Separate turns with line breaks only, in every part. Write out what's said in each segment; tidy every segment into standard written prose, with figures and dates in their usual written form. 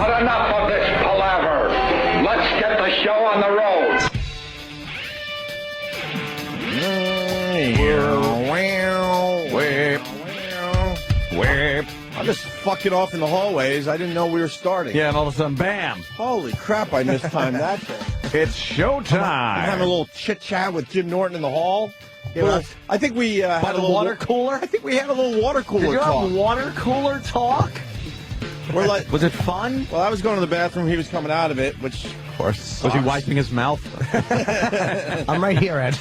But enough of this palaver. Let's get the show on the road.
I'm just fucking off in the hallways. I didn't know we were starting.
Yeah, and all of a sudden, bam!
Holy crap, I mistimed that thing.
It's showtime.
I'm having a little chit-chat with Jim Norton in the hall. I think we had
By
a
the
little
water cooler?
I think we had a little water cooler
Did you
talk.
have water cooler talk?
We're like,
Was it fun?
well, I was going to the bathroom. He was coming out of it, which
Of course.
sucks.
Was he wiping his mouth?
I'm right here, Ed.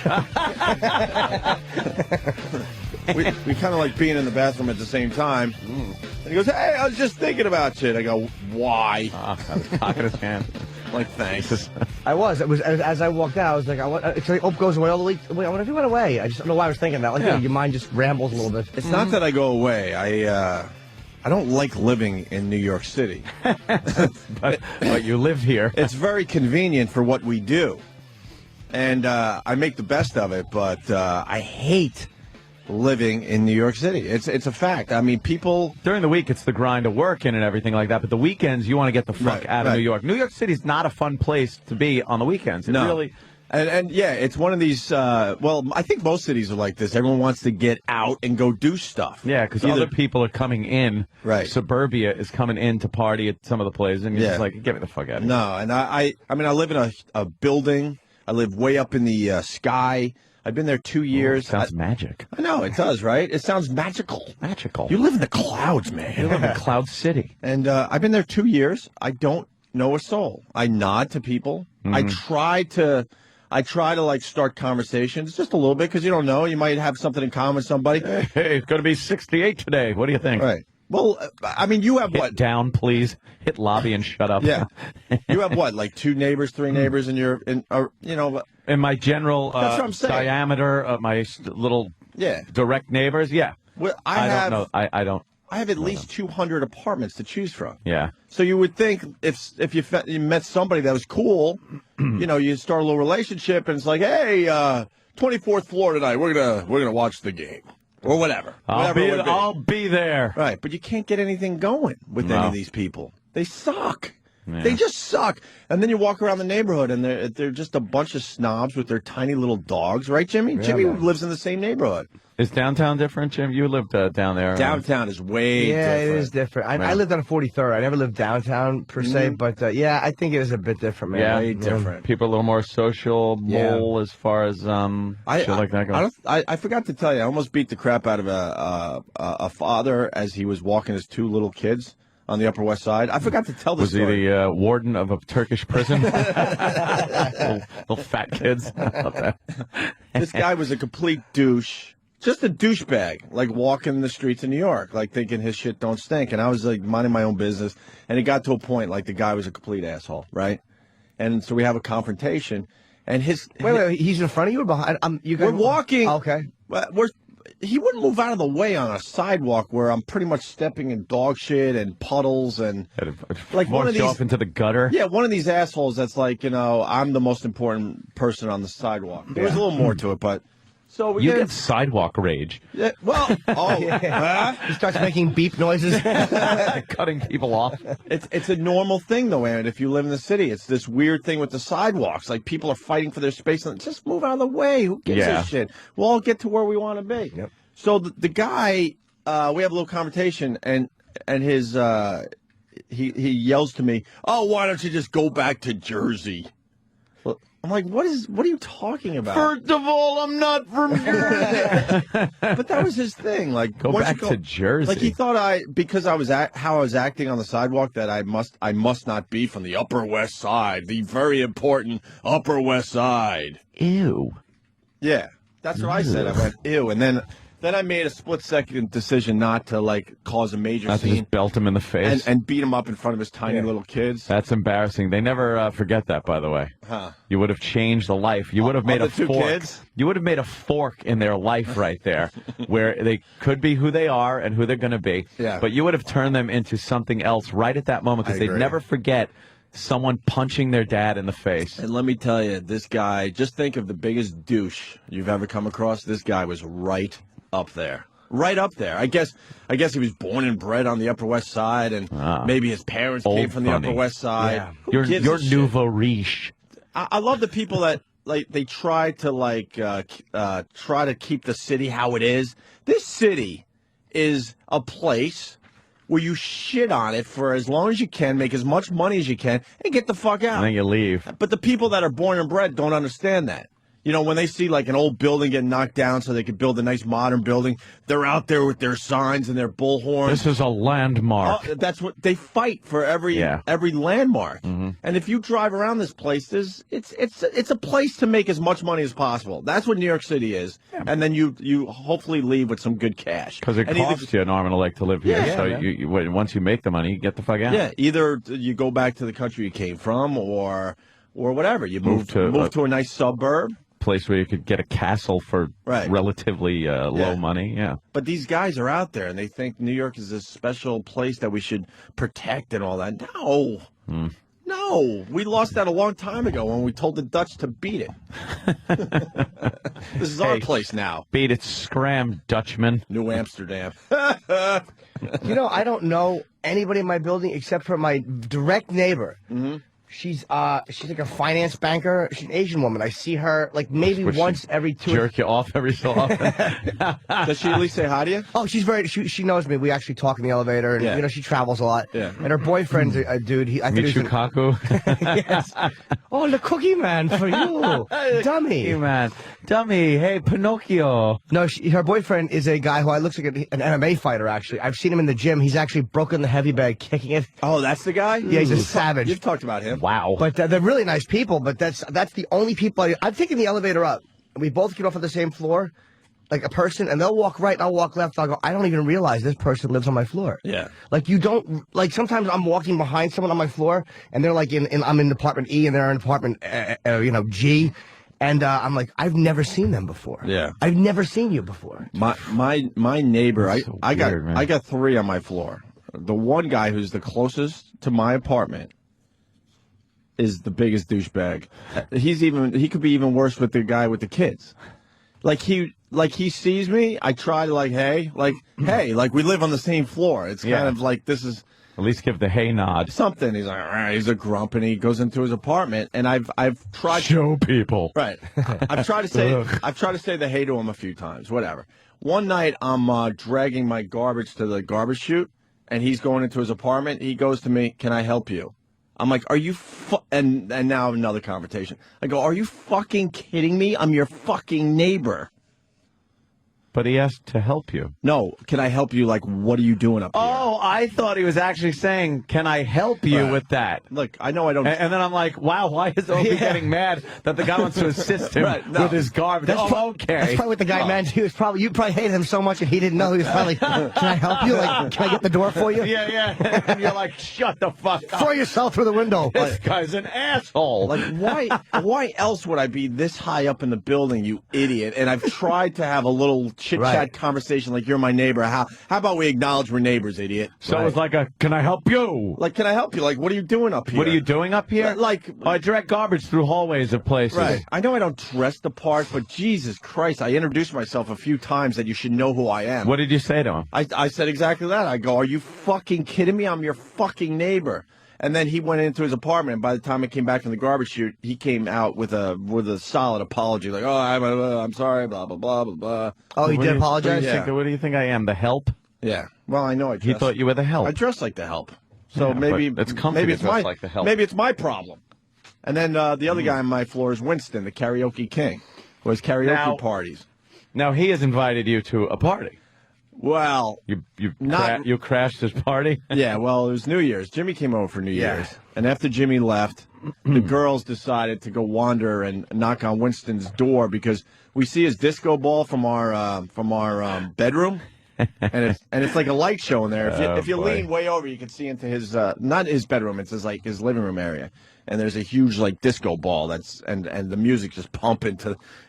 we kind of like being in the bathroom at the same time. And he goes, "Hey, I was just thinking about you." And I go, "Why?"
I was cocking his hand.
I'm like, thanks.
I was. It was as I walked out. I was like, it's like Opie goes away all the way. Wait, what if he went away? I just don't know why I was thinking that. Like,
Yeah.
your mind just rambles a little bit.
It's not that I go away. I don't like living in New York City.
But you live here.
It's very convenient for what we do. And I make the best of it, but I hate living in New York City. It's a fact. I mean, people...
During the week, it's the grind of working and everything like that. But the weekends, you want to get the fuck out of New York. New York City's not a fun place to be on the weekends. It really...
And yeah, it's one of these, well, I think most cities are like this. Everyone wants to get out and go do stuff.
Yeah, because other people are coming in.
Right.
Suburbia is coming in to party at some of the places, and you're just like, get me the fuck out of here.
No, and I mean, I live in a building. I live way up in the sky. I've been there 2 years.
Sounds magic.
I know, it does, right? It sounds magical.
Magical.
You live in the clouds, man.
You live in Cloud City.
And I've been there 2 years. I don't know a soul. I nod to people. I try to like start conversations just a little bit because you don't know. You might have something in common with somebody.
Hey, it's going to be 68 today. What do you think?
Right. Well, I mean, you have
Hit
what?
down, please. Hit lobby and shut up.
Yeah. You have what? Like 2 neighbors, 3 neighbors in your, you know.
In my general
That's what I'm saying.
diameter of my little direct neighbors, yeah.
Well,
I don't know. I don't.
I have at least 200 apartments to choose from.
Yeah.
So you would think if you met somebody that was cool, you know, you start a little relationship, and it's like, hey, 24th floor tonight, we're gonna watch the game or whatever.
I'll be there.
Right, but you can't get anything going with any of these people. They suck. Yeah. They just suck. And then you walk around the neighborhood, and they're just a bunch of snobs with their tiny little dogs, right, Jimmy? Yeah, Jimmy lives in the same neighborhood.
Is downtown different, Jim? You lived down there.
Downtown is way different.
Yeah, it is different. I lived on 43rd. I never lived downtown, per se, but yeah, I think it is a bit different, man.
Yeah,
way different.
People are a little more social as far as shit like that goes.
I forgot to tell you, I almost beat the crap out of a father as he was walking his 2 little kids on the Upper West Side. I forgot to tell this story.
Was he the warden of a Turkish prison? little fat kids.
This guy was a complete douche. Just a douchebag, like walking the streets of New York, like thinking his shit don't stink. And I was like minding my own business. And it got to a point like the guy was a complete asshole, right? And so we have a confrontation. And
Wait, he's in front of you or behind?
We're walking.
Okay.
He wouldn't move out of the way on a sidewalk where I'm pretty much stepping in dog shit and puddles and
like one of these off into the gutter.
Yeah, one of these assholes that's like, you know, I'm the most important person on the sidewalk. There was a little more to it, but so
you get sidewalk rage.
Yeah, well,
he starts making beep noises,
cutting people off.
It's a normal thing though, Aaron. If you live in the city, it's this weird thing with the sidewalks. Like people are fighting for their space, and just move out of the way. Who gives a shit? We'll all get to where we want to be.
Yep.
So the guy, we have a little confrontation, and his he yells to me, "Oh, why don't you just go back to Jersey?" I'm like, what are you talking about?
First of all, I'm not from Jersey.
But that was his thing. Like,
go back to Jersey.
Like he thought because I was how I was acting on the sidewalk, that I must not be from the Upper West Side, the very important Upper West Side.
Ew.
Yeah, that's what I said. I went ew, and then I made a split-second decision not to like cause a major scene.
Just belt him in the face
and beat him up in front of his tiny little kids.
That's embarrassing. They never forget that, by the way.
Huh.
You would have changed the life. You would have made a fork.
Kids?
You would have made a fork in their life right there, where they could be who they are and who they're going to be.
Yeah.
But you would have turned them into something else right at that moment, because they'd never forget someone punching their dad in the face.
And let me tell you, this guy, just think of the biggest douche you've ever come across. This guy was right up there. right up there. I guess he was born and bred on the Upper West Side, and maybe his parents came from the Upper West Side.
Yeah. You're nouveau riche.
I love the people that they try to try to keep the city how it is. This city is a place where you shit on it for as long as you can, make as much money as you can, and get the fuck out.
And then you leave.
But the people that are born and bred don't understand that. You know, when they see like an old building get knocked down so they could build a nice modern building, they're out there with their signs and their bullhorns.
This is a landmark.
That's what they fight for every landmark. Mm-hmm. And if you drive around this place, it's a place to make as much money as possible. That's what New York City is. Yeah. And then you hopefully leave with some good cash.
Because it costs you an arm and a leg to live here. So you once you make the money, you get the fuck out.
Yeah, either you go back to the country you came from or whatever. You move to a nice suburb.
Place where you could get a castle for relatively low money. Yeah.
But these guys are out there and they think New York is this special place that we should protect and all that. No. No. We lost that a long time ago when we told the Dutch to beat it. This is our place now.
Beat it, scram, Dutchman.
New Amsterdam.
You know, I don't know anybody in my building except for my direct neighbor. Mm-hmm. She's like a finance banker. She's an Asian woman. I see her like maybe once every 2
jerk you off every so often.
Does she at least say hi to you?
Oh, she's she knows me. We actually talk in the elevator, and you know she travels a lot. Yeah. And her boyfriend's a dude. I think
Michukaku.
Yes. Oh, the cookie man for you, dummy.
Cookie man, dummy. Hey, Pinocchio.
No, her boyfriend is a guy who looks like an MMA fighter. Actually, I've seen him in the gym. He's actually broken the heavy bag, kicking it.
Oh, that's the guy.
Yeah, he's a savage.
You've talked about him.
Wow.
But they're really nice people, but that's the only people I'm taking the elevator up. And we both get off of the same floor, like a person, and they'll walk right and I'll walk left. I'll go, I don't even realize this person lives on my floor.
Yeah.
Like you don't, like sometimes I'm walking behind someone on my floor and they're like I'm in department E and they're in department, G. And I'm like, I've never seen them before.
Yeah.
I've never seen you before.
My neighbor, I got 3 on my floor. The one guy who's the closest to my apartment is the biggest douchebag. He could be even worse with the guy with the kids. Like he sees me, I try to hey, we live on the same floor. It's kind of like this is
at least give the hey nod.
Something. He's like, he's a grump, and he goes into his apartment, and I've tried
show people.
Right. I've tried to say the hey to him a few times. Whatever. One night I'm dragging my garbage to the garbage chute, and he's going into his apartment. He goes to me, "Can I help you?" I'm like, are you and now another confrontation. I go, are you fucking kidding me? I'm your fucking neighbor.
But he asked to help you.
No, can I help you? Like, what are you doing up here?
Oh, I thought he was actually saying, can I help you with that?
Look, I know I don't...
And then I'm like, wow, why is Opie getting mad that the guy wants to assist him with his garbage?
Okay. That's probably what the guy meant. You probably hated him so much and he didn't know. He was probably, can I help you? Like, can I get the door for you?
Yeah. And you're like, shut the fuck up.
Throw yourself through the window.
This guy's an asshole.
Like, why else would I be this high up in the building, you idiot? And I've tried to have a little chit-chat conversation like, you're my neighbor. How about we acknowledge we're neighbors, idiot?
So it's like can I help you?
Like, can I help you? Like, what are you doing up here?
What are you doing up here? I direct garbage through hallways of places.
Right. I know I don't dress the part, but Jesus Christ, I introduced myself a few times that you should know who I am.
What did you say to him?
I said exactly that. I go, are you fucking kidding me? I'm your fucking neighbor. And then he went into his apartment. And by the time I came back from the garbage chute, he came out with a solid apology, like, "Oh, I'm sorry, blah blah blah blah blah."
Oh, he did apologize.
What do you think I am? The help?
Yeah. Well, I know I dress.
He thought you were the help.
I dress like the help. So maybe
it's like the help.
Maybe it's my problem. And then the other guy on my floor is Winston, the karaoke king, who has karaoke parties.
Now he has invited you to a party.
Well,
you crashed his party?
Yeah, well, it was New Year's. Jimmy came over for New Year's. And after Jimmy left, the girls decided to go wander and knock on Winston's door because we see his disco ball from our bedroom. and it's like a light show in there. If you lean way over, you can see into his not his bedroom, it's his living room area. And there's a huge disco ball and the music just pumping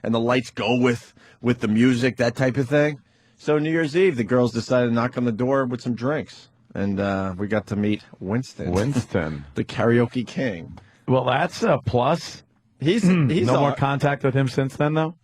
and the lights go with the music, that type of thing. So New Year's Eve, the girls decided to knock on the door with some drinks, and we got to meet Winston. The karaoke king.
Well, that's a plus.
He's
no more contact with him since then, though.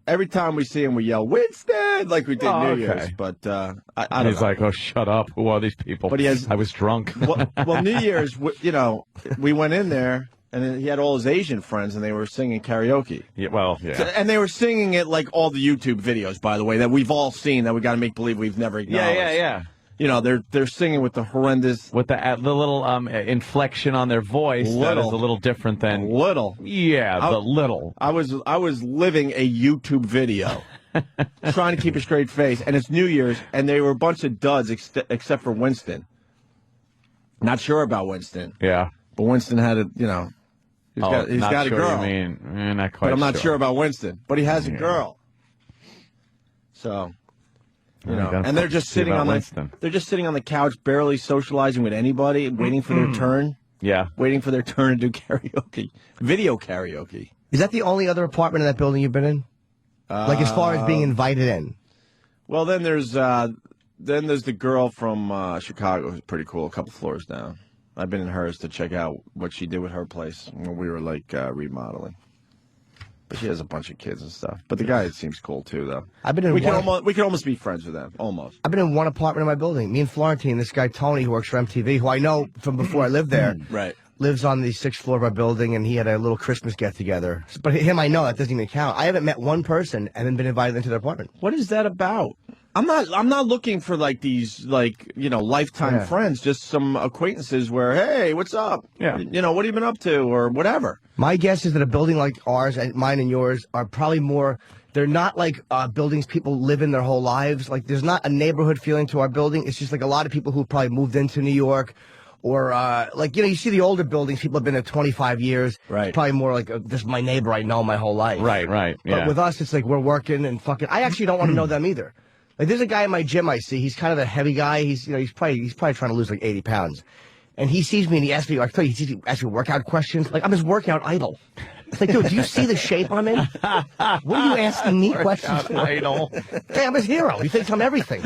Every time we see him, we yell Winston. did like we did New Year's, but I don't
He's
know.
like, oh, shut up. Who are these people?
But
I was drunk.
well, New Year's, we went in there, and then he had all his Asian friends, and they were singing karaoke.
Yeah, well, yeah.
And they were singing it like all the YouTube videos, by the way, that we've all seen that we got to make believe we've never acknowledged.
Yeah.
They're singing with the horrendous...
With the little inflection on their voice that is a little different than...
Little.
Yeah, the little.
I was living a YouTube video, trying to keep a straight face, and it's New Year's, and they were a bunch of duds except for Winston. Not sure about Winston.
Yeah.
But Winston had a, he's got a girl.
You mean, not quite
but I'm not sure about Winston. But he has a girl. So... and they're just sitting on the couch, barely socializing with anybody, waiting for their turn.
Yeah,
waiting for their turn to do karaoke, video karaoke.
Is that the only other apartment in that building you've been in? Like as far as being invited in?
Well, then there's the girl from Chicago who's pretty cool, a couple floors down. I've been in hers to check out what she did with her place when we were like remodeling. But she has a bunch of kids and stuff. But the guy seems cool too, though. We can almost be friends with them. Almost.
I've been in one apartment in my building. Me and Florentine, this guy Tony, who works for MTV, who I know from before I lived there,
right,
lives on the 6th floor of our building, and he had a little Christmas get together. But him, I know that doesn't even count. I haven't met one person and then been invited into their apartment.
What is that about? I'm not looking for like these lifetime friends, just some acquaintances where, hey, what's up?
Yeah.
What have you been up to or whatever.
My guess is that a building like ours and mine and yours are probably more, they're not like buildings people live in their whole lives. Like there's not a neighborhood feeling to our building. It's just like a lot of people who probably moved into New York or you see the older buildings, people have been there 25 years.
Right.
It's probably more like this is my neighbor I know my whole life.
Right. Yeah.
But with us, it's like we're working and fucking, I actually don't want to know them either. Like there's a guy in my gym I see. He's kind of a heavy guy. He's probably trying to lose like 80 pounds. And he sees me and he asks me, he sees me ask me workout questions. Like I'm his workout idol. It's like, dude, do you see the shape I'm in? What are you asking me questions for?
Idol.
Hey, I'm his hero. He thinks I'm everything.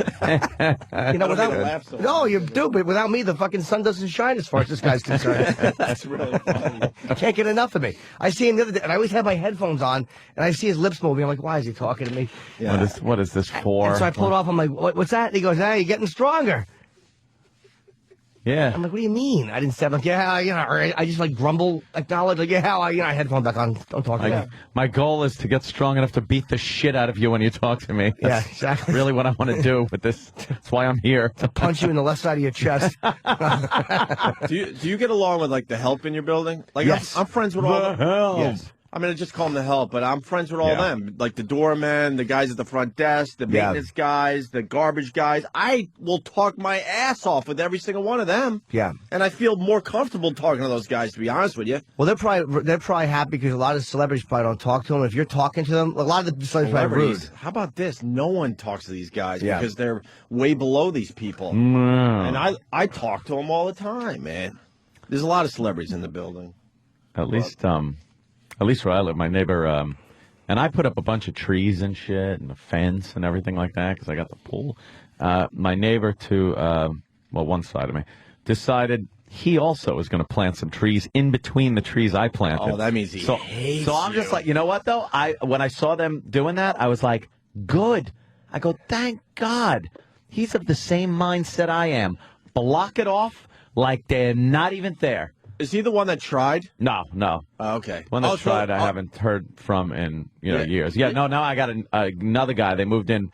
No, you do, but without me, the fucking sun doesn't shine as far as this guy's concerned.
That's really funny.
Can't get enough of me. I see him the other day, and I always have my headphones on, and I see his lips moving. I'm like, why is he talking to me?
Yeah. What is this for?
And so I pull it off. I'm like, what's that? And he goes, you're getting stronger.
Yeah.
I'm like, what do you mean? I didn't say, I'm like, I just like grumble, acknowledge, like, I headphone back on. Don't talk to me.
My goal is to get strong enough to beat the shit out of you when you talk to me.
Yeah, exactly.
Really what I want to do with this. That's why I'm here.
To punch you in the left side of your chest.
Do you get along with like the help in your building? Like
yes.
I'm friends with all the
help.
Yes. I mean, I just call them the help, but I'm friends with all them. Like the doormen, the guys at the front desk, the maintenance guys, the garbage guys. I will talk my ass off with every single one of them.
Yeah.
And I feel more comfortable talking to those guys, to be honest with you.
Well, they're probably happy because a lot of celebrities probably don't talk to them. If you're talking to them, a lot of the celebrities are rude.
How about this? No one talks to these guys because they're way below these people. And I talk to them all the time, man. There's a lot of celebrities in the building.
At least where I live, my neighbor, and I put up a bunch of trees and shit and a fence and everything like that because I got the pool. My neighbor to, one side of me, decided he also was going to plant some trees in between the trees I planted.
Oh, that means he hates
So I'm just like, you know what, though? When I saw them doing that, I was like, good. I go, thank God. He's of the same mindset I am. Block it off like they're not even there.
Is he the one that tried?
No.
Oh, okay.
One that tried, I haven't heard from in years. Yeah, no. Now I got another guy. They moved in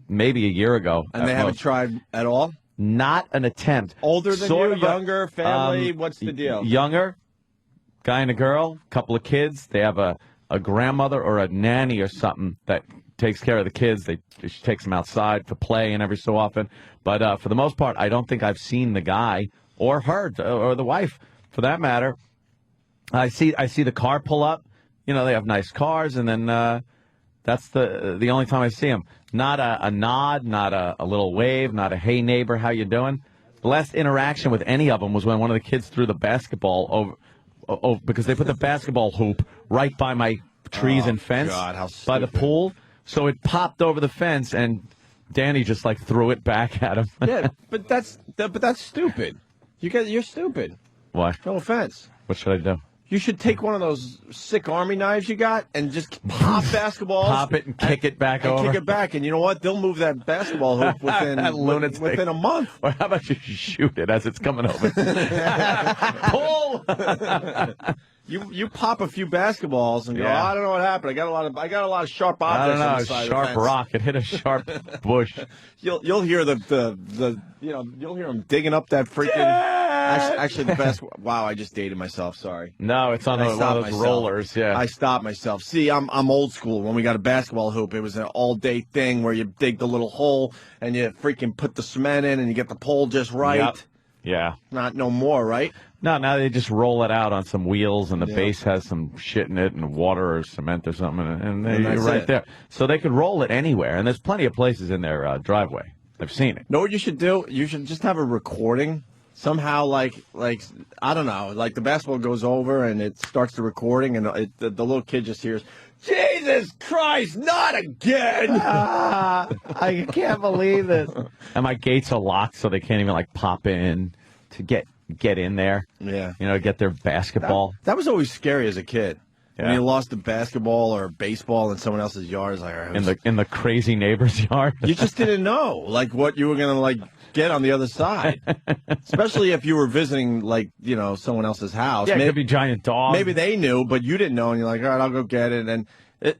maybe a year ago,
and they haven't tried at all.
Not an attempt.
Older than you, younger, family. What's the deal?
Younger, guy and a girl, couple of kids. They have a grandmother or a nanny or something that takes care of the kids. She takes them outside for play and every so often. But for the most part, I don't think I've seen the guy or her or the wife. For that matter, I see the car pull up. They have nice cars, and then that's the only time I see them. Not a nod, not a little wave, not a hey neighbor, how you doing? The last interaction with any of them was when one of the kids threw the basketball over because they put the basketball hoop right by my trees and fence by the pool, so it popped over the fence, and Danny just like threw it back at him.
Yeah, but that's stupid. You're stupid.
Why?
No offense.
What should I do?
You should take one of those sick army knives you got and just pop basketballs.
Pop it and kick it back over.
Kick it back, and you know what? They'll move that basketball hoop within a month.
Or how about you shoot it as it's coming over? Pull.
You pop a few baskbasketballs and go, I don't know what happened. I got a lot of sharp objects on the side of the
sharp
fence.
rock. It hit a sharp bush.
You'll hear you'll hear them digging up that freaking. Actually, the best. Wow, I just dated myself. Sorry.
No, it's on one of those rollers. Yeah.
I stopped myself. See, I'm old school. When we got a basketball hoop, it was an all-day thing where you dig the little hole and you freaking put the cement in and you get the pole just right.
Yep. Yeah.
Not no more, right?
No, now they just roll it out on some wheels, and the base has some shit in it, and water or cement or something, and you're right there. So they could roll it anywhere, and there's plenty of places in their driveway. I've seen it.
Know what you should do? You should just have a recording. Somehow, like I don't know, like the basketball goes over and it starts the recording, and the little kid just hears, "Jesus Christ, not again!"
I can't believe it.
And my gates are locked, so they can't even like pop in to get in there.
Yeah,
get their basketball.
That was always scary as a kid.
Yeah.
When you lost a basketball or a baseball in someone else's yard, it's like, all right,
in the crazy neighbor's yard.
You just didn't know like what you were gonna get on the other side, especially if you were visiting someone else's house.
Yeah, it could be giant dogs.
Maybe they knew, but you didn't know, and you're like, all right, I'll go get it. And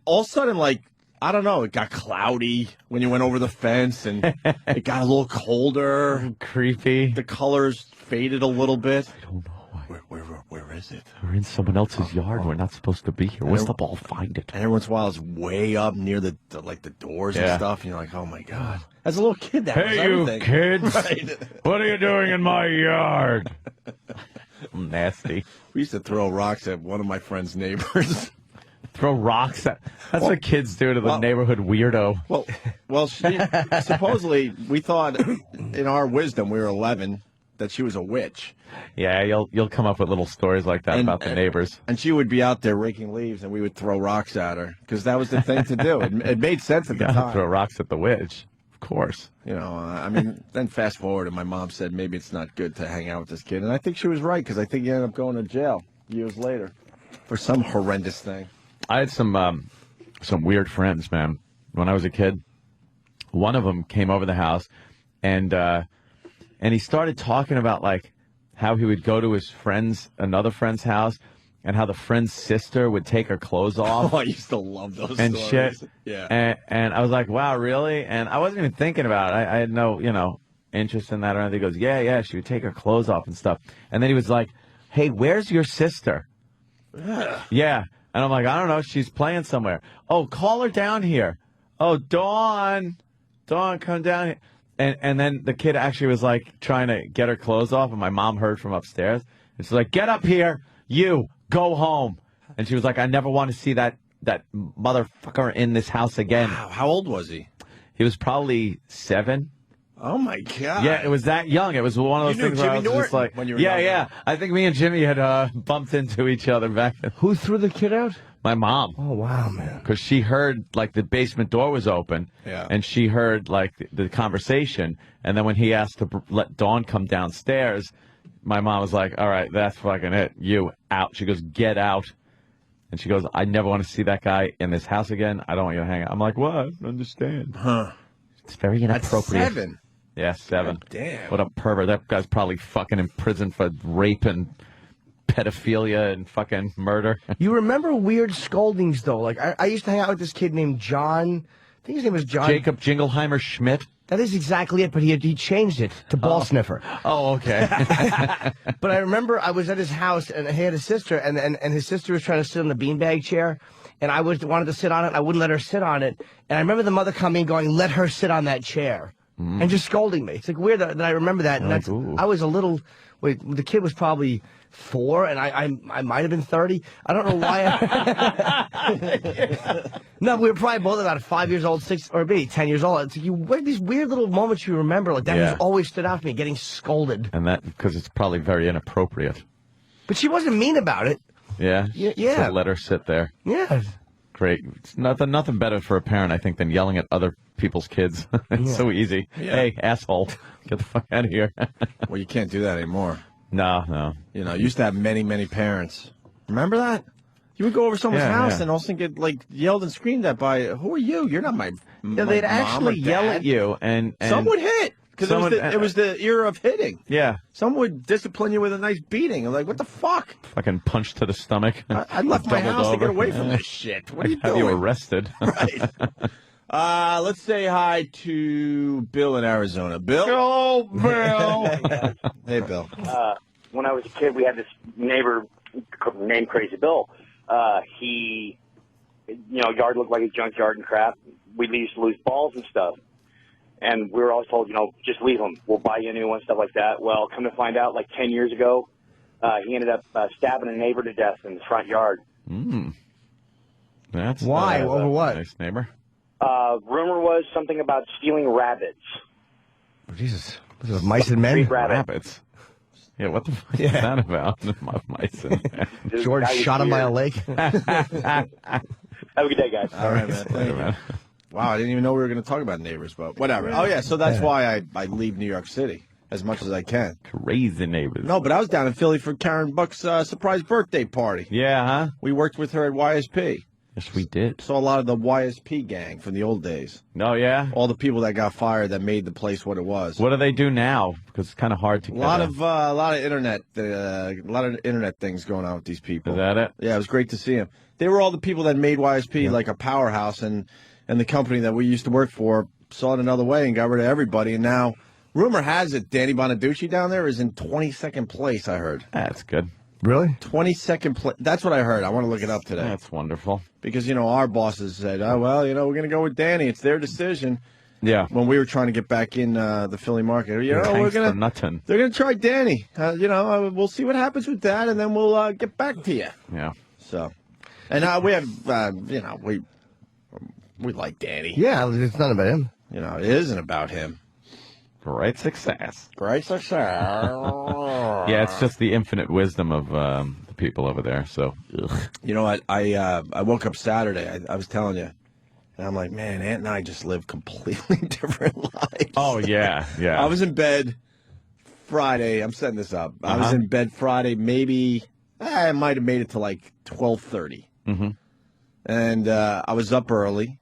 all of a sudden, I don't know, it got cloudy when you went over the fence, and it got a little colder,
creepy.
The colors faded a little bit.
I don't know.
Where is it?
We're in someone else's yard. We're not supposed to be here. Where's the ball? Find it.
And every once in a while, it's way up near the doors and stuff. And you're like, oh my god! As a little kid, that was everything.
Hey, you kids!
Right.
What are you doing in my yard? Nasty.
We used to throw rocks at one of my friend's neighbors.
Throw rocks at? That's what kids do to the neighborhood weirdo.
Well, supposedly we thought, in our wisdom, we were 11, that she was a witch.
Yeah, you'll come up with little stories like that about the neighbors.
And she would be out there raking leaves, and we would throw rocks at her because that was the thing to do. It made sense at the time.
Throw rocks at the witch, of course.
Then fast forward, and my mom said maybe it's not good to hang out with this kid, and I think she was right because I think he ended up going to jail years later for some horrendous thing.
I had some weird friends, man. When I was a kid, one of them came over the house, and he started talking about how he would go to another friend's house, and how the friend's sister would take her clothes off.
Oh, I used to love those
and
stories.
Shit.
Yeah.
And I was like, wow, really? And I wasn't even thinking about it. I had no, interest in that or anything. He goes, yeah, she would take her clothes off and stuff. And then he was like, hey, where's your sister? Yeah. And I'm like, I don't know. She's playing somewhere. Oh, call her down here. Oh, Dawn, come down here. And then the kid actually was trying to get her clothes off, and my mom heard from upstairs. And she's like, get up here, you, go home. And she was like, I never want to see that motherfucker in this house again.
Wow, how old was he?
He was probably 7.
Oh my god!
Yeah, it was that young. It was one of those things where I was just like,
when you were
yeah. I think me and Jimmy had bumped into each other back then.
Who threw the kid out?
My mom.
Oh wow, man!
Because she heard the basement door was open, and she heard the conversation, and then when he asked to let Dawn come downstairs, my mom was like, "All right, that's fucking it. You out." She goes, "Get out." And she goes, "I never want to see that guy in this house again. I don't want you to hang out." I'm like, "What? I don't understand."
Huh?
It's very inappropriate.
That's 7.
Yeah, 7.
God damn.
What a pervert. That guy's probably fucking in prison for rape and pedophilia and fucking murder.
You remember weird scoldings, though? I used to hang out with this kid named John. I think his name was John.
Jacob Jingleheimer Schmidt?
That is exactly it, but he changed it to Ball Sniffer.
Oh, okay.
But I remember I was at his house, and he had a sister, and his sister was trying to sit on the beanbag chair, and I wanted to sit on it, and I wouldn't let her sit on it. And I remember the mother coming and going, let her sit on that chair. And just scolding me. It's weird that I remember that. And I was a little. Wait, the kid was probably 4, and I might have been 30. I don't know why. No, we were probably both about 5 years old, 6 or maybe 10 years old. It's these weird little moments you remember that just always stood out to me. Getting scolded.
And that because it's probably very inappropriate.
But she wasn't mean about it.
Yeah.
Yeah.
So let her sit there.
Yeah.
Great. It's nothing better for a parent, I think, than yelling at other people's kids. It's so easy. Yeah. Hey, asshole, get the fuck out of here.
Well, you can't do that anymore.
No.
You used to have many, many parents. Remember that? You would go over someone's house
yeah.
and also get like yelled and screamed at by, who are you? You're not my
Yeah, they'd
mom
actually
or
yell
dad.
at you, and
Some would hit because it was the era of hitting.
Yeah.
Some would discipline you with a nice beating. I'm like, what the fuck?
Fucking punch to the stomach.
I left my
Doubled
house to get
over.
away from this shit. What are you
Have
doing?
you arrested?
Right. Let's say hi to Bill in Arizona. Bill?
Oh, Bill.
Hey, Bill.
When I was a kid, we had this neighbor named Crazy Bill. He, yard looked like a junkyard and crap. We used to lose balls and stuff. And we were always told, just leave them. We'll buy you a new one, stuff like that. Well, come to find out, like 10 years ago, he ended up stabbing a neighbor to death in his front yard.
That's
Why? Over what?
Nice neighbor.
Rumor was something about stealing rabbits.
Oh, Jesus. Was it mice and men?
Street rabbits.
Rabbits. Yeah, what the fuck is that about? Mice and men.
This
George
guy was
shot him by a
weird.
lake.
Have a good day, guys.
All right, man. Thank you. Wow, I didn't even know we were going to talk about neighbors, but whatever. Oh, yeah, so that's why I leave New York City as much as I can.
Crazy neighbors.
No, but I was down in Philly for Karen Buck's surprise birthday party.
Yeah, huh?
We worked with her at YSP.
Yes, we did.
Saw a lot of the YSP gang from the old days.
Oh, yeah?
All the people that got fired that made the place what it was.
What do they do now? Because it's kind of hard to
A
get
lot of internet things going on with these people.
Is that it?
Yeah, it was great to see them. They were all the people that made YSP like a powerhouse, and the company that we used to work for saw it another way and got rid of everybody. And now, rumor has it, Danny Bonaducci down there is in 22nd place, I heard.
That's good.
Really?
22nd place. That's what I heard. I want to look it up today.
That's wonderful.
Because, our bosses said, oh, well, we're going to go with Danny. It's their decision.
Yeah.
When we were trying to get back in the Philly market. We're
Thanks
going
for nothing.
They're going to try Danny. We'll see what happens with that, and then we'll get back to you.
Yeah.
So, and we have, we like Danny.
Yeah, it's not about him.
It isn't about him.
Great success.
Great success.
Yeah, it's just the infinite wisdom of the people over there. So, ugh.
You know what? I woke up Saturday. I was telling you, and I'm like, man, Aunt and I just live completely different lives.
Oh, yeah, yeah.
I was in bed Friday. I'm setting this up. I was in bed Friday. Maybe I might have made it to like 12:30.
Mm-hmm.
And I was up early.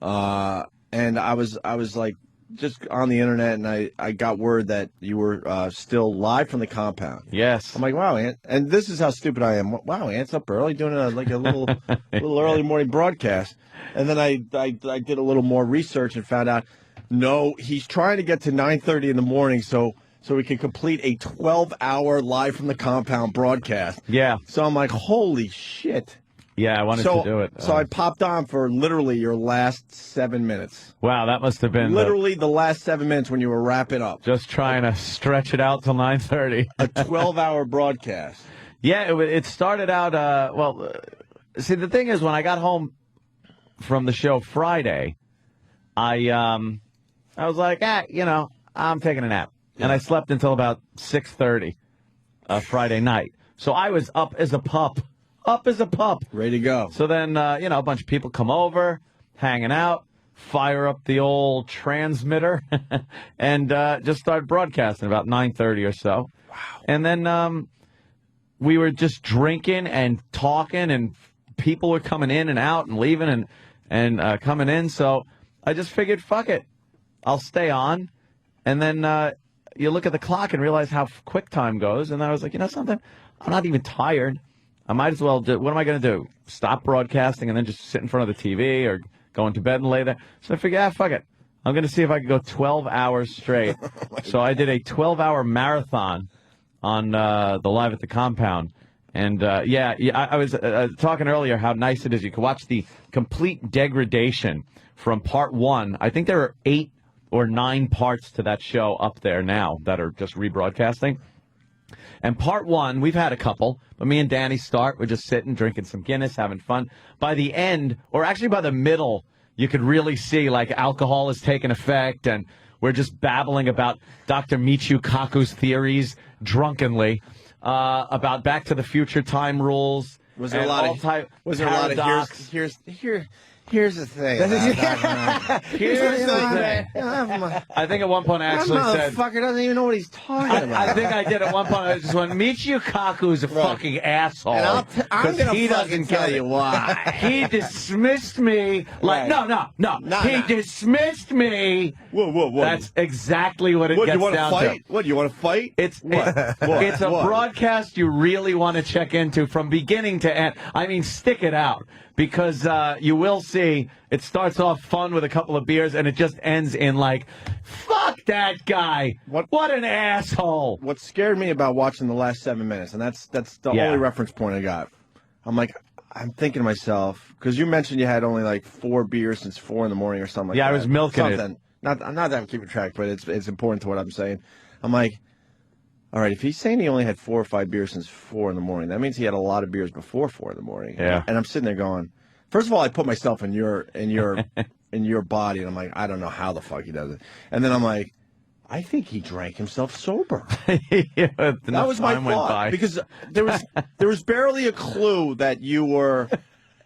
And I was like just on the internet, and I got word that you were still live from the compound.
Yes.
I'm like, wow, Aunt. And this is how stupid I am. Wow, Aunt's up early doing a little early morning broadcast. And then I did a little more research and found out, no, he's trying to get to 9:30 in the morning so we can complete a 12-hour live from the compound broadcast.
Yeah.
So I'm like, holy shit.
Yeah, I wanted to do it.
So I popped on for literally your last 7 minutes.
Wow, that must have been
Literally the last 7 minutes when you were wrapping up.
just trying to stretch it out till 9:30.
A 12-hour broadcast.
Yeah, it started out. See, the thing is, when I got home from the show Friday, I was like, I'm taking a nap, and I slept until about 6:30 Friday night. So I was up as a pup.
Ready to go.
So then, a bunch of people come over, hanging out, fire up the old transmitter, and just start broadcasting about 9:30 or so.
Wow.
And then we were just drinking and talking, and people were coming in and out and leaving and coming in. So I just figured, fuck it, I'll stay on. And then you look at the clock and realize how quick time goes. And I was like, you know something? I'm not even tired. I might as well what am I going to do? Stop broadcasting and then just sit in front of the TV or go into bed and lay there? So I figured, fuck it. I'm going to see if I can go 12 hours straight. So I did a 12-hour marathon on the Live at the Compound. And, I was talking earlier how nice it is. You can watch the complete degradation from part one. I think there are 8 or 9 parts to that show up there now that are just rebroadcasting. And part one, we've had a couple, but me and Danny start. We're just sitting, drinking some Guinness, having fun. By the end, or actually by the middle, you could really see, like, alcohol is taking effect, and we're just babbling about Dr. Michio Kaku's theories drunkenly, about Back to the Future time rules.
Was there a lot of Here's the thing.
Here's the thing. I think at one point I actually said,
"Motherfucker doesn't even know what he's talking about."
I think I did at one point. I just went, Michio Kaku is a fucking asshole.
And I'm gonna
he
fucking
doesn't
tell
get
you
it.
why.
He dismissed me like no. He dismissed me.
Whoa.
That's exactly what it
What,
gets
you want to
down
fight?
to.
What, you want to fight?
It's a broadcast you really want to check into from beginning to end. I mean, stick it out because you will see it starts off fun with a couple of beers and it just ends in like, fuck that guy. What an asshole.
What scared me about watching the last 7 minutes, and that's the only reference point I got. I'm thinking to myself, because you mentioned you had only like 4 beers since 4 in the morning or something like that.
Yeah, I was milking
it. Not that I'm keeping track, but it's important to what I'm saying. I'm like, all right, if he's saying he only had 4 or 5 beers since 4 in the morning, that means he had a lot of beers before 4 in the morning.
Yeah.
And I'm sitting there going, first of all, I put myself in your body, and I'm like, I don't know how the fuck he does it. And then I'm like, I think he drank himself sober.
That
was my thought, because there was barely a clue that you were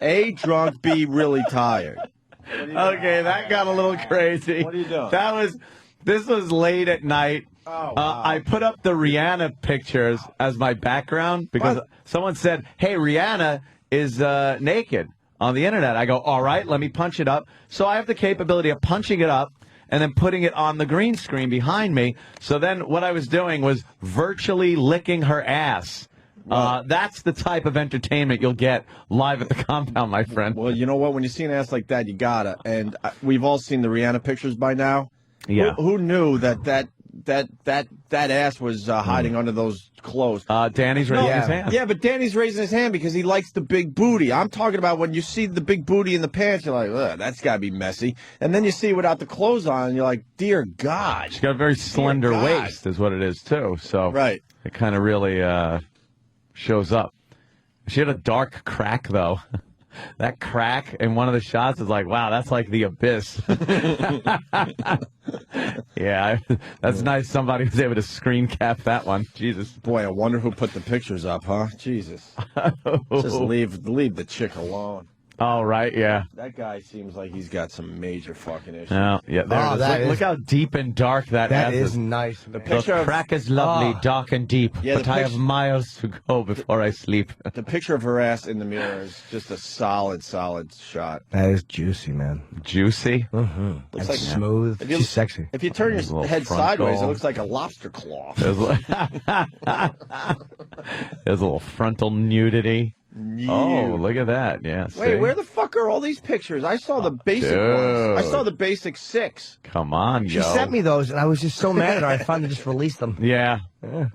A, drunk, B, really tired.
Okay, that got a little crazy.
What are you doing?
This was late at night.
Oh, wow.
I put up the Rihanna pictures as my background because someone said, hey, Rihanna is naked on the internet. I go, all right, let me punch it up. So I have the capability of punching it up and then putting it on the green screen behind me. So then what I was doing was virtually licking her ass. That's the type of entertainment you'll get live at the compound, my friend.
Well, you know what? When you see an ass like that, you gotta. And we've all seen the Rihanna pictures by now.
Yeah.
Who knew that ass was hiding under those clothes?
Danny's raising his hand.
Yeah, but Danny's raising his hand because he likes the big booty. I'm talking about when you see the big booty in the pants, you're like, ugh, that's got to be messy. And then you see it without the clothes on, and you're like, dear God.
She's got a very slender waist is what it is, too. So it kind of really shows up. She had a dark crack, though. That crack in one of the shots is like, wow, that's like the abyss. Yeah, that's nice. Somebody was able to screen cap that one. Jesus.
Boy, I wonder who put the pictures up, huh? Jesus. Just leave the chick alone.
Oh, right, yeah.
That guy seems like he's got some major fucking issues.
Oh, yeah, there it is. Look how deep and dark that
is nice.
The crack is lovely, dark and deep, but I have miles to go before I sleep.
The picture of her ass in the mirror is just a solid shot.
That is juicy, man.
Juicy?
Mm-hmm. Looks like smooth. She's sexy.
If you turn your head sideways, it looks like a lobster claw.
There's a little frontal nudity. Oh, look at that. Yeah.
Wait, where the fuck are all these pictures? I saw the basic ones. I saw the basic 6.
Come on,
She sent me those, and I was just so mad at her. I finally just released them.
Yeah.
Wow,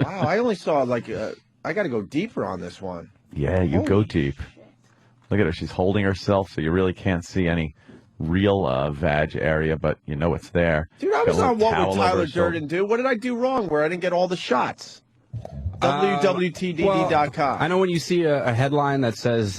I only saw I got to go deeper on this one.
Yeah, you go deep. Look at her. She's holding herself, so you really can't see any real vag area, but you know it's there.
Dude, I was on What Would Tyler Durden Do? What did I do wrong where I didn't get all the shots? WWTDD.com.
I know when you see a headline that says,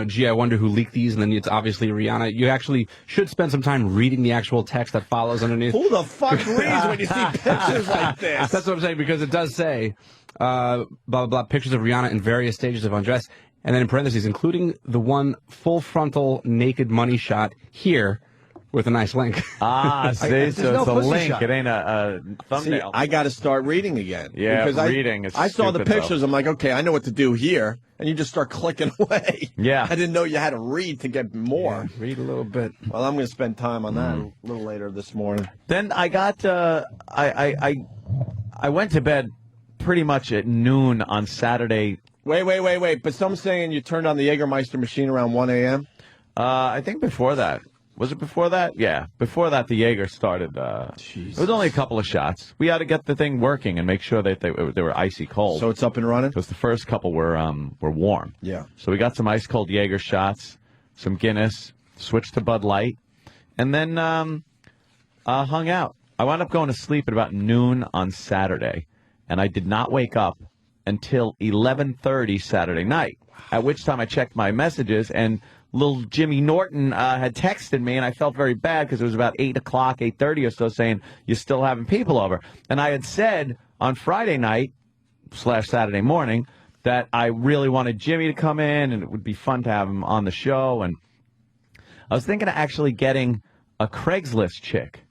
gee, I wonder who leaked these, and then it's obviously Rihanna, you actually should spend some time reading the actual text that follows underneath.
Who the fuck reads when you see pictures like this?
That's what I'm saying, because it does say, blah, blah, blah, pictures of Rihanna in various stages of undress, and then in parentheses, including the one full frontal naked money shot here, with a nice link.
Ah, see, so it's a link. Shot. It ain't a thumbnail.
See, I got to start reading again.
Yeah,
because
reading is
I saw the pictures.
Though.
I'm like, okay, I know what to do here. And you just start clicking away.
Yeah.
I didn't know you had to read to get more.
Yeah, read a little bit.
Well, I'm going to spend time on that a little later this morning.
Then I got, I went to bed pretty much at noon on Saturday.
Wait. But some saying you turned on the Jägermeister machine around 1 a.m.?
I think before that. Was it before that? Yeah. Before that, the Jaeger started. It was only a couple of shots. We had to get the thing working and make sure that they were icy cold.
So it's up and running?
Because the first couple were warm.
Yeah.
So we got some ice cold Jaeger shots, some Guinness, switched to Bud Light, and then hung out. I wound up going to sleep at about noon on Saturday, and I did not wake up until 11:30 Saturday night, at which time I checked my messages, and little Jimmy Norton had texted me, and I felt very bad because it was about 8 o'clock, 8:30 or so, saying, you're still having people over. And I had said on Friday night / Saturday morning that I really wanted Jimmy to come in, and it would be fun to have him on the show. And I was thinking of actually getting a Craigslist chick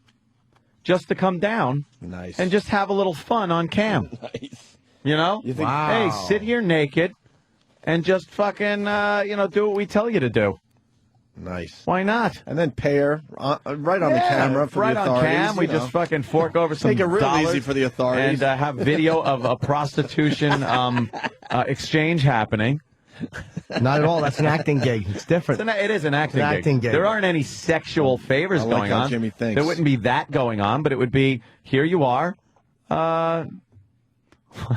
just to come down
Nice.
and just have a little fun on cam.
Nice.
You know?
You think,
Hey, sit here naked and just fucking, do what we tell you to do.
Nice.
Why not?
And then pay her right on the camera for
right
the
on
authorities.
cam. We
you know.
just fucking fork over some
Make it real
dollars
easy for the authorities.
and have video of a prostitution exchange happening.
Not at all. That's an acting gig. It's different.
It is an acting gig. There aren't any sexual favors
I like
going
how
on.
Jimmy thinks.
There wouldn't be that going on, but it would be, here you are.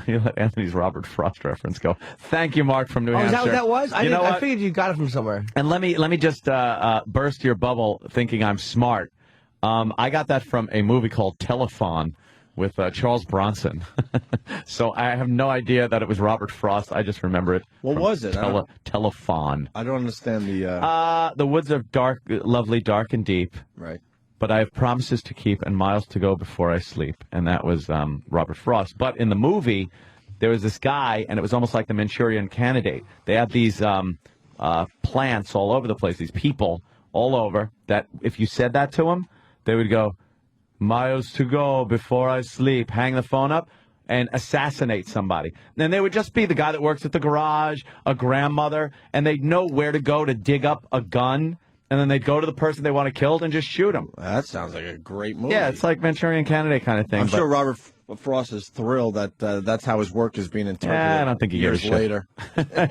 You let Anthony's Robert Frost reference go. Thank you, Mark from New Hampshire.
Is that what that was? I
what?
figured you got it from somewhere.
And let me just burst your bubble thinking I'm smart. I got that from a movie called Telephone with Charles Bronson. So I have no idea that it was Robert Frost. I just remember it.
What was it?
Telephone.
I don't understand the...
The woods are dark, lovely, dark and deep.
Right.
But I have promises to keep and miles to go before I sleep. And that was Robert Frost. But in the movie, there was this guy, and it was almost like the Manchurian Candidate. They had these plants all over the place, these people all over, that if you said that to them, they would go, miles to go before I sleep, hang the phone up, and assassinate somebody. Then they would just be the guy that works at the garage, a grandmother, and they'd know where to go to dig up a gun. And then they'd go to the person they want to kill and just shoot him.
That sounds like a great movie.
Yeah, it's like Manchurian Candidate kind of thing.
I'm sure Robert Frost is thrilled that that's how his work is being interpreted.
I don't think he
years
gives a shit.
later.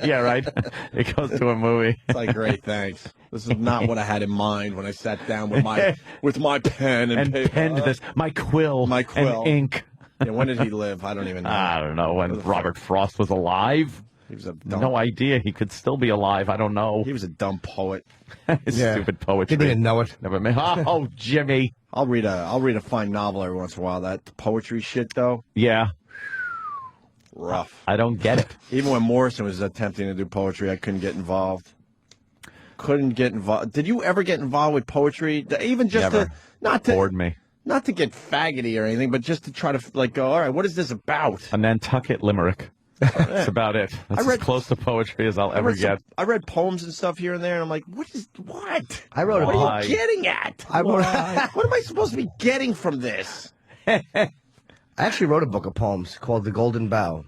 Yeah, right. It goes to a movie.
It's like, great, thanks. This is not what I had in mind when I sat down with my pen and paper.
Penned this. My quill. And ink.
Yeah, when did he live? I don't even know.
I don't know when Robert Frost was alive.
He was a dumb,
no idea he could still be alive. I don't know.
He was a dumb poet.
Stupid poetry.
Didn't even know it.
Never made. Oh, Jimmy.
I'll read a fine novel every once in a while. That poetry shit though.
Yeah.
Rough.
I don't get it.
Even when Morrison was attempting to do poetry, I couldn't get involved. Did you ever get involved with poetry? Even just
Never. Bored me.
Not to get faggoty or anything, but just to try to go, all right, what is this about?
A Nantucket limerick. That's about it. That's as close to poetry as I'll ever get.
I read poems and stuff here and there, and I'm like, what?
I wrote
What are you getting at? What am I supposed to be getting from this?
I actually wrote a book of poems called The Golden Bough.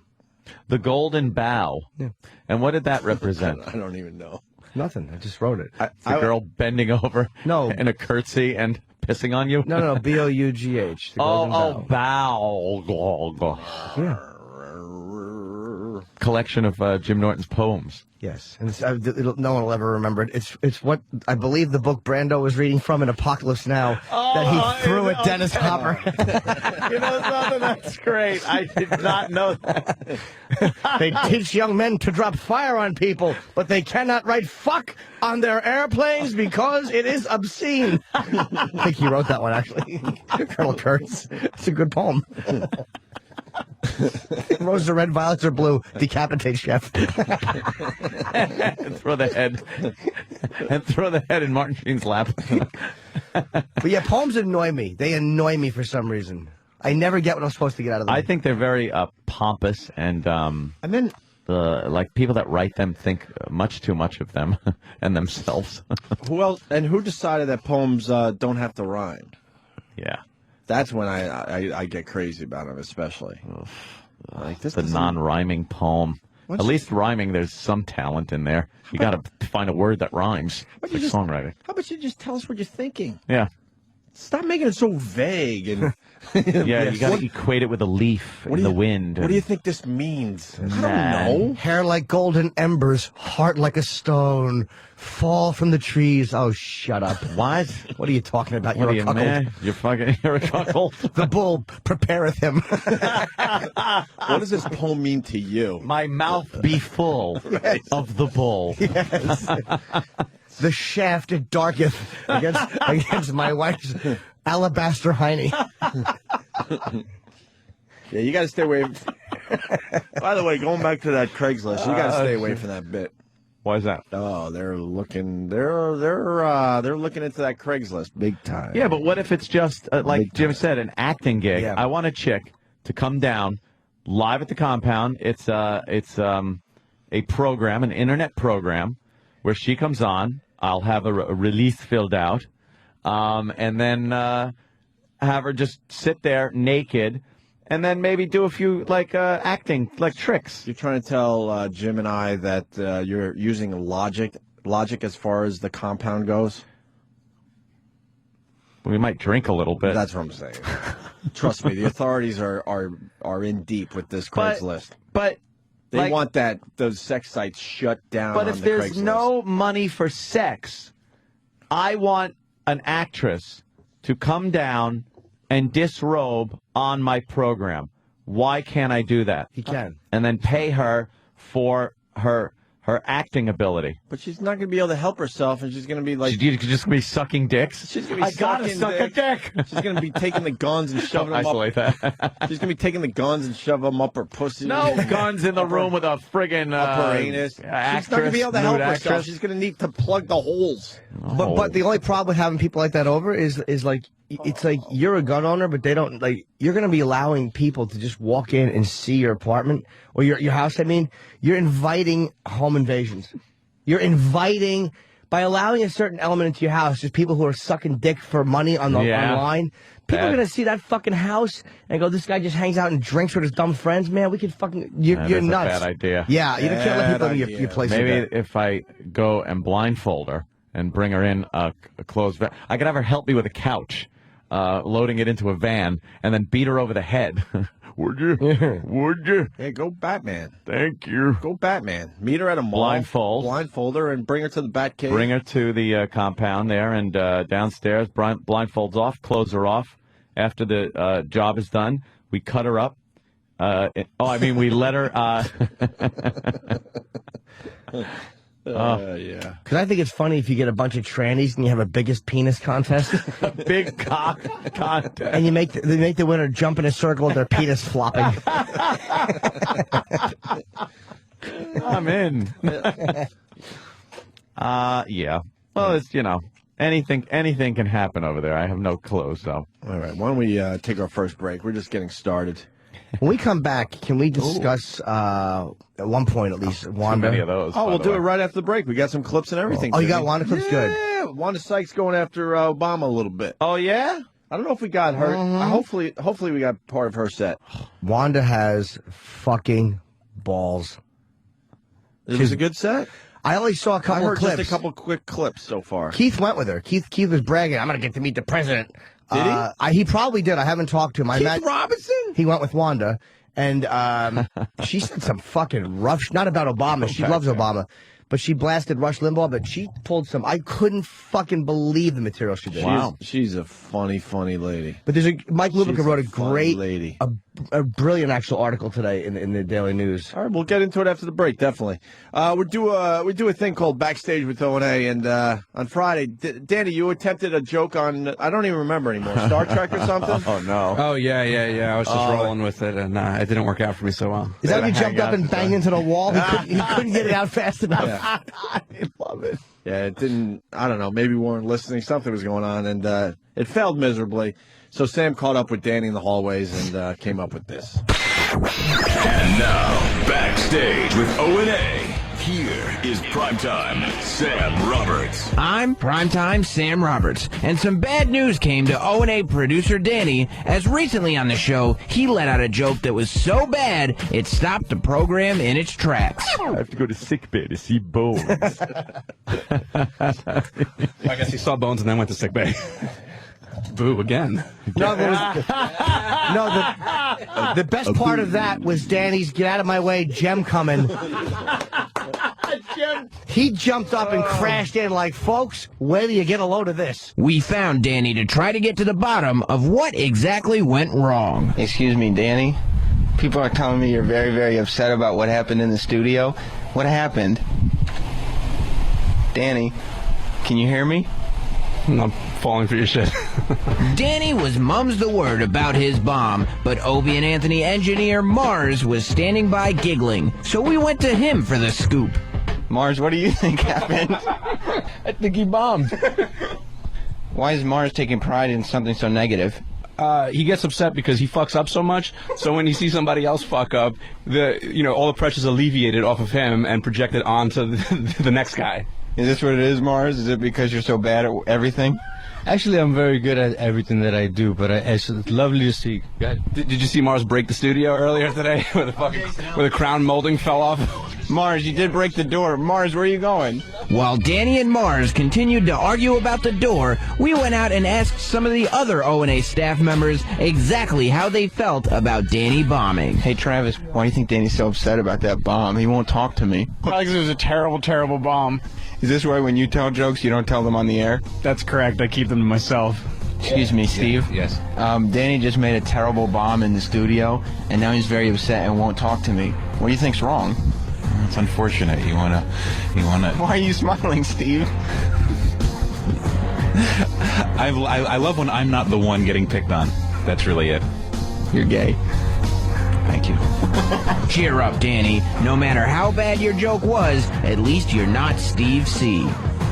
The Golden Bough.
Yeah.
And what did that represent?
I don't even know.
Nothing. I just wrote it.
The girl bending over in a curtsy and pissing on you?
No, B-O-U-G-H. The Golden
Bough.
Yeah.
Collection of Jim Norton's poems.
Yes, and no one will ever remember it. It's what I believe the book Brando was reading from in Apocalypse Now that he threw at Dennis Hopper.
You know something? That's great. I did not know that.
They teach young men to drop fire on people, but they cannot write fuck on their airplanes because it is obscene. I think he wrote that one, actually. Colonel Kurtz. It's a good poem. Roses are red, violets are blue. Decapitate chef.
And throw the head in Martin Sheen's lap.
But yeah, poems annoy me. They annoy me for some reason. I never get what I'm supposed to get out of them.
I think they're very pompous and
then
like people that write them think much too much of them and themselves.
Who decided that poems don't have to rhyme?
Yeah.
That's when I get crazy about them, especially. Like this,
the non-rhyming poem. At least rhyming, there's some talent in there. You got to find a word that rhymes. It's like songwriting.
How about you just tell us what you're thinking?
Yeah.
Stop making it so vague. And
yeah, you got to equate it with a leaf in the wind.
What do you think this means? I don't know.
Hair like golden embers, heart like a stone, fall from the trees. Oh, shut up.
What?
What are you talking about?
What
You're a cuckold.
You're a cuckold.
The bull prepareth him.
What does this poem mean to you?
My mouth be full of the bull.
Yes. The shaft it darketh against my wife's alabaster hiney.
Yeah, you got to stay away. By the way, going back to that Craigslist, you got to stay away from that bit.
Why is that?
Oh, they're looking. They're looking into that Craigslist big time.
Yeah, but what if it's just like Jim said, an acting gig?
Yeah.
I want a chick to come down live at the compound. It's a program, an internet program, where she comes on. I'll have a release filled out, and then have her just sit there naked, and then maybe do a few acting tricks.
You're trying to tell Jim and I that you're using logic as far as the compound goes.
We might drink a little bit.
That's what I'm saying. Trust me, the authorities are in deep with this Craigslist.
But
they want those sex sites shut down.
But
on
if
the
there's
Craigslist.
no money for sex, I want an actress to come down and disrobe on my program. Why can't I do that?
He can.
And then pay her for her acting ability.
But she's not going to be able to help herself, and she's going to be like...
She's just going to be sucking dicks?
She's going to be
I gotta suck a dick!
She's going to be taking the guns and shoving them
isolate
up.
that.
She's going to be taking the guns and shoving them up her pussy.
No guns in the room with a friggin'
up her anus.
actress,
She's not going to be able to help herself.
actress.
She's going to need to plug the holes.
But the only problem with having people like that over is like it's like you're a gun owner, but they don't like you're going to be allowing people to just walk in and see your apartment or your house. I mean, you're inviting home invasions. You're inviting by allowing a certain element into your house, just people who are sucking dick for money online. People are going to see that fucking house and go, this guy just hangs out and drinks with his dumb friends. Man, we could fucking... You're nuts.
A bad idea.
Yeah, you can't let people in your place.
Maybe if I go and blindfold her and bring her in a closed van, I could have her help me with a couch, loading it into a van, and then beat her over the head. Would you? Would you?
Hey, go Batman.
Thank you.
Go Batman. Meet her at a mall. Blindfold her and bring her to the Batcave.
Bring her to the compound there and downstairs. Blindfolds off, close her off. After the job is done, we cut her up. We let her...
yeah.
Because I think it's funny if you get a bunch of trannies and you have a biggest penis contest.
Big cock contest.
And they make the winner jump in a circle with their penis flopping.
I'm in. Yeah. Well, it's, anything can happen over there. I have no clue, so.
All right, why don't we take our first break? We're just getting started.
When we come back, can we discuss, at one point at least, Wanda?
Too many of those.
Oh, we'll do it right after the break. We got some clips and everything.
Oh, you got Wanda clips? Good.
Yeah, Wanda Sykes going after Obama a little bit.
Oh, yeah?
I don't know if we got her. Hopefully we got part of her set.
Wanda has fucking balls.
It was a good set?
I only saw a couple of clips.
Just a couple quick clips so far.
Keith went with her. Keith was bragging, I'm going to get to meet the president.
Did he?
He probably did. I haven't talked to him.
Keith Robinson?
He went with Wanda, and she said some fucking rough... Not about Obama. She loves Obama. But she blasted Rush Limbaugh, but she pulled some... I couldn't fucking believe the material she did.
Wow. She's a funny lady.
But there's Mike Lubica wrote a great...
lady.
A brilliant actual article today in the Daily News.
All right, we'll get into it after the break, definitely. We do a thing called Backstage with O&A, and on Friday, Danny, you attempted a joke on, I don't even remember anymore, Star Trek or something?
Oh, no.
Oh, yeah. I was just rolling with it, and it didn't work out for me so well.
Is that when you jumped up and banged into the wall? He couldn't get it out fast enough.
Yeah.
I love it.
Yeah, it didn't, I don't know, maybe we weren't listening, something was going on, and it failed miserably. So Sam caught up with Danny in the hallways and came up with this.
And now, Backstage with O&A. Here is Primetime Sam Roberts.
I'm Primetime Sam Roberts, and some bad news came to O&A producer Danny, as recently on the show, he let out a joke that was so bad, it stopped the program in its tracks.
I have to go to sickbay to see Bones.
I guess he saw Bones and then went to sick bay. Boo again.
No, the best part of that was Danny's "Get out of my way, Jem coming." He jumped up and crashed in like, folks, where do you get a load of this?
We found Danny to try to get to the bottom of what exactly went wrong.
Excuse me, Danny. People are telling me you're very, very upset about what happened in the studio. What happened? Danny, can you hear me?
I'm falling for your shit.
Danny was mum's the word about his bomb, but Opie and Anthony engineer Mars was standing by giggling, so we went to him for the scoop.
Mars, what do you think happened?
I think he bombed.
Why is Mars taking pride in something so negative?
He gets upset because he fucks up so much, so when he sees somebody else fuck up, all the pressure's alleviated off of him and projected onto the next guy.
Is this what it is, Mars? Is it because you're so bad at everything?
Actually, I'm very good at everything that I do, but it's lovely to see.
Did you see Mars break the studio earlier today where the crown molding fell off?
Mars, you did break the door. Mars, where are you going?
While Danny and Mars continued to argue about the door, we went out and asked some of the other O&A staff members exactly how they felt about Danny bombing.
Hey, Travis, why do you think Danny's so upset about that bomb? He won't talk to me.
Probably because it was a terrible, terrible bomb.
Is this why when you tell jokes, you don't tell them on the air?
That's correct. I keep them to myself.
Excuse me, Steve.
Yes.
Danny just made a terrible bomb in the studio, and now he's very upset and won't talk to me. What do you think's wrong?
It's unfortunate. You wanna.
Why are you smiling, Steve?
I love when I'm not the one getting picked on. That's really it.
You're gay.
Thank you.
Cheer up, Danny. No matter how bad your joke was, at least you're not Steve C.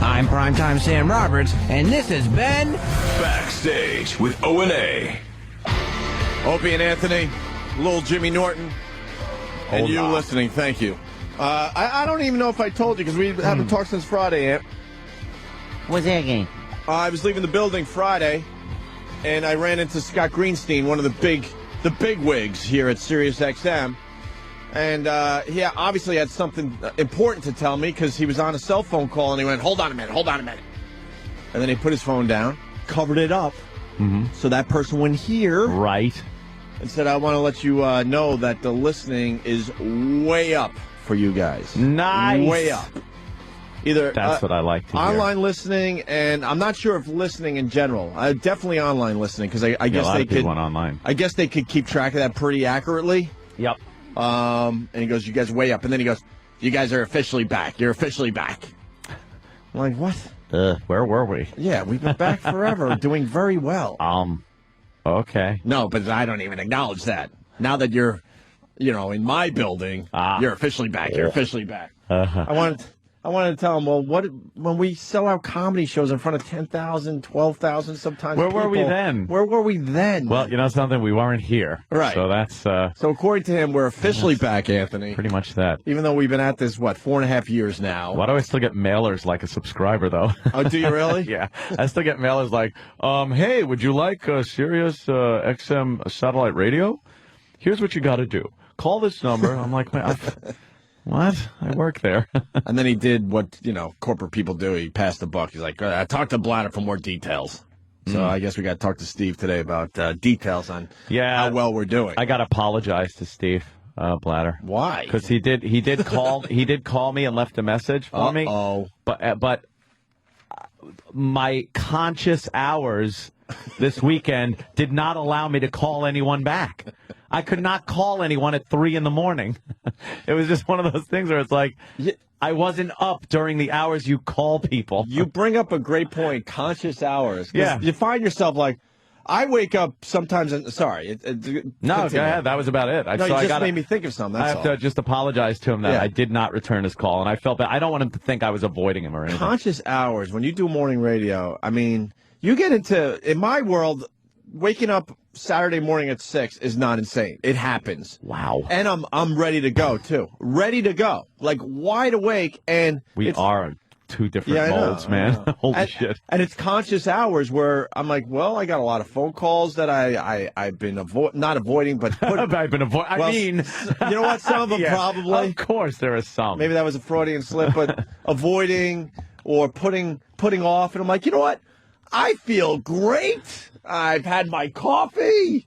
I'm Primetime Sam Roberts, and this has been
Backstage with O&A.
Opie and Anthony, little Jimmy Norton, and you listening, thank you. I don't even know if I told you, because we haven't talked since Friday, Ant.
What's that game?
I was leaving the building Friday, and I ran into Scott Greenstein, one of the big wigs here at Sirius XM. And he obviously had something important to tell me, because he was on a cell phone call, and he went, hold on a minute. And then he put his phone down, covered it up, so that person wouldn't hear.
Right.
And said, I want to let you know that the listening is way up for you guys.
Nice.
Way up. Either
that's what I like to hear.
Online listening, and I'm not sure if listening in general. Definitely online listening, because I guess they could.
Went online.
I guess they could keep track of that pretty accurately.
Yep.
And he goes, you guys way up. And then he goes, you guys are officially back. You're officially back. I'm like, what?
Where were we?
Yeah, we've been back forever, doing very well.
Okay.
No, but I don't even acknowledge that. Now that you're, in my building, you're officially back. You're officially back. I wanted to tell him, well, when we sell out comedy shows in front of 10,000, 12,000 sometimes
Where were we then?
Where were we then?
Well, you know something? We weren't here.
Right.
So that's...
so according to him, we're officially back, Anthony.
Pretty much that.
Even though we've been at this, 4.5 years now.
Why do I still get mailers like a subscriber, though?
Oh, do you really?
Yeah. I still get mailers like, hey, would you like Sirius XM satellite radio? Here's what you got to do. Call this number. I'm like, man, what? I work there.
And then he did what, corporate people do. He passed the buck. He's like, I talked to Bladder for more details. So I guess we got to talk to Steve today about details on how well we're doing.
I got to apologize to Steve Bladder.
Why?
Because he did call me and left a message for me. But my conscious hours this weekend did not allow me to call anyone back. I could not call anyone at 3 a.m. It was just one of those things where it's like, I wasn't up during the hours you call people.
You bring up a great point, conscious hours.
Yeah.
You find yourself like, I wake up sometimes,
No, go ahead. That was about it.
Made me think of something. That's
I have to just apologize to him that I did not return his call, and I felt bad. I don't want him to think I was avoiding him or anything.
Conscious hours, when you do morning radio, I mean, you get into, in my world, waking up Saturday morning at 6 is not insane. It happens.
Wow.
And I'm ready to go, too. Ready to go. Like, wide awake, and
we are two different molds, man. Holy shit.
And it's conscious hours where I'm like, well, I got a lot of phone calls that I've been not avoiding, but
I've been avoiding. I mean,
you know what? Some of them probably.
Of course, there are some.
Maybe that was a Freudian slip, but avoiding or putting off, and I'm like, you know what? I feel great. I've had my coffee.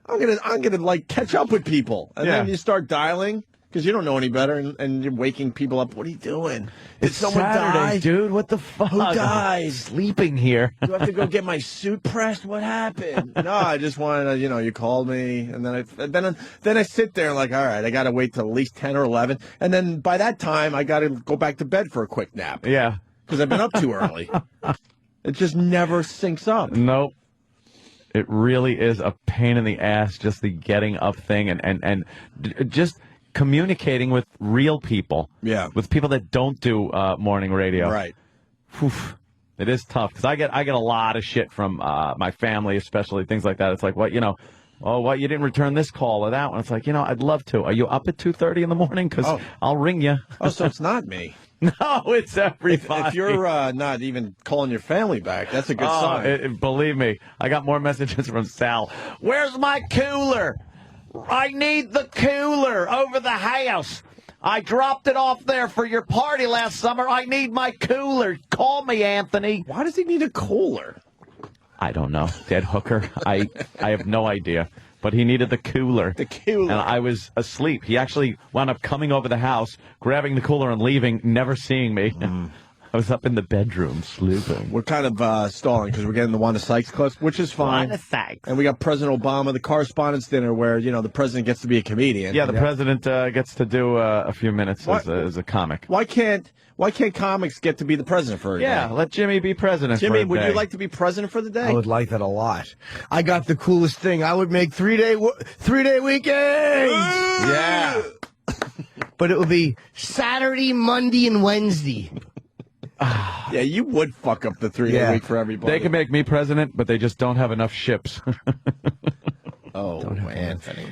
I'm gonna like catch up with people, and then you start dialing. Because you don't know any better, and you're waking people up. What are you doing? Did someone
Saturday,
die?
Dude, what the fuck?
Who dies?
Sleeping here.
Do I have to go get my suit pressed? What happened? No, I just wanted to, you called me, and then I sit there like, all right, I got to wait till at least 10 or 11, and then by that time, I got to go back to bed for a quick nap.
Yeah.
Because I've been up too early. It just never syncs up.
Nope. It really is a pain in the ass, just the getting up thing, and just communicating with real people, with people that don't do morning radio.
Right.
Oof. It is tough because I get a lot of shit from my family, especially things like that. It's like, what, Oh, what? You didn't return this call or that one. It's like, I'd love to. Are you up at 2:30 in the morning? Because I'll ring you.
Oh, so it's not me.
No, it's everybody.
If you're not even calling your family back, that's a good sign.
Believe me, I got more messages from Sal. Where's my cooler? I need the cooler over the house. I dropped it off there for your party last summer. I need my cooler. Call me, Anthony.
Why does he need a cooler?
I don't know. Dead hooker. I have no idea. But he needed the cooler.
The cooler.
And I was asleep. He actually wound up coming over the house, grabbing the cooler and leaving, never seeing me. I was up in the bedroom sleeping.
We're kind of stalling because we're getting the Wanda Sykes clips, which is fine.
Wanda Sykes.
And we got President Obama, the Correspondents' Dinner, where, the president gets to be a comedian.
Yeah, the president gets to do a few minutes as a comic.
Why can't comics get to be the president for a day?
Yeah, let Jimmy be president
Jimmy,
for a
would
day.
you like to be president for the day?
I would like that a lot. I got the coolest thing. I would make 3-day weekends.
Yeah.
But it would be Saturday, Monday, and Wednesday.
Yeah, you would fuck up the 3-day week for everybody.
They can make me president, but they just don't have enough ships.
Oh, Anthony.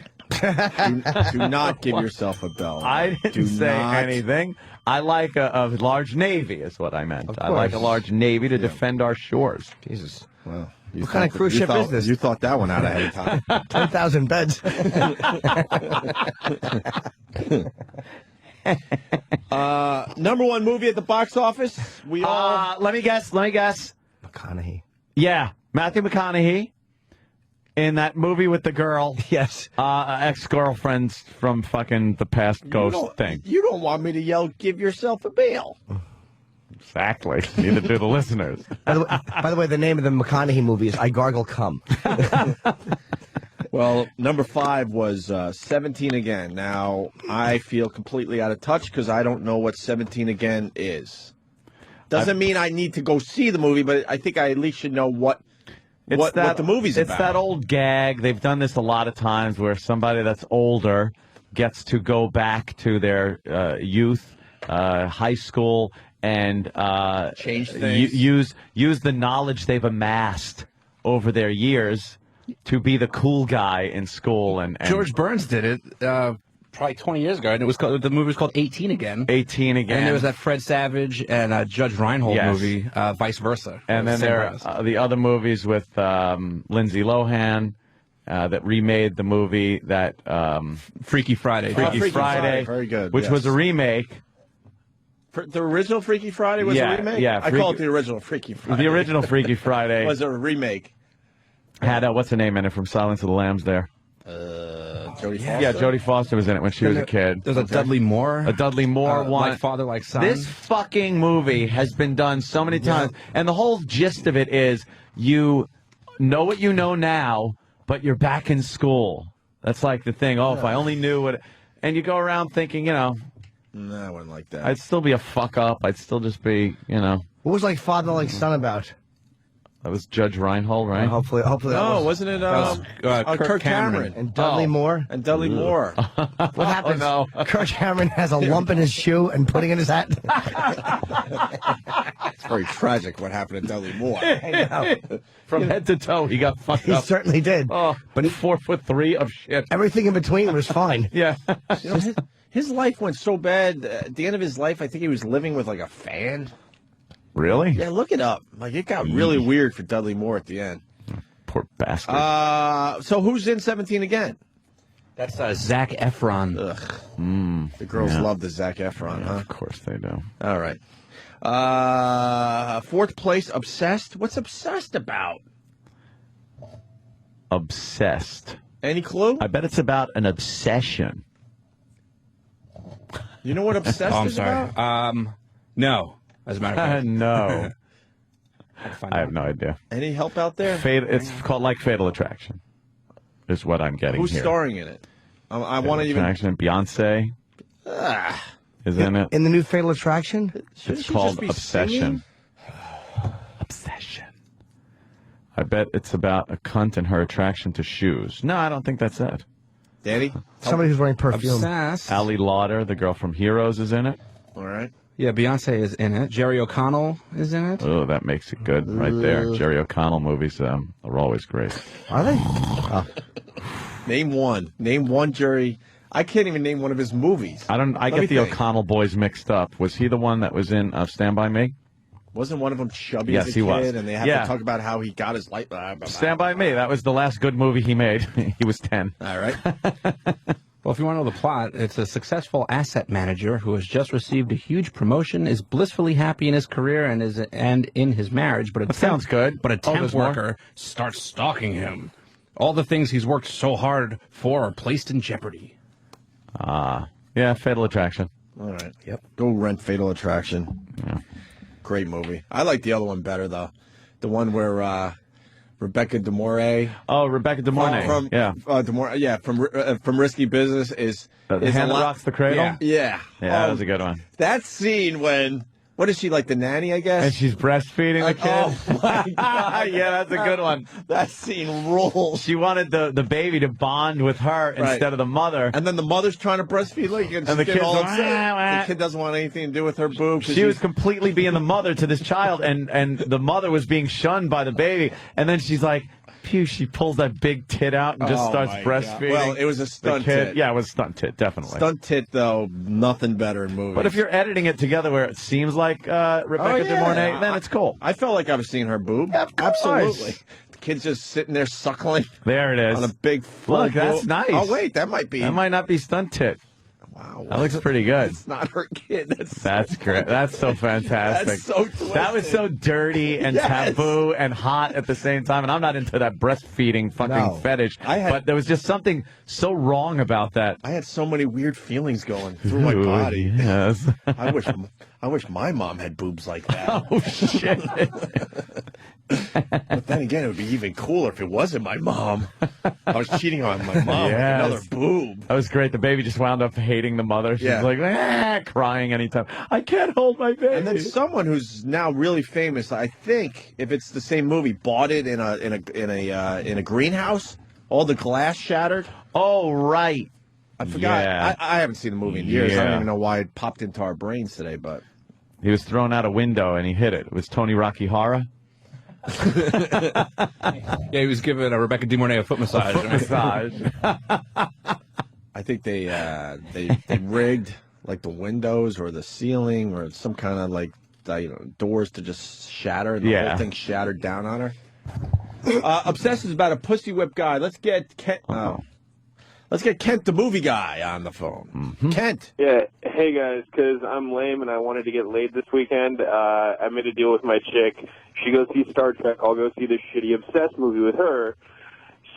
do not give yourself a bell.
I didn't say anything. I like a large navy is what I meant. I like a large navy to defend our shores.
Jesus.
Well,
what kind of cruise ship is this?
You thought that one out ahead of time.
10,000 beds.
Number one movie at the box office. We all.
Let me guess.
McConaughey.
Yeah, Matthew McConaughey in that movie with the girl.
Yes.
Ex-girlfriends from fucking the past ghost thing.
You don't want me to yell, "Give yourself a bail."
Exactly. Neither do the listeners.
By the way, the name of the McConaughey movie is I Gargle Cum.
Well, number 5 was 17 Again. Now, I feel completely out of touch because I don't know what 17 Again is. Doesn't mean I need to go see the movie, but I think I at least should know what the movie's about.
It's that old gag. They've done this a lot of times where somebody that's older gets to go back to their youth, high school, and
change things.
Use the knowledge they've amassed over their years to be the cool guy in school. And
George Burns did it probably 20 years ago, and the movie was called 18 Again.
18 Again.
And there was that Fred Savage and Judge Reinhold movie, Vice Versa.
And then there are the other movies with Lindsay Lohan that remade the movie that
Freaky Friday.
Freaky Friday. Very good.
Which was a remake.
The original Freaky Friday was a remake?
Yeah.
I call it the original Freaky Friday.
The original Freaky Friday
was a remake.
Had what's her name in it from Silence of the Lambs there?
Jodie Foster?
Yeah, Jodie Foster was in it when she was a kid.
There's a Dudley Moore.
A Dudley Moore one.
Like Father, Like Son.
This fucking movie has been done so many times. And the whole gist of it is you know what you know now, but you're back in school. That's like the thing. Oh, if I only knew what... And you go around thinking,
No, I wouldn't like that.
I'd still be a fuck up. I'd still just be,
What was like Father, Like Son about?
That was Judge Reinhold, right?
Hopefully that was...
wasn't it
Kirk
Cameron.
And Dudley Moore?
And Dudley Moore.
What happens?
Oh, no.
Kirk Cameron has a lump in his shoe and putting in his hat?
It's very tragic what happened to Dudley Moore.
I know.
From head to toe, he got fucked
He
up.
certainly did.
Oh, but 4'3" of shit.
Everything in between was fine.
Yeah.
His life went so bad. At the end of his life, I think he was living with like a fan.
Really?
Yeah, look it up. Like it got really weird for Dudley Moore at the end.
Poor bastard.
So who's in 17 Again?
That's Zac Efron.
Ugh. The girls love the Zac Efron, huh?
Of course they do.
All right. 4th place, Obsessed. What's Obsessed about?
Obsessed.
Any clue?
I bet it's about an obsession.
You know what Obsessed is
sorry.
about?
No. As a matter of fact.
No. I have no idea.
Any help out there?
It's called like Fatal Attraction, is what I'm getting
Who's
here.
starring in it? I want to even...
Attraction. Beyonce is in it.
In the new Fatal Attraction?
It's called Obsession. Obsession. I bet it's about a cunt and her attraction to shoes. No, I don't think that's it.
Danny?
Somebody who's wearing perfume.
Obsessed.
Ali Lauder, the girl from Heroes, is in it.
All right.
Yeah, Beyonce is in it. Jerry O'Connell is in it.
Oh, that makes it good right there. Jerry O'Connell movies are always great.
Are they? Oh.
Name one. Name one, Jerry. I can't even name one of his movies.
I get the O'Connell boys mixed up. Was he the one that was in Stand By Me?
Wasn't one of them chubby
Yes,
as a
he
kid?
was.
And they have to talk about how he got his life.
Stand By Me. That was the last good movie he made. He was 10.
All right.
Well, if you want to know the plot, it's a successful asset manager who has just received a huge promotion, is blissfully happy in his career and in his marriage, but
sounds good.
But a temp worker starts stalking him. All the things he's worked so hard for are placed in jeopardy.
Yeah, Fatal Attraction.
All right. Yep. Go rent Fatal Attraction.
Yeah.
Great movie. I like the other one better, though. The one where Rebecca De Mornay.
Oh, Rebecca De Mornay.
From Risky Business is
The Hand That Rocks the Cradle?
Yeah.
That was a good one.
That scene when, what is she, like the nanny, I guess?
And she's breastfeeding the kid.
Oh, my God.
Yeah, that's a good one.
That scene rules.
She wanted the baby to bond with her instead of the mother.
And then the mother's trying to breastfeed, like, and
the kid's
all
going,
upset. The kid doesn't want anything to do with her boob.
She was completely being the mother to this child, and the mother was being shunned by the baby. And then she's like, pew, she pulls that big tit out and just starts breastfeeding.
Well, it was a stunt tit.
Yeah, it was a stunt tit, definitely.
Stunt tit, though, nothing better in movies.
But if you're editing it together where it seems like Rebecca De Mornay, then it's cool.
I felt like I was seeing her boob.
Yeah, of course.
Absolutely. The kid's just sitting there suckling.
There it is.
On a big full
Look, that's
boob.
nice.
Oh, wait, that might be.
That might not be stunt tit.
Wow.
That looks pretty good.
It's not her kid.
That's great. That's so fantastic.
That's so twisted.
That was so dirty and taboo and hot at the same time. And I'm not into that breastfeeding fucking fetish. But there was just something so wrong about that.
I had so many weird feelings going through my body.
Yes.
I wish my mom had boobs like that.
Oh, shit.
But then again, it would be even cooler if it wasn't my mom. I was cheating on my mom with another boob.
That was great. The baby just wound up hating the mother. She's
Yeah.
like, crying anytime. I can't hold my baby.
And then someone who's now really famous, I think, if it's the same movie, bought it in a greenhouse. All the glass shattered.
Oh, right.
I forgot.
Yeah.
I haven't seen the movie in years. I
Yeah.
don't even know why it popped into our brains today, but
he was thrown out a window and he hit it. It was Tony Rocky Horror.
Yeah, he was giving Rebecca De Mornay a foot massage.
I think they rigged like the windows or the ceiling or some kind of like doors to just shatter, and the whole thing shattered down on her. Obsessed is about a pussy whip guy. Let's get Kent. Let's get Kent, the movie guy, on the phone. Kent.
Yeah. Hey, guys, because I'm lame and I wanted to get laid this weekend, I made a deal with my chick. She goes see Star Trek. I'll go see this shitty Obsessed movie with her.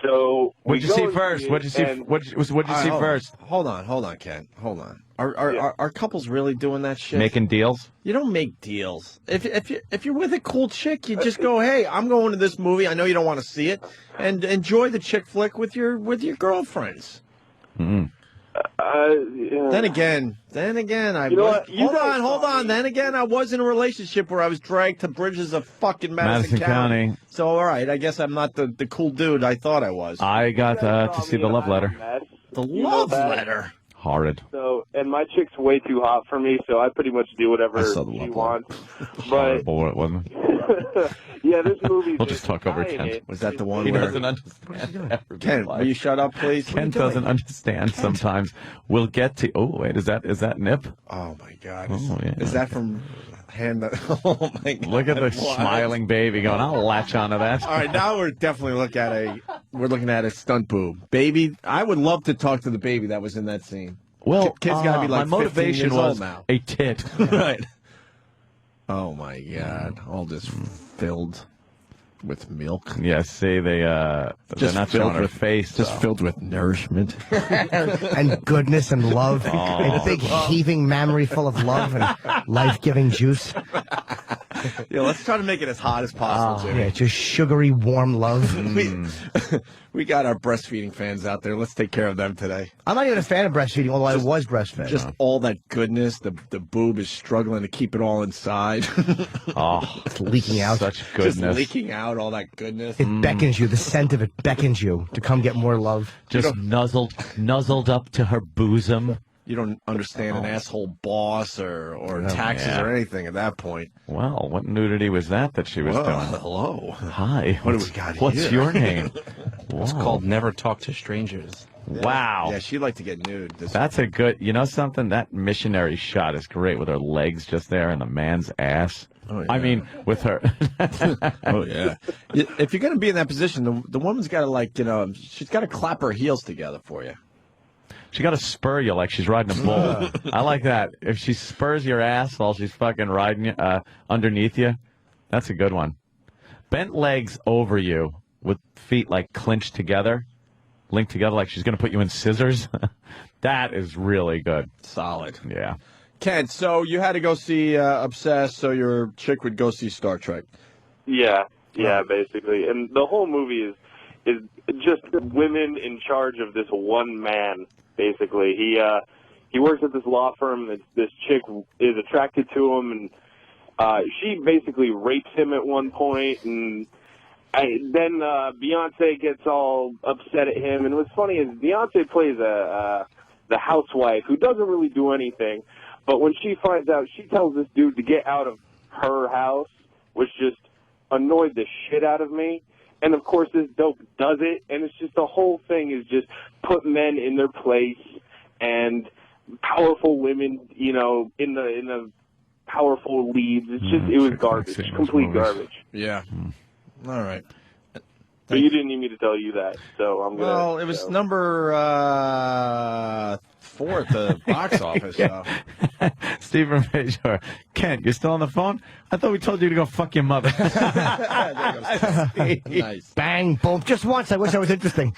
So
What'd you see first? What'd you see? What'd you see first?
Hold on, Kent. Hold on. Are couples really doing that shit?
Making deals?
You don't make deals. If you're with a cool chick, you just go, hey, I'm going to this movie. I know you don't want to see it, and enjoy the chick flick with your girlfriends.
Mm-hmm.
Then again, hold on. Then again, I was in a relationship where I was dragged to bridges of fucking Madison County. So, all right, I guess I'm not the cool dude I thought I was.
I got to see the love letter.
The love letter.
Horrid.
So, and my chick's way too hot for me, so I pretty much do whatever she wants. But
Horrible, wasn't it?
yeah, this movie.
We'll just talk over Kent.
Was that the one
He
where
doesn't understand.
Kent, will you shut up, please?
Kent doesn't understand sometimes. We'll get to. Oh wait, is that Nip?
Oh my God!
Oh, yeah.
Is that from Hand? Oh my God!
Look at the smiling baby going. I'll latch onto that.
All right, now we're definitely looking at a stunt boob. Baby, I would love to talk to the baby that was in that scene.
Well,
kid's got to be like
my
15
motivation
years
was
old now.
a tit.
Right. Oh my God! All this filled with milk.
Yeah, see, they're not showing her face.
Just filled with nourishment
and goodness and love. A big heaving mammary full of love and life-giving juice.
Yeah, let's try to make it as hot as possible, Jimmy.
Yeah, just sugary, warm love.
We got our breastfeeding fans out there. Let's take care of them today.
I'm not even a fan of breastfeeding, although I was breastfed.
Just all that goodness. The boob is struggling to keep it all inside.
It's leaking out.
Such goodness.
Just leaking out all that goodness.
It beckons you. The scent of it beckons you to come get more love.
Just nuzzled up to her bosom.
You don't understand an asshole boss or taxes or anything at that point.
Well, what nudity was that she was doing?
Hello.
Hi.
What do we got
What's
here?
your name?
It's called Never Talk to Strangers.
Wow.
Yeah, she'd like to get nude.
That's a good, you know something? That missionary shot is great with her legs just there and the man's ass.
Oh, yeah.
I mean, with her.
Oh, yeah. If you're going to be in that position, the woman's got to, she's got to clap her heels together for you.
She got to spur you like she's riding a bull. I like that. If she spurs your ass while she's fucking riding underneath you, that's a good one. Bent legs over you with feet like clinched together, linked together like she's going to put you in scissors. That is really good.
Solid.
Yeah.
Kent, so you had to go see Obsessed so your chick would go see Star Trek.
Yeah, basically. And the whole movie is just women in charge of this one man, basically. He works at this law firm. This chick is attracted to him, and she basically rapes him at one point, and then Beyonce gets all upset at him. And what's funny is Beyonce plays the housewife who doesn't really do anything, but when she finds out, she tells this dude to get out of her house, which just annoyed the shit out of me. And of course, this dope does it, and it's just the whole thing is just put men in their place and powerful women, in the powerful leads. It's just it was garbage, complete garbage.
Yeah. All right.
But you didn't need me to tell you that, so I'm gonna.
Well, it was number 4 at the box office. So.
Stephen Major. Kent, you're still on the phone? I thought we told you to go fuck your mother.
Nice.
Bang, boom. Just once. I wish I was interesting.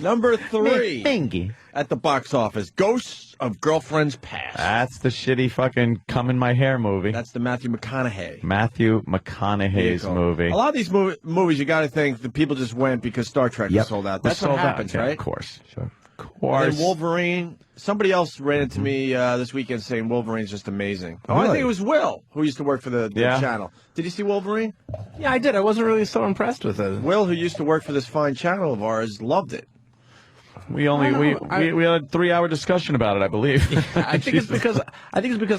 Number 3 at the box office, Ghosts of Girlfriends Past.
That's the shitty fucking Come in My Hair movie.
That's the Matthew McConaughey.
Matthew McConaughey's movie.
A lot of these movies, you got to think the people just went because Star Trek was sold out. That's what happens, right?
Of course. Sure. Of
And
course.
then Wolverine. Somebody else ran into me this weekend saying Wolverine's just amazing. Oh, I think it was Will, who used to work for the channel. Did you see Wolverine?
Yeah, I did. I wasn't really so impressed with it.
Will, who used to work for this fine channel of ours, loved it.
We had a 3-hour discussion about it, I believe.
I think it's because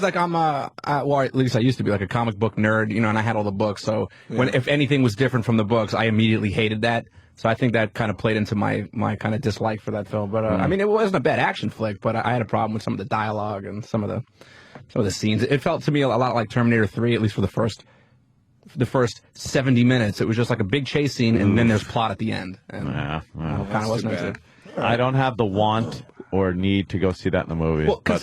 like I'm well, at least I used to be like a comic book nerd, and I had all the books. So if anything was different from the books, I immediately hated that. So I think that kind of played into my kind of dislike for that film. But I mean, it wasn't a bad action flick, but I had a problem with some of the dialogue and some of the scenes. It felt to me a lot like Terminator 3, at least for the first 70 minutes. It was just like a big chase scene, and then there's plot at the end. And kind of wasn't into it.
I don't have the want or need to go see that in the movies,
Well,
but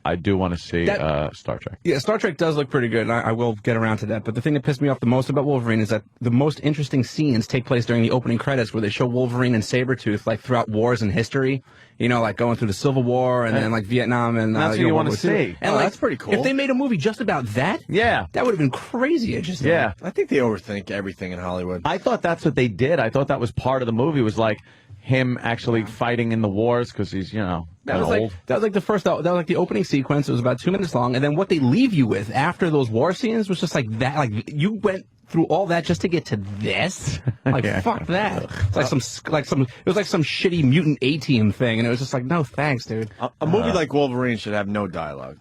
I do want to see Star Trek.
Yeah, Star Trek does look pretty good, and I will get around to that. But the thing that pissed me off the most about Wolverine is that the most interesting scenes take place during the opening credits, where they show Wolverine and Sabretooth like throughout wars in history. Like going through the Civil War and then like Vietnam and
that's what you want to see.
And
that's pretty cool.
If they made a movie just about that, that would have been crazy interesting.
Yeah,
I think they overthink everything in Hollywood.
I thought that's what they did. I thought that was part of the movie. Was like him actually fighting in the wars because he's
that was
old.
like the first. That was like the opening sequence. It was about 2 minutes long, and then what they leave you with after those war scenes was just like that. Like you went through all that just to get to this. Like fuck that. It's it was like some shitty mutant A-Team thing, and it was just like no thanks, dude.
A movie like Wolverine should have no dialogue.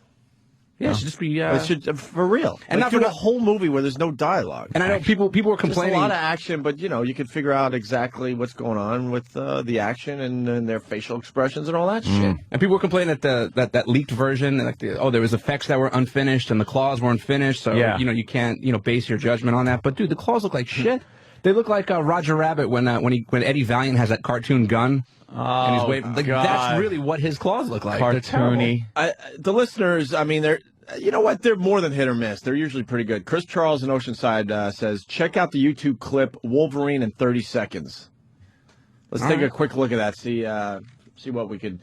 Yeah, it should just be
it should for real,
and not
do
for
a whole movie where there's no dialogue.
And I know people were complaining.
There's a lot of action, but you can figure out exactly what's going on with the action and their facial expressions and all that shit.
And people were complaining that that leaked version, like there was effects that were unfinished and the claws weren't finished, so you can't base your judgment on that. But dude, the claws look like shit. They look like Roger Rabbit when Eddie Valiant has that cartoon gun. And he's waving. Like, that's really what his claws look like.
Cartoony.
The listeners, I mean, they're more than hit or miss. They're usually pretty good. Chris Charles in Oceanside says, check out the YouTube clip Wolverine in 30 seconds. Let's take a quick look at that. See what we could.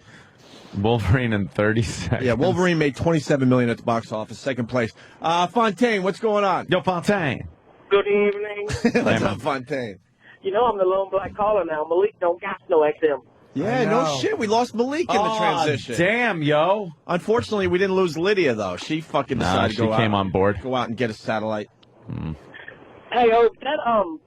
Wolverine in 30 seconds.
Yeah, Wolverine made $27 million at the box office, second place. Fontaine, what's going on?
Yo, Fontaine.
Good evening.
What's up, Fontaine?
I'm the lone black caller now. Malik don't got no XM.
Yeah, no shit. We lost Malik in the transition.
Damn, yo.
Unfortunately, we didn't lose Lydia, though. She fucking decided to
go out on board.
Go out and get a satellite.
Hey, that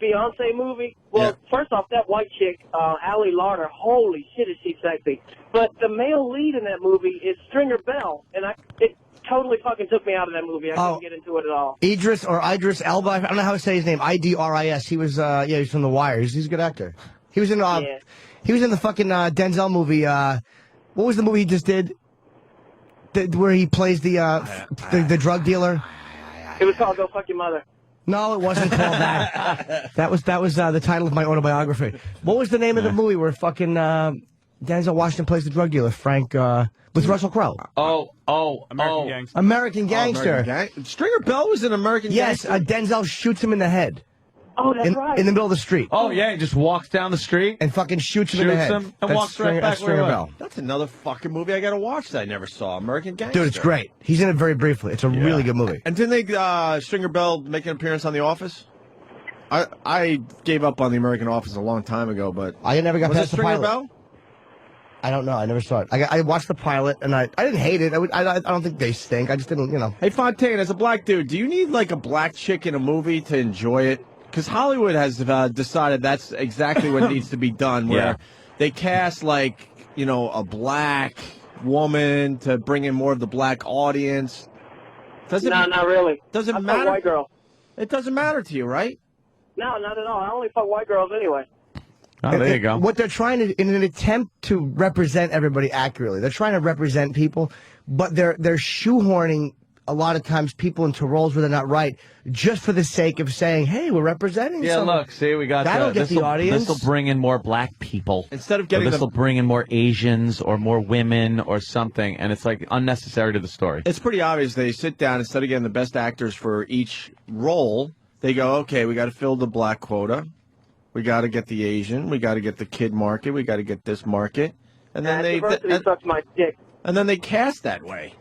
Beyonce movie. Well, first off, that white chick, Allie Larder. Holy shit, is she sexy? But the male lead in that movie is Stringer Bell, and it totally fucking took me out of that movie. I couldn't get into it at all.
Idris Elba. I don't know how to say his name. Idris. He was he's from The Wire. He's a good actor. He was in he was in the fucking Denzel movie. What was the movie he just did? Where he plays the drug dealer.
It was called Go Fuck Your Mother.
No, it wasn't called that. That was the title of my autobiography. What was the name of the movie where fucking Denzel Washington plays the drug dealer, Frank, with Russell Crowe? American Gangster.
Stringer Bell was an American Gangster?
Yes, Denzel shoots him in the head.
Oh, that's right.
In the middle of the street.
Oh, yeah, he just walks down the street.
And fucking shoots him in the head.
And walks right back where he went.
That's another fucking movie I gotta watch that I never saw. American Gangster.
Dude, it's great. He's in it very briefly. It's a really good movie.
And didn't they, Stringer Bell make an appearance on The Office? I gave up on The American Office a long time ago, but...
I never got past the pilot.
Was it Stringer Bell?
I don't know. I never saw it. I watched the pilot, and I didn't hate it. I don't think they stink. I just didn't,
Hey, Fontaine, as a black dude, do you need, like, a black chick in a movie to enjoy it? Because Hollywood has decided that's exactly what needs to be done, where they cast, like, a black woman to bring in more of the black audience.
No, not really.
Doesn't
I
matter.
fuck white girl.
It doesn't matter to you, right?
No, not at all. I only fuck white girls anyway.
Oh, there you go.
What they're trying to, in an attempt to represent everybody accurately, they're trying to represent people, but they're shoehorning a lot of times people into roles where they're not right, just for the sake of saying, "Hey, we're representing."
Yeah,
someone.
look, see, we got
that'll get the audience.
This will bring in more black people
instead of getting.
This will bring in more Asians or more women or something, and it's like unnecessary to the story.
It's pretty obvious. They sit down instead of getting the best actors for each role. They go, "Okay, we got to fill the black quota. We got to get the Asian. We got to get the kid market. We got to get this market." And then
diversity sucks my dick.
And then they cast that way.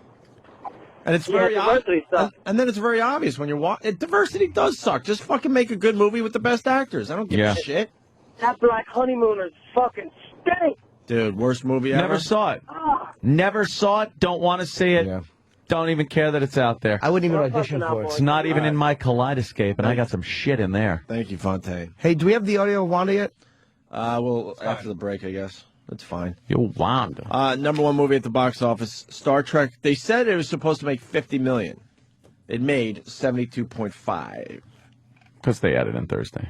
And it's very obvious. And then it's very obvious when you're watching. Diversity does suck. Just fucking make a good movie with the best actors. I don't give a shit.
That Black Honeymooners fucking stink.
Dude, worst movie ever.
Never saw it. Never saw it. Don't want to see it.
Yeah.
Don't even care that it's out there.
I wouldn't even audition for it.
It's not even in my kaleidoscope, and I got some shit in there.
Thank you, Fontaine.
Hey, do we have the audio of Wanda yet?
Well, after the break, I guess. That's fine.
You Wanda.
#1 movie at the box office, Star Trek. They said it was supposed to make $50 million. It made $72.5.
Because they added in Thursday.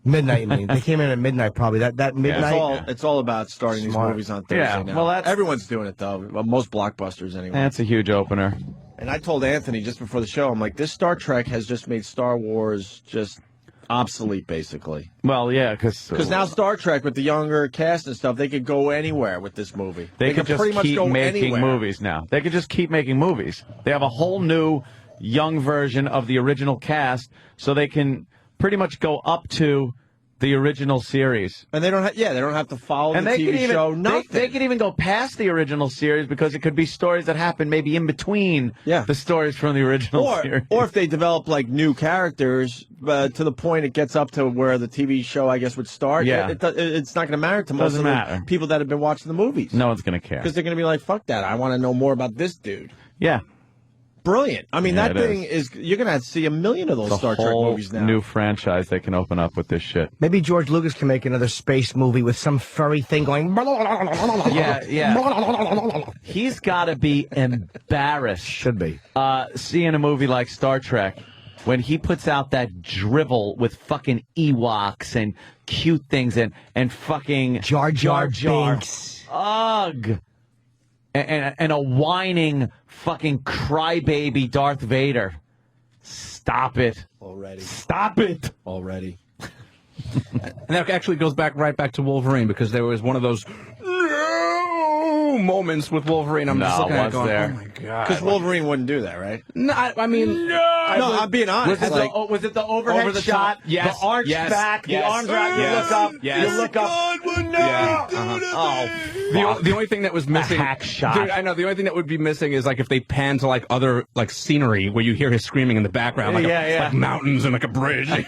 Midnight, I mean. They came in at midnight, probably. That midnight.
It's all about starting these movies on Thursday now.
Well,
everyone's doing it, though. Well, most blockbusters, anyway.
That's a huge opener.
And I told Anthony just before the show, I'm like, this Star Trek has just made Star Wars just obsolete, basically.
Well, yeah, because
now Star Trek, with the younger cast and stuff, they could go anywhere with this movie.
They could just
pretty much
keep
go
making
anywhere.
movies now. They could just keep making movies. They have a whole new young version of the original cast, so they can pretty much go up to the original series.
And they don't have to follow the TV show, nothing.
They could even go past the original series because it could be stories that happen maybe in between the stories from the original series.
Or if they develop, like, new characters to the point it gets up to where the TV show, I guess, would start, it's not going to matter to most of the people that have been watching the movies.
No one's going to care.
Because they're going to be like, fuck that, I want to know more about this dude.
Yeah.
Brilliant. I mean, that thing is, you're going to see 1 million of those Star Trek movies now.
New franchise they can open up with this shit.
Maybe George Lucas can make another space movie with some furry thing going.
Yeah. He's got to be embarrassed.
Should be.
Seeing a movie like Star Trek when he puts out that drivel with fucking Ewoks and cute things and fucking
Jar Jar Binks.
Ugh. And a whining fucking crybaby Darth Vader. Stop it.
Already.
Stop it.
Already.
And that actually goes right back to Wolverine, because there was one of those moments with Wolverine. I'm just looking at it going, oh my God.
Because Wolverine wouldn't do that, right?
No, I mean...
No, I'm being honest.
Was it the overhead
over the
shot?
top? Yes.
The arch back, the arms out, you look up, you look up.
The only thing that was missing...
hack shot.
Dude, I know, the only thing that would be missing is, like, if they pan to, like, other, like, scenery where you hear his screaming in the background, like, like mountains and, like, a bridge. And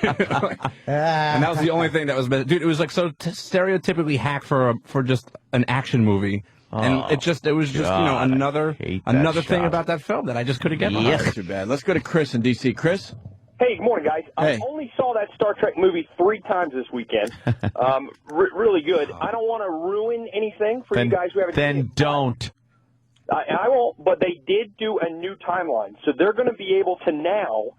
that was the only thing that was missing. Dude, it was, like, so stereotypically hacked for just an action movie. And it was just, another thing about that film that I just couldn't get behind.
Too bad. Let's go to Chris in D.C. Chris?
Hey, good morning, guys.
Hey.
I only saw that Star Trek movie 3 times this weekend. Really good. I don't want to ruin anything for you guys who haven't seen it.
Then don't.
I won't, but they did do a new timeline. So they're going to be able to now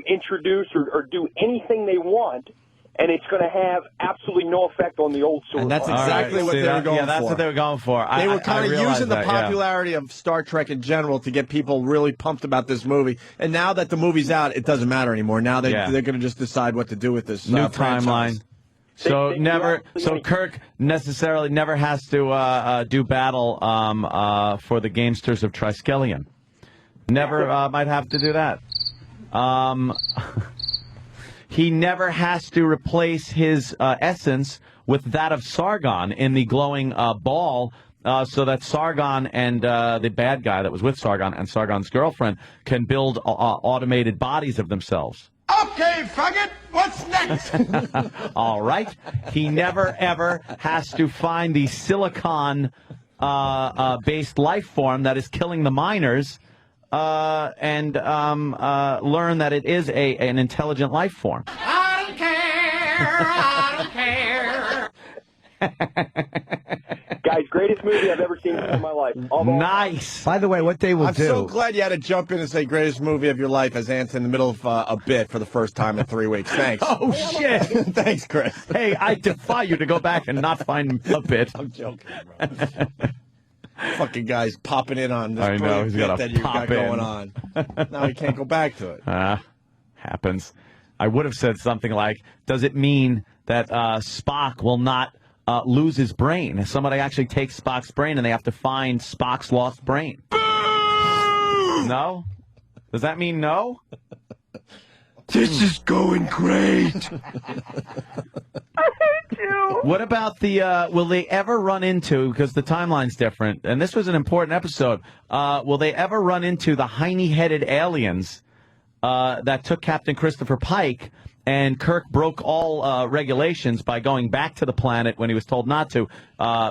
introduce or do anything they want, and it's going to have absolutely no effect on the old story.
And that's exactly what they were going for.
Yeah, that's what they were going for.
They were kind of using the
that,
popularity of Star Trek in general to get people really pumped about this movie. And now that the movie's out, it doesn't matter anymore. Now they're going to just decide what to do with this
New
franchise.
timeline. So so Kirk necessarily never has to do battle for the gamesters of Triskelion. Never might have to do that. He never has to replace his essence with that of Sargon in the glowing ball, so that Sargon and the bad guy that was with Sargon and Sargon's girlfriend can build automated bodies of themselves.
Okay, faggot, what's next?
All right. He never, ever has to find the silicon based life form that is killing the miners and learn that it is an intelligent life form.
I don't care, I don't care.
Guys, greatest movie I've ever seen in my life.
Nice.
By the way, what they will
I'm
do...
so glad you had to jump in and say greatest movie of your life as Ant's in the middle of a bit for the first time in 3 weeks. Thanks.
Oh, shit.
Thanks, Chris.
Hey, I defy you to go back and not find a bit.
I'm joking, bro. Fucking guy's popping in on this
I know, he's
brilliant
got
bit
to
that you
pop
got
in.
going on. Now he can't go back to it.
Happens. I would have said something like, does it mean that Spock will not lose his brain? Somebody actually takes Spock's brain and they have to find Spock's lost brain. No? Does that mean no?
This is going great.
What about the, will they ever run into, because the timeline's different, and this was an important episode, will they ever run into the hiney-headed aliens that took Captain Christopher Pike, and Kirk broke all regulations by going back to the planet when he was told not to,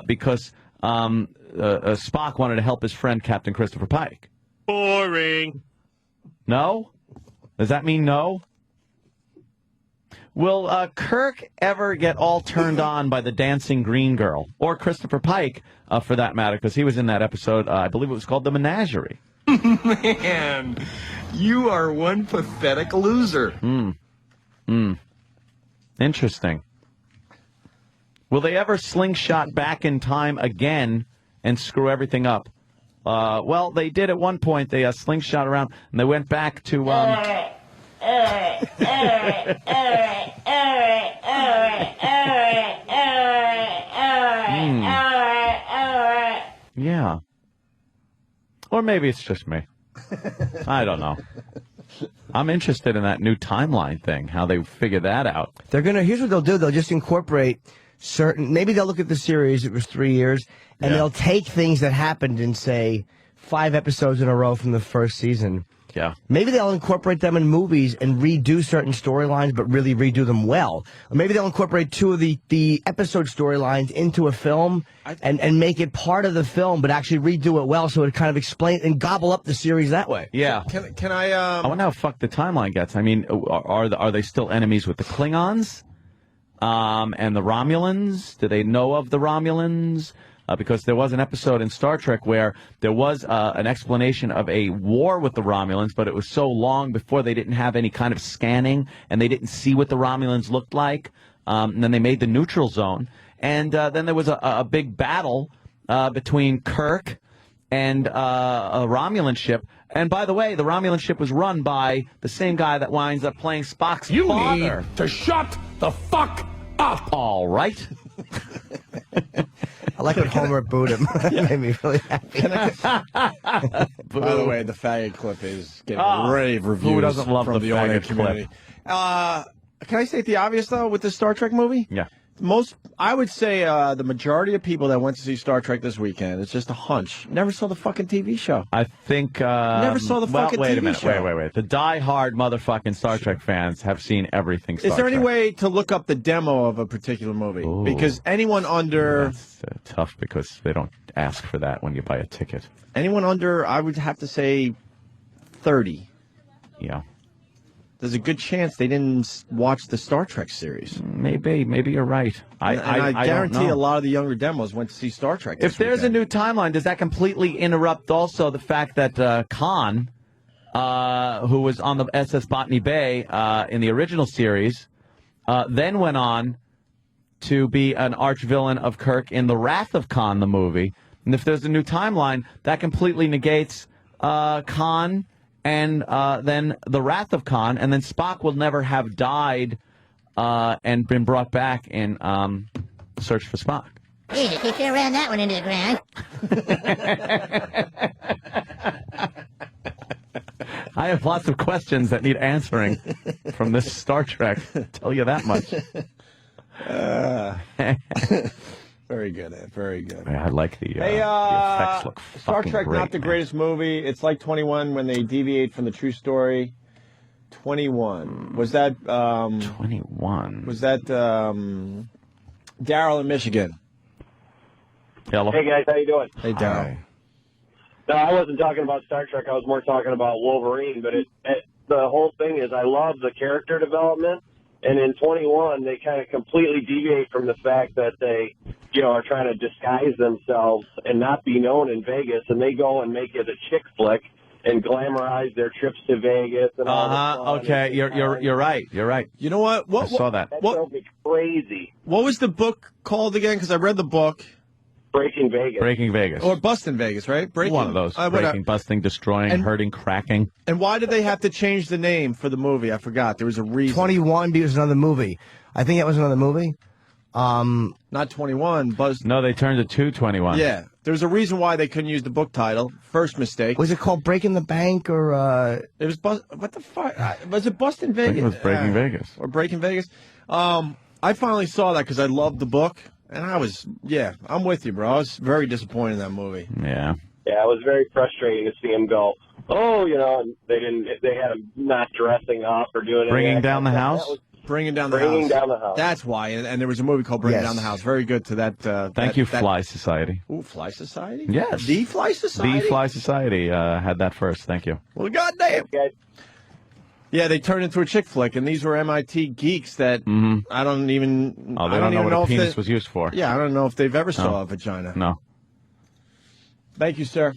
because Spock wanted to help his friend Captain Christopher Pike?
Boring.
No? Does that mean no? Will Kirk ever get all turned on by the dancing green girl? Or Christopher Pike, for that matter, because he was in that episode, I believe it was called The Menagerie.
Man, you are one pathetic loser.
Interesting. Will they ever slingshot back in time again and screw everything up? Well, they did at one point. They slingshot around, and they went back to... Yeah. Or maybe it's just me. I don't know. I'm interested in that new timeline thing, how they figure that out.
They're gonna. Here's what they'll do. They'll just incorporate certain. Maybe they'll look at the series. It was 3 years, and they'll take things that happened in, say, 5 episodes in a row from the first season.
Yeah.
Maybe they'll incorporate them in movies and redo certain storylines, but really redo them well. Or maybe they'll incorporate 2 of the episode storylines into a film and make it part of the film, but actually redo it well, so it kind of explain and gobble up the series that way.
Yeah.
Can I?
I wonder how fucked the timeline gets. I mean, are they still enemies with the Klingons and the Romulans? Do they know of the Romulans? Because there was an episode in Star Trek where there was an explanation of a war with the Romulans, but it was so long before they didn't have any kind of scanning, and they didn't see what the Romulans looked like. And then they made the neutral zone. And then there was a big battle between Kirk and a Romulan ship. And by the way, the Romulan ship was run by the same guy that winds up playing Spock's father.
You need to shut the fuck up.
All right.
I like when Homer booed him. It made me really happy.
By the way, the faggot clip is getting rave reviews
who doesn't love
from
the
the
faggot
faggot community. Can I state the obvious, though, with this Star Trek movie?
Yeah.
I would say the majority of people that went to see Star Trek this weekend, it's just a hunch, never saw the fucking TV show.
I think...
never saw the fucking
wait
TV
a minute,
show.
Wait. The die-hard motherfucking Star Trek fans have seen everything Star
Is there
Trek.
any way to look up the demo of a particular movie? Because anyone under...
That's tough because they don't ask for that when you buy a ticket.
Anyone under, I would have to say, 30.
Yeah.
there's a good chance they didn't watch the Star Trek series.
Maybe you're right.
I
don't
guarantee
know.
a lot of the younger demos went to see Star Trek.
If there's a new timeline, does that completely interrupt also the fact that Khan, who was on the SS Botany Bay in the original series, then went on to be an arch-villain of Kirk in The Wrath of Khan, the movie. And if there's a new timeline, that completely negates Khan and then The Wrath of Khan, and then Spock will never have died and been brought back in Search for Spock.
Easy, he sure ran that one into the ground.
I have lots of questions that need answering from this Star Trek. I'll tell you that much.
Very good, Ed. Very good.
I like the
Hey,
effects look
Star
fucking
Trek,
great,
not the
man.
greatest movie. It's like 21 when they deviate from the true story. 21. Was that
21?
Was that Daryl in Michigan?
Hello.
Hey guys, how you doing?
Hey, Daryl.
No, I wasn't talking about Star Trek. I was more talking about Wolverine. But the whole thing is, I love the character development. And in 21, they kind of completely deviate from the fact that they, are trying to disguise themselves and not be known in Vegas. And they go and make it a chick flick and glamorize their trips to Vegas and all the fun.
Okay, you're right. You're right.
You know what?
I saw that.
That drove me crazy.
What was the book called again? Because I read the book.
Breaking Vegas.
Breaking Vegas.
Or Bustin' Vegas, right? Breaking.
One of those. Breaking, busting, destroying, hurting, cracking.
And why did they have to change the name for the movie? I forgot. There was a reason.
21 because another movie. I think that was another movie.
Not 21. Buzz.
No, they turned to 221.
Yeah. There's a reason why they couldn't use the book title. First mistake.
Was it called Breaking the Bank or?
It was what the fuck? Was it Bustin' Vegas?
I think it was Breaking Vegas.
Or Breaking Vegas. I finally saw that because I loved the book. And I'm with you, bro. I was very disappointed in that movie.
Yeah.
Yeah, it was very frustrating to see him go, and they had him not dressing up or doing
Bringing
anything.
down the house?
Bringing down the
Bringing
house.
down the house.
That's why. And there was a movie called Bringing Down the House. Very good to that.
Thank you, Fly Society.
Ooh, Fly Society?
Yes.
The Fly Society?
The Fly Society had that first. Thank you.
Well, goddamn. Yeah, they turned into a chick flick, and these were MIT geeks that I don't even.
Oh, they
I
don't know
even
what a
if
penis was used for.
Yeah, I don't know if they've ever saw
No.
a vagina.
No.
Thank you, sir.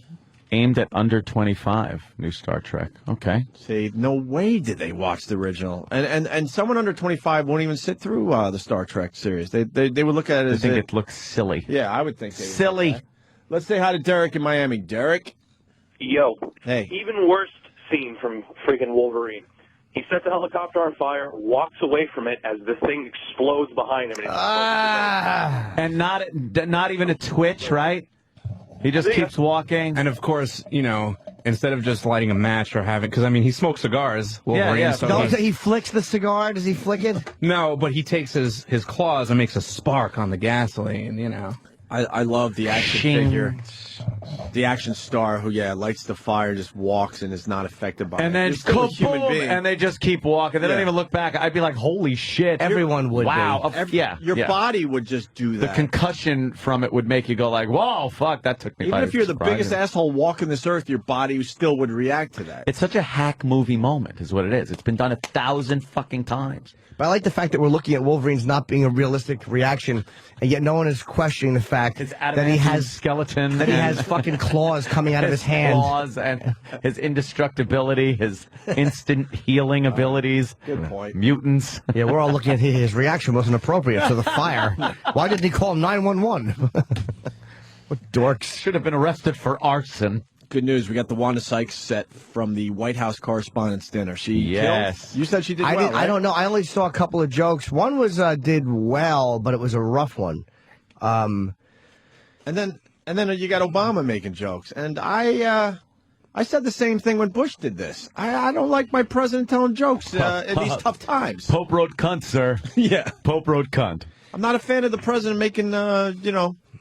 Aimed at under 25. New Star Trek. Okay.
See, no way did they watch the original, and someone under 25 won't even sit through the Star Trek series. They would look at it
I
as
think it looks silly.
Yeah, I would think they would
Silly.
do that. Let's say hi to Derek in Miami. Derek.
Yo.
Hey.
Even worst scene from freaking Wolverine. He sets a helicopter on fire, walks away from it as the thing explodes behind him.
And not even a twitch, right? He just keeps walking.
And of course, instead of just lighting a match or having, because he smokes cigars. Wolverine,
Yeah.
so
He flicks the cigar. Does he flick it?
no, but he takes his claws and makes a spark on the gasoline.
I love the action figure, the action star who lights the fire, just walks and is not affected by it.
And then
You're still a human
kaboom,
being.
and they just keep walking. They don't
Yeah.
even look back. I'd be like, holy shit.
Everyone would
Wow.
be.
Your body would just do
The
that.
concussion from it would make you go like, whoa, fuck, that took me by
Even if you're the
surprise.
biggest asshole walking this earth, your body still would react to that.
It's such a hack movie moment, is what it is. It's been done 1,000 fucking times.
But I like the fact that we're looking at Wolverine's not being a realistic reaction, and yet no one is questioning the fact that he has
skeleton,
that he
and
has fucking claws coming out of his hand.
Claws and his indestructibility, his instant healing abilities.
Good point.
Mutants.
Yeah, we're all looking at his reaction wasn't appropriate to the fire. Why didn't he call 911? What dorks.
Should have been arrested for arson.
Good news, we got the Wanda Sykes set from the White House Correspondents' Dinner. She killed. You said she did well, right?
I don't know. I only saw a couple of jokes. One was did well, but it was a rough one.
And then you got Obama making jokes, and I said the same thing when Bush did this. I don't like my president telling jokes in these tough times.
Pope wrote cunt, sir.
Yeah,
Pope wrote cunt.
I'm not a fan of the president making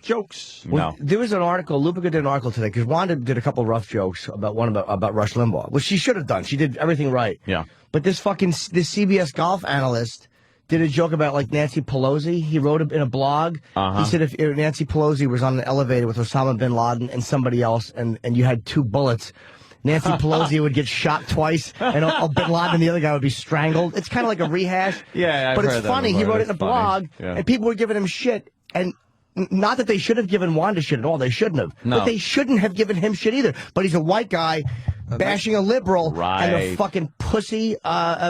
jokes.
Well, there was an article. Lupica did an article today because Wanda did a couple of rough jokes about Rush Limbaugh, which she should have done. She did everything right.
Yeah.
But this CBS golf analyst did a joke about Nancy Pelosi. He wrote it in a blog. He said if Nancy Pelosi was on an elevator with Osama bin Laden and somebody else, and you had two bullets, Nancy Pelosi would get shot twice, and Bin Laden, the other guy, would be strangled. It's kind of like a rehash.
Yeah,
but
I've
it's
heard that
funny. He
before.
wrote it in a
That's funny.
blog,
Yeah.
and people were giving him shit. And not that they should have given Wanda shit at all. They shouldn't have.
No.
But they shouldn't have given him shit either. But he's a white guy bashing a liberal, and the
Right.
fucking pussy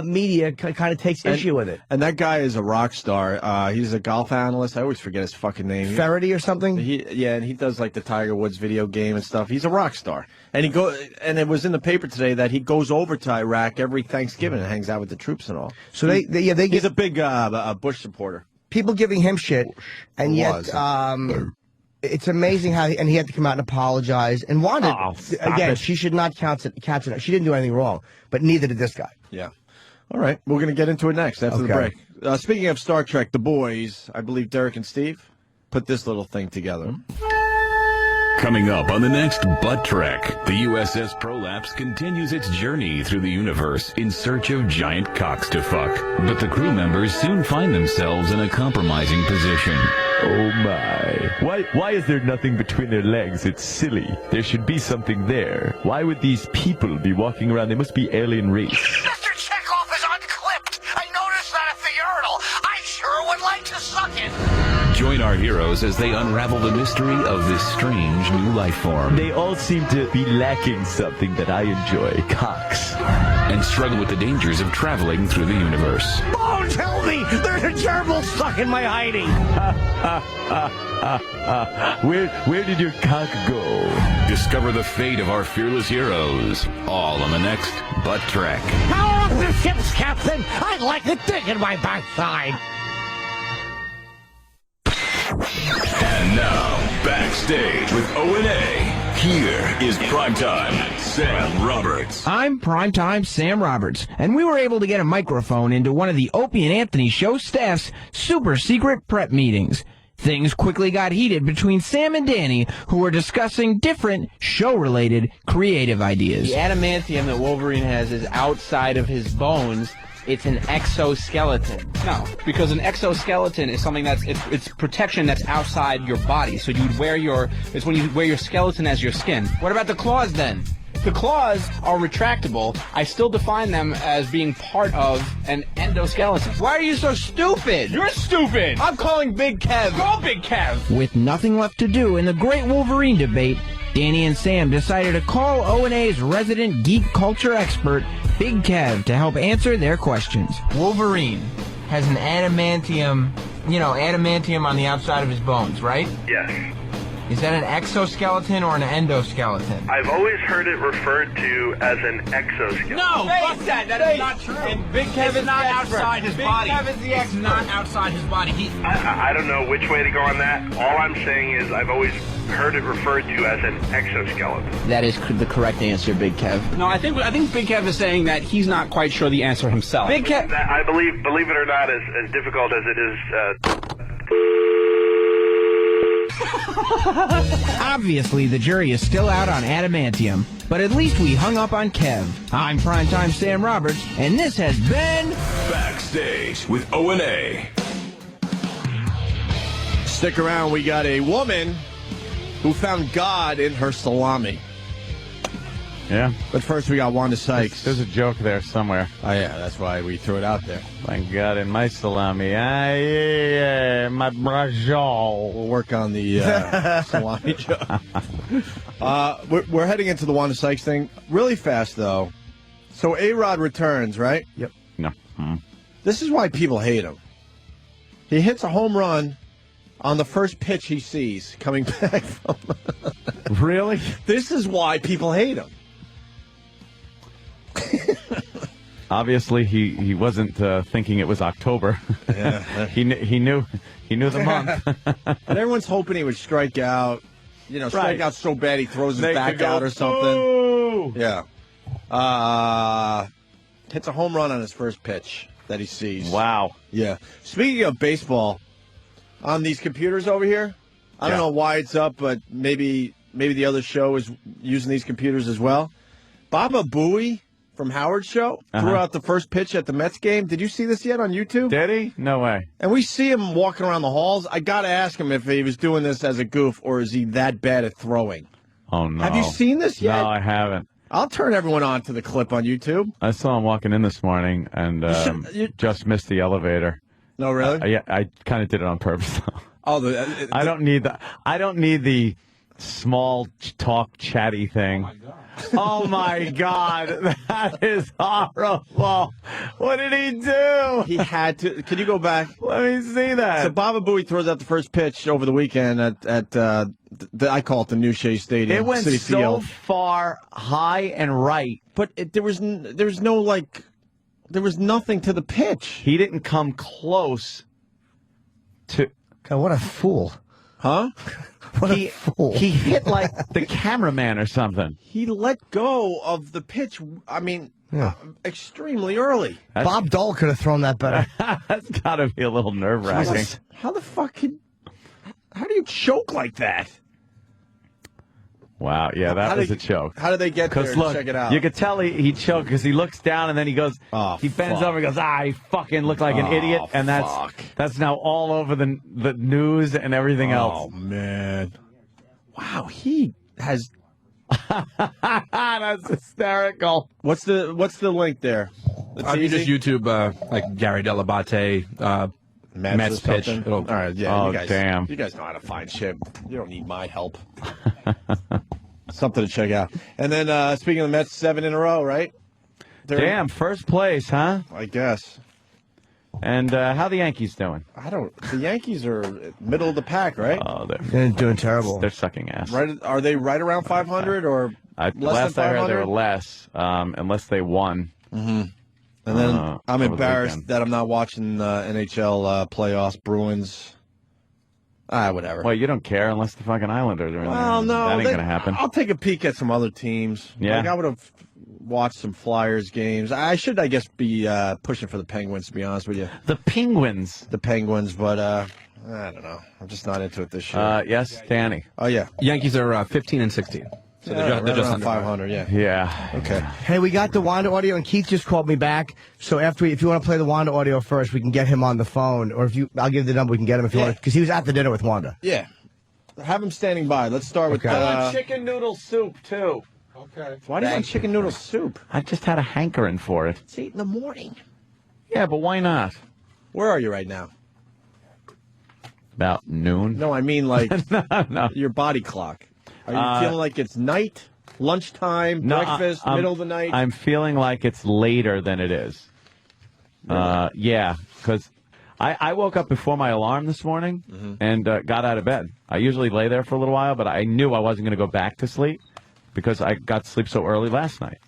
media kind of takes issue with it.
And that guy is a rock star. He's a golf analyst. I always forget his fucking name.
Ferrety or something?
And he does like the Tiger Woods video game and stuff. He's a rock star. And and it was in the paper today that he goes over to Iraq every Thanksgiving and hangs out with the troops and all.
So they
he's a big Bush supporter.
People giving him shit, and yet it's amazing how he had to come out and apologize. And Wanda, again, she should not count it. She didn't do anything wrong, but neither did this guy.
Yeah. All right, we're going to get into it next after the
Okay.
break. Speaking of Star Trek, the boys, I believe Derek and Steve put this little thing together.
Coming up on the next Butt Trek, the USS Prolapse continues its journey through the universe in search of giant cocks to fuck. But the crew members soon find themselves in a compromising position.
Oh my. Why is there nothing between their legs? It's silly. There should be something there. Why would these people be walking around? They must be alien race.
Mr. Chekhov is unclipped. I noticed that at the urinal. I sure would like to suck it.
Join our heroes as they unravel the mystery of this strange new life form.
They all seem to be lacking something that I enjoy. Cocks.
And struggle with the dangers of traveling through the universe.
Oh, tell me, there's a gerbil stuck in my hiding.
Where did your cock go?
Discover the fate of our fearless heroes. All on the next Butt Trek.
Power up the ships, Captain. I'd like a dick in my backside.
And now, Backstage with O&A. Here is Primetime Sam Roberts.
I'm Primetime Sam Roberts, and we were able to get a microphone into one of the Opie and Anthony show staff's super secret prep meetings. Things quickly got heated between Sam and Danny, who were discussing different show-related creative ideas.
The adamantium that Wolverine has is outside of his bones. It's an exoskeleton.
No, because an exoskeleton is something it's protection that's outside your body. So you'd wear it's when you wear your skeleton as your skin.
What about the claws then?
The claws are retractable. I still define them as being part of an endoskeleton.
Why are you so stupid?
You're stupid!
I'm calling Big Kev.
Go Big Kev!
With nothing left to do in the Great Wolverine debate, Danny and Sam decided to call O&A's resident geek culture expert, Big Kev, to help answer their questions.
Wolverine has an adamantium on the outside of his bones, right?
Yes.
Is that an exoskeleton or an endoskeleton?
I've always heard it referred to as an exoskeleton.
No, fuck that. That is not true.
And Big Kev is not outside his body.
Big Kev is the expert.
He's not outside his body.
I don't know which way to go on that. All I'm saying is I've always heard it referred to as an exoskeleton.
That is the correct answer, Big Kev.
No, I think Big Kev is saying that he's not quite sure the answer himself.
Big Kev.
I believe it or not, as difficult as it is.
Obviously, the jury is still out on adamantium, but at least we hung up on Kev. I'm Primetime Sam Roberts, and this has been
Backstage with O&A.
Stick around. We got a woman who found God in her salami.
Yeah.
But first, we got Wanda Sykes.
There's a joke there somewhere.
Oh, yeah, that's why we threw it out there.
Thank God, in my salami. My brajol.
We'll work on the salami joke. We're heading into the Wanda Sykes thing really fast, though. So A-Rod returns, right?
Yep.
No.
This is why people hate him. He hits a home run on the first pitch he sees coming back from...
Really?
This is why people hate him.
Obviously, he wasn't thinking it was October.
Yeah.
he knew the month.
And everyone's hoping he would strike out. Strike out so bad he throws his back out or something.
Ooh!
Yeah. Hits a home run on his first pitch that he sees.
Wow.
Yeah. Speaking of baseball, on these computers over here, I don't know why it's up, but maybe the other show is using these computers as well. Baba Booey from Howard's show threw out the first pitch at the Mets game. Did you see this yet on YouTube?
Did he? No way.
And we see him walking around the halls. I got to ask him if he was doing this as a goof or is he that bad at throwing.
Oh, no.
Have you seen this yet?
No, I haven't.
I'll turn everyone on to the clip on YouTube.
I saw him walking in this morning and just missed the elevator.
No, really?
Yeah, I kind of did it on purpose.
Oh,
I don't need the small talk chatty thing. Oh my God, that is horrible. What did he do?
He had to. Can you go back?
Let me see that.
So Baba Booey throws out the first pitch over the weekend at I call it the New Shea Stadium.
It went
City
so
Field.
far high and right,
but there was nothing to the pitch.
He didn't come close to.
God, what a fool!
Huh?
What a fool!
He hit like the cameraman or something.
He let go of the pitch. I mean, extremely early.
Bob Dole could have thrown that better.
That's got to be a little nerve-wracking.
How the fuck how do you choke like that?
Wow, yeah, that was a choke.
How did they get there?
Look,
check it out.
You could tell he choked because he looks down and then he goes, he bends over and goes, I fucking look like an idiot. And that's now all over the news and everything else.
Oh, man. Wow, he has...
That's hysterical.
What's the link there?
You just YouTube like Gary Delabate, Mets pitch.
All right, yeah.
Oh,
you guys,
damn.
You guys know how to find shit. You don't need my help. Something to check out. And then, speaking of the Mets, 7 in a row, right?
Damn, first place, huh?
I guess.
And how the Yankees doing?
The Yankees are middle of the pack, right?
Oh,
they're doing terrible.
They're sucking ass.
Right? Are they right around 500 or less
last
than 500?
I heard they were less, unless they won.
Mm-hmm. And then I'm
over the
embarrassed
weekend.
that I'm not watching NHL playoffs, Bruins. Whatever.
Well, you don't care unless the fucking Islanders are in there.
Well, no.
That ain't going to happen.
I'll take a peek at some other teams.
Yeah.
Like I would have watched some Flyers games. I should, I guess, be pushing for the Penguins, to be honest with you.
The Penguins?
The Penguins, but I don't know. I'm just not into it this year.
Yes, Danny.
Oh, yeah.
Yankees are 15 and 16. So they're
right
just
around
under
500, yeah.
Yeah.
Okay.
Hey, we got the Wanda audio, and Keith just called me back. So if you want to play the Wanda audio first, we can get him on the phone, or I'll give the number. We can get him if you want, because he was at the dinner with Wanda.
Yeah. Have him standing by. Let's start with
I want chicken noodle soup, too.
Okay. Why do you want chicken noodle soup?
I just had a hankering for it.
It's 8 in the morning.
Yeah, but why not?
Where are you right now?
About noon.
No, I mean like
no.
your body clock. Are you feeling like it's night, lunchtime, breakfast, middle of the night?
I'm feeling like it's later than it is. Yeah, because I woke up before my alarm this morning and got out of bed. I usually lay there for a little while, but I knew I wasn't going to go back to sleep because I got to sleep so early last night.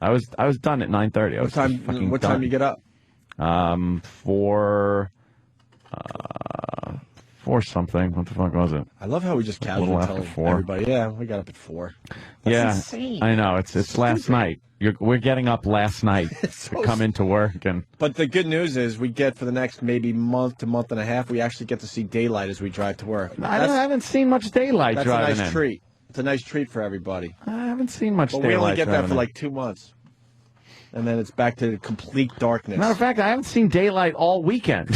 I was done at 9:30.
What time you get up?
For something. What the fuck was it?
I love how we just
A little
casually
after
tell
4.
everybody. Yeah, we got up at 4. That's
yeah,
insane.
I know. It's last night. We're getting up last night to come into work, and
But the good news is we get for the next maybe month to month and a half, we actually get to see daylight as we drive to work.
I haven't seen much daylight
That's
driving
a nice
in.
treat. It's a nice treat for everybody.
I haven't seen much
But
daylight.
we only get that
driving
for
in.
like 2 months. And then it's back to complete darkness.
Matter of fact, I haven't seen daylight all weekend.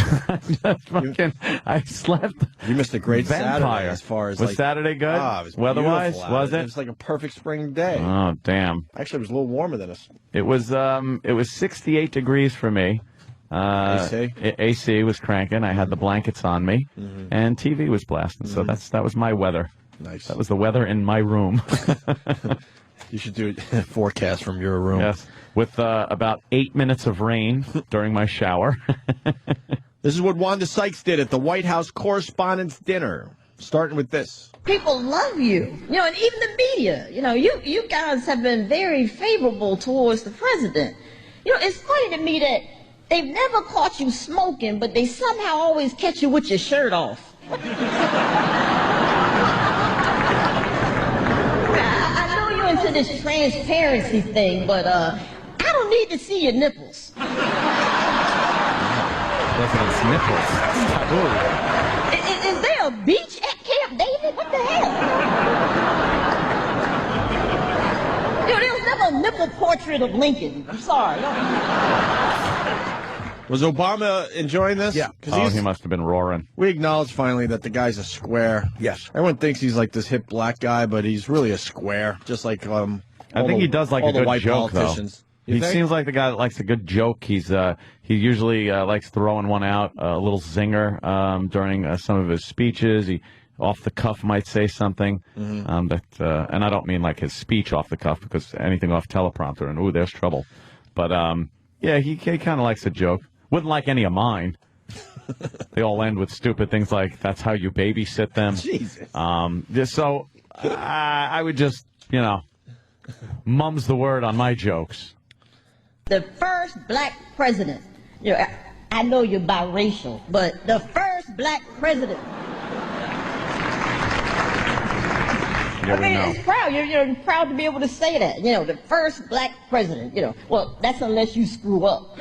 I slept.
You missed a great
Vampire.
Saturday as far as
Was
like,
Saturday good?
it was
Weather-wise,
beautiful out.
was it?
It was like a perfect spring day.
Oh, damn.
Actually, it was a little warmer than us.
It was 68 degrees for me.
AC?
AC was cranking. I had the blankets on me, and TV was blasting. So that was my weather.
Nice.
That was the weather in my room.
You should do a forecast from your room.
Yes, with about 8 minutes of rain during my shower.
This is what Wanda Sykes did at the White House Correspondents' Dinner. Starting with this.
People love you, and even the media. You guys have been very favorable towards the president. It's funny to me that they've never caught you smoking, but they somehow always catch you with your shirt off. I know you're into this transparency thing, but I don't need to see your nipples.
President's nipples. It's taboo.
Is there a beach at Camp David? What the hell? There was never a nipple portrait of Lincoln. I'm sorry.
Was Obama enjoying this?
Yeah.
He must have been roaring.
We acknowledge finally that the guy's a square.
Yes.
Everyone thinks he's like this hip black guy, but he's really a square. Just like
I think he does like
all
a
the
good
white
joke,
politicians.
though.
You
He
think?
seems like the guy that likes a good joke. He usually likes throwing one out, a little zinger during some of his speeches. He off the cuff might say something, and I don't mean like his speech off the cuff, because anything off teleprompter and ooh, there's trouble. But yeah, he kind of likes a joke. Wouldn't like any of mine. They all end with stupid things like "That's how you babysit them."
Jesus.
So I would just, mum's the word on my jokes.
The first black president. I know you're biracial, but the first black president. It's proud. You're proud to be able to say that. The first black president. Well, that's unless you screw up.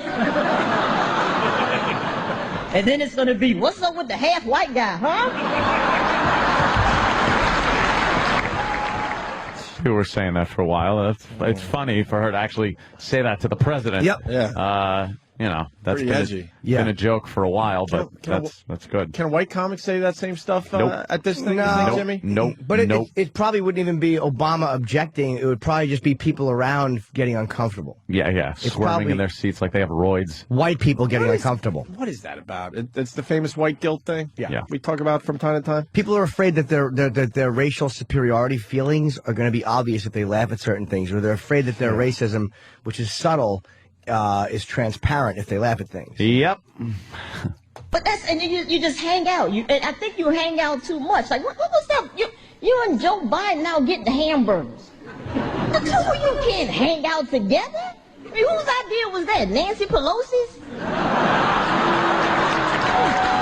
And then it's going to be, what's up with the half white guy, huh?
You were saying that for a while. It's funny for her to actually say that to the president.
Yep.
Yeah. That's
Pretty edgy.
been a joke for a while, but that's good.
Can white comics say that same stuff
Nope.
at this thing,
No.
Jimmy?
Nope.
But it probably wouldn't even be Obama objecting. It would probably just be people around getting uncomfortable.
Yeah. Squirming
probably-
in their seats like they have roids.
White people getting uncomfortable.
What is that about? It's the famous white guilt thing?
Yeah.
We talk about from time to time?
People are afraid that their racial superiority feelings are going to be obvious if they laugh at certain things, or they're afraid that their racism, which is subtle, is transparent if they laugh at things.
Yep.
But and you just hang out. And I think you hang out too much. Like, what was that? You and Joe Biden now getting the hamburgers. The two of you can't hang out together? I mean, whose idea was that? Nancy Pelosi's?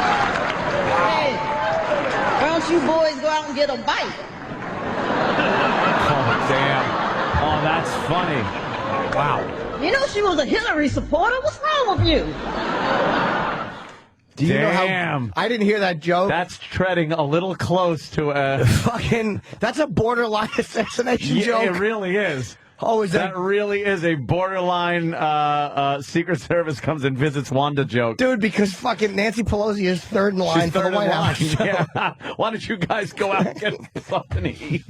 Hey, why don't you boys go out and get a bite?
Oh, damn. Oh, that's funny. Wow.
She was a Hillary supporter. What's wrong with you?
Do you know
Damn.
how I didn't hear that joke?
That's treading a little close to a...
That's a borderline assassination joke.
It really is.
Oh, is
that really is a borderline Secret Service comes and visits Wanda joke.
Dude, because fucking Nancy Pelosi is third in line
She's
for the
third in
White
line.
House.
Yeah. Why don't you guys go out and get something to eat?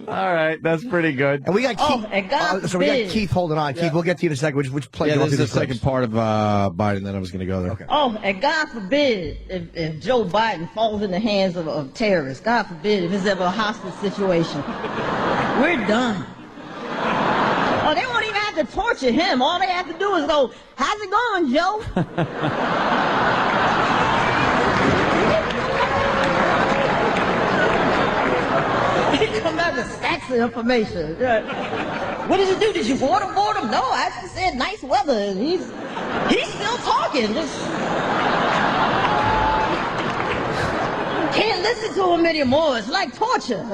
All right, that's pretty good.
And we got Keith.
and God
so we got
forbid.
Keith holding on. Keith, we'll get to you in a second. Which play?
Yeah,
you want
this
to
is the second part of Biden that I was going to go there. Okay.
Oh, and God forbid if Joe Biden falls in the hands of terrorists. God forbid if it's ever a hostage situation. We're done. Oh, they won't even have to torture him. All they have to do is go, how's it going, Joe? He come back with stacks of information. What did you do? Did you waterboard him? No, I just said nice weather. And he's still talking. Just can't listen to him anymore. It's like torture.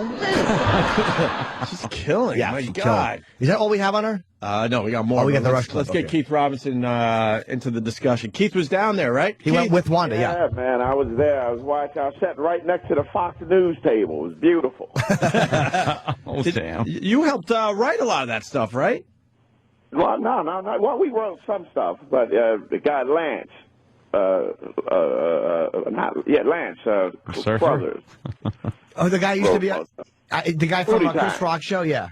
She's killing.
Yeah,
My
she's
God.
killing. Is that all we have on her?
No, we got more.
Oh, we got the
Let's-
rush
Let's
clip,
get
okay.
Keith Robinson into the discussion. Keith was down there, right?
He went with Wanda,
Yeah, man, I was there. I was watching. I was sitting right next to the Fox News table. It was beautiful.
Oh, damn.
You helped write a lot of that stuff, right?
Well, no. Well, we wrote some stuff, but the guy Lance, Lance
Surfer?
Brothers.
Oh, the guy used to be the guy from
Pootie
Chris
Tang.
Rock show. Yeah.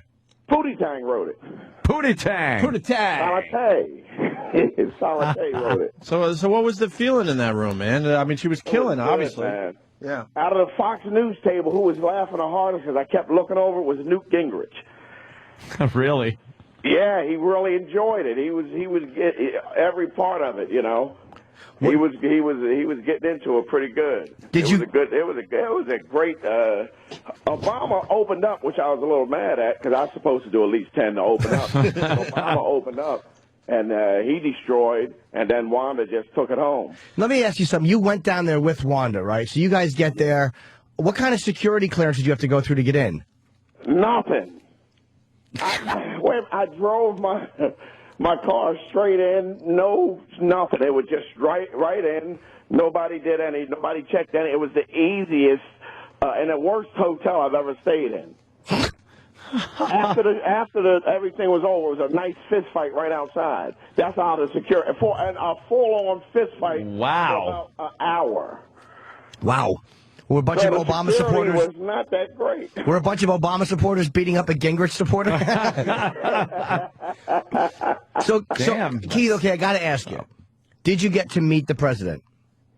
Pootie Tang wrote it.
Pootie Tang.
Pootie Tang.
Salate. Salate wrote it.
So what was the feeling in that room, man? I mean, she was killing,
It was good,
obviously.
man.
Yeah.
Out of the Fox News table, who was laughing the hardest as I kept looking over was Newt Gingrich.
Really?
Yeah, he really enjoyed it. He was every part of it, you know. He was getting into it pretty good. It was a great. Obama opened up, which I was a little mad at because I was supposed to do at least 10 to open up. Obama opened up, and he destroyed, and then Wanda just took it home.
Let me ask you something. You went down there with Wanda, right? So you guys get there. What kind of security clearance did you have to go through to get in?
Nothing. I drove my car straight in. Nothing. It was just right in. Nobody checked any. It was the easiest and the worst hotel I've ever stayed in. After everything was over, it was a nice fist fight right outside. That's how the security and a full-on fist fight.
Wow.
For about an hour.
Wow. Were a bunch of Obama supporters?
Was not that great.
Were a bunch of Obama supporters beating up a Gingrich supporter? So Keith, okay, I got to ask you. Did you get to meet the president?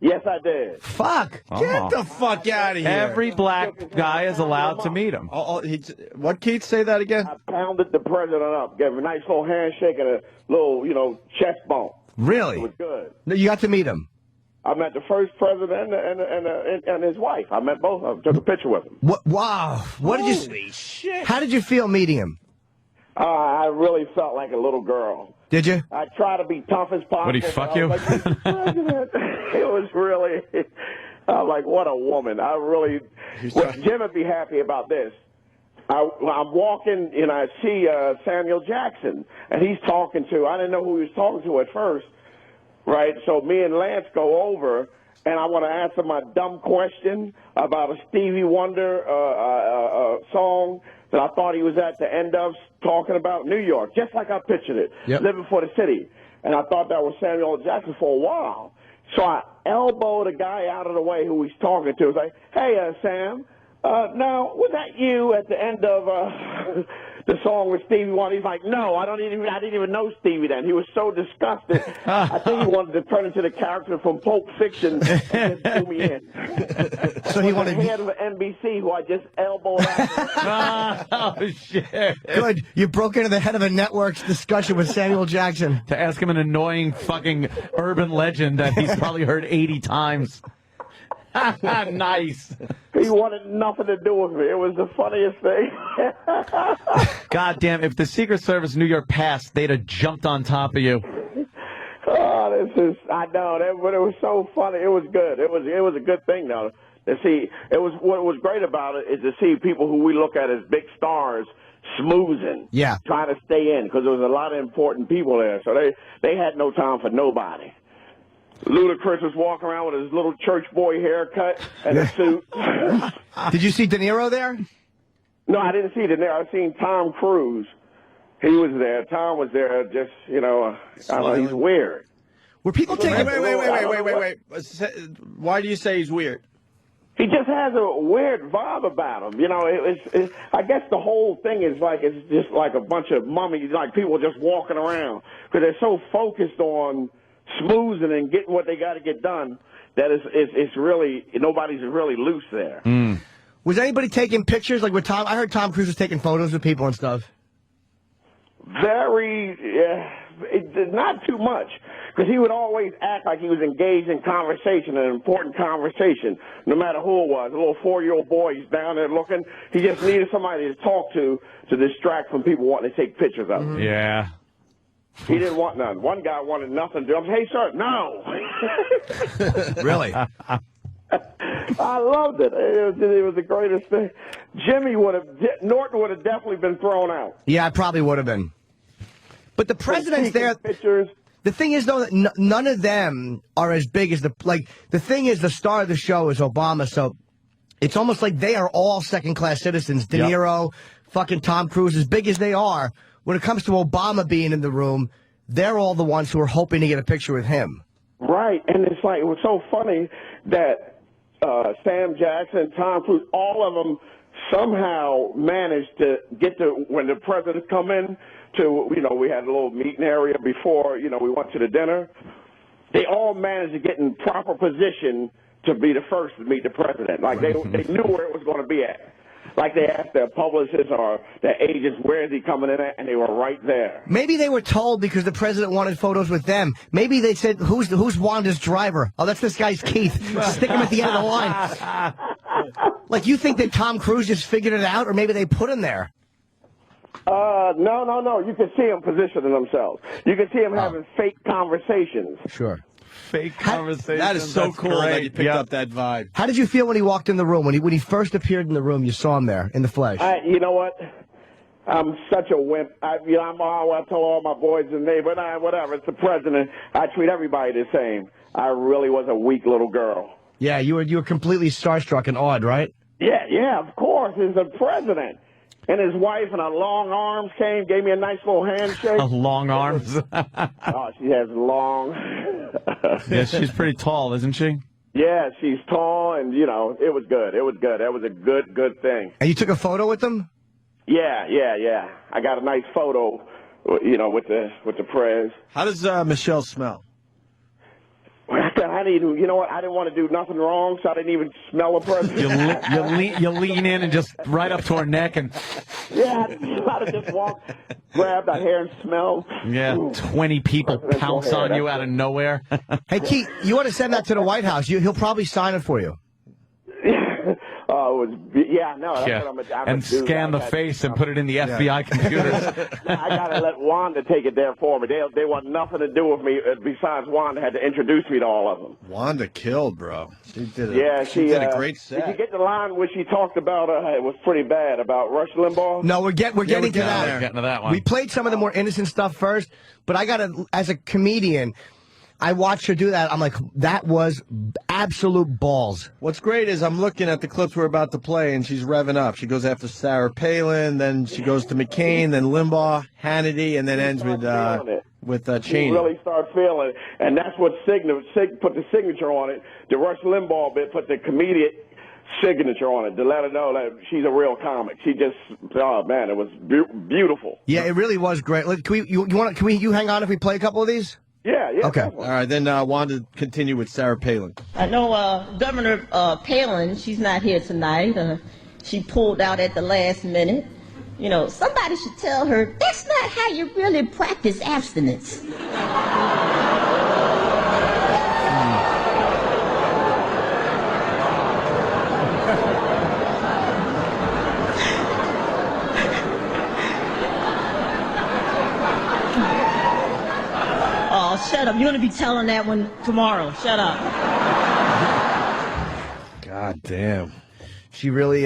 Yes, I did.
Fuck.
Get the fuck out of here.
Every black guy is allowed to meet him.
What, Keith? Say that again?
I pounded the president up, gave him a nice little handshake and a little, chest bump.
Really?
It was good.
You got to meet him?
I met the first president and his wife. I met both of them. Took a picture with them.
What? Wow. Holy shit. How did you feel meeting him?
I really felt like a little girl.
Did you?
I try to be tough as possible.
Would he fuck you?
Like, Mr. President. It was really, I'm like, what a woman. I really, Jim would be happy about this. I'm walking and I see Samuel Jackson, and he's talking to, I didn't know who he was talking to at first, right? So me and Lance go over, and I want to answer my dumb question about a Stevie Wonder song that I thought he was at the end of, talking about New York, just like I pictured it, living for the city. And I thought that was Samuel Jackson for a while. So I elbowed a guy out of the way who he's talking to. I was like, hey, Sam, now, was that you at the end of the song with Stevie Wonder? He's like, no, I didn't even know Stevie then. He was so disgusted. I think he wanted to turn into the character from Pulp Fiction and just threw me in.
So he wanted
the head of NBC, who I just elbowed out.
Oh, shit.
Good. You broke into the head of a network's discussion with Samuel Jackson.
To ask him an annoying fucking urban legend that he's probably heard 80 times. Nice.
He wanted nothing to do with me. It was the funniest thing.
God damn, if the Secret Service knew your past, they'd have jumped on top of you.
Oh, I know, but it was so funny. It was good. It was a good thing, though. To see, what was great about it is to see people who we look at as big stars smoozing, trying to stay in, because there was a lot of important people there. So they had no time for nobody. Ludacris was walking around with his little church boy haircut and a suit.
Did you see De Niro there?
No, I didn't see De Niro. I seen Tom Cruise. He was there. Tom was there. Just I don't know, he's weird.
Were people taking?
Wait. Why do you say he's weird?
He just has a weird vibe about him. I guess the whole thing is it's just like a bunch of mummies, like people just walking around because they're so focused on smoozing and getting what they got to get done that it's really, nobody's really loose there.
Was anybody taking pictures like with Tom? I heard Tom Cruise was taking photos with people and stuff.
Not too much, because he would always act like he was engaged in conversation, an important conversation, no matter who it was. A little 4-year-old boy, he's down there looking. He just needed somebody to talk to distract from people wanting to take pictures of him.
Yeah.
He didn't want none. One guy wanted nothing to do. Hey, sir, no.
Really?
I loved it. It was the greatest thing. Norton would have definitely been thrown out.
Yeah, I probably would have been. But the president's there.
Pictures.
The thing is, though, that none of them are as big as the thing is, the star of the show is Obama, so it's almost like they are all second-class citizens. De Niro, fucking Tom Cruise, as big as they are. When it comes to Obama being in the room, they're all the ones who are hoping to get a picture with him.
Right, and it was so funny that Sam Jackson, Tom Cruise, all of them somehow managed to get to, when the presidents come in, we had a little meeting area before, we went to the dinner. They all managed to get in proper position to be the first to meet the president. Like, they knew where it was going to be at. Like they asked their publicists or their agents, where is he coming in at, and they were right there.
Maybe they were told because the president wanted photos with them. Maybe they said, who's Wanda's driver? Oh, that's this guy's Keith. Stick him at the end of the line. Like, you think that Tom Cruise just figured it out, or maybe they put him there?
No. You can see them positioning themselves. You can see them having fake conversations.
Sure.
Fake conversation.
That is so cool that you picked up that vibe.
How did you feel when he walked in the room? When he first appeared in the room, you saw him there in the flesh.
You know what? I'm such a wimp. I tell all my boys and they, but whatever. It's the president. I treat everybody the same. I really was a weak little girl.
Yeah, you were completely starstruck and awed, right?
Yeah, of course. He's the president. And his wife and her long arms came, gave me a nice little handshake.
Long arms?
Oh, she has long.
Yeah, she's pretty tall, isn't she?
Yeah, she's tall, and it was good. It was good. That was a good thing.
And you took a photo with them?
Yeah. I got a nice photo, with the press.
How does Michelle smell?
I didn't even, I didn't want to do nothing wrong, so I didn't even smell a present.
You lean in and just right up to her neck and.
Yeah, I'd have just grabbed her hair and smelled.
Yeah, 20 people pounce on you out of nowhere.
Hey, Keith, you want to send that to the White House? He'll probably sign it for you.
That's what I'm
and scan the face and put it in the FBI computers.
I gotta let Wanda take it there for me. They want nothing to do with me besides Wanda had to introduce me to all of them.
Wanda killed, bro. She did a great set.
Did you get the line where she talked about it was pretty bad about Rush Limbaugh?
No, we're getting to that.
We're getting to that one.
We played some of the more innocent stuff first, but as a comedian, I watched her do that. I'm like, that was absolute balls.
What's great is I'm looking at the clips we're about to play, and she's revving up. She goes after Sarah Palin, then she goes to McCain, then Limbaugh, Hannity, and then ends with Cheney.
You really start feeling it, and that's what put the signature on it. The Rush Limbaugh bit put the comedian signature on it to let her know that she's a real comic. She just, oh man, it was beautiful.
Yeah, it really was great. Look, can you hang on if we play a couple of these?
Yeah.
Okay.
Definitely.
All right, then Wanda, continue with Sarah Palin.
I know Governor Palin, she's not here tonight. She pulled out at the last minute. Somebody should tell her, that's not how you really practice abstinence. Shut up. You're going to be telling that one tomorrow. Shut up.
God damn.
She really,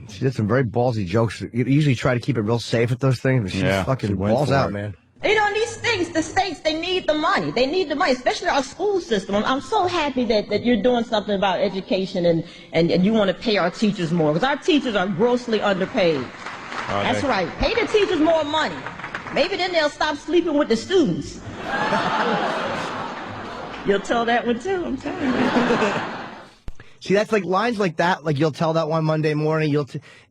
she did some very ballsy jokes. You usually try to keep it real safe at those things, but she fucking balls out, man.
These things, the states, they need the money. They need the money, especially our school system. I'm so happy that you're doing something about education and you want to pay our teachers more, because our teachers are grossly underpaid. That's right. Pay the teachers more money. Maybe then they'll stop sleeping with the students. You'll tell that one too, I'm telling you.
See, that's like lines like that, like you'll tell that one Monday morning.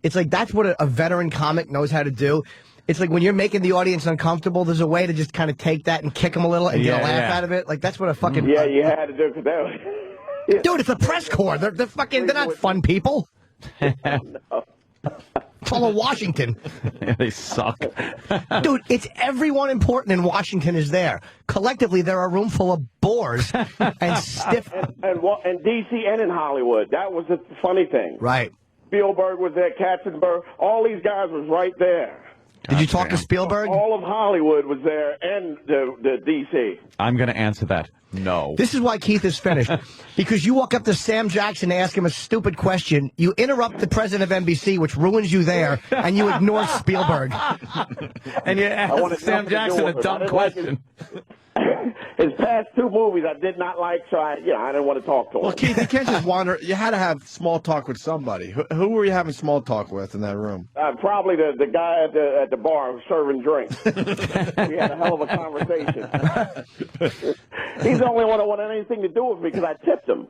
It's like that's what a veteran comic knows how to do. It's like when you're making the audience uncomfortable, there's a way to just kind of take that and kick them a little and get a laugh out of it. Like that's what a fucking
you had to do because that was...
Dude, it's a press corps. They're not fun people. It's all of Washington.
Yeah, they suck.
Dude, it's everyone important in Washington is there. Collectively, they're a room full of bores and stiff.
And D.C. and in Hollywood. That was the funny thing.
Right.
Spielberg was there, Katzenberg. All these guys was right there.
Did you talk to Spielberg?
All of Hollywood was there and the D.C.
I'm going to answer that. No.
This is why Keith is finished. Because you walk up to Sam Jackson and ask him a stupid question, you interrupt the president of NBC, which ruins you there, and you ignore Spielberg.
And you ask Sam Jackson a dumb question.
His past two movies I did not like, so I didn't want to talk to him.
Well, Keith, you can't just wander. You had to have small talk with somebody. Who were you having small talk with in that room?
Probably the guy at the bar serving drinks. We had a hell of a conversation. He's the only one that wanted anything to do with me because I tipped him.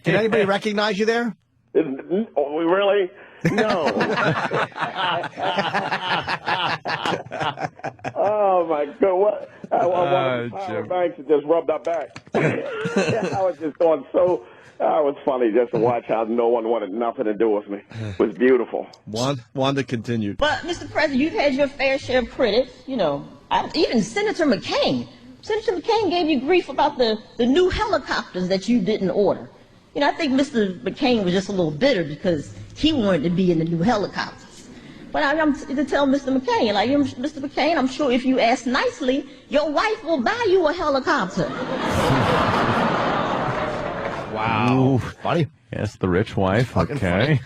Did anybody recognize you there?
Oh, really? No. Oh my God! What? Tyra Banks just rubbed our back. I was just going so. It was funny just to watch how no one wanted nothing to do with me. It was beautiful.
Wanda continued.
But Mr. President, you've had your fair share of critics. Even Senator McCain. Senator McCain gave you grief about the new helicopters that you didn't order. I think Mr. McCain was just a little bitter because he wanted to be in the new helicopters. But I'm to tell Mr. McCain, Mr. McCain, I'm sure if you ask nicely, your wife will buy you a helicopter.
Wow.
Ooh, funny.
Yes, the rich wife. Okay.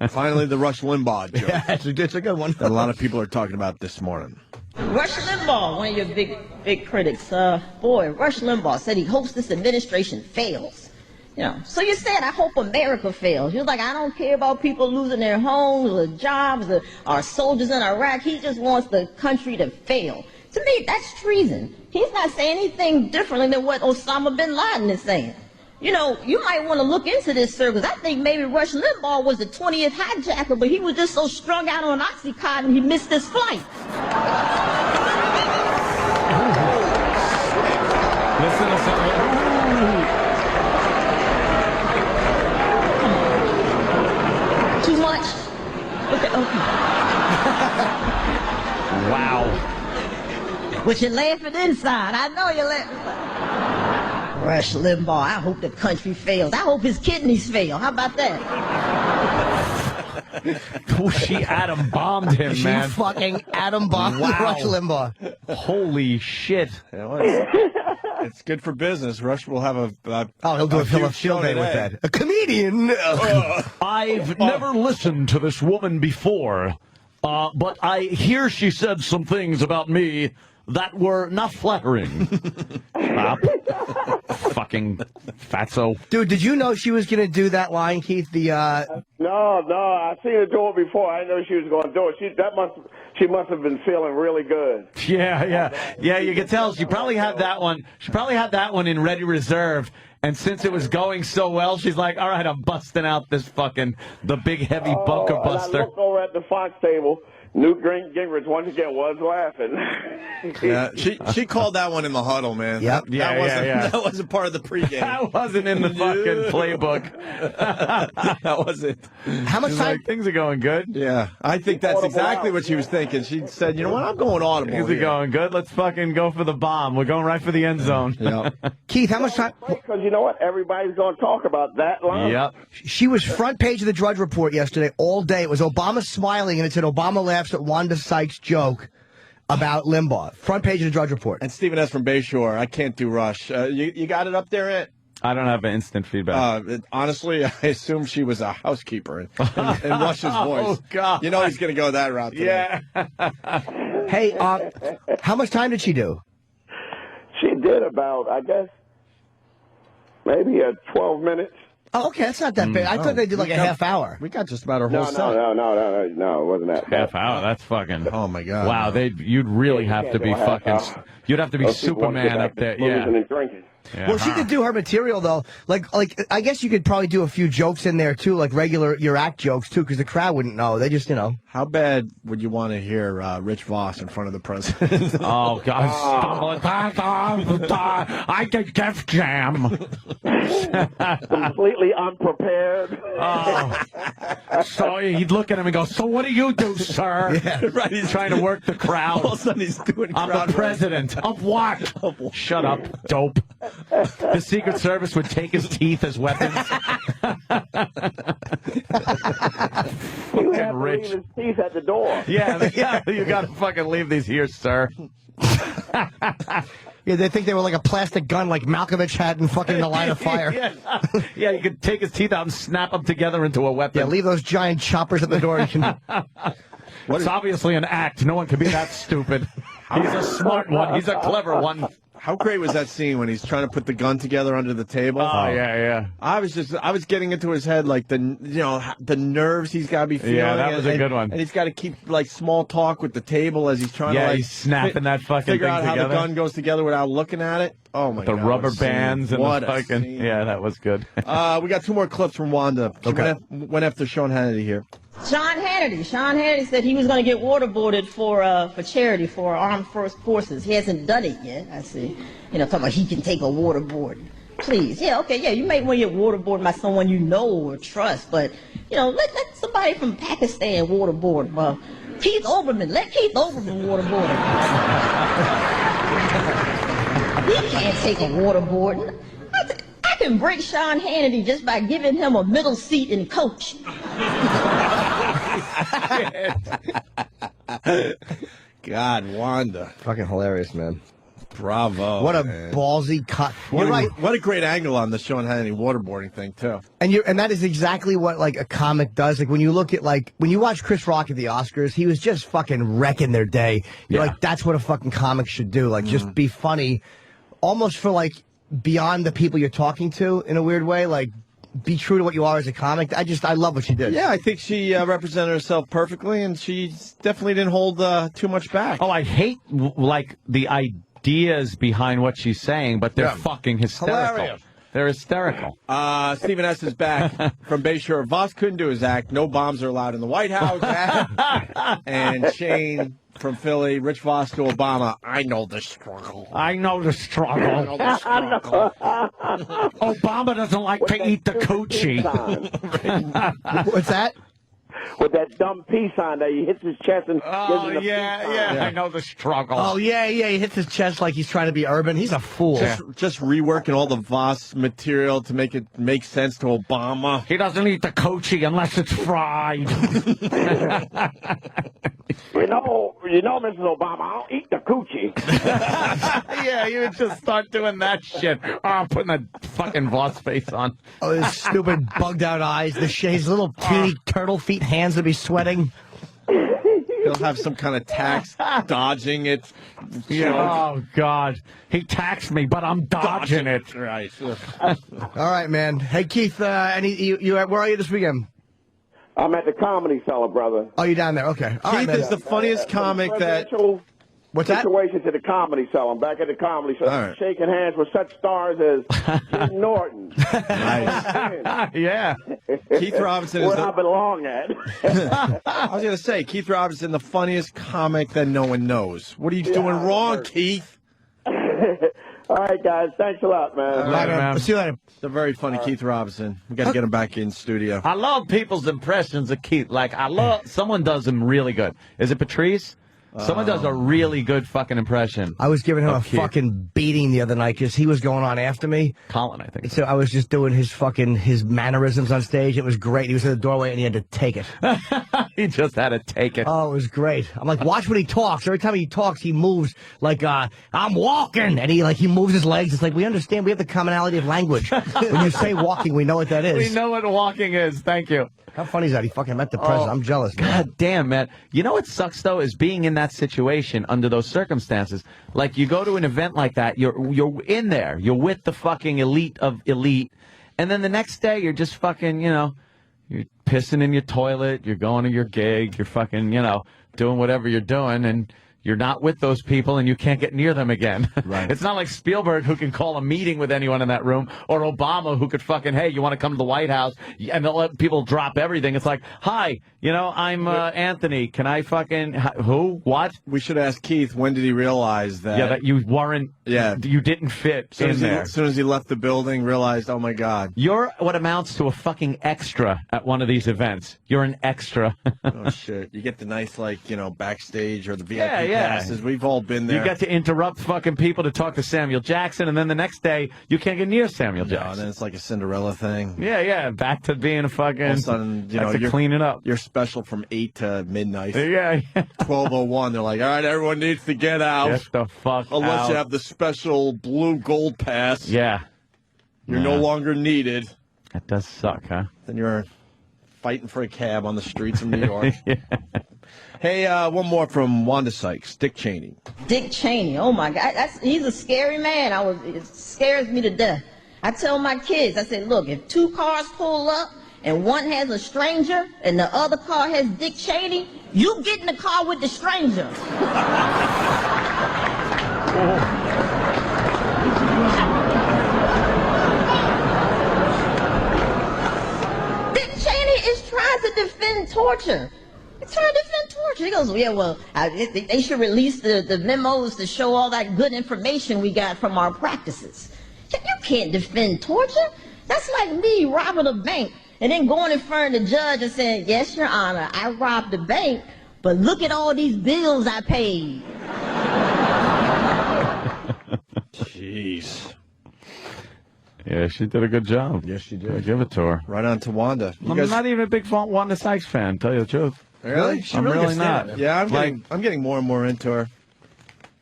Finally, the Rush Limbaugh joke.
Yeah, it's a good one.
That a lot of people are talking about this morning.
Rush Limbaugh, one of your big critics. Rush Limbaugh said he hopes this administration fails. So you said, I hope America fails. You're like, I don't care about people losing their homes or jobs or our soldiers in Iraq. He just wants the country to fail. To me, that's treason. He's not saying anything differently than what Osama bin Laden is saying. you know, you might want to look into this, sir, because I think maybe Rush Limbaugh was the 20th hijacker, but he was just so strung out on Oxycontin he missed his flight.
Listen to something.
Too much? Okay.
Wow.
But you're laughing inside. I know you're laughing inside. Rush Limbaugh, I hope the country fails. I hope his kidneys fail. How about that?
She atom bombed him, man.
She fucking atom bombed Rush Limbaugh.
Holy shit.
It's good for business. Rush will have
he'll do a Philip Field Day with that. A comedian.
I've never listened to this woman before, but I hear she said some things about me that were not flattering.
Stop. Fucking fatso.
Dude, did you know she was going to do that line, Keith?
No, I seen her do it before. I didn't know she was going to do it. She must have been feeling really good.
Yeah. You can tell she probably had that one. She probably had that one in ready reserve. And since it was going so well, she's like, all right, I'm busting out the big heavy bunker buster.
And I looked over at the Fox table. Newt Gingrich once again was laughing.
Yeah, she called that one in the huddle, man.
Yep.
That wasn't part of the pregame.
That wasn't in the fucking playbook.
That wasn't.
How much time?
Like, things are going good.
Yeah, I think that's exactly what she was thinking. She said, you know what, I'm going audible.
Things are going good. Let's fucking go for the bomb. We're going right for the end zone.
Yep.
Keith, how much time?
Because you know what? Everybody's going to talk about that line.
Yep.
She was front page of the Drudge Report yesterday all day. It was Obama smiling, and it said Obama laughs at Wanda Sykes' joke about Limbaugh. Front page of the Drudge Report.
And Stephen S. from Bayshore, I can't do Rush. You got it up there, Ant?
I don't have instant feedback.
Honestly, I assume she was a housekeeper in Rush's voice.
Oh, God.
You know he's going to go that route today.
Yeah.
Hey, how much time did she do?
She did about, I guess, maybe 12 minutes.
Oh, okay, that's not that bad. I thought they did like a half hour.
We got just about her whole set.
No, it wasn't that bad.
Half hour. That's fucking.
Oh my God.
Wow, you'd really have to be fucking. You'd have to be Superman up there. Yeah.
Yeah.
Well, she could do her material though. Like I guess you could probably do a few jokes in there too, like regular your act jokes too, because the crowd wouldn't know. They just,
How bad would you want to hear Rich Voss in front of the president?
Oh God! I did Def Jam.
Completely unprepared.
Oh. So he'd look at him and go, "So what do you do, sir?"
Yeah, right.
He's trying to work the crowd.
All of a sudden he's doing.
I'm the president of what? Shut up, dope. The Secret Service would take his teeth as weapons.
You have to leave his teeth at the door.
Yeah, you gotta fucking leave these here, sir.
Yeah, they think they were like a plastic gun like Malkovich had in fucking The Line of Fire.
Yeah, you could take his teeth out and snap them together into a weapon.
Yeah, leave those giant choppers at the door.
It's obviously an act. No one can be that stupid. He's a smart one. He's a clever one.
How great was that scene when he's trying to put the gun together under the table?
Oh, yeah.
I was getting into his head like the nerves he's got to be feeling.
Yeah, that was a good one.
And he's got to keep like small talk with the table as he's trying to like
he's snapping that fucking
figure
thing
out how
together.
the gun goes together without looking at it. Oh my God!
The rubber bands and
what
the fucking that was good.
We got two more clips from Wanda.
Okay.
Went after Sean Hannity here.
Sean Hannity said he was going to get waterboarded for charity for armed forces. He hasn't done it yet. I see. Talking about he can take a waterboard. Please, you may want to get waterboarded by someone you know or trust, but let somebody from Pakistan waterboard. Keith Olbermann, let Keith Olbermann waterboard him. He can't take a waterboard. I can break Sean Hannity just by giving him a middle seat in coach.
God, Wanda.
Fucking hilarious, man.
Bravo.
What a
man.
ballsy cut. You're right.
What a great angle on the Sean Hannity waterboarding thing, too.
And that is exactly what like a comic does. Like when you look at when you watch Chris Rock at the Oscars, he was just fucking wrecking their day. You're like, that's what a fucking comic should do. Like just be funny, almost for like beyond the people you're talking to in a weird way. Like be true to what you are as a comic. I love what she did.
Yeah, I think she represented herself perfectly, and she definitely didn't hold too much back.
Oh, I hate like the ideas behind what she's saying, but they're fucking hysterical.
Hilarious.
They're hysterical.
Stephen S. is back from Bayshore. Voss couldn't do his act. No bombs are allowed in the White House. And Shane from Philly, Rich Voss to Obama. I know the struggle.
I know the struggle. Obama doesn't like to eat the coochie.
What's that?
With that dumb peace sign that he hits his chest and gives him the peace sign.
I know the struggle.
Oh, yeah, he hits his chest like he's trying to be urban. He's a fool.
Just reworking all the Voss material to make it make sense to Obama.
He doesn't eat the coochie unless it's fried.
You know, Mrs. Obama, I don't eat the coochie.
Yeah, you would just start doing that shit. Oh, putting a fucking Voss face on.
Oh, his stupid bugged out eyes, his little teeny turtle feet hands would be sweating.
He'll have some kind of tax dodging it.
Oh, God. He taxed me, but I'm dodging it.
Right.
All right, man. Hey, Keith, where are you this weekend?
I'm at the Comedy Cellar, brother.
Oh, you're down there. Okay. All right,
Keith
man.
is the funnious comic that...
What's that?
Situation to the Comedy Cellar. I'm back at the Comedy Cellar,
right.
shaking hands with such stars as Jim Norton.
Yeah.
Keith Robinson is
where I belong at.
I was going to say, Keith Robinson, the funniest comic that no one knows. What are you doing wrong, Keith?
All right, guys. Thanks a lot, man.
All right, man.
See you later.
The very funny Keith Robinson. We got to get him back in studio.
I love people's impressions of Keith. Like, someone does them really good. Is it Patrice? Someone does a really good fucking impression.
I was giving him a
Keith.
fucking beating the other night because he was going on after me.
Colin, I think.
So I was just doing his mannerisms on stage. It was great. He was in the doorway and he had to take it.
He just had to take it.
Oh, it was great. I'm like, watch when he talks. Every time he talks, he moves like, I'm walking. And he moves his legs. It's like, we understand. We have the commonality of language. When you say walking, we know what that is.
We know what walking is. Thank you.
How funny is that? He fucking met the president. I'm jealous, man.
God damn, man. You know what sucks, though, is being in that situation under those circumstances. Like, you go to an event like that, you're in there. You're with the fucking elite of elite. And then the next day, you're just fucking, you're pissing in your toilet. You're going to your gig. You're fucking, doing whatever you're doing. And you're not with those people and you can't get near them again. Right. It's not like Spielberg who can call a meeting with anyone in that room, or Obama who could fucking, hey, you want to come to the White House? And they'll let people drop everything. It's like, hi, I'm Anthony. Can I fucking, who? What?
We should ask Keith, when did he realize that?
Yeah, that you weren't, you didn't fit in there.
As soon as he left the building, realized, oh my God.
You're what amounts to a fucking extra at one of these events. You're an extra.
Oh shit. You get the nice, backstage or the VIP passes. We've all been there.
You get to interrupt fucking people to talk to Samuel Jackson, and then the next day, you can't get near Samuel Jackson.
And then it's like a Cinderella thing.
Yeah. Back to being a fucking,
all of a sudden,
back to cleaning up.
You're special from 8 to midnight.
Yeah.
12:01, they're like, all right, everyone needs to get out.
Get the fuck
Unless
out.
you have the special blue gold pass.
Yeah.
You're no longer needed.
That does suck, huh?
Then you're fighting for a cab on the streets of New York. Yeah. Hey, one more from Wanda Sykes, Dick Cheney.
Dick Cheney, oh my God, he's a scary man. It scares me to death. I tell my kids, I said, look, if 2 cars pull up and one has a stranger and the other car has Dick Cheney, you get in the car with the stranger. Dick Cheney is trying to defend torture. He's trying to defend torture. He goes, yeah, well, they should release the memos to show all that good information we got from our practices. You can't defend torture. That's like me robbing a bank and then going in front of the judge and saying, yes, Your Honor, I robbed the bank, but look at all these bills I paid.
Jeez.
Yeah, she did a good job.
Yes, she did.
Give it to her.
Right on to Wanda.
I'm not even a big Wanda Sykes fan, tell you the truth.
Really?
I'm really not.
Yeah, I'm getting more and more into her.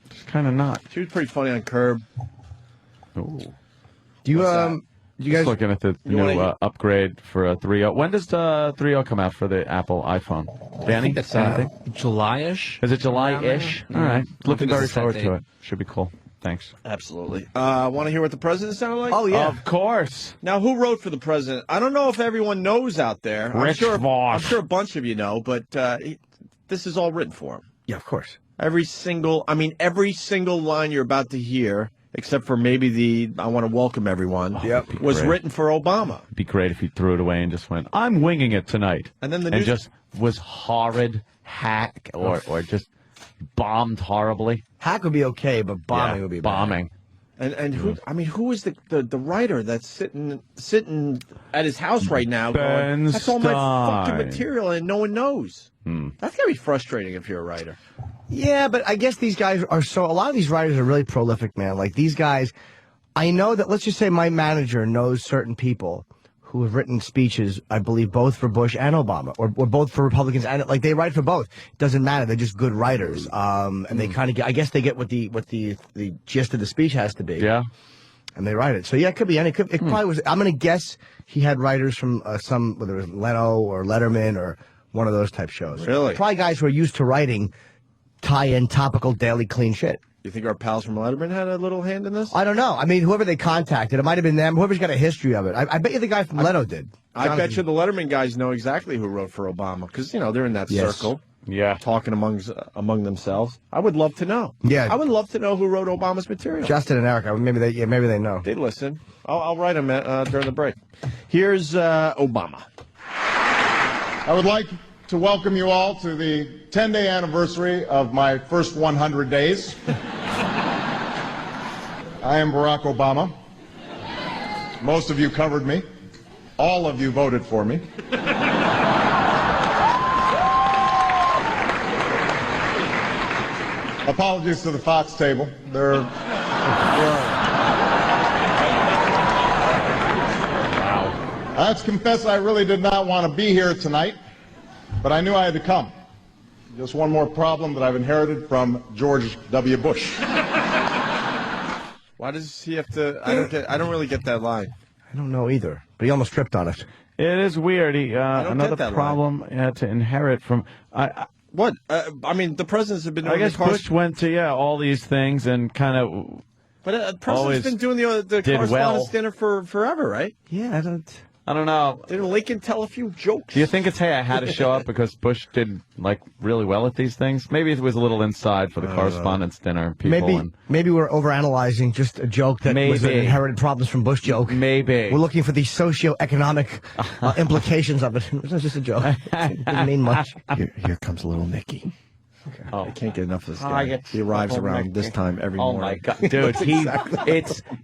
Just kind of not.
She was pretty funny on Curb.
Ooh.
Do you you guys
just looking at the new upgrade for a 3.0? When does the 3.0 come out for the Apple iPhone? Danny,
I think that's July-ish.
Is it July-ish? All right. Looking
think
very
it's a set
forward
date.
to it. Should be cool. Thanks.
Absolutely. Want to hear what the president sounded like?
Oh, yeah.
Of course.
Now, who wrote for the president? I don't know if everyone knows out there. I'm sure a bunch of you know, but this is all written for him.
Yeah, of course.
Every single line you're about to hear except for maybe the "I want to welcome everyone."
Yep.
Was
Great.
written for Obama.
It'd be great if he threw it away and just went, "I'm winging it tonight,"
and then
just was horrid, hack, or just bombed horribly.
Hack would be okay, but bombing would be bad.
bombing.
And who? I mean, who is the writer that's sitting at his house right now?
Ben
Going, that's all my fucking
Stein.
material, and no one knows. That's gotta be frustrating if you're a writer.
Yeah, but I guess these guys are a lot of these writers are really prolific, man. Like these guys, I know that, let's just say my manager knows certain people who have written speeches, I believe, both for Bush and Obama, or both for Republicans, and like they write for both. It doesn't matter. They're just good writers. And they kind of get, I guess they get what the gist of the speech has to be.
Yeah.
And they write it. So yeah, it could be any. It probably was. I'm going to guess he had writers from whether it was Leno or Letterman or one of those type shows.
Really?
Probably guys who are used to writing tie-in, topical, daily, clean shit.
You think our pals from Letterman had a little hand in this?
I don't know. I mean, whoever they contacted, it might have been them. Whoever's got a history of it. I bet you the guy from Leno did.
I bet you the Letterman guys know exactly who wrote for Obama because they're in that
Yes.
circle.
Yeah,
talking among themselves. I would love to know.
Yeah,
I would love to know who wrote Obama's material.
Justin and Erica. Maybe they know.
They listen. I'll write them during the break. Here's Obama.
I would like to welcome you all to the 10-day anniversary of my first 100 days. I am Barack Obama. Most of you covered me. All of you voted for me. Apologies to the Fox table. Wow. I have to confess I really did not want to be here tonight, but I knew I had to come. Just one more problem that I've inherited from George W. Bush.
Why does he have to? I don't really get that line.
I don't know either, but he almost tripped on it.
It is weird.
don't
Another
get that
problem he had to inherit from.
What? I mean, the presidents have been doing
I guess
the
Bush went to all these things and kind of.
But the president's
always
been doing the
did
correspondence
well.
dinner for forever, right?
Yeah,
I don't know.
Didn't Lincoln tell a few jokes?
Do you think it's, hey, I had to show up because Bush did really well at these things? Maybe it was a little inside for the correspondence dinner people.
Maybe we're overanalyzing just a joke that was an inherited problems from Bush joke.
Maybe.
We're looking for the socioeconomic implications of it. It was just a joke. It didn't mean much.
Here comes little Nicky.
Oh.
I can't get enough of this
I
guy.
get
He arrives
little
around
Nicky.
this time every
Oh
morning.
my God, dude!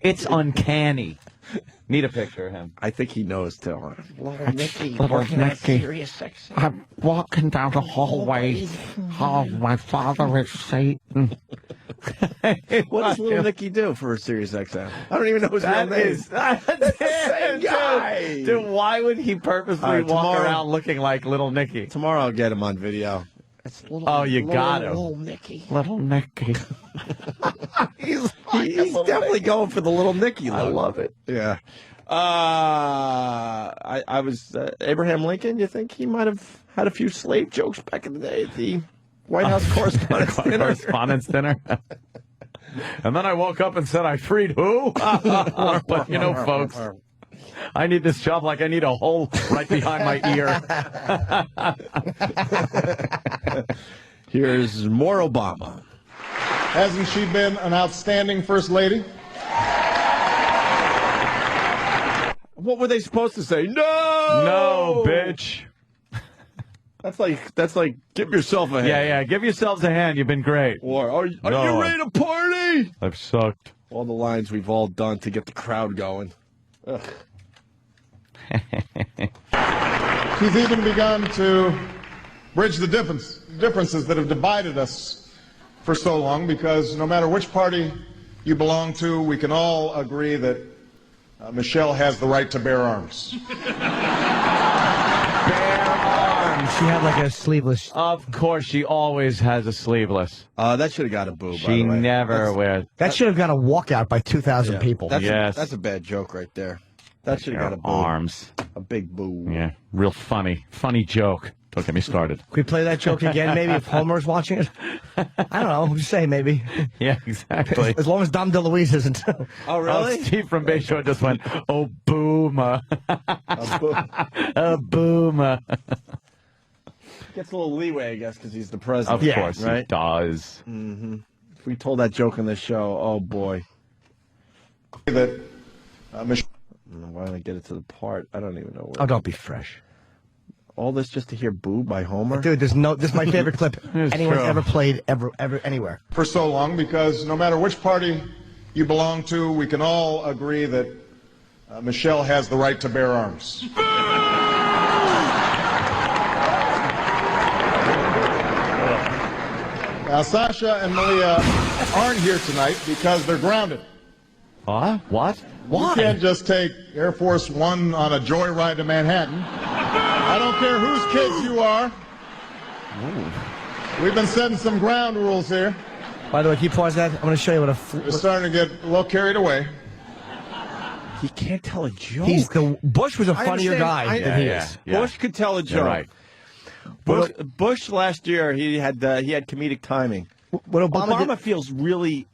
It's uncanny. Need a picture of him.
I think he knows too.
Little Nicky. I'm walking down the hallway. Oh, my father is Satan.
What does little Nicky do for Sirius XM? I don't even know his real
That
name.
is that's the same guy. Dude, why would he purposely
All right,
walk
tomorrow-
around looking like little Nicky?
Tomorrow I'll get him on video.
Oh, you got him.
Little Nicky.
Little Nicky.
He's definitely going for the little Nicky look.
I love it.
Yeah. I was Abraham Lincoln. You think he might have had a few slave jokes back in the day at the White House
Correspondence dinner. And then I woke up and said I freed who? But you know, folks, I need this job like I need a hole right behind my ear.
Here's more Obama.
Hasn't she been an outstanding First Lady?
What were they supposed to say? No,
No, bitch.
That's like give yourself a hand.
Yeah, give yourselves a hand. You've been great.
Or are you
No,
ready to party?
I've sucked.
All the lines we've all done to get the crowd going. Ugh.
She's even begun to bridge the differences that have divided us for so long, because no matter which party you belong to, we can all agree that Michelle has the right to bear arms.
She had like a sleeveless.
Of course, she always has a sleeveless.
That should have got a boo. By
She
the way.
never wears.
That should have got a walkout by 2,000 people.
That's a bad joke right there. That should have got a boo.
Arms.
A big boo.
Yeah, real funny. Funny joke. Don't get me started.
Can we play that joke again, maybe, if Homer's watching it? I don't know. Just say maybe.
Yeah, exactly.
As long as Dom DeLuise isn't.
Oh, really?
Oh, Steve from Bayshore just went, oh, boomer. Oh, boomer.
Gets a little leeway, I guess, because he's the president.
Of course
right?
he does.
Mm-hmm. If we told that joke on this show, oh boy,
That
why don't I get it to the part? I don't even know where.
Oh, don't be fresh.
All this just to hear "Boo" by Homer?
Dude, this is my favorite clip anyone's ever played ever anywhere.
for so long, because no matter which party you belong to, we can all agree that Michelle has the right to bear arms. Now, Sasha and Malia aren't here tonight because they're grounded.
What?
Why? You can't just take Air Force One on a joyride to Manhattan. I don't care whose kids you are. We've been setting some ground rules here.
By the way, can you pause that? I'm going to show you what a...
We're starting to get a little carried away.
He can't tell a joke.
Bush was a funnier guy than he is.
Bush could tell a joke.
Right.
Bush last year, he had comedic timing.
What
Obama feels really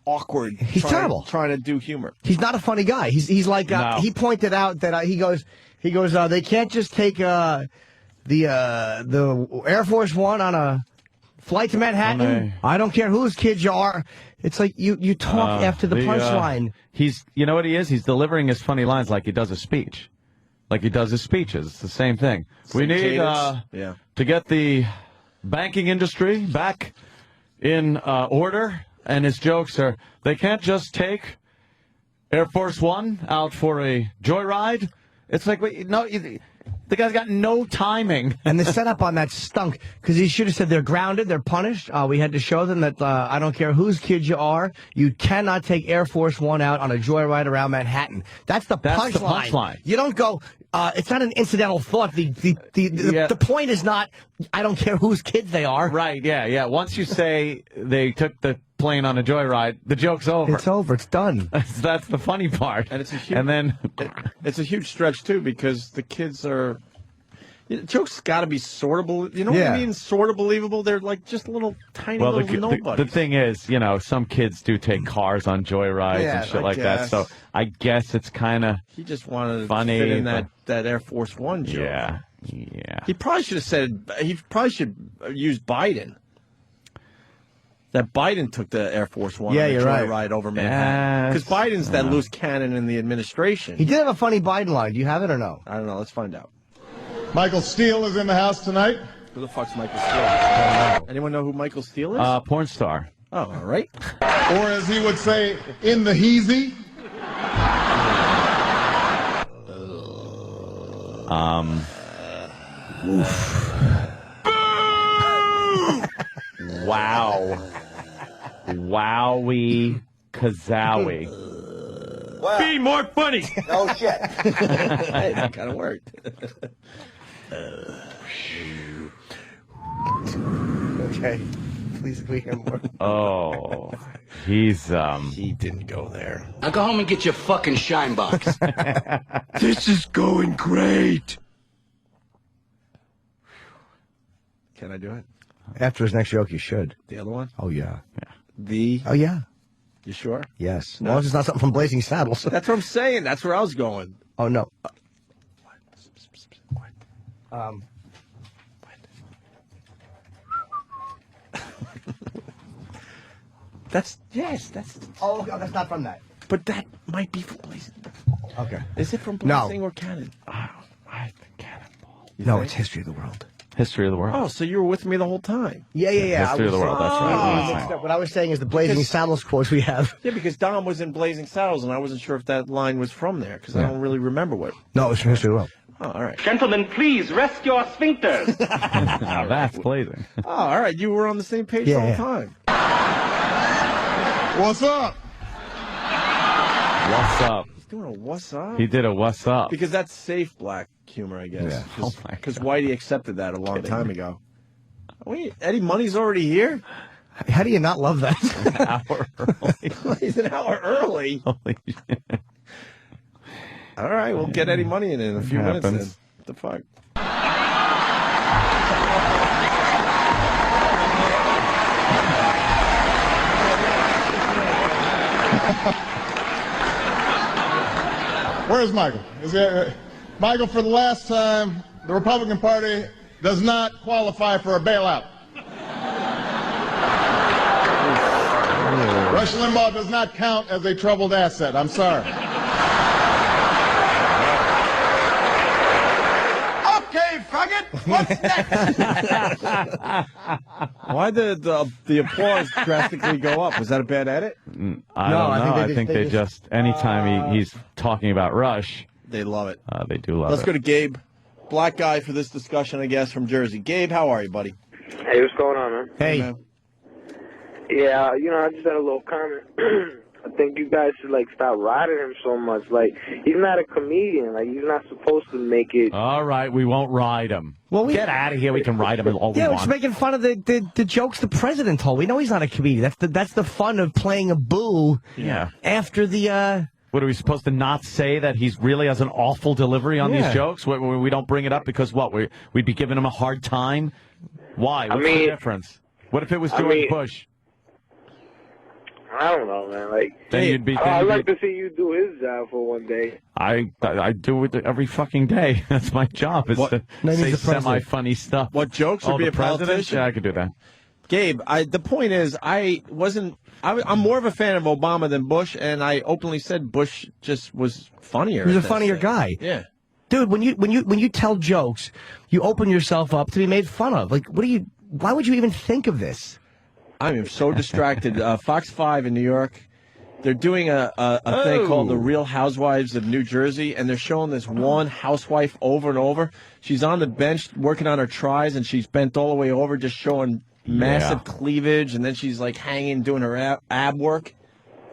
awkward.
He's terrible.
Trying to do humor.
He's not a funny guy. He's like he pointed out that he goes they can't just take the Air Force One on a flight to Manhattan. I don't care whose kids you are. It's like you talk after the punchline.
You know what he is? He's delivering his funny lines like he does a speech. Like he does his speeches. It's the same thing. We need to get the banking industry back in order, and his jokes are, they can't just take Air Force One out for a joyride. It's like, wait, no, the guy's got no timing.
And the setup on that stunk, because he should have said they're grounded, they're punished. We had to show them that I don't care whose kids you are, you cannot take Air Force One out on a joyride around Manhattan. That's the punchline. You don't go, it's not an incidental thought. The point is not, I don't care whose kids they are.
Right, yeah. Once you say they took the plane on a joyride, the joke's over.
It's over. It's done.
That's the funny part.
And it's a huge stretch too, because the kids are. Jokes got to be sort of, you know what I mean? Sort of believable. They're like just little tiny little nobodies.
The thing is, some kids do take cars on joyrides and shit like that. So I guess it's kind of
he just wanted
funny
to fit in that Air Force One joke.
Yeah.
He probably should have said. He probably should use Biden. That Biden took the Air Force One on a joyride over Manhattan. Because Biden's that loose cannon in the administration.
He did have a funny Biden line. Do you have it or no?
I don't know. Let's find out.
Michael Steele is in the house tonight.
Who the fuck's Michael Steele? Anyone know who Michael Steele is?
Porn star.
Oh, all right.
Or as he would say, in the heezy.
Wow. Wowie kazowie.
Wow. Be more funny.
Oh, shit.
Hey, that kind of worked.
Okay. Please, we hear more.
Oh, he's
He didn't go there.
Now go home and get your fucking shine box.
This is going great.
Can I do it?
After his next joke, you should.
The other one?
Oh, yeah.
Oh,
yeah.
You sure?
Yes. No. As long as it's not something from Blazing Saddles.
That's what I'm saying. That's where I was going.
Oh, no.
That's.
Oh, that's not from that.
But that might be from Blazing.
Okay.
Is it from Blazing or Cannon?
I think Cannonball.
No, it's History of the World.
History of the World.
Oh, so you were with me the whole time.
Yeah.
History of the World, that's right.
Mixed up. What I was saying is the Blazing Saddles quotes we have.
Yeah, because Dom was in Blazing Saddles, and I wasn't sure if that line was from there, because I don't really remember what.
No, it's from History of the World.
Oh, all right.
Gentlemen, please rest your sphincters.
Now that's Blazing.
Oh, all right. You were on the same page the whole time.
What's up?
What's up?
He's doing a what's up?
He did a what's up.
Because that's safe black humor, I guess.
Yeah.
Because Whitey accepted that a long time ago. Wait, Eddie Money's already here?
How do you not love that?
An hour early.
He's an hour early.
Holy shit.
All right, we'll get Eddie Money in a few minutes then. What the fuck?
Where's Michael? Michael, for the last time, the Republican Party does not qualify for a bailout. Rush Limbaugh does not count as a troubled asset. I'm sorry.
Okay, faggot. What's next?
Why did the applause drastically go up? Was that a bad edit?
I don't know. I think they just anytime he's talking about Rush,
they love it.
They do love it.
Let's go to Gabe, black guy for this discussion, I guess, from Jersey. Gabe, how are you, buddy?
Hey, what's going on, man?
Hey. Man.
Yeah, I just had a little comment. I think you guys should, stop riding him so much. He's not a comedian. He's not supposed to make it.
All right, we won't ride him.
Well,
get out of here. We can ride him all we
we're
want.
just making fun of the jokes the president told. We know he's not a comedian. That's the fun of playing a boo.
Yeah.
After the.
What, are we supposed to not say that he's really has an awful delivery on these jokes? We don't bring it up because what? We'd be giving him a hard time? Why? What's the difference? What if it was George Bush?
I don't know, man.
Then you'd be.
I'd like to see you do his job for one day.
I do it every fucking day. That's my job. Is to say semi-funny stuff.
What jokes would be a politician?
Yeah, I could do that.
Gabe, the point is, I'm more of a fan of Obama than Bush, and I openly said Bush just was funnier.
He was a funnier guy.
Yeah.
Dude, when you tell jokes, you open yourself up to be made fun of. Why would you even think of this?
I am so distracted. Fox 5 in New York, they're doing a thing called The Real Housewives of New Jersey, and they're showing this one housewife over and over. She's on the bench working on her tries, and she's bent all the way over, just showing massive cleavage, and then she's hanging, doing her ab work.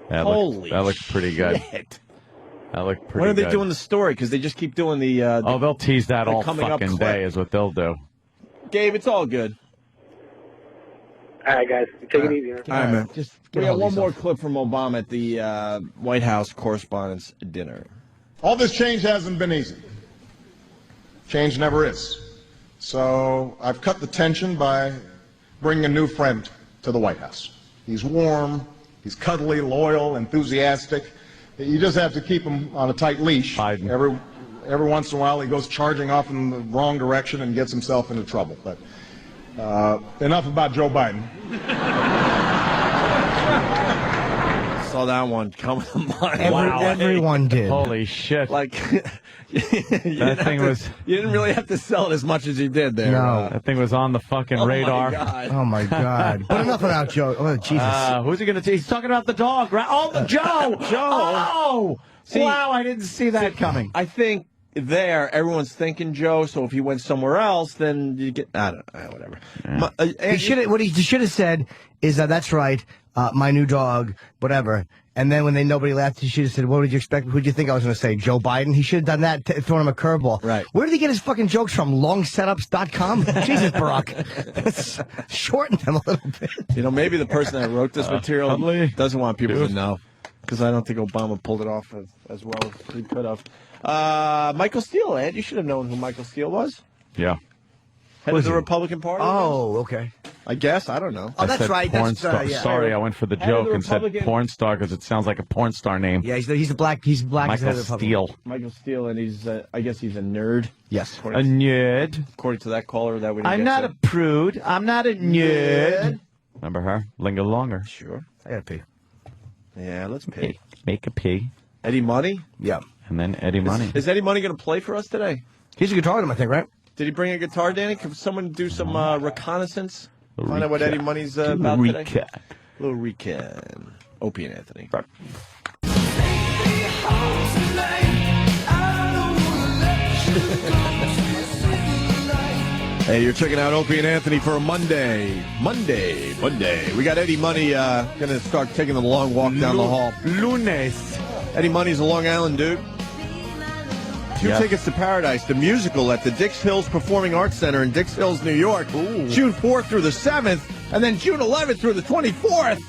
That looks pretty good.
Shit.
That looked pretty good.
When are they doing the story? Because they just keep doing the
they'll tease that all
coming up
fucking
clip.
day is what they'll do.
Gabe, it's all good.
All right, guys. Take it easy, man.
All right, man. We got one more clip from Obama at the White House Correspondents' Dinner.
All this change hasn't been easy. Change never is. So I've cut the tension by bringing a new friend to the White House. He's warm, he's cuddly, loyal, enthusiastic. You just have to keep him on a tight leash. Every once in a while he goes charging off in the wrong direction and gets himself into trouble. But enough about Joe Biden.
Saw that one coming to mind.
Everyone did.
Holy shit.
You didn't really have to sell it as much as you did there.
No.
That thing was on the fucking radar.
Oh, my God. But enough about Joe. Oh, Jesus.
Who's he going to tease? He's talking about the dog, right? Oh, Joe! Oh! Wow, I didn't see that coming.
I think everyone's thinking Joe, so if he went somewhere else, then you get, I don't know, whatever.
Yeah. What he should have said is, that's right, my new dog, whatever. And then when nobody laughed, he should have said, what did you expect? Who did you think I was going to say? Joe Biden? He should have done that, thrown him a curveball.
Right.
Where did he get his fucking jokes from? Longsetups.com? Jesus, Barack. Shorten them a little bit.
Maybe the person that wrote this material doesn't want people to know. Because I don't think Obama pulled it off as well as he could have. Michael Steele, Ed. You should have known who Michael Steele was.
Yeah.
Head of the Republican Party.
Oh, okay.
I guess. I don't know.
Oh, that's right.
Porn star.
Yeah.
Sorry, I went for the joke and said porn star because it sounds like a porn star name.
Yeah, he's black. He's black.
Michael Steele.
Michael Steele, and he's, I guess he's a nerd.
Yes.
A nerd.
According to that caller that we didn't
I'm
get
not
to.
a prude. I'm not a nerd. Remember her? Linger longer.
Sure.
I gotta pee.
Yeah, let's pee.
Make a pee.
Eddie Money?
Yeah.
And then Eddie Money.
Is Eddie Money going to play for us today?
He's a guitar with him, I think, right?
Did he bring a guitar, Danny? Can someone do some reconnaissance? Find out what Eddie Money's about today? A little recap. Opie and Anthony. Right. Hey, you're checking out Opie and Anthony for a Monday. We got Eddie Money going to start taking them a long walk down the hall.
Lunes.
Eddie Money's a Long Island dude. 2 tickets to Paradise, the musical at the Dix Hills Performing Arts Center in Dix Hills, New York, June 4th through the 7th, and then June 11th through the 24th.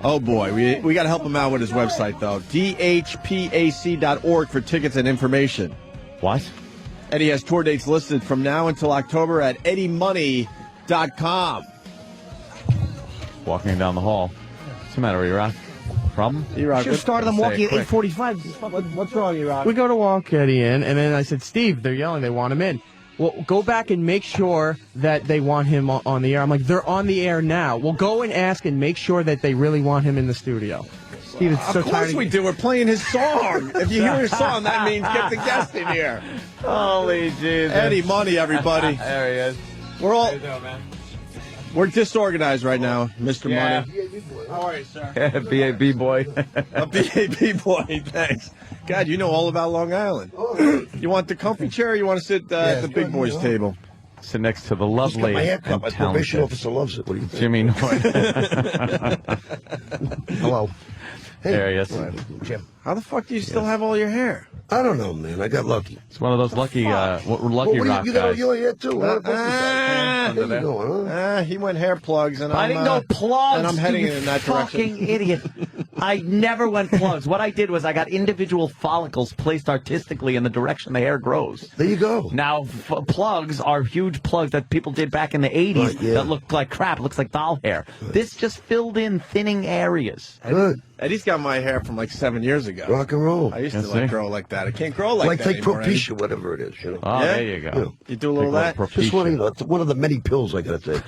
Oh, boy. We got to help him out with his website, though. dhpac.org for tickets and information.
What?
Eddie has tour dates listed from now until October at eddiemoney.com.
Walking down the hall. What's the matter, E-Rock? Problem?
E-Rock,
should have started them walking at 8:45.
What's wrong, E-Rock?
We go to walk Eddie in, and then I said, Steve, they're yelling. They want him in.
well, go back and make sure that they want him on the air. I'm like, they're on the air now. Well, go and ask and make sure that they really want him in the studio. Steve, it's so
of course we do. We're playing his song. If you hear his song, that means get the guest in here.
Holy Jesus.
Eddie Money, everybody.
There he is.
We're all...
How you doing, man?
We're disorganized right now, Mr.
Yeah.
Money.
How are you, sir?
B.A.B. boy.
A B.A.B. boy, thanks. God, you know all about Long Island. You want the comfy chair or you want to sit at the big boys' table?
Sit next to the lovely
my haircut.
and
My probation
talented
officer loves it. What do you think?
Jimmy Norton.
Hello. Hey.
There he is.
Jim.
How the fuck do you still have all your hair?
I don't know, man. I got lucky.
It's one of those lucky rock
you got all
guys.
your hair too. There you go, huh?
He went hair plugs, and
I didn't go plugs.
and I'm heading
you
in that direction.
fucking idiot. I never went plugs. What I did was I got individual follicles placed artistically in the direction the hair grows.
There you go.
Now, plugs are huge plugs that people did back in the 80s that looked like crap. It looks like doll hair. This just filled in thinning areas.
Good.
Eddie's got my hair from like 7 years ago.
Rock and roll.
I used to grow like that. I can't grow like that
take
anymore,
Propecia, whatever it is, you know.
Oh, there you go.
You do a little of that?
Just one, it's one of the many pills I got to take.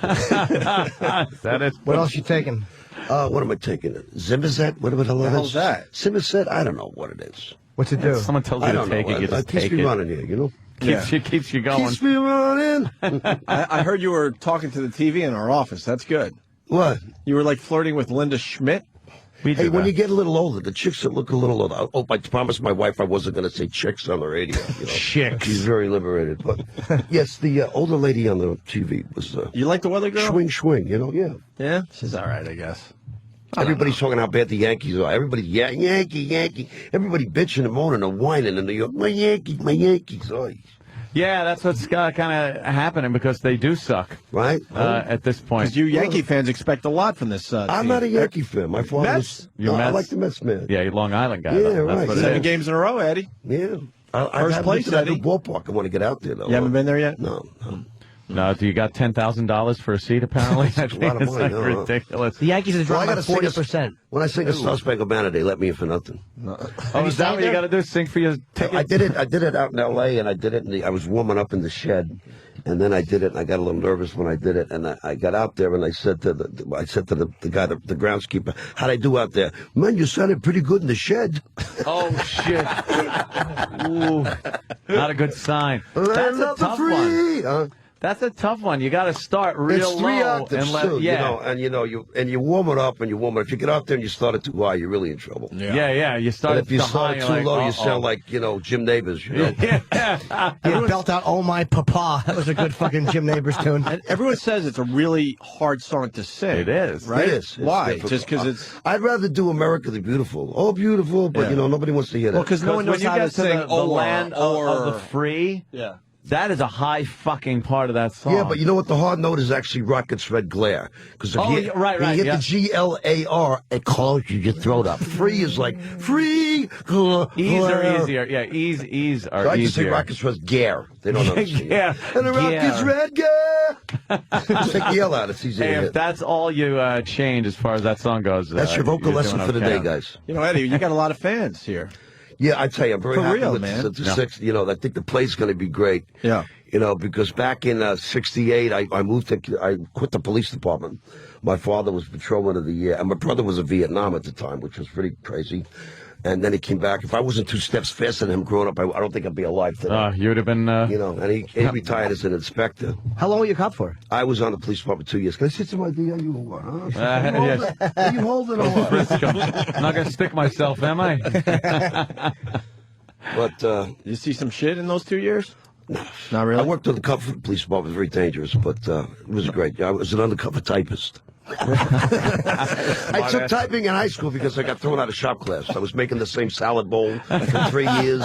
That is.
What else you taking?
What am I taking? Zimazet? Whatever the hell
The
it
hell's
is.
that?
Zimazet? I don't know what it is.
What's it do?
Someone tells you
I
to
don't
take
know.
it, you just
It keeps
take
me
it.
running here, you know.
Keeps you going.
Keeps me running.
I heard you were talking to the TV in our office. That's good.
What?
You were like flirting with Linda Schmidt?
Hey, when you get a little older, the chicks that look a little older. Oh, I promised my wife I wasn't going to say chicks on the radio. You know?
Chicks.
She's very liberated. But yes, the older lady on the TV was.
You like the weather girl?
Swing, you know, yeah.
Yeah? She's all right, I guess.
Everybody's talking how bad the Yankees are. Everybody, Yankee. Everybody bitching and moaning and whining in New York. My Yankees. Oh,
Yeah, that's what's kind of happening because they do suck.
Right?
At this point.
Because you Yankee fans expect a lot from this
I'm
team.
not a Yankee fan. My father was.
You're
I
Mets?
like the Mets, man.
Yeah, you're Long Island guy.
Yeah,
though.
right.
That's what it
7
is.
games in a row, Eddie.
Yeah.
First place,
at the
Eddie.
ballpark. I want to get out there, though.
You haven't been there yet?
No.
No, do you got $10,000 for a seat, apparently?
That's a lot of
It's
money,
like
huh?
ridiculous.
The Yankees have dropped by
gotta sing
40%.
When I sing a Star Spangled Banner, they let me in for nothing.
Oh, is that what you got to do? Sing for your ticket?
I did it out in L.A. and I did it. I was warming up in the shed, and then I did it. And I got a little nervous when I did it, and I got out there and I said to the guy, the groundskeeper, "How'd I do out there?" "Man, you sounded pretty good in the shed."
Oh shit! Ooh, not a good sign. That's a tough one. That's a tough one. You got to start real
It's 3
low
octaves
and let
too, you know, you warm it up and you warm it. If you get out there and you start it too high, you're really in trouble.
Yeah. You start
But if you
too
start
high,
it
you're
too
like,
low, you sound like Jim Neighbors. You know?
Yeah, belt out "Oh My Papa." That was a good fucking Jim Neighbors tune.
And everyone says it's a really hard song to sing.
It is.
Right?
It is. It's
Why?
difficult.
Just because it's...
I'd rather do "America the Beautiful." Oh, beautiful, but nobody wants to hear that.
Well, because no one knows
when you
how to
get to
sing
the land of the free,
Yeah.
that is a high fucking part of that song.
Yeah, but you know what? The hard note is actually Rocket's Red Glare. Because if you
right,
hit
yeah.
the GLAR, it closes your throat up. Free is like free.
Ease are easier. Yeah, ease are
So I just say
easier.
Rocket's Red Gare. They don't understand.
Yeah.
And the Rocket's Red Gare. Just take the L out. It's easy
Hey,
to
if
hit.
that's all you change as far as that song goes,
That's your vocal
you're
lesson
doing
for the
okay.
day, guys.
You know, Eddie, you got a lot of fans here.
Yeah, I tell you, I'm very
For
happy
real,
with
man.
the six. You know, I think the play's going to be great.
Yeah.
You know, because back in '68, I quit the police department. My father was patrolman of the year, and my brother was in Vietnam at the time, which was pretty crazy. And then he came back. If I wasn't 2 steps faster than him growing up, I don't think I'd be alive today.
You would have been.
You know, and he retired as an inspector.
How long were you a cop for?
I was on the police department 2 years. Can I sit to my DA? You what? Huh?
Yes.
Are you holding or what?
I'm not going to stick myself, am I?
But
you see some shit in those 2 years? Not really.
I worked on the cover police department. It was very dangerous, but it was great. I was an undercover typist. I took typing in high school because I got thrown out of shop class. I was making the same salad bowl for 3 years,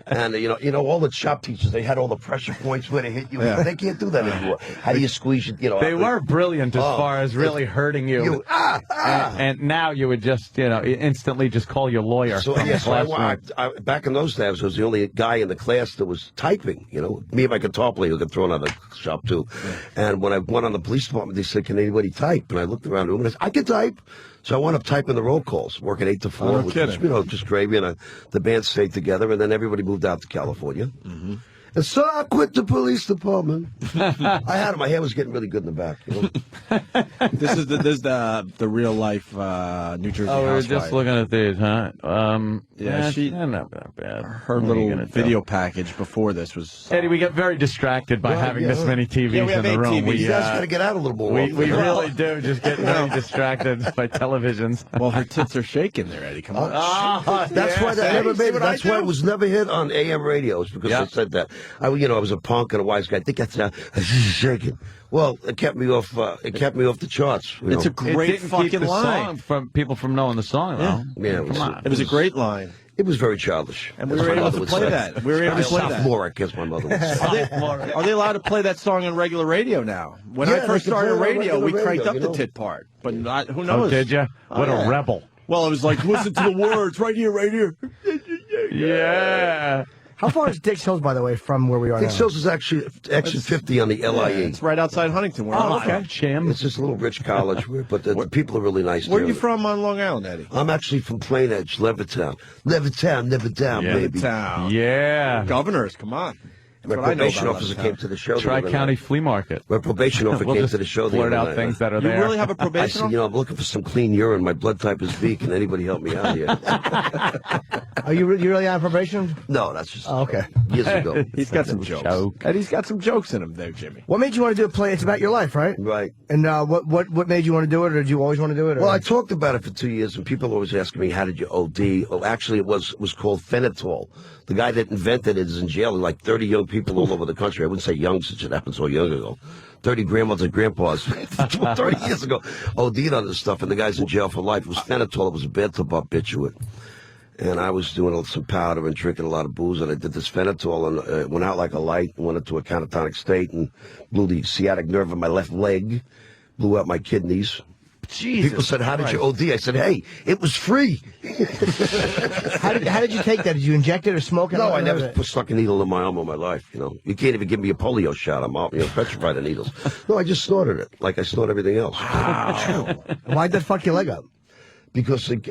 and you know all the shop teachers, they had all the pressure points where to hit you.
Yeah.
They can't do that anymore. How do you squeeze it? You know,
They were brilliant as far as really hurting you. And now you would just, instantly just call your lawyer.
So,
from the classroom.
I back in those days, I was the only guy in the class that was typing. You know, me and my guitar player got thrown out of the shop too. And when I went on the police department, they said, "Can anybody type?" And I looked around the room and I said, "I can type." So I wound up typing the roll calls, working 8 to 4,
no
which was,
kidding.
just gravy. And the band stayed together, and then everybody moved out to California.
Mm-hmm.
And so I quit the police department. I had it. My hair was getting really good in the back. You know?
This is the real life New Jersey
Oh, we were
housewife.
just looking at these, huh?
Yeah, she
not that bad.
Her little video package before this was.
Eddie, we get very distracted by having this many TVs
Yeah, we have
in the
8
room.
TVs.
You guys got to get out a little more.
We
often.
really do just get very distracted by televisions.
Well, her tits are shaking there, Eddie. Come on.
That's why that never made it. That's why it was never hit on AM radios because I said that. I was a punk and a wise guy. I think that's shaking. Well, it kept me off. It kept me off the charts.
It's a great
It didn't keep
fucking
the
line.
song from people from knowing the song, though.
Yeah,
It was a great line.
It was very childish.
And we were able to play that. We were able to play that.
Sophomoric, as my mother would say.
Are they allowed to play that song on regular radio now? When
Yeah,
I first
they can
started
play it on
radio, we
regular
cranked
radio,
up
you
the
know.
tit part. But who knows?
Oh, did you? What a rebel.
Well, it was like, listen to the words right here, right here.
Yeah.
How far is Dix Hills, by the way, from where we are
Dix
now?
Hills is actually exit 50 on the LIE.
It's right outside Huntington. Where I'm from.
Jim.
It's just a little rich college, but the people are really nice.
Where are
there.
you from on Long Island, Eddie?
I'm actually from Plain Edge, Levittown. Levittown, never down, baby.
Town.
Yeah.
Governors, come on.
My
That's what I know
probation
about
officer
Levittown.
came to the show. the other
Tri-County
night.
Flea Market.
My probation officer
We'll
came
just
to the show.
blurt
the
out
other night.
things that are
You
there.
really have a
I
probation
said, I'm looking for some clean urine. My blood type is B. Can anybody help me out here?
Are you really on probation?
No, that's just
okay.
Years ago.
He's got some jokes. Eddie's got some jokes in him there, Jimmy.
What made you want to do a play? It's about your life, right?
Right.
And what made you want to do it, or did you always want to do it? Or?
Well, I talked about it for 2 years, and people always asking me, how did you OD? Well, actually, it was called phenitol. The guy that invented it is in jail. Like 30 young people all over the country. I wouldn't say young since it happened so young ago. 30 grandmothers and grandpas 30 years ago OD'd on this stuff, and the guy's in jail for life. It was phenitol. It was a bathtub barbiturate. And I was doing some powder and drinking a lot of booze, and I did this phenitol, and it went out like a light, and went into a catatonic state, and blew the sciatic nerve in my left leg, blew out my kidneys.
Jesus
People said, how did you
Christ.
OD? I said, hey, it was free.
how did you take that? Did you inject it or smoke it?
No, I never stuck a needle in my arm in my life. You know, you can't even give me a polio shot. I'm out, petrified of needles. No, I just snorted it like I snort everything else.
Wow. Why'd that fuck your leg up?
Because I went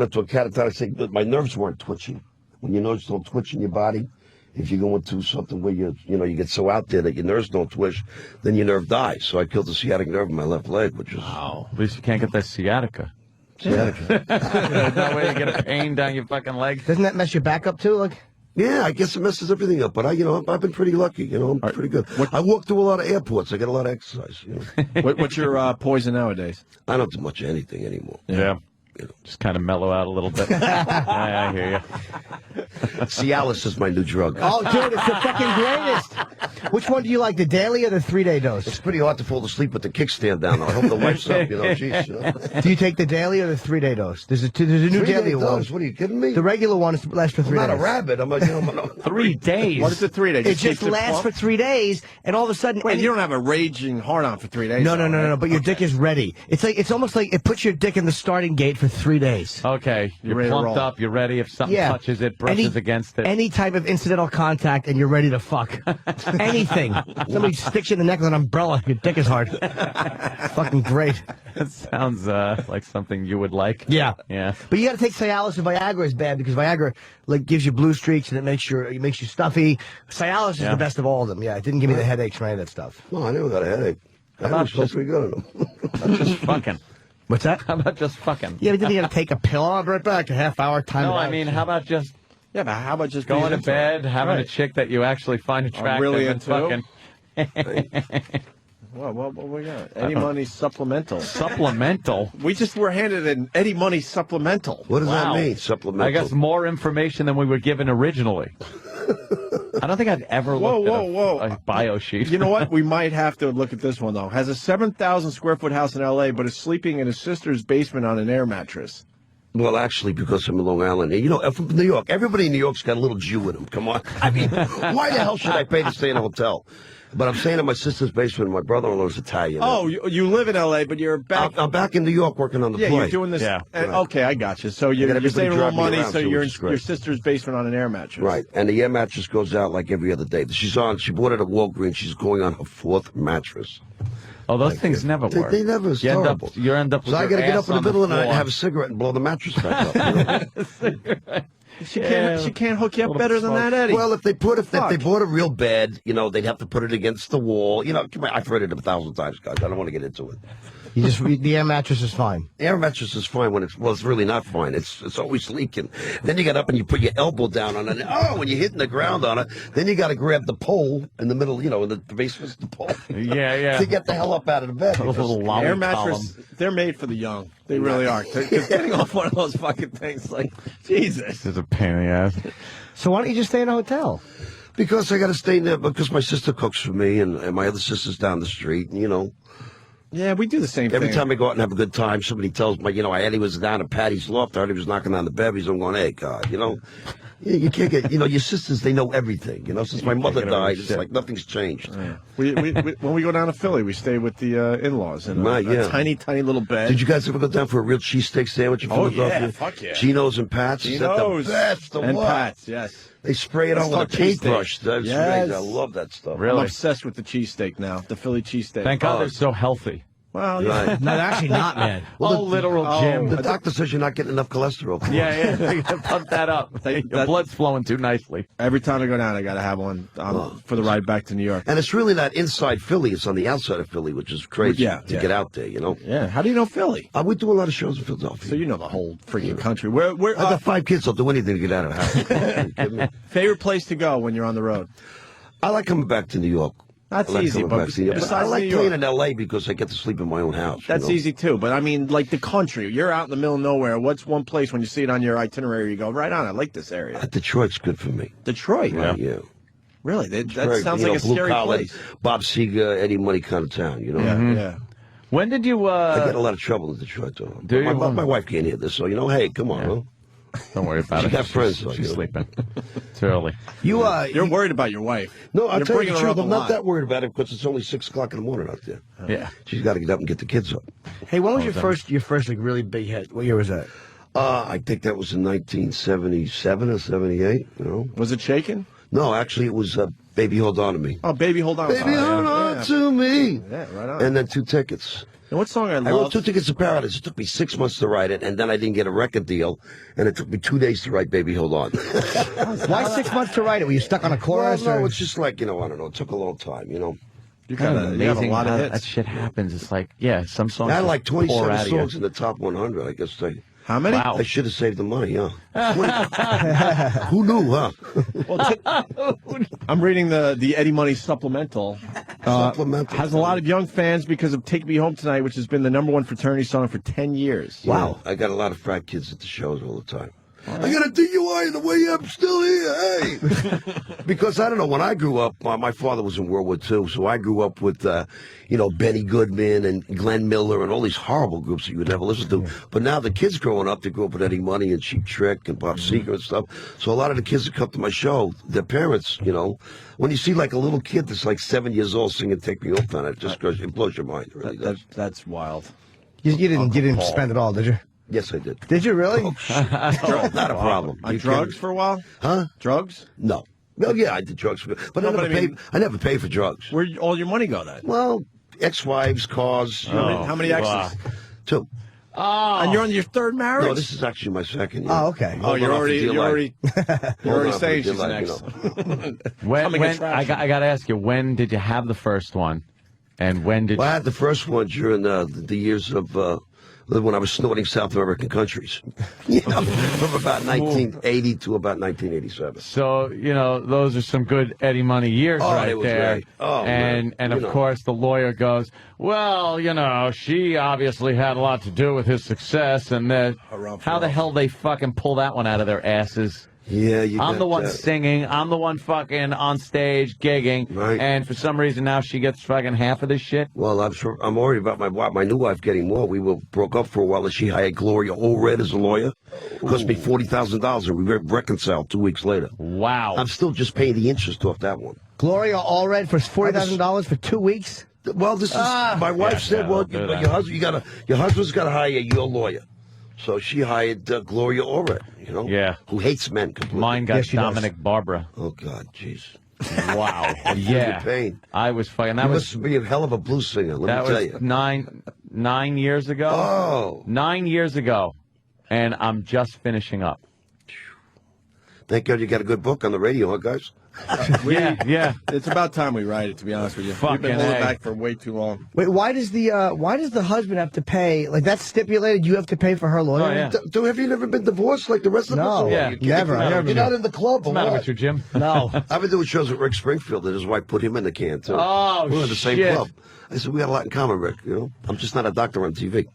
into a catatonic state, but my nerves weren't twitching. When your nerves don't twitch in your body, if you go into something where you get so out there that your nerves don't twitch, then your nerve dies. So I killed the sciatic nerve in my left leg, which is
At least you can't get that sciatica.
sciatica.
That way you get a pain down your fucking leg.
Doesn't that mess your back up too? Like,
Yeah, I guess it messes everything up. But I've been pretty lucky. I'm pretty good. I walk through a lot of airports. I get a lot of exercise.
What's your poison nowadays?
I don't do much of anything anymore.
Yeah. Just kind of mellow out a little bit. I hear you.
Cialis is my new drug.
oh, dude, it's the fucking greatest. Which one do you like, the daily or the 3-day dose?
It's pretty hard to fall asleep with the kickstand down. I hope the wife's up. Jeez.
Do you take the daily or the 3-day dose? There's a new
3-day
daily one.
dose? What are you kidding me?
The regular one lasts for 3
I'm
days.
not a rabbit. I'm like,
3 days.
What is it, 3 days?
It just
keeps
lasts
plump?
for 3 days, and all of a sudden.
Wait, you don't have a raging hard-on for 3 days?
No. But your dick is ready. It's almost like it puts your dick in the starting gate for 3 days.
Okay, you're
ready to
plumped
roll.
up, you're ready. If something touches it, brushes against it.
Any type of incidental contact, and you're ready to fuck. Anything. Somebody sticks you in the neck with an umbrella, your dick is hard. Fucking great.
That sounds like something you would like.
Yeah.
Yeah.
But you got to take Cialis, and Viagra is bad because Viagra gives you blue streaks and it makes you stuffy. Cialis is the best of all of them. Yeah, it didn't give me the headaches or any of that stuff.
No, I never got a headache. I was supposed to be good at them.
Just fucking.
What's that?
How about just fucking?
Yeah, but then you got to take a pill. I'll be right back. A half hour time.
No, I mean, how about just
Yeah, but how about just
going
being
to bed,
into it?
having a
Right.
chick that you actually find attractive,
really
and
into?
fucking.
What we got? Eddie Money supplemental.
Supplemental.
We just were handed an Eddie Money supplemental.
What does
Wow.
that mean, supplemental?
I guess more information than we were given originally. I don't think I've ever looked at a bio sheet.
You know what? We might have to look at this one, though. Has a 7,000 square foot house in L.A., but is sleeping in his sister's basement on an air mattress.
Well, actually, because I'm in Long Island. I'm from New York. Everybody in New York's got a little Jew in them. Come on. I mean, why the hell should I pay to stay in a hotel? But I'm staying in my sister's basement, and my brother-in-law's Italian.
Oh, you live in L.A., but you're back.
I'm back in New York working on the play.
You're doing this.
Yeah.
Right.
Right.
Okay, I got you. So
I
you're
got everybody
saving a little
driving me
money,
around,
so
so
you're in
which is great.
your sister's basement on an air mattress.
Right, and the air mattress goes out like every other day. She bought it at Walgreens. She's going on her 4th mattress.
Oh, those things never work.
They never. It's horrible.
You end up with
So I
your
got to get
ass
up in the
on
middle of the night
floor.
and have a cigarette and blow the mattress back up. You know?
She can't hook you up better than that, Eddie.
Well, if they bought a real bed, they'd have to put it against the wall. I've heard it 1,000 times, guys. I don't want to get into it.
The air mattress is fine.
The air mattress is fine when it's really not fine. It's always leaking. Then you get up and you put your elbow down on it. Oh, when you're hitting the ground on it, then you got to grab the pole in the middle. In the basement's the pole.
Yeah.
To get the hell up out of the bed.
Air mattress, they're made for the young. They really are. Because getting off one of those fucking things, like, Jesus.
It's a pain in the ass.
So why don't you just stay in a hotel?
Because I got to stay there because my sister cooks for me and my other sister's down the street. And,
yeah, we do the same thing.
Every time I go out and have a good time, somebody tells me, Eddie was down at Patty's loft. I heard he was knocking on the bevies. I'm going, hey, God, you can't get, your sisters, they know everything. Since my mother died, it's like nothing's changed.
Yeah. We when we go down to Philly, we stay with the in-laws in a tiny, tiny little bed.
Did you guys ever go down for a real cheesesteak sandwich in Philadelphia?
Yeah, fuck yeah.
Geno's and Pat's.
Geno's.
The best.
And Pat's, yes.
They spray it on with a paintbrush. That's
yes.
great. I love that stuff.
Really?
I'm obsessed with the cheesesteak now, the Philly cheesesteak.
Thank God they're so healthy.
Well, yeah.
Right.
No, they're actually not, man.
Well, literal Jim.
The doctor says you're not getting enough cholesterol.
Yeah. Pump that up. Your blood's flowing too nicely.
Every time I go down, I got to have one for the ride back to New York.
And it's really not inside Philly. It's on the outside of Philly, which is crazy to get out there,
Yeah. How do you know Philly?
We do a lot of shows in Philadelphia.
So you know the whole freaking country. Where
I got 5 kids. I'll do anything to get out of the house.
Favorite place to go when you're on the road?
I like coming back to New York.
That's easy, but besides
I like
New York,
playing in L.A. because I get to sleep in my own house.
That's easy too, but I mean, like the country. You're out in the middle of nowhere. What's one place when you see it on your itinerary, you go, right on, I like this area.
Detroit's good for me.
Detroit?
Yeah.
Really? That sounds like a
blue
scary
collar,
place.
Bob Seger, Eddie Money kind of town,
Yeah.
When did you...
I get a lot of trouble in Detroit, though. My wife can't hear this, so, hey, come on, huh?
Don't worry about it.
She got friends.
She's sleeping. It's early.
You're worried about your wife.
No, I'll tell you the truth. I'm not
lot.
that worried about it because it's only 6 o'clock in the morning out there.
Yeah.
She's got to get up and get the kids up.
Hey, when was your first like really big hit? What year was that?
I think that was in 1977 or 78.
Was it Shakin'?
No, actually, it was Baby Hold On to Me.
Oh, Baby Hold On.
Baby Hold On to Me.
Yeah, right on.
And then 2 tickets.
And what song I
wrote
love?
2 Tickets to Paradise. It took me 6 months to write it, and then I didn't get a record deal, and it took me 2 days to write Baby Hold On.
Why 6 months to write it? Were you stuck on a chorus?
No, it's just like, I don't know. It took a long time,
You
kind of
have a lot of hits.
That shit happens. It's like, some songs.
I had like
pour
27
out of you.
songs in the top 100, I guess.
How many?
Wow.
I should have saved the money, Who knew, huh?
I'm reading the Eddie Money supplemental. Has a lot of young fans because of Take Me Home Tonight, which has been the #1 fraternity song for 10 years.
Wow. I got a lot of frat kids at the shows all the time. I got a DUI in the way I'm still here, hey! Because, I don't know, when I grew up, my father was in World War II, so I grew up with, Benny Goodman and Glenn Miller and all these horrible groups that you would never listen to. But now the kids growing up, they grew up with Eddie Money and Cheap Trick and Bob Seger and stuff. So a lot of the kids that come to my show, their parents, when you see like a little kid that's like 7 years old singing Take Me Home Tonight, it blows your mind. It really does.
That's wild.
You didn't spend it all, did you?
Yes, I did.
Did you really?
Not a problem.
On drugs for a while?
Huh?
Drugs?
No. Well, yeah, I did drugs, but I never paid for drugs.
Where'd all your money go then?
Well, ex-wives, cars.
How many exes?
2.
Oh. And you're on your 3rd marriage?
No, this is actually my 2nd. Yeah.
Oh, okay.
You're already saying she's next.
I got to ask you, when did you have the first one? And when did
I had the first one during the years of when I was snorting South American countries, from about 1980 to about 1987.
So, those are some good Eddie Money years right there.
Great. Oh,
and of course, the lawyer goes, well, she obviously had a lot to do with his success, and how the hell they fucking pull that one out of their asses?
Yeah,
I'm the one singing. I'm the one fucking on stage gigging.
Right.
And for some reason now she gets fucking half of this shit.
Well, I'm worried about my new wife getting more. We broke up for a while, and she hired Gloria Allred as a lawyer. It cost me $40,000, and we reconciled 2 weeks later.
Wow.
I'm still just paying the interest off that one.
Gloria Allred for $40,000 for 2 weeks?
Well, this is my wife said. Well, your husband's got to hire your lawyer. So she hired Gloria Allred, who hates men completely.
Mine got Dominic Barbara.
Oh, God, jeez.
Wow.
Yeah. Pain.
I was fucking...
That must be a hell of a blues singer, let me tell you.
That was 9 years ago.
Oh.
9 years ago. And I'm just finishing up.
Thank God you got a good book on the radio, huh, guys?
Yeah.
It's about time we write it, to be honest with you. We've been holding back for way too long.
Wait, why does the husband have to pay? Like, that's stipulated. You have to pay for her lawyer.
Oh, yeah.
Have you never been divorced like the rest of us?
No,
Or
never.
You're not in the club.
What's the matter with you, Jim?
No.
I've been doing shows with Rick Springfield, and his wife put him in the can too.
Oh,
we're in the same
shit.
club. I said we got a lot in common, Rick. You know, I'm just not a doctor on TV.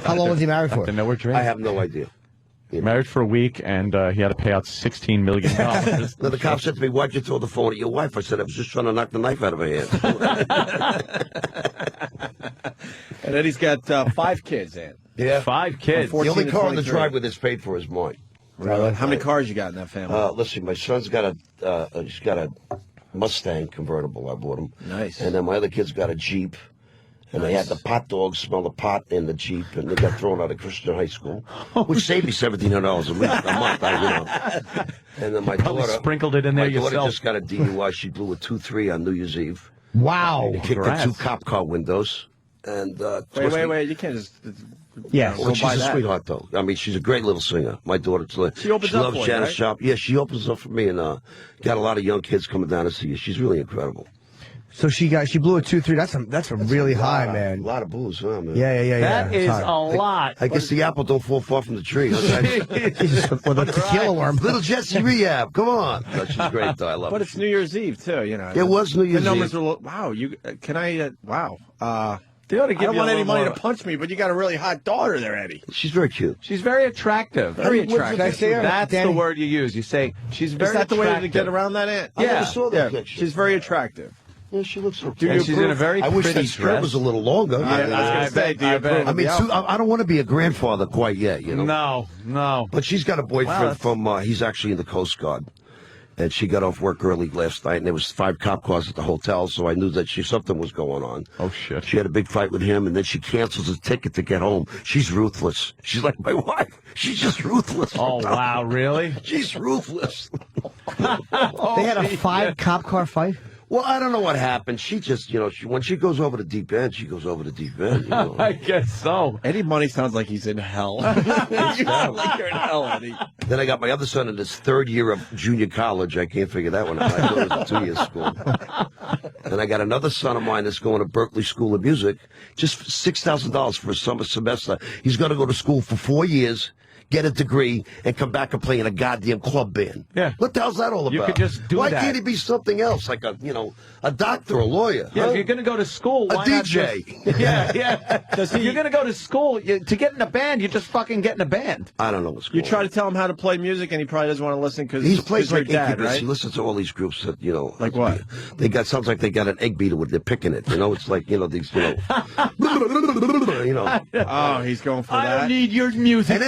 How long was he married for?
I have no idea.
Married for a week, and he had to pay out $16 million.
Now, the cop said to me, "Why'd you throw the phone at your wife?" I said, "I was just trying to knock the knife out of her hand."
And then he's got 5 kids, Ant.
Yeah,
5 kids.
The only car on the
23.
driveway that's paid for is mine.
Really? How many cars you got in that family?
Let's see. My son's got he's got a Mustang convertible. I bought him.
Nice.
And then my other kid's got a Jeep. And they had the pot dogs smell the pot in the Jeep, and they got thrown out of Christian high school, which saved me $1,700 a month. And then my
Probably
daughter
sprinkled it in there
my daughter
yourself.
just got a DUI. She blew a 2-3 on New Year's Eve.
Wow.
Kicked the 2 cop car windows. And
Wait. You can't just.
Yeah.
Well, she's a sweetheart, though. I mean, she's a great little singer. My daughter,
She opens up
loves
for you,
Janis
right?
Joplin. Yeah, she opens up for me, and got a lot of young kids coming down to see her. She's really incredible.
So she blew a 2-3. That's a really high, man.
A lot of booze, huh, man?
Yeah.
That is a lot.
I guess the apple don't fall far from the tree. Huh?
Well, the tequila worm.
Little Jessie Rehab, come on. No, she's great, though. I love her.
But it's New Year's Eve, too, you know.
It was New Year's
The numbers
Eve.
were, wow, can I, wow.
They ought to
I
give
don't
you
want
a
any
little
money
more.
to punch me, but you got a really hot daughter there, Eddie.
She's very cute.
She's very attractive.
Very
Can I
attractive.
say her?
That's
Danny?
the word you use. You say she's very
Is that the way to
attractive.
get around that, Ant?
I never
Yeah.
saw that picture.
She's very attractive.
Yeah, she looks okay.
Do you
And she's in a
approve?
very
I wish
pretty
that skirt
dress.
was a little longer.
I was going to say, do you approve?
I mean,
of the
I don't want to be a grandfather quite yet, you know.
No.
But she's got a boyfriend from, he's actually in the Coast Guard. And she got off work early last night, and there was 5 cop cars at the hotel, so I knew that something was going on.
Oh, shit.
She had a big fight with him, and then she cancels his ticket to get home. She's ruthless. She's like my wife. She's just ruthless.
Oh, wow, really?
She's ruthless.
They had a 5 cop car fight?
Well, I don't know what happened. She just, you know, when she goes over the deep end, she goes over the deep end. You know?
I guess so.
Eddie Money sounds like he's in hell. You sound like you're in hell, Eddie.
Then I got my other son in his 3rd year of junior college. I can't figure that one out. I thought it was a 2-year school. Then I got another son of mine that's going to Berkeley School of Music. Just $6,000 for a summer semester. He's going to go to school for 4 years, get a degree, and come back and play in a goddamn club band.
Yeah.
What the hell's that all about?
You could just do
Why
that.
can't he be something else, like a doctor, a lawyer?
Yeah,
huh?
if you're going to go to school,
A
why not
DJ.
just- yeah. If you're going to go to school, to get in a band, you just fucking get in a band.
I don't know what's
You
going
try
on.
to tell him how to play music, and he probably doesn't want to listen because
He plays like
dad,
Incubus.
right?
He listens to all these groups that, you know.
Like what?
Sounds like they got an egg beater with they're picking it. You know, it's like, you know, these, you know.
Oh, he's going for
I
that.
don't need your music,
And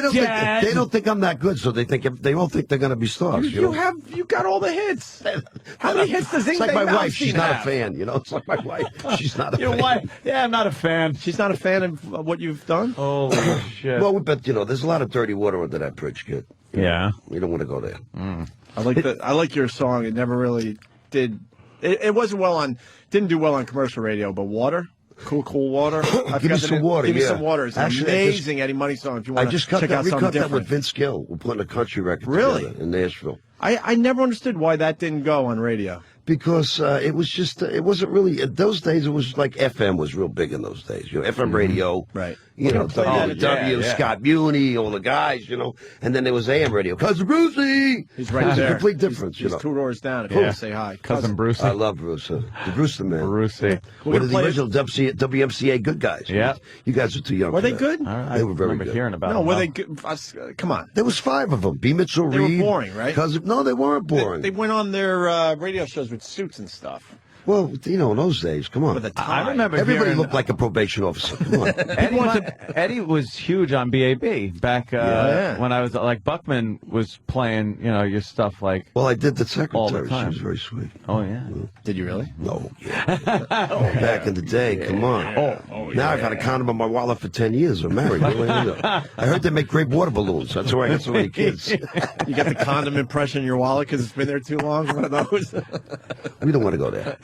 they don't think I'm that good, so they all think they're going to be stars. You know?
You got all the hits. How many hits does
It's like my wife.
Malmsteen
She's not a
have?
fan. You know, it's like my wife. She's not a
Your
fan.
wife? Yeah, I'm not a fan.
She's not a fan of what you've done?
Holy shit.
Well, but, you know, there's a lot of dirty water under that bridge, kid.
Yeah.
You don't want to go there.
I like your song. It never really did. It wasn't didn't do well on commercial radio, but Water. Cool water.
Give me some water.
Give me
yeah.
some water. It's an
Actually,
amazing Eddie Money song. If you
I
want
just
to check out
we
something
cut that
different.
with Vince Gill. We're putting a country record
Really?
together in Nashville.
I never understood why that didn't go on radio.
Because it was just, it wasn't really, in those days, it was like FM was real big in those days. You know, FM radio.
Right.
You know,
play that
WW,
yeah.
Scott Muni, all the guys, you know. And then there was AM radio. Cousin Brucey!
He's right
It was
there.
a complete difference,
He's
you know.
2 doors down. If you want to say hi.
Cousin Bruce.
I love Bruce. The Bruce the man.
Brucey.
One of the original WMCA good guys.
Yeah.
You guys are too young
Were
for
they
that.
good?
They were very
remember
good.
hearing about
No,
them.
were
though.
they good? Come on.
There was 5 of them. B. Mitchell
They were
Reed.
boring, right?
No, they weren't boring.
They went on their radio shows with suits and stuff.
Well, you know, in those days, come on.
With a tie.
I remember
Everybody
hearing,
looked like a probation officer. Come on.
Eddie was huge on BAB back when I was like Buckman was playing, you know, your stuff like.
Well, I did the
all the
secretary. She
time.
was very sweet.
Oh yeah.
Did you really?
No. Yeah. Back in the day, come on. Now I've had a condom in my wallet for 10 years. I'm married. What do I do? I heard they make great water balloons. That's why I got so many kids.
You got the condom impression in your wallet because it's been there too long? One of those?
We don't want to go there.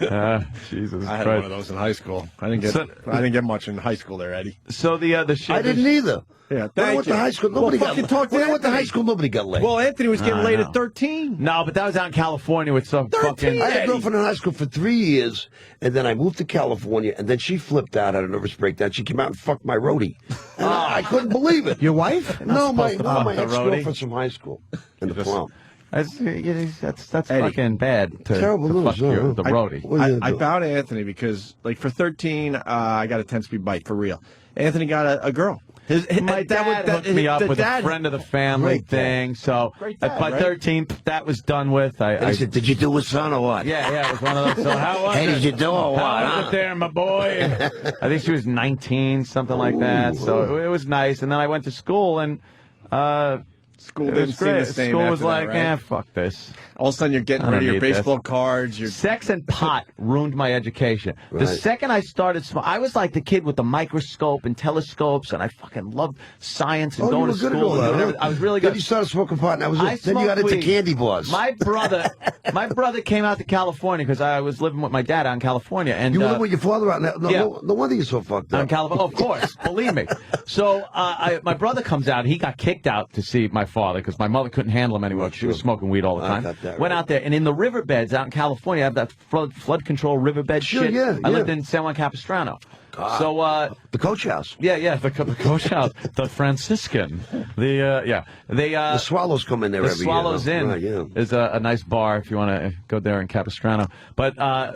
Jesus
I had
Christ.
one of those in high school. I didn't get much in high school there, Eddie.
So the shit.
I didn't either.
Yeah,
When I went to high school, nobody got laid. When I went to high school, nobody got laid.
Well, Anthony was getting laid
no.
at 13.
No, but that was out in California with some fucking.
I had a girlfriend in high school for 3 years, and then I moved to California, and then she flipped out at a nervous breakdown. She came out and fucked my roadie. And I couldn't believe it.
Your wife?
No, my
the
ex-girlfriend from high school in the club.
That's
Eddie.
fucking bad.
Terrible
to
news,
fuck you, the
I-
roadie.
I bow to Anthony because, like, for 13, I got a 10-speed bike for real. Anthony got a girl.
My dad hooked me up with a friend of the family thing. So by 13, that was done with.
I said, "Did you do a son or what?"
Yeah, it was one of those. So how was
Hey,
it?
did you do or what?
How was
huh?
it there, my boy? I think she was 19, something like that. So it was nice. And then I went to school, and
School
it
didn't
was
seem
great.
the same.
School
after
was like,
that, right?
fuck this.
All of a sudden, you're getting
I
rid of
don't
your
need this.
baseball cards.
Sex and pot ruined my education.
Right.
The second I started I was like the kid with the microscope and telescopes, and I fucking loved science and
Oh,
going
you
to
were good
school.
at all
and
that,
doing
huh?
I was really
Then
good.
you started smoking pot, and that was
I
it. Then you got
smoked
into
weed.
candy bars.
My brother came out to California because I was living with my dad out in California. And
You were living with your father out now.
yeah.
No wonder you're so fucked
out
up.
in California. Of course, believe me. So my brother comes out. He got kicked out to see my father because my mother couldn't handle him anymore. She was smoking weed all the
I
time.
got that
Went
right.
out there, and in the riverbeds out in California, I have that flood control riverbed
Sure,
shit.
yeah,
I lived
yeah.
in San Juan Capistrano.
God.
So
The coach house.
yeah, the coach house, the Franciscan,
The Swallows come in there
the
every
Swallows
year.
Inn
Right, yeah.
is a nice bar if you want to go there in Capistrano. But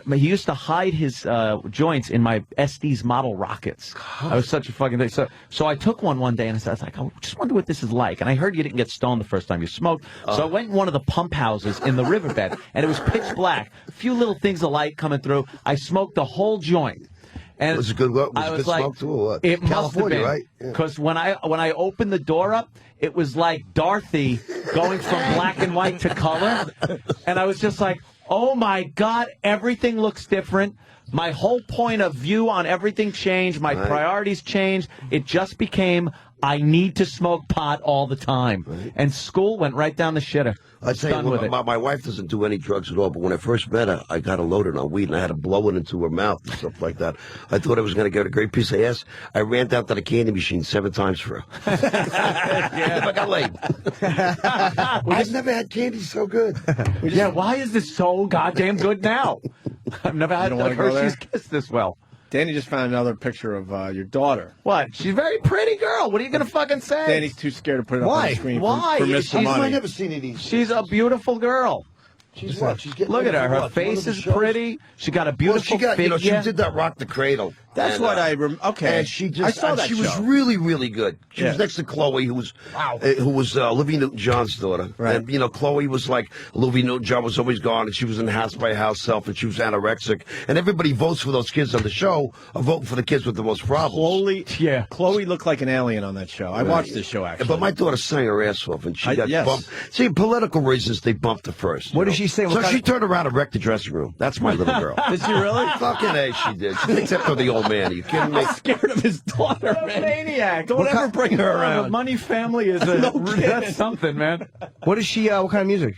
he used to hide his joints in my Estes model rockets. I was such a fucking thing. So I took one day and I was like, I just wonder what this is like. And I heard you didn't get stoned the first time you smoked. So I went in one of the pump houses in the riverbed, and it was pitch black. A few little things of light coming through. I smoked the whole joint. And
Was it good? Was
I
it
was
good
like,
smoke too, or what?
it must have
California,
been,
right? Yeah.
because when I opened the door up, it was like Dorothy going from black and white to color, and I was just like, oh my God, everything looks different. My whole point of view on everything changed. My priorities changed. It just became, I need to smoke pot all the time. And school went right down the shitter.
I tell
Done
you,
with it.
my wife doesn't do any drugs at all. But when I first met her, I got her loaded on weed, and I had to blow it into her mouth and stuff like that. I thought I was going to get a great piece of ass. I ran down to the candy machine 7 times for her. I got laid. I've never had candy so good.
Yeah, why is this so goddamn good now? I've never had
don't
a
wanna go
Hershey's
there?
Kiss this well.
Danny just found another picture of your daughter.
What? She's a very pretty girl. What are you going to fucking say?
Danny's too scared to put it up on
Why?
the screen
Why?
for Mr.
She's-
Money.
I've never seen any.
She's a beautiful girl.
She's what? She's getting
Look at
ready
her.
for
Her
what? One
face
of the
is
shows?
pretty. She got a
Well,
beautiful
she got,
figure.
she did that Rock the Cradle.
That's
And,
what I okay.
And she just,
I saw
and
that
she was
show.
really, really good. She was
Yeah.
next to Chloe, who was Olivia Newton-John's daughter.
Right.
And Chloe was like, Olivia Newton-John was always gone, and she was in House by House self, and she was anorexic. And everybody votes for those kids on the show, are voting for the kids with the most problems.
Chloe looked like an alien on that show. I watched this show actually.
But my daughter sang her ass off, and she got
yes.
bumped. See, political reasons, they bumped her first.
What
you
did
know?
she say? What
So
kind
she
of-
turned around and wrecked the dressing room. That's my little girl.
Did she really?
Fucking A, she did. She thinks after the old man. Are you kidding me?
I'm scared of his daughter, man.
Maniac.
Don't ever bring her
The
around.
Money family is that's something, man.
What is she? What kind of music?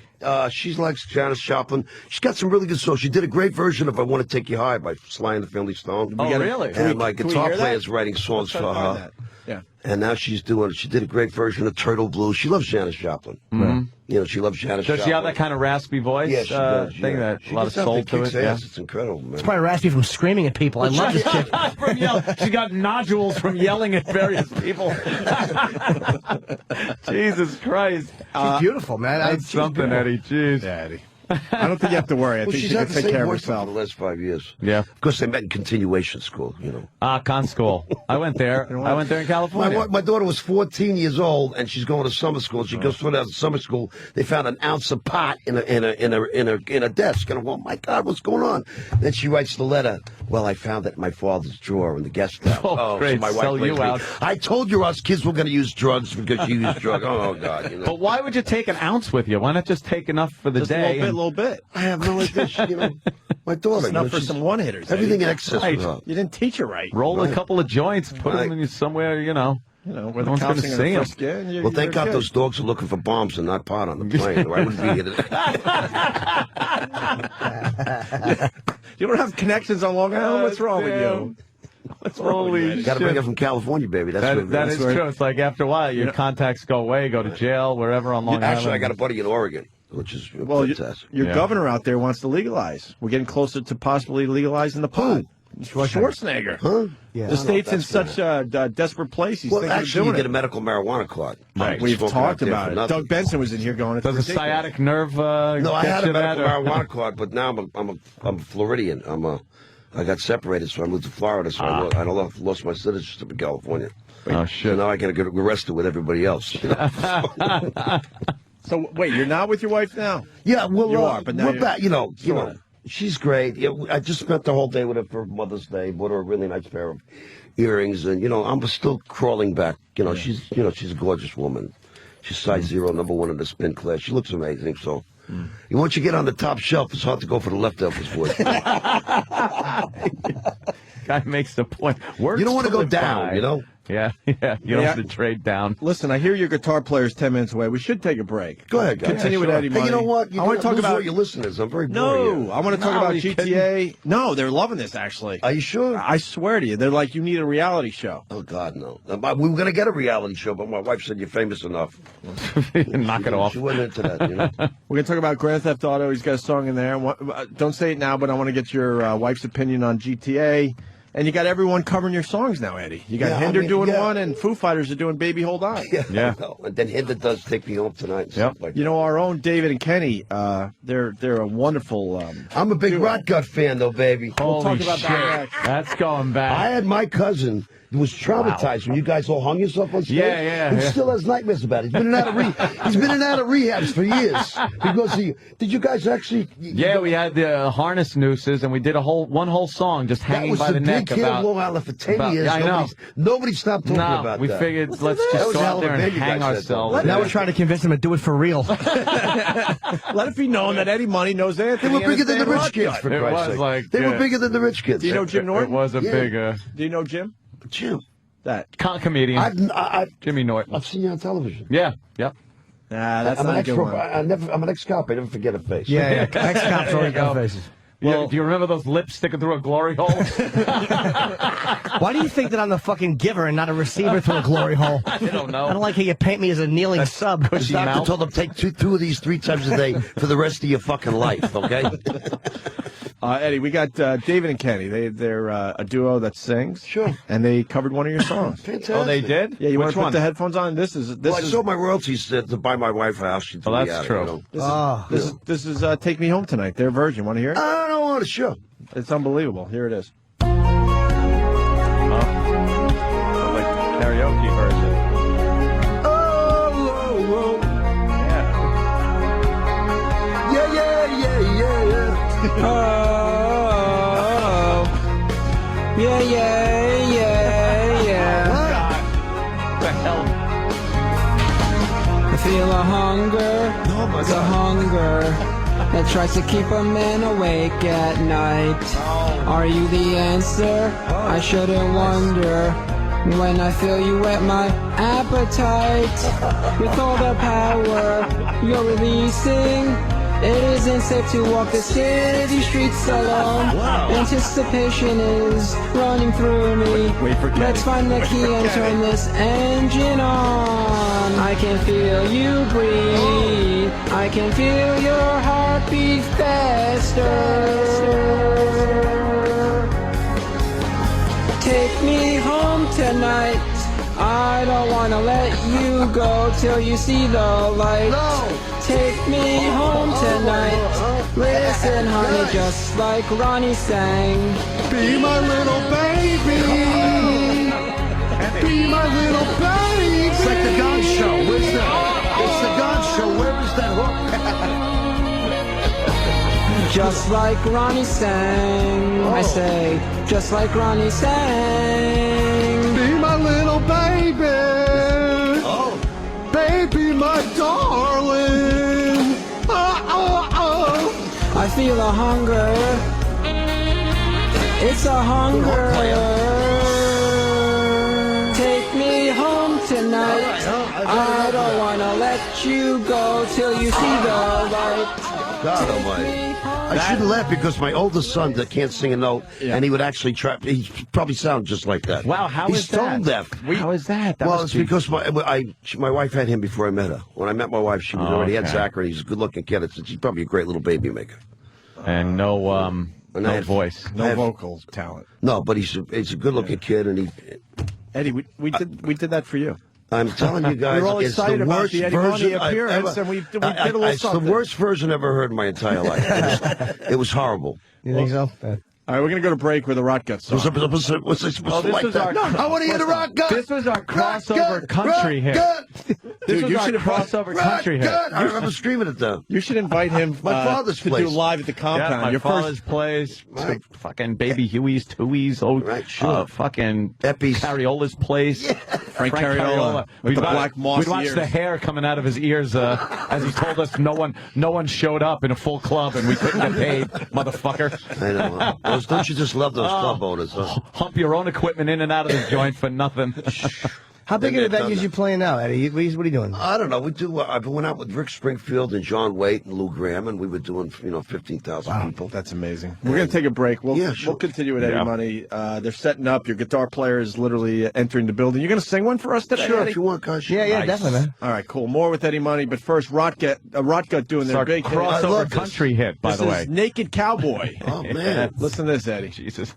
She's like Janis Joplin. She's got some really good songs. She did a great version of "I Want to Take You High" by Sly and the Family Stone.
Oh, really?
And my
can we
guitar
hear that?
player is writing songs for her.
That. Yeah.
And now she did a great version of Turtle Blues. She loves Janis Joplin. She loves Janis Joplin.
Does she have that kind of raspy voice?
Yeah, she does.
Thing that
She
a lot of
gets up
soul
and
to
kicks
it.
ass.
Yeah.
It's incredible, man.
It's probably raspy from screaming at people. I love this chick.
She got nodules from yelling at various people. Jesus Christ.
She's beautiful, man.
That's
she's
something,
beautiful.
Eddie. Jeez.
Yeah, Eddie. I don't think you have to worry. I think
she's
she
had
can
the
take
same
care of
voice for
herself.
the last 5 years.
Yeah.
Of course, they met in continuation school,
Con school. I went there. I went there in California.
My daughter was 14 years old, and she's going to summer school. She goes to summer school. They found an ounce of pot in a desk, and I'm going, "My God, what's going on?" Then she writes the letter. Well, I found it in my father's drawer in the guest house.
Oh, great.
So my wife
Sell
blames
you
me.
out.
I told you us kids were going to use drugs because you use drugs. Oh God,
But why would you take an ounce with you? Why not just take enough for the
Just
day?
a little bit.
I have no idea. My daughter.
It's not for some one-hitters.
Everything
Eddie.
in excess.
Right.
with her.
You didn't teach her right.
Roll a couple of joints, put them in somewhere,
You know, where
No
the
one's gonna
cops are
sing
going
'em.
to frisk you. and
Well, thank
you're
God
good.
those dogs are looking for bombs and not pot on the plane. Or I wouldn't be here today.
You don't have connections on Long Island? What's wrong with you? What's wrong with you?
Got to bring it from California, baby. That's
That is true. It's like after a while, your contacts go away, go to jail, wherever on Long Island.
Actually, I got a buddy in Oregon, which is fantastic.
Your governor out there wants to legalize. We're getting closer to possibly legalizing the pot. Schwarzenegger.
Huh?
Yeah. The state's in such a desperate place. He's
Well,
thinking
actually,
of
you
doing
get
it.
a medical marijuana card.
Right.
It's
We've
smoking
talked
out there
about
for
it.
nothing.
Doug Benson was in here going.
Does a sciatic nerve
No, I
get
had a
you that?
medical
or-
marijuana card, but now I'm a Floridian. I got separated, so I moved to Florida. So I lost my citizenship in California.
Oh shit!
So now I got to get arrested with everybody else. You know?
So wait, you're not with your wife now?
Yeah, well,
You are, but now
we're
you're-
back. You know,
Sorta.
she's great. Yeah, I just spent the whole day with her for Mother's Day. Bought her a really nice pair of earrings, and I'm still crawling back. She's a gorgeous woman. She's size 0, #1 in the spin class. She looks amazing. So, once you get on the top shelf, it's hard to go for the leftovers for you.
Guy makes the point.
You don't want to go down, you know?
Yeah, yeah. You don't have to trade down.
Listen, I hear your guitar player's 10 minutes away. We should take a break.
Go ahead, guys.
Continue with Eddie
Hey,
Money.
you know what?
I want to talk about
your listeners. I'm very bored.
No, I want to talk
No,
about
are you
GTA. No, they're loving this, actually.
Are you sure?
I swear to you. They're like, you need a reality show.
Oh, God, no. We were going to get a reality show, but my wife said you're famous enough.
Knock it off.
She went into that, you know?
We're going to talk about Grand Theft Auto. He's got a song in there. Don't say it now, but I want to get your wife's opinion on GTA. And you got everyone covering your songs now, Eddie. You got Hinder doing one, and Foo Fighters are doing Baby Hold On.
Yeah. And then Hinder does Take Me Home Tonight.
Yep. You know, our own David and Kenny, they're a wonderful...
I'm a big
duo.
Rot Gut fan, though, baby.
We'll talk about that next.
That's going back.
I had my cousin who was traumatized when you guys all hung yourself on stage.
Yeah.
He still has nightmares about it. He's been in and out of rehabs for years because did you guys actually?
Yeah, we had the harness nooses, and we did one whole song just
That
hanging
was
by the
the
neck
big hit
about
of Long Island for 10 years.
Yeah, I know.
Nobody stopped talking
No,
about
we
that.
figured let's
That
just
was
go
a hell
out
of a
there and
band you
hang
guys had,
ourselves.
Now we're trying to convince him to do it for real.
Let it be known that Eddie Money knows Anthony.
They were bigger than the
and
rich
Rot
kids,
Gut.
for
It
Christ's
was
sake.
like,
They were
yeah.
bigger than the rich kids.
Do you know Jim Norton?
It was a big
Do you know Jim?
Jim?
That
comedian.
I've
Jimmy Norton.
I've seen you on television.
Yeah, yep.
Nah, that's
I'm
not
an
a good one.
I'm an ex-cop. I never forget a face.
Yeah. Ex-cops always got faces.
Well, do you remember those lips sticking through a glory hole?
Why do you think that I'm the fucking giver and not a receiver through a glory hole?
I don't know.
I don't like how you paint me as a kneeling sub.
The doctor told them take two of these 3 times a day for the rest of your fucking life, okay?
Eddie, we got David and Kenny. They're a duo that sings.
Sure.
And they covered one of your songs.
Fantastic.
Oh, they did?
Yeah, you want
Which
to put
one?
the headphones on? This is
Well, I sold my royalties to buy my wife a house. She threw
Well,
me
that's
out,
true.
you know?
This is Take Me Home Tonight. Their version. Want to hear it?
I don't want to. Sure.
It's unbelievable. Here it is.
Like karaoke version.
Oh,
Yeah.
yeah.
Oh, yeah.
What the hell?
I feel a hunger, the hunger that tries to keep a man awake at night. Are you the answer? I shouldn't wonder. When I feel you whet my appetite with all the power you're releasing, it isn't safe to walk the city streets alone. Anticipation is running through me. Let's find the key and turn this engine on. I can feel you breathe. I can feel your heartbeat faster. Take me home tonight. I don't wanna let you go till you see the light. Take me home tonight. Listen, honey, just like Ronnie sang.
Be my little baby. Be my little baby. It's like the God Show. Where's that? It's the God Show. Where is that hook?
Just like Ronnie sang. I say, just like Ronnie sang.
Be my little baby. Oh. Baby, my darling.
I feel a hunger. It's a hunger. Take me home tonight. I don't wanna let you go till you see the light.
God almighty. I shouldn't laugh because my oldest son that can't sing a note, and he would actually try. He probably sounds just like that.
Wow, how
He's
is that?
tone deaf.
How is that?
Well, it's because my wife had him before I met her. When I met my wife, she was already had Zachary. He's a good-looking kid. I said, she's probably a great little baby maker.
And no voice,
no vocal talent.
No, but he's a good-looking kid, and he.
Eddie, we did that for you.
I'm telling you guys,
we're all
it's
excited
the
about
worst
the Eddie Money
version I've
appearance,
ever-
and we did a little
it's
something.
the worst version I've ever heard in my entire life. It was horrible.
You think so?
All right, we're going to go to break with a Rot Gut song.
What's I supposed to like that? I want to hear the Rock Gut.
This was our crossover country hit.
Dude,
was
you
our
should
crossover country hit.
I remember screaming it though.
You should invite him
My father's
to
place.
do live at the compound.
Yeah, my
Your
father's place, fucking Baby Huey's, Tui's, fucking
Eppie's.
Cariola's place.
Frank Cariola with the black moss
We'd watch
ears.
the hair coming out of his ears as he told us no one showed up in a full club and we couldn't get paid, motherfucker.
I know. Don't you just love those club owners? Huh?
Hump your own equipment in and out of the joint for nothing.
How big of venues you playing now, Eddie? What are you doing?
I don't know. We do. I went out with Rick Springfield and John Waite and Lou Graham, and we were doing 15,000 people.
That's amazing. We're going to take a break. We'll continue with Eddie Money. They're setting up. Your guitar player is literally entering the building. You're going to sing one for us today,
Sure,
Eddie?
if you want, guys.
Yeah, definitely, man.
All right, cool. More with Eddie Money, but first, Rot Gut doing their
Our
big hit.
crossover country hit, by
This
the
is
way.
Naked Cowboy.
Oh man,
listen to this, Eddie.
Jesus.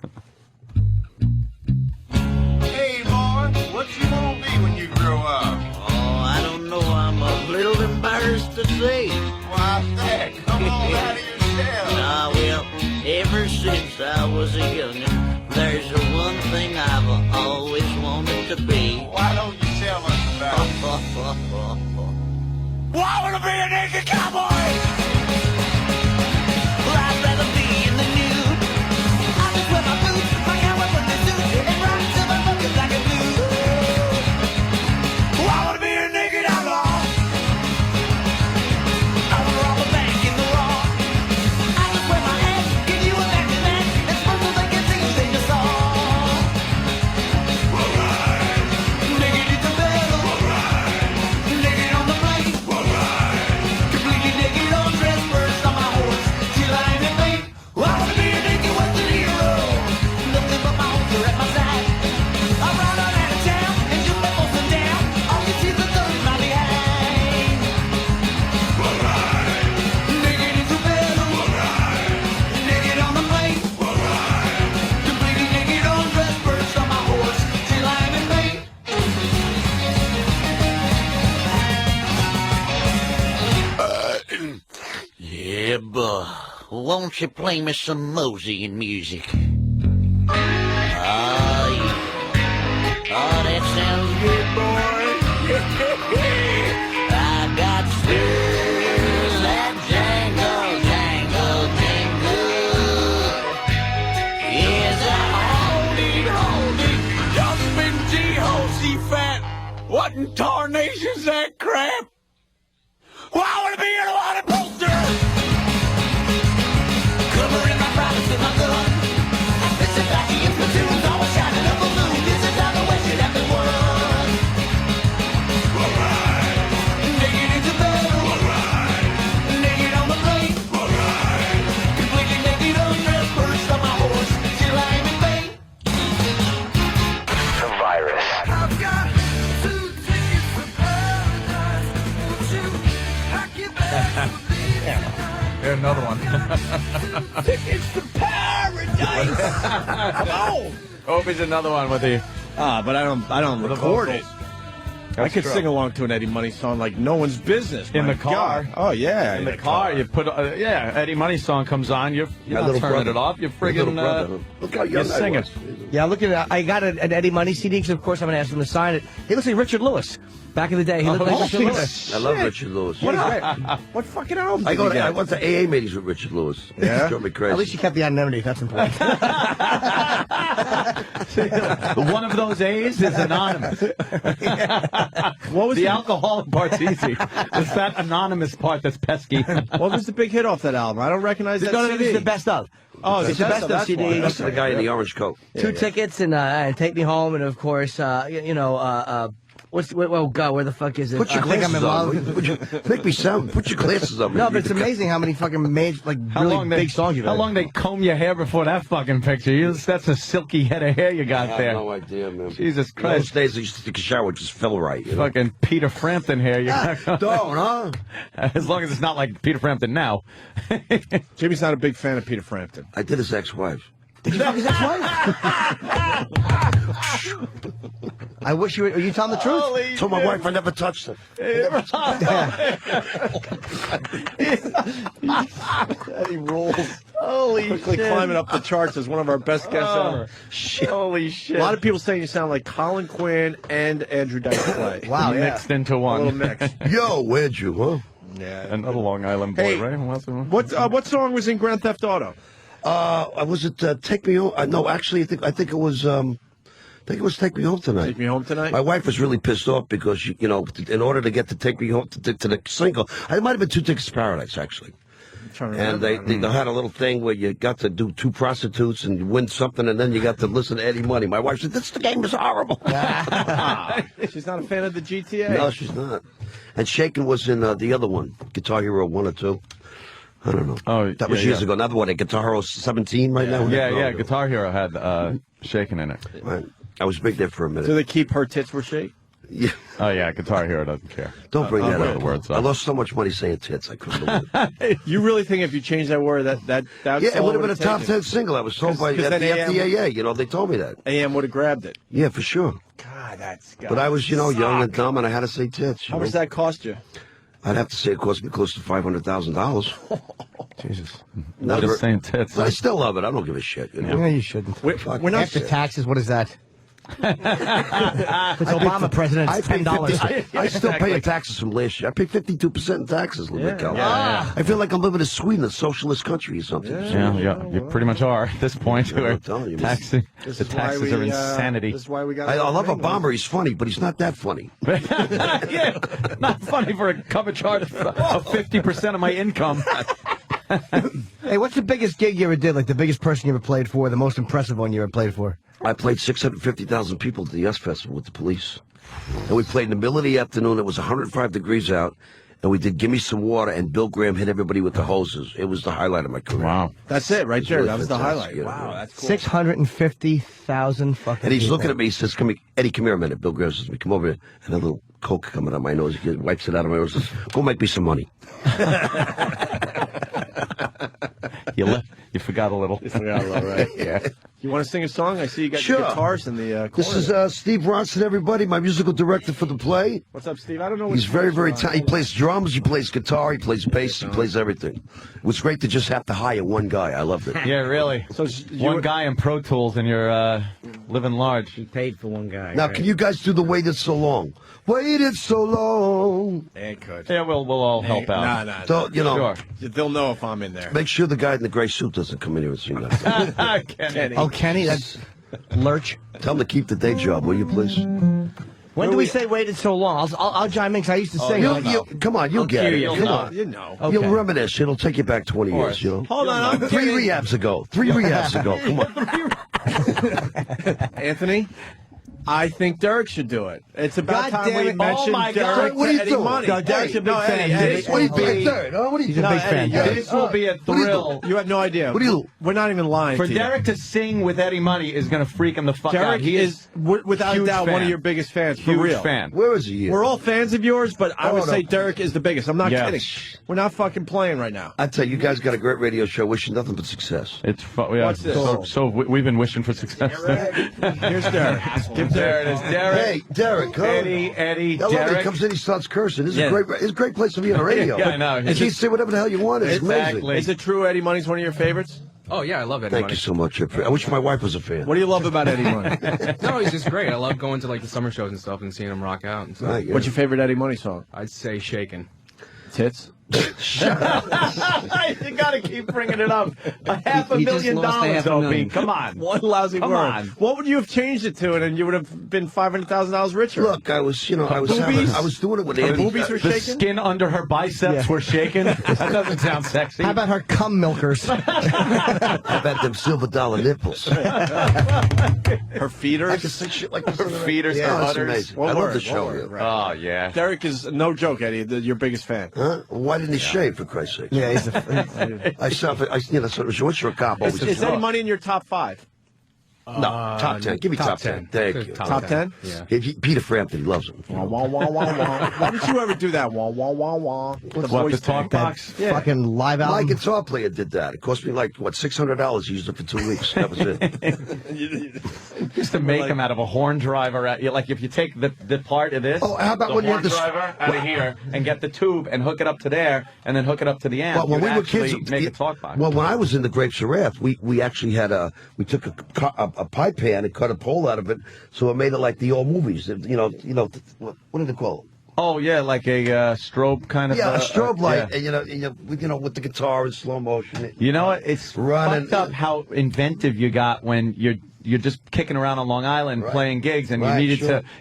Hey, boy, what you gonna be when you grow up? Oh, I don't know. I'm a little embarrassed to say. Why that? Come on out of your shell. Nah, well, ever since I was a youngin', there's the one thing I've always wanted to be. Why don't you tell us about it? Well, I wanna be a naked cowboy! Well, I'd rather be in the nude. I just wear my boots, my cowboy with the suit, and rock till my buckets like a glue. Well, I wanna be a naked outlaw. I wanna rob a bank in the raw. I just wear my hat, give you a back to back, and smoke so they can sing and sing a song. Alright. Naked in the meadow. Alright. Naked on the plain. Alright. Completely naked on dress first on my horse. Till I ain't in vain. Well, I wanna be a naked western hero. Nothing but my holster at my side. I ride on out of town and you may post them down. All you see is the thunder right behind. Alright. Naked in the meadow. Alright. Naked on the plain. Alright. Completely naked on dress first on my horse. Till I am in vain. Yeah, boy. Won't you play me some Mosey music? Oh, yeah. Oh, that sounds good, boy. I got spurs that jangle, jangle, jangle. Yes, I hold it. Jumping G-Ho-C fat. What in tarnation's that crap? Well, I want to be in a water poster. Covering my privates with my gun. It's a backy in platoons, always shining up a moon. This is how the West should have been won. Alright. Naked in the battle. Alright. Naked on the plain. Alright. Completely naked on dress first on my horse. Till I am in vain.
The virus.
I've got 2 tickets to paradise. Won't you pack your bags?
Here's another one.
Tickets to paradise. Come on.
Opie's another one with the.
But I don't
With the
record it.
vocals.
I could
true.
sing along to an Eddie Money song like no one's business.
In
My
the car.
God. Oh yeah,
In the car, you put Eddie Money song comes on. You're not
little
turning
brother.
it off. You're
My little brother.
friggin'
Look how
you're
young I
singing.
was.
Yeah, look at I got an Eddie Money CD because of course I'm gonna ask him to sign it. He looks like Richard Lewis. Back in the day, he looked like Richard Lewis.
I love Richard Lewis.
What fucking album?
I
did you get?
went to AA meetings with Richard Lewis.
Yeah?
It drove me crazy.
At least you kept the anonymity. That's important.
One of those A's is anonymous.
What was
The alcoholic part's easy. It's that anonymous part that's pesky.
What was the big hit off that album? I don't recognize that
No,
CD.
this is the best of.
Oh,
It's the best of
that's
CD.
why.
That's the guy in the orange coat.
2 tickets and Take Me Home, and of course, Oh God, where the fuck is it?
Put your
I think I'm
glasses
in
on.
love.
Make me sound. Put your glasses on.
No, but it's amazing how many fucking made really big songs you've
How
had.
long they comb your hair before that fucking picture? That's a silky head of hair you got
I
there.
have no idea, man.
Jesus
In those
Christ.
days, I used to take a shower, it just fell right. You know?
Fucking Peter Frampton hair. You got
Don't, huh?
As long as it's not like Peter Frampton now.
Jimmy's not a big fan of Peter Frampton.
I did his ex-wife.
Did you fuck his ex-wife? I wish you were. Are you telling the truth?
Holy told my wife I never touched her.
He rolls.
Holy
Quickly
shit.
climbing up the charts as one of our best guests ever.
Holy shit.
A lot of people saying you sound like Colin Quinn and Andrew Dice Clay.
Wow, yeah.
Mixed into one.
A little mix.
Yo, where'd you, huh?
Yeah.
Another Long Island boy,
Hey,
right?
what song was in Grand Theft Auto?
Was it Take Me Home? No, actually, I think it was. I think it was Take Me Home Tonight.
Take Me Home Tonight?
My wife was really pissed off because, you know, in order to get to Take Me Home to the single, it might have been Two Tickets to Paradise, actually. And they had a little thing where you got to do two prostitutes and you win something, and then you got to listen to Eddie Money. My wife said, the game is horrible.
She's not a fan of the GTA.
No, she's not. And Shaken was in the other one, Guitar Hero 1 or 2. I don't know.
Oh,
that was years ago. Another one, Guitar Hero 17 right now.
Yeah. Guitar Hero had Shaken in it.
Right. I was big there for a minute.
Do they keep Her Tits Were Shake?
Yeah.
Oh, yeah, Guitar Hero doesn't care.
Don't bring that
I'll
up.
the words
I
up.
lost so much money saying tits, I couldn't believe it.
You really think if you changed that word, that
Yeah, it would have been a top 10 single. I was told by the FDAA. You know, they told me that.
AM would have grabbed it.
Yeah, for sure.
God, that's
But I was, young and dumb, and I had to say tits.
How much does that cost you?
I'd have to say it cost me close to $500,000.
Jesus.
Not
Just saying tits.
But I still love it. I don't give a shit. You know?
Yeah, you shouldn't.
We're not
After taxes, what is that? It's Obama president. It's $10.
I still pay in taxes from last year. I pay 52% in taxes, Cal.
yeah.
I feel like I'm living in Sweden, a socialist country or something.
Yeah, you pretty much are at this point.
Yeah, I'm telling you, man.
The taxes are insanity.
This is why we got.
I love Obama. He's funny, but he's not that funny.
Yeah, not funny for a cover charge of 50% of my income.
Hey, what's the biggest gig you ever did? Like the biggest person you ever played for, the most impressive one you ever played for?
I played 650,000 people at the Yes Festival with the Police. And we played in the middle of the afternoon. It was 105 degrees out. And we did Give Me Some Water, and Bill Graham hit everybody with the hoses. It was the highlight of my career.
Wow.
That's it, right there.
really
That was the
fantastic,
highlight.
yeah.
Wow, that's cool.
650,000 fucking.
And he's
people.
looking at me. He says, Eddie, come here a minute. Bill Graham says to me, come over here. And a little coke coming out my nose. He wipes it out of my nose and says, go make me some money.
You forgot a little.
You forgot a little, right?
Yeah.
You want to sing a song? I see you got
Sure.
your guitars in the corner.
This is Steve Ronson, everybody, my musical director for the play.
What's up, Steve? I don't know what
He's very, very talented. He plays drums, he plays guitar, he plays bass, he plays everything. It was great to just have to hire one guy. I loved it.
Yeah, really.
So
One guy in Pro Tools and you're living large.
He paid for one guy.
Now,
right?
can you guys do the Waited So Long? Waited so long.
They could.
Yeah, we'll all help out.
Nah.
Don't, you know,
Sure.
They'll know if I'm in there.
make sure the guy in the gray suit doesn't come in here and sing that.
Kenny.
Oh, Kenny, that's Lurch.
Tell him to keep the day job, will you, please?
When do we say waited so long? I'll chime in 'cause I used to sing.
Come on, you'll get it.
You'll
Come
know.
on.
You know.
Okay.
You'll reminisce. It'll take you back 20 years, you know.
Hold on, I'm
3
getting-
rehabs ago. 3 rehabs ago. Come on.
Anthony, I think Derek should do it. It's about
God
time
damn
we
it.
mentioned
Oh, my God.
Derek
What are you
to Eddie
doing?
Money.
No, Derek's a big fan.
Eddie,
What do you
Eddie.
think, third? What do you
He's a
think?
big fan.
Eddie,
This will be a
What do you
thrill.
You have no idea.
What do you-
We're not even lying
For
to you.
Derek to sing with Eddie Money is going to freak him the fuck out.
Derek
He
is, without a
huge
doubt, one
fan.
of your biggest fans. For
huge
real.
fan.
Where is he?
We're all fans of yours, but I would
no.
say Derek is the biggest. I'm not
Yeah.
kidding. We're not fucking playing right now.
I tell you, you guys got a great radio show. Wish you nothing but success.
It's yeah,
What's this?
so we've been wishing for success.
Here's Derek. Give
There it is, Derek.
Hey, Derek, huh?
Eddie,
I love it. He
Derek.
comes in, he starts cursing. This is
Yeah.
it's a great place to be on radio.
Yeah, I know.
You can say whatever the hell you want. It's
Exactly.
amazing.
Is it true Eddie Money's one of your favorites?
Oh yeah, I love Eddie
Thank
Money.
you so much. I wish my wife was a fan.
What do you love about Eddie Money?
No, he's just great. I love going to like the summer shows and stuff and seeing him rock out and stuff.
Right, yeah.
What's your favorite Eddie Money song?
I'd say Shaken.
Tits?
You got to keep bringing it up. $500,000, Opie. Come on.
One lousy
Come
word.
on.
What would you have changed it to, and then you would have been $500,000 richer?
Look, I was doing it with
Her
Andy.
boobies were
The
shaking.
skin under her biceps were shaking. That doesn't sound sexy.
How about her cum milkers?
How about them silver dollar nipples?
Her feeders.
I can say shit like this.
Her feeders,
Yeah,
her
that's
udders.
amazing. I love the show.
Oh, yeah.
Derek is no joke, Eddie. Your biggest fan.
Huh? Why didn't he shave, for Christ's sake?
Yeah, he's
what's your cop always
Is Eddie Money in your top 5?
No, top 10. Give me top 10. Thank you.
Top 10?
Yeah. Peter Frampton loves him.
Wah, wah, wah, wah, wah. Why did you ever do that? Wah, wah, wah, wah.
What, the talk box?
Yeah.
Fucking live
My
album.
guitar player did that. It cost me $600. He used it for 2 weeks. That was it.
Used to make them out of a horn driver. Like if you take the part of this,
Oh, how about
the
when you
horn
had the
driver out of here, and get the tube and hook it up to there, and then hook it up to the amp.
Well, when
you'd
we were
actually
kids,
make a talk box.
Well, when I was in the Grapes of Wrath, we actually had we took a pipe pan and cut a pole out of it, so it made it like the old movies. What do they call it?
Oh yeah, like a strobe kind of.
Yeah, a strobe light,
yeah.
and with the guitar in slow motion.
You know what? It's
running.
fucked up how inventive you got when you're just kicking around on Long Island playing gigs, and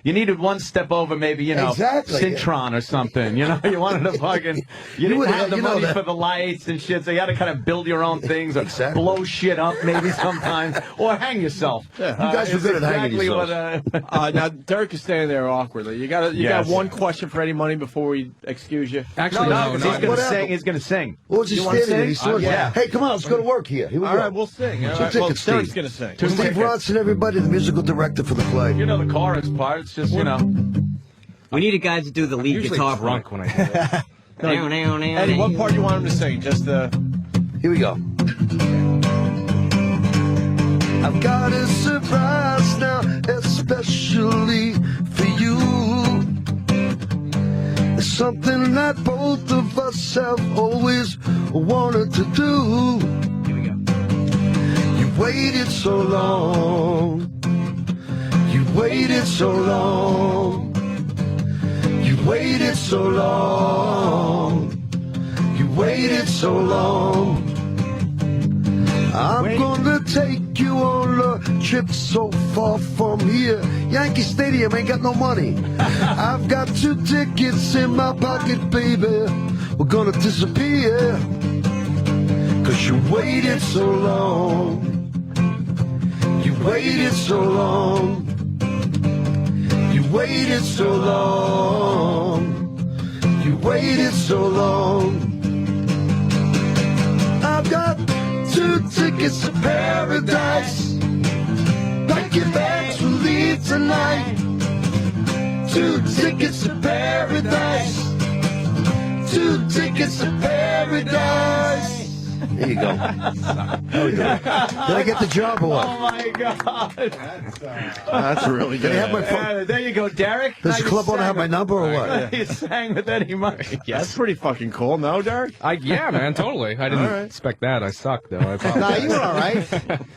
you needed one step over, maybe
Exactly,
Syntron or something. You wanted to fucking you didn't have the money for the lights and shit, so you had to kind of build your own things or blow shit up maybe sometimes or hang yourself.
Yeah. You guys were good at hanging yourselves.
Now Derek is standing there awkwardly. You got one question for Eddie Money before we excuse you.
Actually,
no,
no.
because he's gonna sing. He's gonna sing.
What was he
You wanna
standing there? He
sing?
saw
Yeah.
Hey, come on, let's go to work here. Here we
All
go.
right, we'll sing. All
Two
right. Well,
tickets,
Derek's
Steve.
gonna sing.
Steve Ronson, everybody, the musical director for the play.
You know the chorus part. It's just
We need a guy to do the lead guitar
drunk
part.
when I do that.
Eddie, what part do you want him to sing? Just the.
Here we go. I've got a surprise now, especially for you. It's something that both of us have always wanted to do.
Here we go.
You waited so long. You waited so long. You waited so long. You waited so long. I'm gonna take you on a trip so far from here. Yankee Stadium ain't got no money. I've got 2 tickets in my pocket, baby. We're gonna disappear. 'Cause you waited so long. You waited so long. You waited so long. You waited so long. I've got 2 tickets to paradise. Pack your bags, we'll leave tonight. 2 tickets to paradise. 2 tickets to paradise. There you go. Did I get the job or what?
Oh my God!
That's really good.
Did I have my phone?
There you go, Derek.
Does the
Now you
club owner
sang
have my
with-
number or what?
You sang with Eddie Money.
That's pretty fucking cool, no, Derek?
Yeah, man, totally. I didn't expect that. I suck, though. I
Nah, you were all right.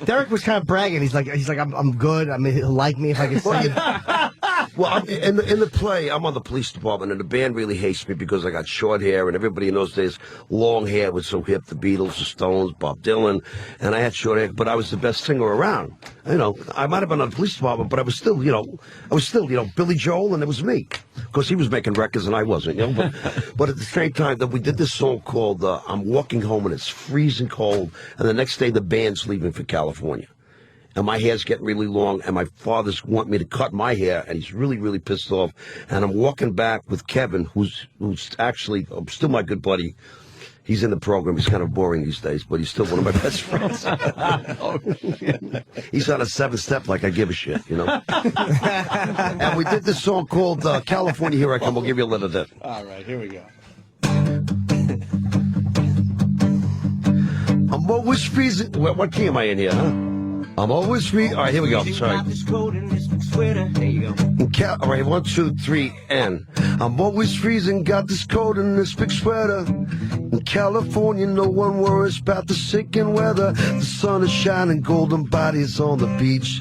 Derek was kind of bragging. He's like, I'm good. I mean, he'll like me if I can sing.
Well, in the play, I'm on the police department, and the band really hates me because I got short hair, and everybody in those days, long hair was so hip. The Beatles, the Stones, Bob Dylan, and I had short hair, but I was the best singer around. I might have been on the police department, but I was still, Billy Joel, and it was me. Of course, he was making records, and I wasn't, But at the same time, that we did this song called "I'm Walking Home," and it's freezing cold, and the next day the band's leaving for California. And my hair's getting really long, and my father's want me to cut my hair, and he's really, really pissed off. And I'm walking back with Kevin, who's actually still my good buddy. He's in the program. He's kind of boring these days, but he's still one of my best friends. He's on a 7-step like I give a shit, And we did this song called California, Here I Come. We'll give you a little of that.
All right, here we go.
I'm always freezing. What key am I in here, huh? I'm always freezing. All right, here we go. Sorry.
There you go.
All right, 1, 2, 3, and I'm always freezing, got this coat and this big sweater. In California, no one worries about the sinking weather. The sun is shining, golden bodies on the beach.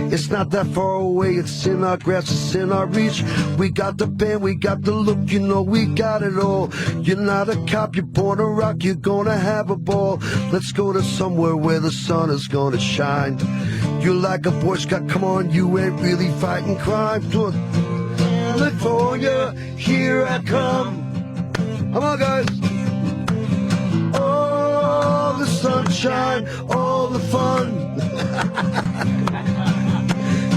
It's not that far away, it's in our grasp, it's in our reach. We got the band, we got the look, you know we got it all. You're not a cop, you're born to rock, you're gonna have a ball. Let's go to somewhere where the sun is gonna shine. You're like a Boy Scout, come on, you ain't really fighting crime. California, here I come. Come on, guys. All the sunshine, all the fun.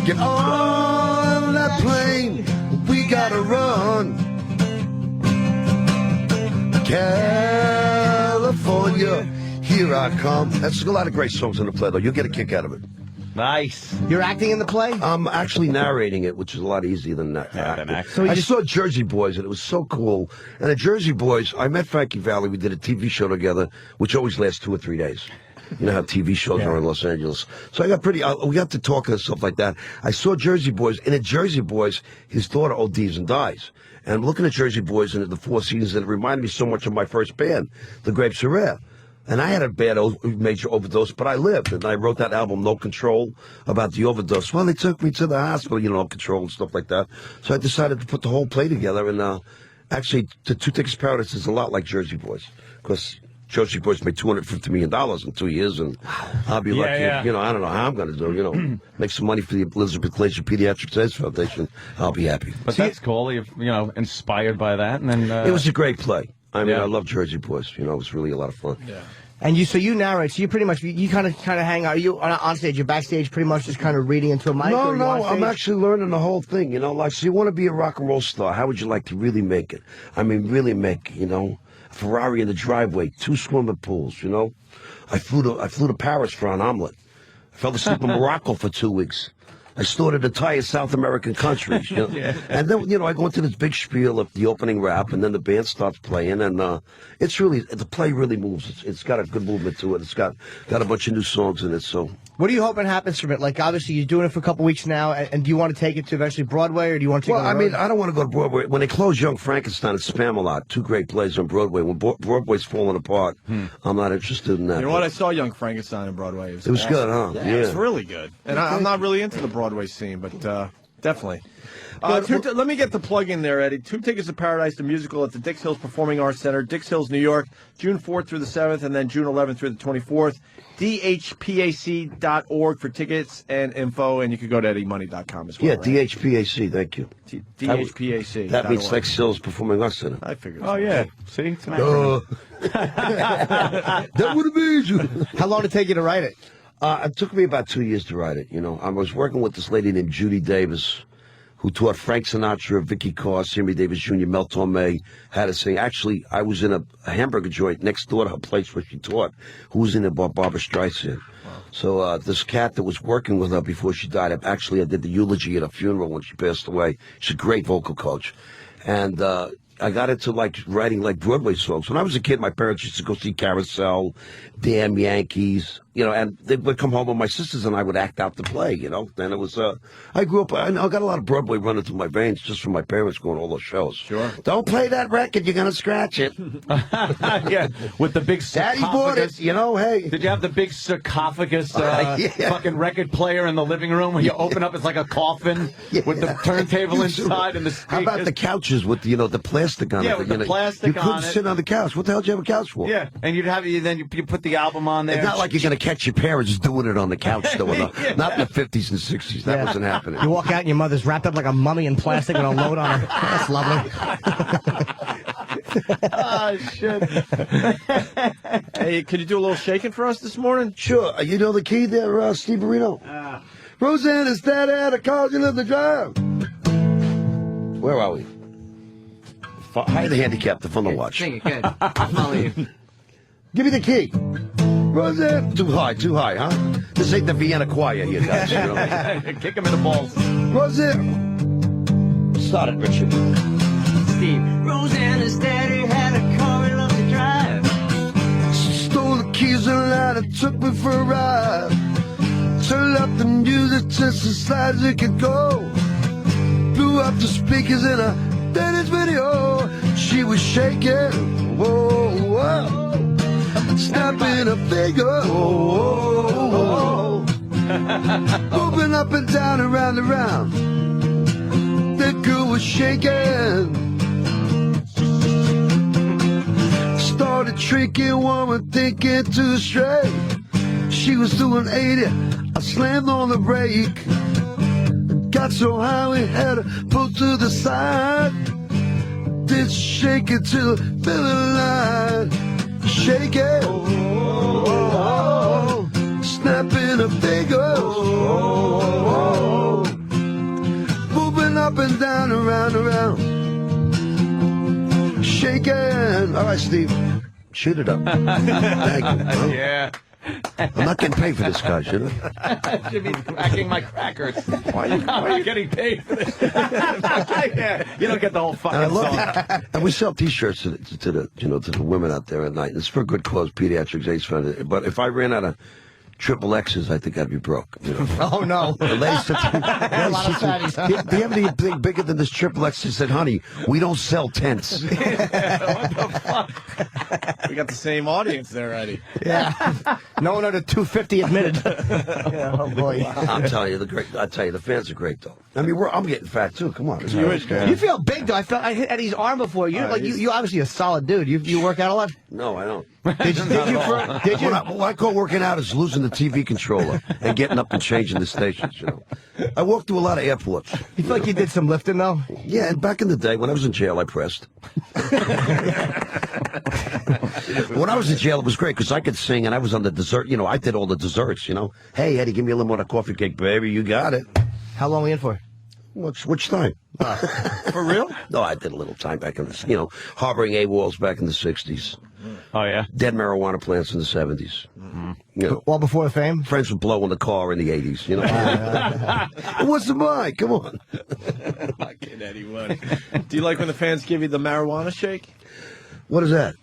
Get on that plane, we gotta run. California, here I come. That's a lot of great songs in the play, though. You'll get a kick out of it.
Nice.
You're acting in the play?
I'm actually narrating it, which is a lot easier than that.
So
I saw Jersey Boys, and it was so cool. And the Jersey Boys, I met Frankie Valli. We did a TV show together, which always lasts 2 or 3 days. You know how TV shows are in Los Angeles. So I got we got to talk and stuff like that. I saw Jersey Boys, and in Jersey Boys, his daughter ODs and dies. And I'm looking at Jersey Boys and the 4 seasons, and it reminded me so much of my first band, The Grapes Are Rare. And I had a bad major overdose, but I lived. And I wrote that album, No Control, about the overdose. Well, they took me to the hospital, you know, No Control and stuff like that. So I decided to put the whole play together. And actually, the Two Tickets to Paradise is a lot like Jersey Boys. Because Jersey Boys made $250 million in 2 years. And I'll be lucky, you know, I don't know how I'm going to do, you know, make some money for the Elizabeth Glaser Pediatric Science Foundation. I'll be happy.
But that's cool. You're, you know, inspired by that. And then
it was a great play. I mean, I love Jersey Boys. You know, it was really a lot of fun.
Yeah. And you narrate, so you pretty much, you kind of hang out. You on stage, you're backstage pretty much just kind of reading into a mic?
No, I'm actually learning the whole thing, you know. Like, so you want to be a rock and roll star. How would you like to really make it? I mean, really make it, you know. A Ferrari in the driveway, 2 swimming pools, you know. I flew to Paris for an omelet. I fell asleep in Morocco for 2 weeks. I snorted entire South American countries, you know? And then, you know, I go into this big spiel of the opening rap, and then the band starts playing, and it's really, the play really moves. It's got a good movement to it. It's got a bunch of new songs in it, so.
What do you hoping happens from it? Like, obviously, you're doing it for a couple weeks now, and do you want to take it to eventually Broadway, or do you want to take it on the road?
I mean, I don't want to go to Broadway. When they closed Young Frankenstein and Spam-A-Lot, 2 great plays on Broadway, when Broadway's falling apart, I'm not interested in that.
You know what? I saw Young Frankenstein on Broadway. It was
awesome. Good, huh?
Yeah, it was really good. And I'm not really into the Broadway scene, but definitely. Let me get the plug in there, Eddie. 2 Tickets to Paradise, the musical at the Dix Hills Performing Arts Center, Dix Hills, New York, June 4th through the 7th, and then June 11th through the 24th. DHPAC.org for tickets and info, and you can go to EddieMoney.com as well.
Yeah, right? DHPAC, thank you.
DHPAC.
That means Dix Hills Performing Arts Center.
I figured.
Oh, yeah. See? It's an
That would have been you.
How long did it take you to write it?
It took me about 2 years to write it. You know, I was working with this lady named Judy Davis, who taught Frank Sinatra, Vicky Carr, Sammy Davis Jr., Mel Torme how to sing. Actually, I was in a hamburger joint next door to her place where she taught, who was in it, Barbara Streisand. Wow. So this cat that was working with her before she died, I did the eulogy at her funeral when she passed away. She's a great vocal coach. And I got into writing Broadway songs. When I was a kid, my parents used to go see Carousel, Damn Yankees, you know, and they would come home with my sisters and I would act out the play, you know. And it was, I grew up, I got a lot of Broadway running through my veins just from my parents going to all those shows. Sure. Don't play that record, you're going to scratch it.
Yeah, with the big sarcophagus.
Daddy bought it, you know, hey.
Did you have the big sarcophagus fucking record player in the living room where you open up, it's like a coffin with the turntable inside and the speakers?
How about the couches with, you know, the plastic on it?
Yeah, with the plastic on it.
You couldn't sit on the couch. What the hell did you have a couch for?
Yeah, and then you put the album on there.
It's not like you're going to catch your parents doing it on the couch, though. Not in the 50s and 60s. That wasn't happening.
You walk out and your mother's wrapped up like a mummy in plastic with a load on her. That's lovely.
Oh, shit. Hey, could you do a little shaking for us this morning?
Sure. You know the key there, Steve Marino? Roseanne is dead at a caution of the drive. Where are we? Hire the handicapped on the watch.
Sing it, good. I'll follow you.
Give me the key. Roseanne. Too high, huh? This ain't the Vienna Choir here, guys. You know?
Kick him in the balls.
Roseanne. Start it, Richard.
Steve. Roseanne's daddy had a car he loved to drive.
She stole the keys and lied and took me for a ride. Turned up the music just as loud as it could go. Blew up the speakers in a Dennis video. She was shaking. Whoa, whoa. Snapping a finger. Whoa, whoa, whoa.
moving up and down, around and round. The girl was shaking. Started tricking, woman thinking too straight. She was doing 80, I slammed on the brake. Got so high we had to pull to the side. Did shake it till the middle line. Shake it, snapping her fingers, moving up and down, around, around. Shaking. All right, Steve, shoot it up. Thank you.
Yeah.
I'm not getting paid for this, guys, you know?
I should be cracking my crackers. I'm not getting paid for this. Yeah, you don't get the whole fucking
And I love
song.
it. And we sell T-shirts to the women out there at night. It's for good cause, pediatrics, AIDS fund. But if I ran out of triple X's, I think I'd be broke. You know?
Oh, no.
The lady said to me,
A lot of fatties, huh?
do you have anything bigger than this triple X? She said, honey, we don't sell tents.
We got the same audience there already.
Yeah. No one under 250 admitted. Yeah, oh, boy.
I'm telling you, the fans are great, though. I mean, I'm getting fat, too. Come on.
You feel big, though. I hit Eddie's arm before. You you obviously a solid dude. You work out a lot?
No, I don't.
Did you?
What I call working out is losing the TV controller and getting up and changing the stations, you know. I walked through a lot of airports.
You feel like you did some lifting, though?
Yeah, and back in the day, when I was in jail, I pressed. When I was in jail, it was great because I could sing and I was on the dessert. You know, I did all the desserts, you know. Hey, Eddie, give me a little more of coffee cake, baby. You got it.
How long were you in for?
Which time?
For real?
No, I did a little time back in the, harboring AWOLs back in the 60s.
Oh, yeah?
Dead marijuana plants in the 70s.
Mm-hmm.
You know,
well before the fame?
Friends would blow in the car in the 80s, you know. What's the mic? Come on.
Fucking Eddie Wood. Do you like when the fans give you the marijuana shake?
What is that?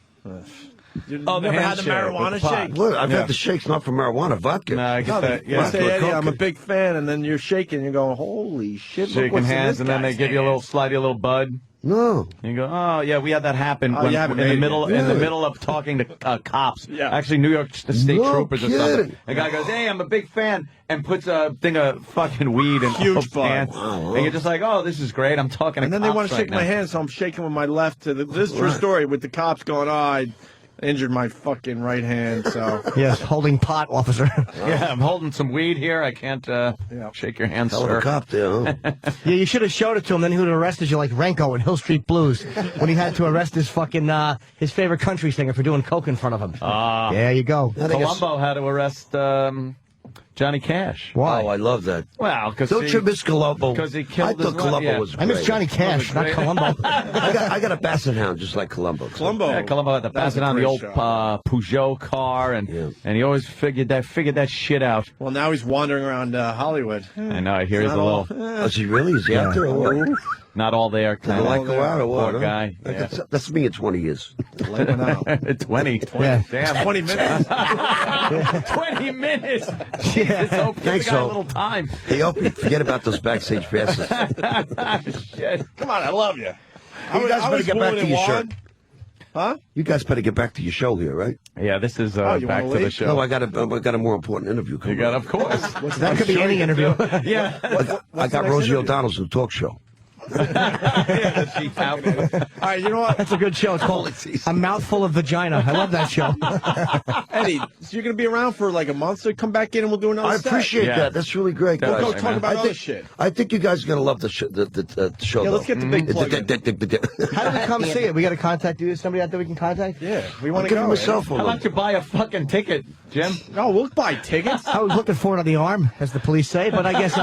You never had the marijuana shake?
Look, I've had the shakes, not for marijuana, vodka.
No, I get that.
You say, Eddie, I'm a big fan, and then you're shaking, you're going, holy shit.
Shaking hands, and then they give you a little, slide you a little bud.
No.
And you go, oh yeah, we had that happen
Oh,
when,
you haven't
in the
made
middle
it.
in the middle of talking to cops.
Yeah.
Actually, New York State
No
troopers or
kidding.
something. The guy goes, hey, I'm a big fan, and puts a thing of fucking weed in
Huge
Ope's
bud.
hand.
Wow.
And you're just like, oh, this is great. I'm talking to
And then
cops
they want to shake
right
my
now.
hand, so I'm shaking with my left. This is true story with the cops going, oh, I injured my fucking right hand, so.
Yes, holding pot, officer.
Yeah, I'm holding some weed here. I can't shake your hand,
Hell of
sir.
a cop there, huh?
Yeah, you should have showed it to him. Then he would have arrested you like Renko in Hill Street Blues when he had to arrest his fucking his favorite country singer for doing coke in front of him. There you go.
Columbo had to arrest Johnny Cash.
Why?
Oh, I love that.
Well, because
Don't you miss Columbo?
Because he killed
I thought
his wife,
Columbo
yeah.
was
I
great.
miss Johnny Cash, not Columbo.
I got a basset hound just like Columbo.
Columbo.
Yeah, Columbo had to
That was
pass it
a
on the
great
old
show.
Peugeot car, and he always figured that shit out.
Well, now he's wandering around Hollywood.
I know. I hear he's a
Not
little.
all-
Is he really? Is he out there? Or what?
Not all there.
Did I
Kind
like go out or what?
Poor
huh?
guy. Yeah.
That's me in 20 years.
Let him out.
20.
Yeah.
Damn.
20 minutes.
20 minutes. Jesus, Hope, give
Thanks,
the guy a
Hope.
little time.
Hey, Opie, forget about those backstage passes.
Shit.
Come on, I love you.
You guys better get back to your show.
Huh?
You guys better get back to your show here, right?
Yeah, this is
you
back
wanna
to the
leave?
show.
No, I got a more important interview coming.
You got,
up.
of course.
That could be any interview.
Yeah.
I got Rosie O'Donnell's new talk show.
Yeah, she's out.
All right, you know what?
That's a good show. It's called A Mouthful of Vagina. I love that show.
Eddie, so you're going to be around for like a month, so come back in and we'll do another
I
set.
appreciate
Yeah.
that. That's really great,
We'll
guys.
go talk about
I
other
think,
shit.
I think you guys are going to love the show, show
Yeah, let's
though.
get the big plug in.
How do we come see it? We got to contact you. Is somebody out there we can contact?
Yeah, we want
I'll
to
give
go.
him a
Eddie.
cell phone
How
number.
about you buy a fucking ticket, Jim?
No, we'll buy tickets.
I was looking for it on the arm, as the police say, but I guess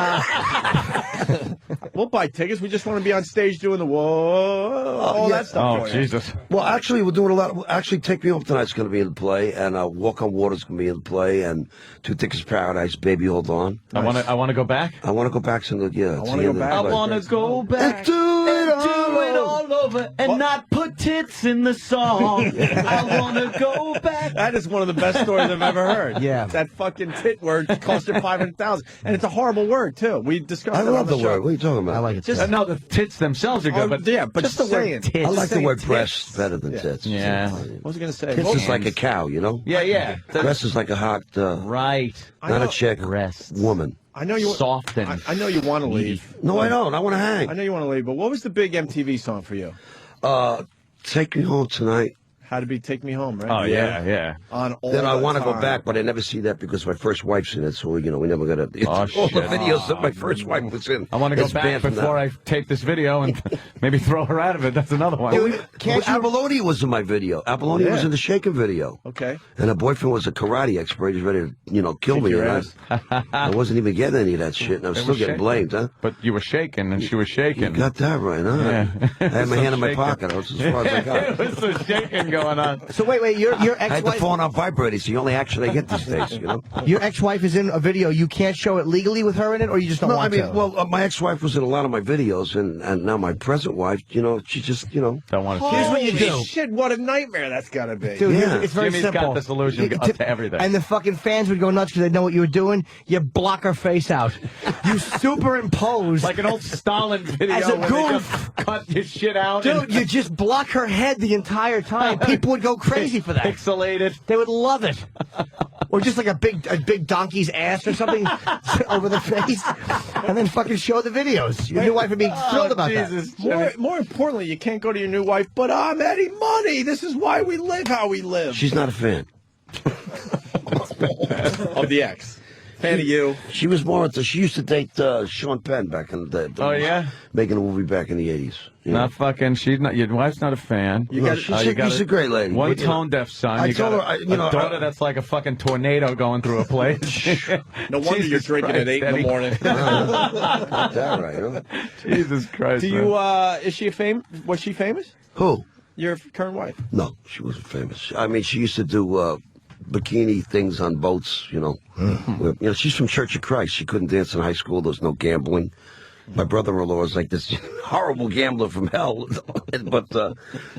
We'll buy tickets. We just want to be on stage doing the whoa, all
yeah.
that stuff.
Oh,
for you.
Jesus.
Well, actually, we're doing a lot. Actually, Take Me Home Tonight's going to be in the play, and Walk on Water's going to be in the play, and Two Tickets to Paradise, Baby Hold On.
I want to go back.
I want to go back to the
I wanna go back.
I want to go back
and do it all
over and not put tits in the song. I wanna go back.
That is one of the best stories I've ever heard.
Yeah.
That fucking tit word cost you $500,000. And it's a horrible word, too. We discussed it
I
on
love the
show.
word. What are you talking about?
I like it.
Just no, the tits themselves are good, but
yeah, but
just the
saying.
word tits.
I like the word
tits.
breast better than tits.
Yeah.
What was I going to say?
Tits is like a cow, you know?
Yeah.
Breast is like a hot,
Right.
not a chick, woman.
I know you
soft and
I know you want to leave.
No, I don't. I want to hang.
I know you want to leave, but what was the big MTV song for you?
Take Me Home Tonight.
How to Be Take Me Home, right?
Oh, yeah.
On all
Then I
the
want to go
time.
back, but I never see that because my first wife's in it, so, you know, we never got to... all
shit.
the videos that my first wife was in.
I want to go
It's
back
banned from
before
that.
I tape this video and maybe throw her out of it. That's another one.
Apolloni was in my video. Apolloni was in the Shaker video.
Okay.
And her boyfriend was a karate expert. He was ready to, you know, kill
Kick
me.
your
And I wasn't even getting any of that shit, and I was
They
still
were
getting
shaking.
blamed, huh?
But you were shaking, and she was shaking.
You got that right, huh?
Yeah.
I had my
Some
hand in my
shaking.
pocket. I was as far as I got.
It was some shaking going on.
So wait, your
I had the
ex-wife.
phone on vibrating, so you only actually get these days, you know?
Your ex-wife is in a video. You can't show it legally with her in it, or you just don't
No, I
want
mean,
to.
well, my ex-wife was in a lot of my videos, and now my present wife, you know, she just, you know.
Don't want to
Here's what you do.
Holy shit, what a nightmare that's got to be.
Dude,
Yeah.
it's very
Jimmy's
simple.
got the solution
You-
up to everything.
And the fucking fans would go nuts because they know what you were doing. You block her face out. You superimpose.
Like an old Stalin video
As a
when
goof.
they cut your shit out.
Dude, you just block her head the entire time. People would go crazy for that.
Pixelated.
They would love it. Or just like a big donkey's ass or something over the face, and then fucking show the videos. Your new wife would be thrilled about
Jesus.
that.
More importantly, you can't go to your new wife, but I'm Eddie Money. This is why we live how we live.
She's not a fan.
Of the ex. Fan of you.
She was more into, she used to date Sean Penn back in the day.
Oh, yeah?
Making a movie back in the 80s. You know?
Not fucking. She's not. Your wife's not a fan.
She's a great lady.
One
But, you know,
tone deaf son.
I
You
told
got
her, you know,
a daughter that's like a fucking tornado going through a place.
No wonder you're
Jesus
drinking at
Christ,
8 in the
Eddie.
morning.
Got that right, huh?
Jesus Christ.
Do
man.
you, is she was she famous?
Who?
Your current wife?
No, she wasn't famous. I mean, she used to do bikini things on boats, you know. You know, she's from Church of Christ. She couldn't dance in high school. There was no gambling. My brother-in-law is like this horrible gambler from hell. But,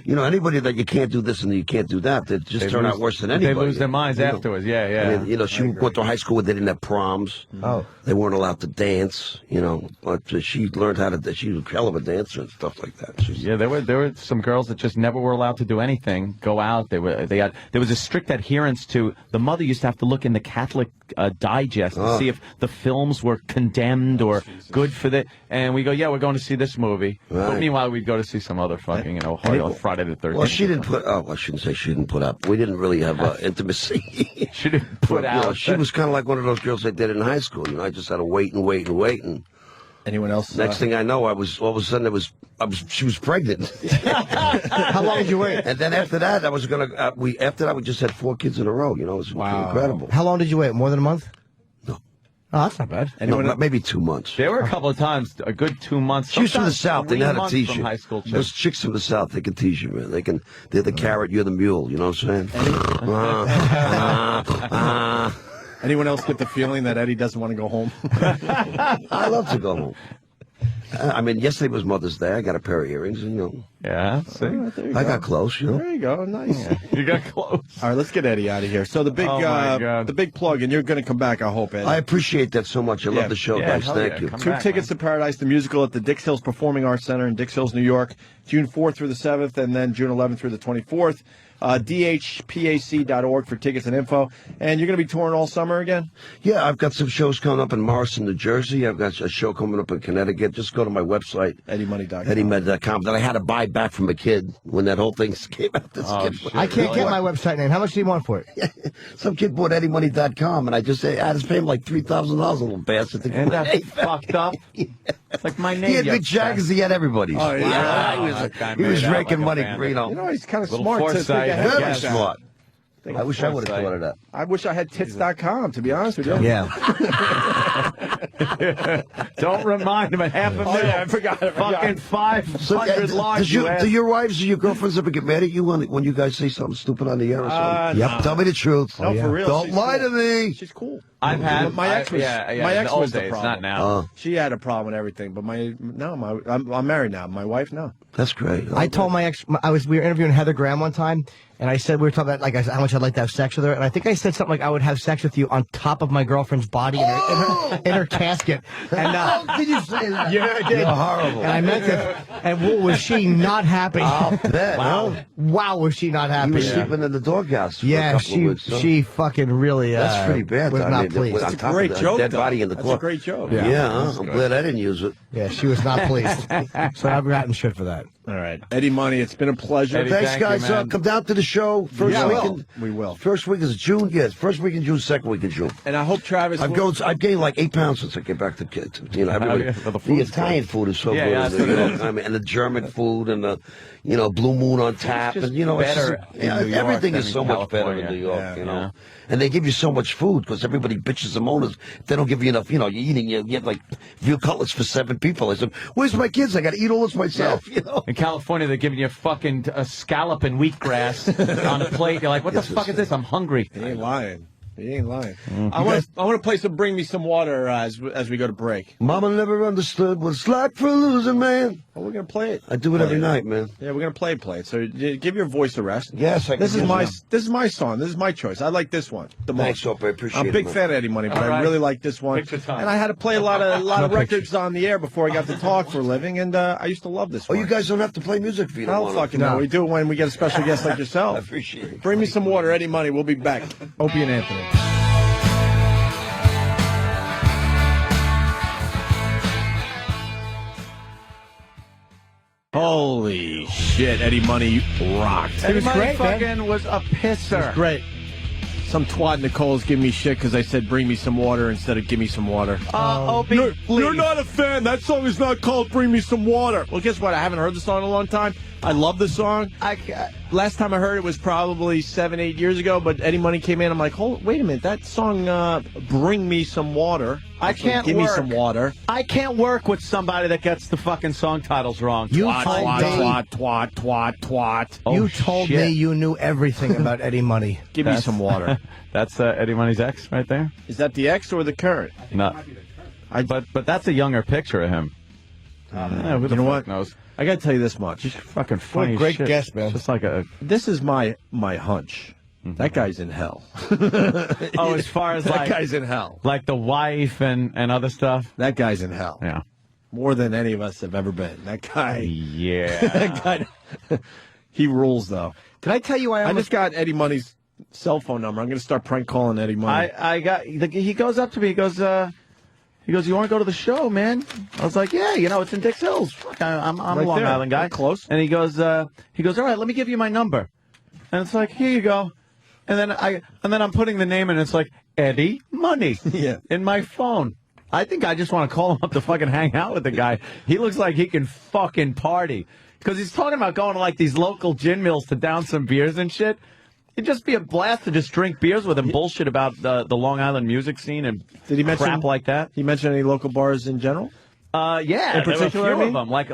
you know, anybody that you can't do this and you can't do that, they just turn out worse than anybody.
They lose their minds
You know?
afterwards. Yeah, yeah.
I mean, you know, she went to high school where they didn't have proms.
Oh.
They weren't allowed to dance, you know. But she learned how to, she was a hell of a dancer and stuff like that.
Yeah, there were some girls that just never were allowed to do anything, go out. There was a strict adherence to, the mother used to have to look in the Catholic Digest to see if the films were condemned or good for the, and we go, yeah, we're going to see this movie. But
Right.
meanwhile, we'd go to see some other fucking, you know, Friday the 13th.
Well, she didn't put, I shouldn't say she didn't put up. We didn't really have intimacy.
She didn't put
But, you know,
out.
she was kind of like one of those girls I did in high school. You know, I just had to wait and wait and wait. And
anyone else?
Next thing I know, all of a sudden she was pregnant.
How long did you wait?
And then after that, I was gonna. After that, we just had 4 kids in a row. You know, it was incredible.
How long did you wait? More than a month?
No.
Oh, that's not bad.
No, maybe 2 months.
There were a couple of times, a good 2 months.
She's from the
sometimes
South. They
3
know how to
months
teach
from
you.
high school
Those
chicks.
chicks from the South, they can teach you, man. They're the carrot, you're the mule. You know what I'm saying?
Anyone else get the feeling that Eddie doesn't want to go home?
I love to go home. I mean, yesterday was Mother's Day. I got a pair of earrings, and, you know.
Yeah, see?
I got close, you know.
There you go. Nice.
You got close.
All right, let's get Eddie out of here. So the big,
Oh, my God.
the big plug, and you're going to come back, I hope, Eddie.
I appreciate that so much. I love the show, guys. Thank you.
2 tickets to Paradise, the musical at the Dix Hills Performing Arts Center in Dix Hills, New York, June 4th through the 7th, and then June 11th through the 24th. DHPAC.org for tickets and info. And you're going to be touring all summer again?
Yeah, I've got some shows coming up in Morrison, New Jersey. I've got a show coming up in Connecticut. Just go to my website,
EddieMoney.com.
EddieMoney.com, that I had to buy back from a kid when that whole thing came out.
I can't get my website name. How much do you want for it?
Some kid bought EddieMoney.com, and I just had to pay him like $3,000, little bastard. To
And that's fucked up. It's like my name.
He had
you
big jackets, he had everybody's.
Oh, yeah.
He was raking money, you know.
You know, he's kind of
Little
smart to think
foresight.
ahead
Very
like that.
smart. I wish I would have thought of that.
I wish I had tits.com, to be honest with you.
Yeah.
Don't remind him at $500,000.
Oh, yeah, I forgot.
Fucking 500 large.
Do your wives or your girlfriends ever get mad at you when you guys say something stupid on the air or something?
No.
Tell me the truth.
No, for real.
Don't
she's
lie
cool.
to me.
She's cool.
I've had
my ex was my ex
the
was the
days,
problem.
not now.
She had a problem with everything, but I'm married now. My wife, no.
That's great.
I told my ex, we were interviewing Heather Graham one time, and I said, we were talking about like how much I'd like to have sex with her, and I think I said something like I would have sex with you on top of my girlfriend's body in her casket. And
did you say that?
yeah, I did.
You're horrible.
And I meant it. And was she not happy?
I'll bet.
Wow, was she not happy?
You were sleeping in the doghouse. For a
Yeah,
couple of weeks, huh?
she fucking really.
That's pretty bad.
Was
I
not
mean,
pleased.
on
It's a
top
great
of the
joke,
dead
though.
body in the
That's
club.
a great joke.
Yeah, huh? I'm glad I didn't use it.
Yeah, she was not pleased. So I've gotten shit for that.
All right, Eddie Money, it's been a pleasure.
Eddie, thanks, guys. Come down to the show. First week
we will.
First week is June. Yes, first week in June. Second week in June.
And I hope Travis.
I've gained like 8 pounds since I came back to kids. You know, everybody. The Italian food is so good.
Yeah,
You know, I mean, and the German food and the, Blue Moon on tap, and it's
better
just,
in New York
everything
than
is
in
so much better in
California.
New York.
Yeah,
you know,
yeah.
and they give you so much food because everybody bitches and moans if they don't give you enough. You know, you're eating. You get like veal cutlets for 7 people. I said, "Where's my kids? I got to eat all this myself." You know.
In California, they're giving you fucking a scallop and wheatgrass on a plate. You're like, what the fuck is this? I'm hungry.
He ain't lying. He ain't lying. I want to play some "Bring Me Some Water" as we go to break.
Mama never understood what it's like for a losing man.
Well, we're gonna play it.
I do it every night, man.
Yeah, we're gonna play it. So give your voice a rest.
Yes, I can
This is
use
my
it.
this is my song. This is my choice. I like this one the most.
Thanks, Opie. I appreciate
I'm a
it,
big
man.
fan of Eddie Money, but
All
I
right.
really like this one.
Picture time.
And I had to play a lot of records on the air before I got to talk for a living, and I used to love this
Oh,
one.
you guys don't have to play music if you
I
don't
don't
want
fucking know. We do it when we get a special guest like
I
yourself.
appreciate it.
Bring me some water, Eddie Money. We'll be back. Opie and Anthony. Holy shit, Eddie Money rocked.
Eddie Money
great, man.
fucking was a pisser.
Great. Some twat Nicole's giving me shit because I said bring me some water instead of give me some water.
Opie,
You're
please.
not a fan. That song is not called Bring Me Some Water. Well, guess what? I haven't heard the song in a long time. I love the song. Last time I heard it was probably 7-8 years ago, but Eddie Money came in. I'm like, wait a minute. That song, Bring Me Some Water.
I can't
Give
work.
me some water.
I can't work with somebody that gets the fucking song titles wrong.
You
Twat,
told
twat,
me.
twat, twat, twat.
Oh,
You told
shit.
me you knew everything about Eddie Money.
Give me some water.
That's Eddie Money's ex right there.
Is that the ex or the current?
No, but that's a younger picture of him. Yeah, who the
You know
fuck
what?
knows?
I got to tell you this much.
He's fucking
What
funny.
a
as
great
shit.
guest, man.
Just like a.
This is my hunch. That guy's in hell.
Oh, as far as
that
like
guy's in hell.
like the wife and other stuff.
That guy's in hell.
Yeah.
More than any of us have ever been. That guy.
Yeah.
That guy. He rules, though.
Did I tell you
I just got Eddie Money's cell phone number. I'm going to start prank calling Eddie Money.
I got. He goes up to me. He goes, you want to go to the show, man? I was like, yeah, it's in Dix Hills. Fuck, I'm a
Right
Long
there.
Island guy.
We're close.
And he goes, all right, let me give you my number. And it's like, here you go. And then I'm putting the name in. And it's like Eddie Money.
Yeah.
In my phone. I think I just want to call him up to fucking hang out with the guy. He looks like he can fucking party because he's talking about going to like these local gin mills to down some beers and shit. It'd just be a blast to just drink beers with him, bullshit about the Long Island music scene and
Did he mention
crap like that.
He mentioned any local bars in general?
Yeah,
In particular,
there were a few
I mean?
of them, like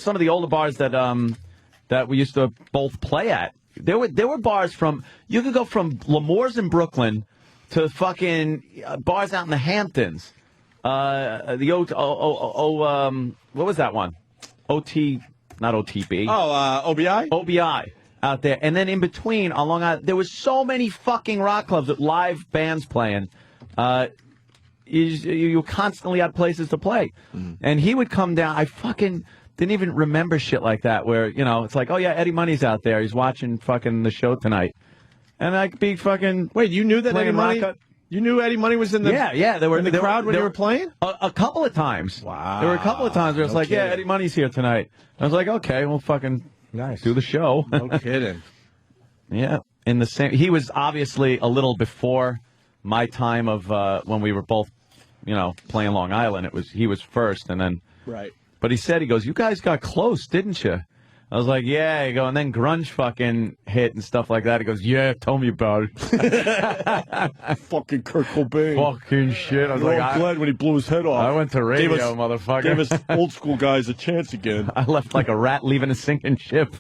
some of the older bars that we used to both play at. There were bars you could go from L'Amour's in Brooklyn to fucking bars out in the Hamptons. What was that one? Not OTB.
Oh, OBI?
OBI out there. And then in between, on Long Island, there was so many fucking rock clubs with live bands playing. You constantly had places to play. And he would come down. I fucking didn't even remember shit like that where, it's like, oh, yeah, Eddie Money's out there. He's watching fucking the show tonight. And I'd be fucking...
Wait, you knew that Eddie
playing
Money...
rock-
You knew Eddie Money was in the
They were
in the crowd when you were playing?
A couple of times.
Wow.
There were a couple of times where it's
No
like, yeah,
kidding.
Eddie Money's here tonight. I was like, okay, we'll fucking do the show.
No kidding.
Yeah. In the same, he was obviously a little before my time of when we were both, playing Long Island. He was first, and then.
Right.
But he goes, you guys got close, didn't you? I was like, yeah. You go, and then grunge fucking hit and stuff like that. He goes, yeah, tell me about it.
Fucking Kurt Cobain.
Fucking shit. I was like,
glad when he blew his head off.
I went to radio, motherfucker.
Gave us old school guys a chance again.
I left like a rat leaving a sinking ship.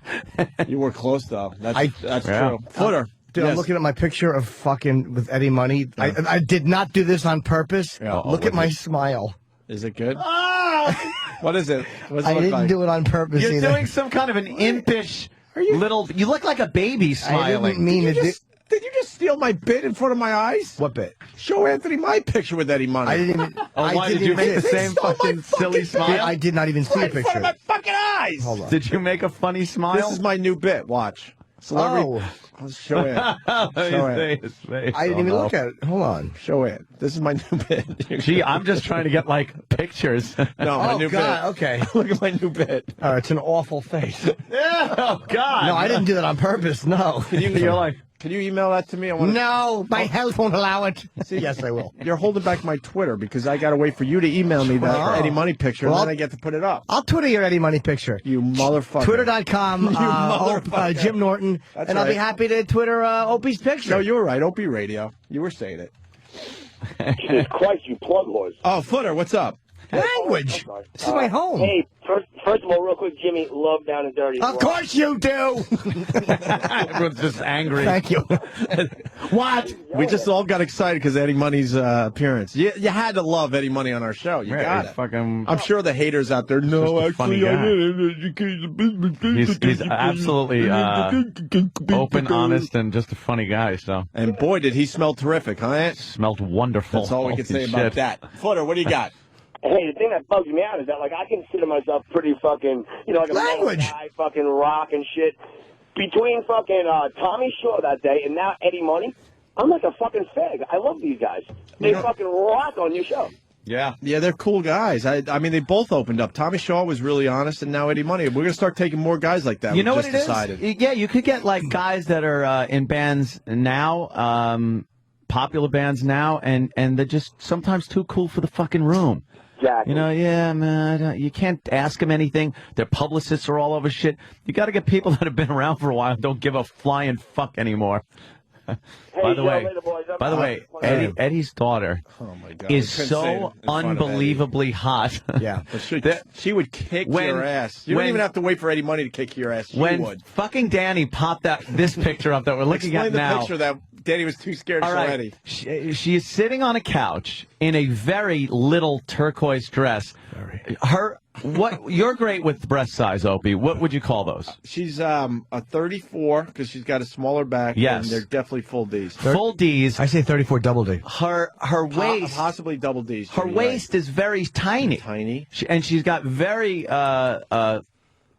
You were close, though. That's
Yeah.
true. Footer.
Dude,
Yes.
I'm looking at my picture of fucking with Eddie Money. I did not do this on purpose.
Yeah.
Look at my smile.
Is it good? What is it? What's it
I
look
didn't
like?
do it on purpose
You're
either.
doing some kind of an impish little. You look like a baby
I
smiling.
didn't mean to do.
Did you just steal my bit in front of my eyes?
What bit?
Show Anthony my picture with Eddie Money.
I didn't even.
Oh,
I
why
didn't
did you
even
make the
see it.
same fucking silly smile?
I did not even see a
Right in front of
picture.
my fucking eyes.
Hold on.
Did you make a funny smile?
This is my new bit. Watch. Celebrity. I'll show it. Show it.
His face.
I didn't even look at it. Hold on.
Show it. This is my new bit.
Gee, I'm just trying to get like pictures.
No, my new
God.
bit.
Okay.
Look at my new bit.
All right, it's an awful face.
Oh God.
No, I didn't do that on purpose. No.
You're like.
Can you email that to me? I want.
No, my health won't allow it. Yes, I will.
You're holding back my Twitter because I got to wait for you to email me that
Oh.
Eddie Money picture,
Well,
and then I get to put it up.
I'll Twitter your Eddie Money picture.
You motherfucker.
Twitter.com,
motherfucker.
Jim Norton,
That's
and I'll be
right.
happy to Twitter Opie's picture.
No, you were right. Opie Radio. You were saying it.
Jesus Christ, you plug horse.
Oh, Footer, what's up?
Language. This is my home.
Hey, first of all, real quick, Jimmy, love Down and Dirty.
Of course you do.
Everyone's just angry.
Thank you.
What? We just all got excited because Eddie Money's appearance. You had to love Eddie Money on our show. You
Yeah,
got
he's
it.
fucking.
I'm sure the haters out there. No,
just a funny
actually,
He's absolutely open, honest, and just a funny guy. So.
And boy, did he smell terrific, huh? Ant?
Smelled wonderful.
That's all we can
Holy
say about
shit.
that. Footer, what do you got?
Hey, the thing that bugs me out is that, like, I consider myself pretty fucking, like a
Language.
guy, fucking rock and shit. Between fucking Tommy Shaw that day and now Eddie Money, I'm like a fucking fag. I love these guys. They fucking rock on your show.
Yeah, they're cool guys. I mean, they both opened up. Tommy Shaw was really honest, and now Eddie Money. We're gonna start taking more guys like that.
You know
we
what
just
it is?
decided.
Yeah, you could get like guys that are in bands now, popular bands now, and they're just sometimes too cool for the fucking room.
Exactly.
Yeah, man, you can't ask them anything. Their publicists are all over shit. You got to get people that have been around for a while and don't give a flying fuck anymore. By the way, Eddie's daughter is so unbelievably hot.
Yeah, but she would kick your ass. You don't even have to wait for Eddie Money to kick your ass. She
when
would.
fucking Danny popped this picture up that we're looking
Explain
at
the
now.
picture that Danny was too scared to
All
show
right.
Eddie.
She is sitting on a couch in a very little turquoise dress. You're great with breast size, Opie. What would you call those?
She's a 34 because she's got a smaller back.
Yes.
and they're definitely full D's.
Full D's.
I say 34 double D.
Her waist,
possibly double D's.
her waist is very tiny.
Tiny.
And she's got very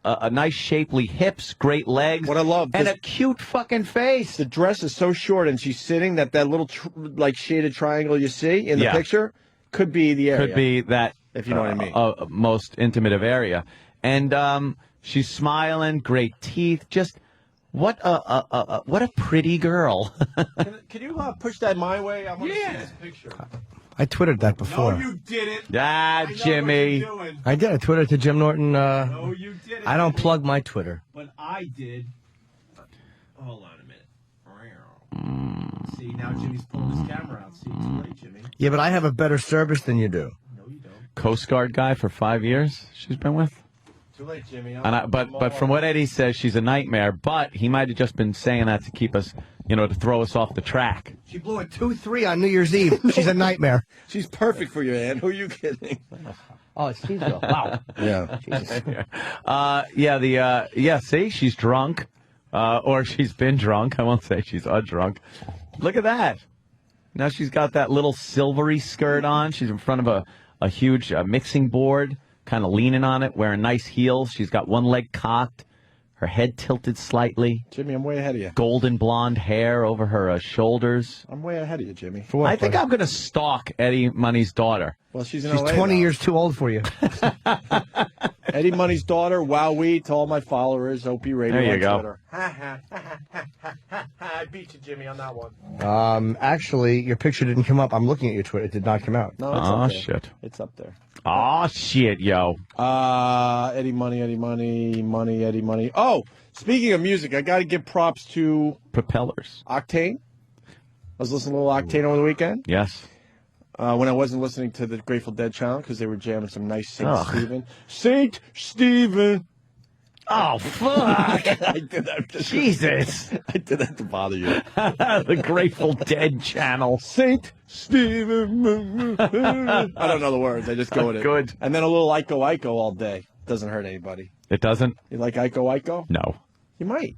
a nice shapely hips, great legs.
What I love,
and a cute fucking face.
The dress is so short, and she's sitting that little like shaded triangle you see in the picture could be the area.
Could be that,
if you know what I mean.
Most intimate area. And she's smiling, great teeth. Just what a pretty girl.
Can you push that my way? I want to see this picture.
I twittered that before.
No, you didn't.
Ah, Jimmy.
I did. I twittered to Jim Norton.
No, you didn't.
I don't plug my Twitter.
But I did. Hold on a minute. See, now Jimmy's pulling his camera out. See, too late, Jimmy.
Yeah, but I have a better service than you do.
Coast Guard guy for 5 years. She's been with.
Too late, Jimmy.
But from what Eddie says, she's a nightmare. But he might have just been saying that to keep us, to throw us off the track.
She blew a 2-3 on New Year's Eve. She's a nightmare.
She's perfect for you, Ann. Who are you kidding?
Oh, it's Steve'sville. Wow.
Yeah.
See, she's drunk. Or she's been drunk. I won't say she's a drunk. Look at that. Now she's got that little silvery skirt on. She's in front of a huge mixing board, kind of leaning on it, wearing nice heels. She's got one leg cocked, her head tilted slightly.
Jimmy, I'm way ahead of you.
Golden blonde hair over her shoulders.
I'm way ahead of you, Jimmy.
For what,
I think
buddy?
I'm going to stalk Eddie Money's daughter.
Well, she's in
She's
LA
20
now.
years too old for you.
Eddie Money's daughter, Wowee, to all my followers, Opie Radio
There you
on
go.
Twitter. I beat you, Jimmy, on that one.
Actually, your picture didn't come up. I'm looking at your Twitter. It did not come out.
No, it's
Oh,
up there.
shit.
It's up there.
Oh, shit, yo.
Eddie Money, Eddie Money, Eddie Money. Oh, speaking of music, I got to give props to
Propellers.
Octane. I was listening to a little Octane over the weekend.
Yes.
When I wasn't listening to the Grateful Dead channel because they were jamming some nice Saint
Ugh.
Stephen. Saint Stephen.
Oh, fuck.
I did that.
Jesus.
I did that to bother you.
The Grateful Dead channel.
Saint Stephen. I don't know the words. I just go with it.
Good.
And then a little Iko all day. Doesn't hurt anybody.
It doesn't?
You like Iko?
No.
You might.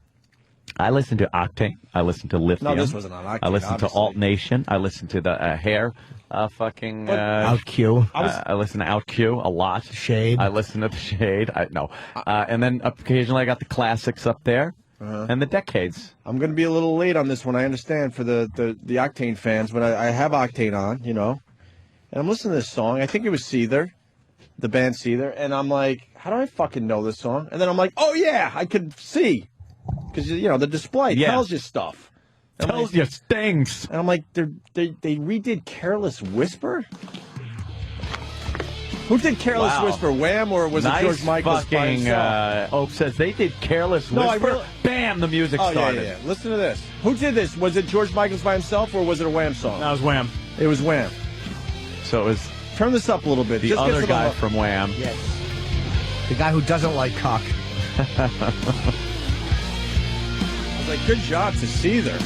I listen to Octane. I listen to Lithium.
No, this wasn't on Octane,
I listen
obviously.
to Alt Nation. I listen to the Hair. Fucking
OutQ.
I listen to OutQ a lot.
Shade.
I listen to the Shade. And then occasionally I got the classics up there and the decades.
I'm going to be a little late on this one. I understand for the Octane fans, but I have Octane on, you know, and I'm listening to this song. I think it was Seether, the band Seether, and I'm like, how do I fucking know this song? And then I'm like, oh yeah, I could see, because you know the display tells you stuff.
Tells you things.
And I'm like, they redid Careless Whisper? Who did Careless Whisper? Wham, or was it George Michael's by himself?
Ope says they did Careless
No,
Whisper. Bam, the music started.
Yeah. Listen to this. Who did this? Was it George Michael's by himself, or was it a Wham song?
That was Wham.
It was Wham.
So it was
Turn this up a little bit.
the
Just get
other
some
guy
of the-
from Wham.
Yes. The guy who doesn't like cock.
I was like, good job to Seether.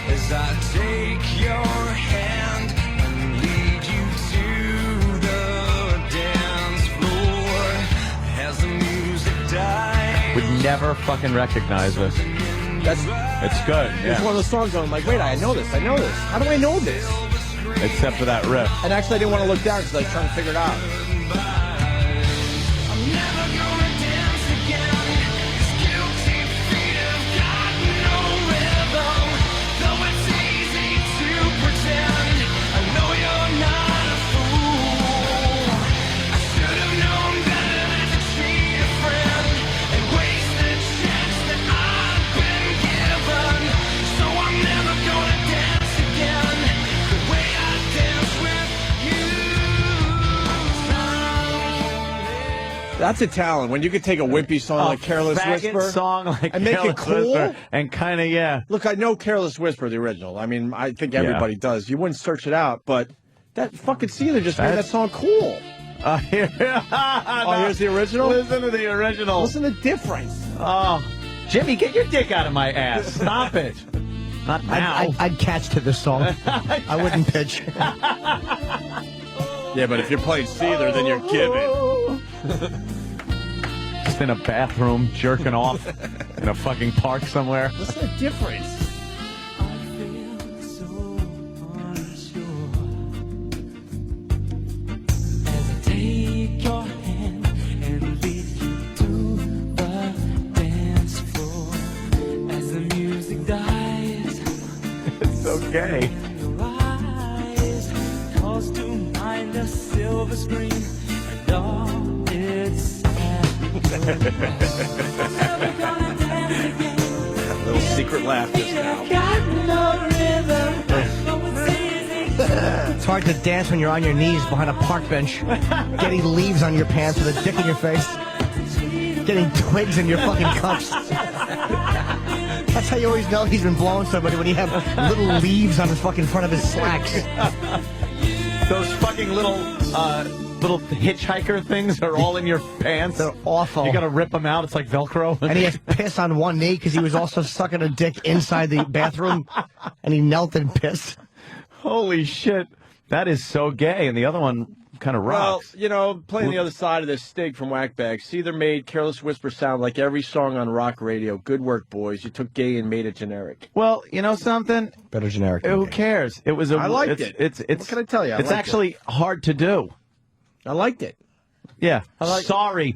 As I take your hand and lead you to the dance floor, as the music dies.
Would never fucking recognize this. It's good.
It's one of those songs where I'm like, wait, I know this. How do I know this?
Except for that riff.
And actually, I didn't want to look down because I was trying to figure it out. That's a talent. When you could take a wimpy song like Careless
faggot
Whisper
song like
and make it
Careless
cool,
Whisper and kind of
Look, I know Careless Whisper, the original. I mean, I think everybody does. You wouldn't search it out, but that fucking Seether just made that song cool.
Here's
the original?
Listen to the original.
Listen to the difference.
Oh, Jimmy, get your dick out of my ass. Stop it. Not now.
I'd catch to this song. I wouldn't pitch.
Yeah, but if you're playing Seether, then you're giving.
Just in a bathroom, jerking off in a fucking park somewhere.
What's the difference?
Take your hand and lead you to the dance floor as the music dies.
It's so gay.
Your eyes calls to mind a silver screen and all its
Little secret laugh just now.
It's hard to dance when you're on your knees behind a park bench, getting leaves on your pants with a dick in your face, getting twigs in your fucking cups. That's how you always know he's been blowing somebody, when you have little leaves on the fucking front of his slacks.
Those fucking little hitchhiker things are all in your pants.
They're awful.
You gotta rip them out. It's like Velcro.
And he has piss on one knee because he was also sucking a dick inside the bathroom, and he knelt and pissed.
Holy shit. That is so gay. And the other one kind of rocks.
Well, you know, playing the other side of this, Stig from Whackbag. Seether made Careless Whisper sound like every song on rock radio. Good work, boys. You took gay and made it generic.
Well, you know something?
Better generic.
Who cares? It was
I liked it.
It's
What can I tell you? I
It's
liked
actually hard to do.
I liked it.
Yeah. Sorry,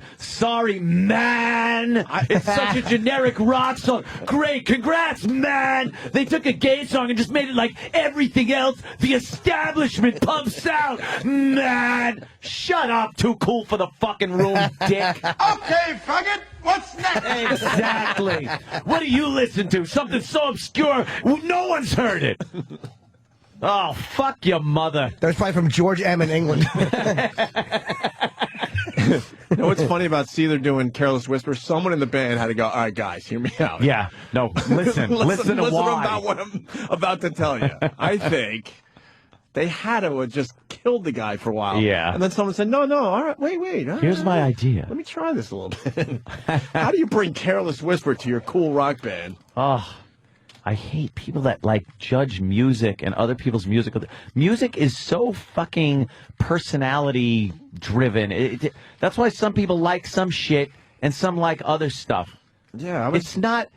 man. It's such a generic rock song. Great, congrats, man. They took a gay song and just made it like everything else the establishment pumps out. Man, shut up. Too cool for the fucking room, dick.
Okay, faggot, what's next?
Exactly. What do you listen to? Something so obscure, no one's heard it. Oh, fuck your mother.
That was probably from George M. in England.
You know what's funny about Seether doing Careless Whisper? Someone in the band had to go, all right, guys, hear me out.
Yeah, no, listen to why.
About what I'm about to tell you. I think they had to have just killed the guy for a while.
Yeah.
And then someone said, no, all right, wait.
Here's my idea.
Let me try this a little bit. How do you bring Careless Whisper to your cool rock band?
Oh, I hate people that judge music and other people's music. Music is so fucking personality driven. That's why some people like some shit and some like other stuff.
Yeah,
it's not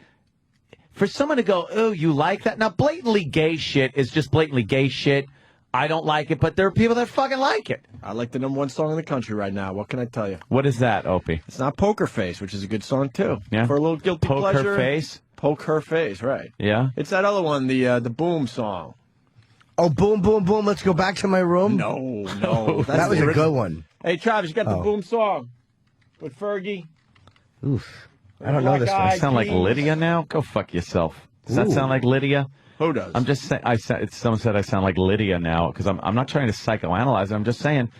for someone to go, oh, you like that? Now, blatantly gay shit is just blatantly gay shit. I don't like it, but there are people that fucking like it.
I like the #1 song in the country right now. What can I tell you?
What is that, Opie?
It's not Poker Face, which is a good song too.
Yeah.
For a little guilty
Poke
pleasure.
Her Face?
Poke Her Face, right.
Yeah.
It's that other one, the Boom song.
Oh, Boom, Boom, Boom, let's go back to my room?
No.
That was a good one.
Hey, Travis, you got the Boom song with Fergie.
Oof. I don't know this one.
Does that sound like Lydia now? Go fuck yourself. Does that sound like Lydia?
Who does?
I'm just saying. Someone said I sound like Lydia now because I'm not trying to psychoanalyze it. I'm just saying,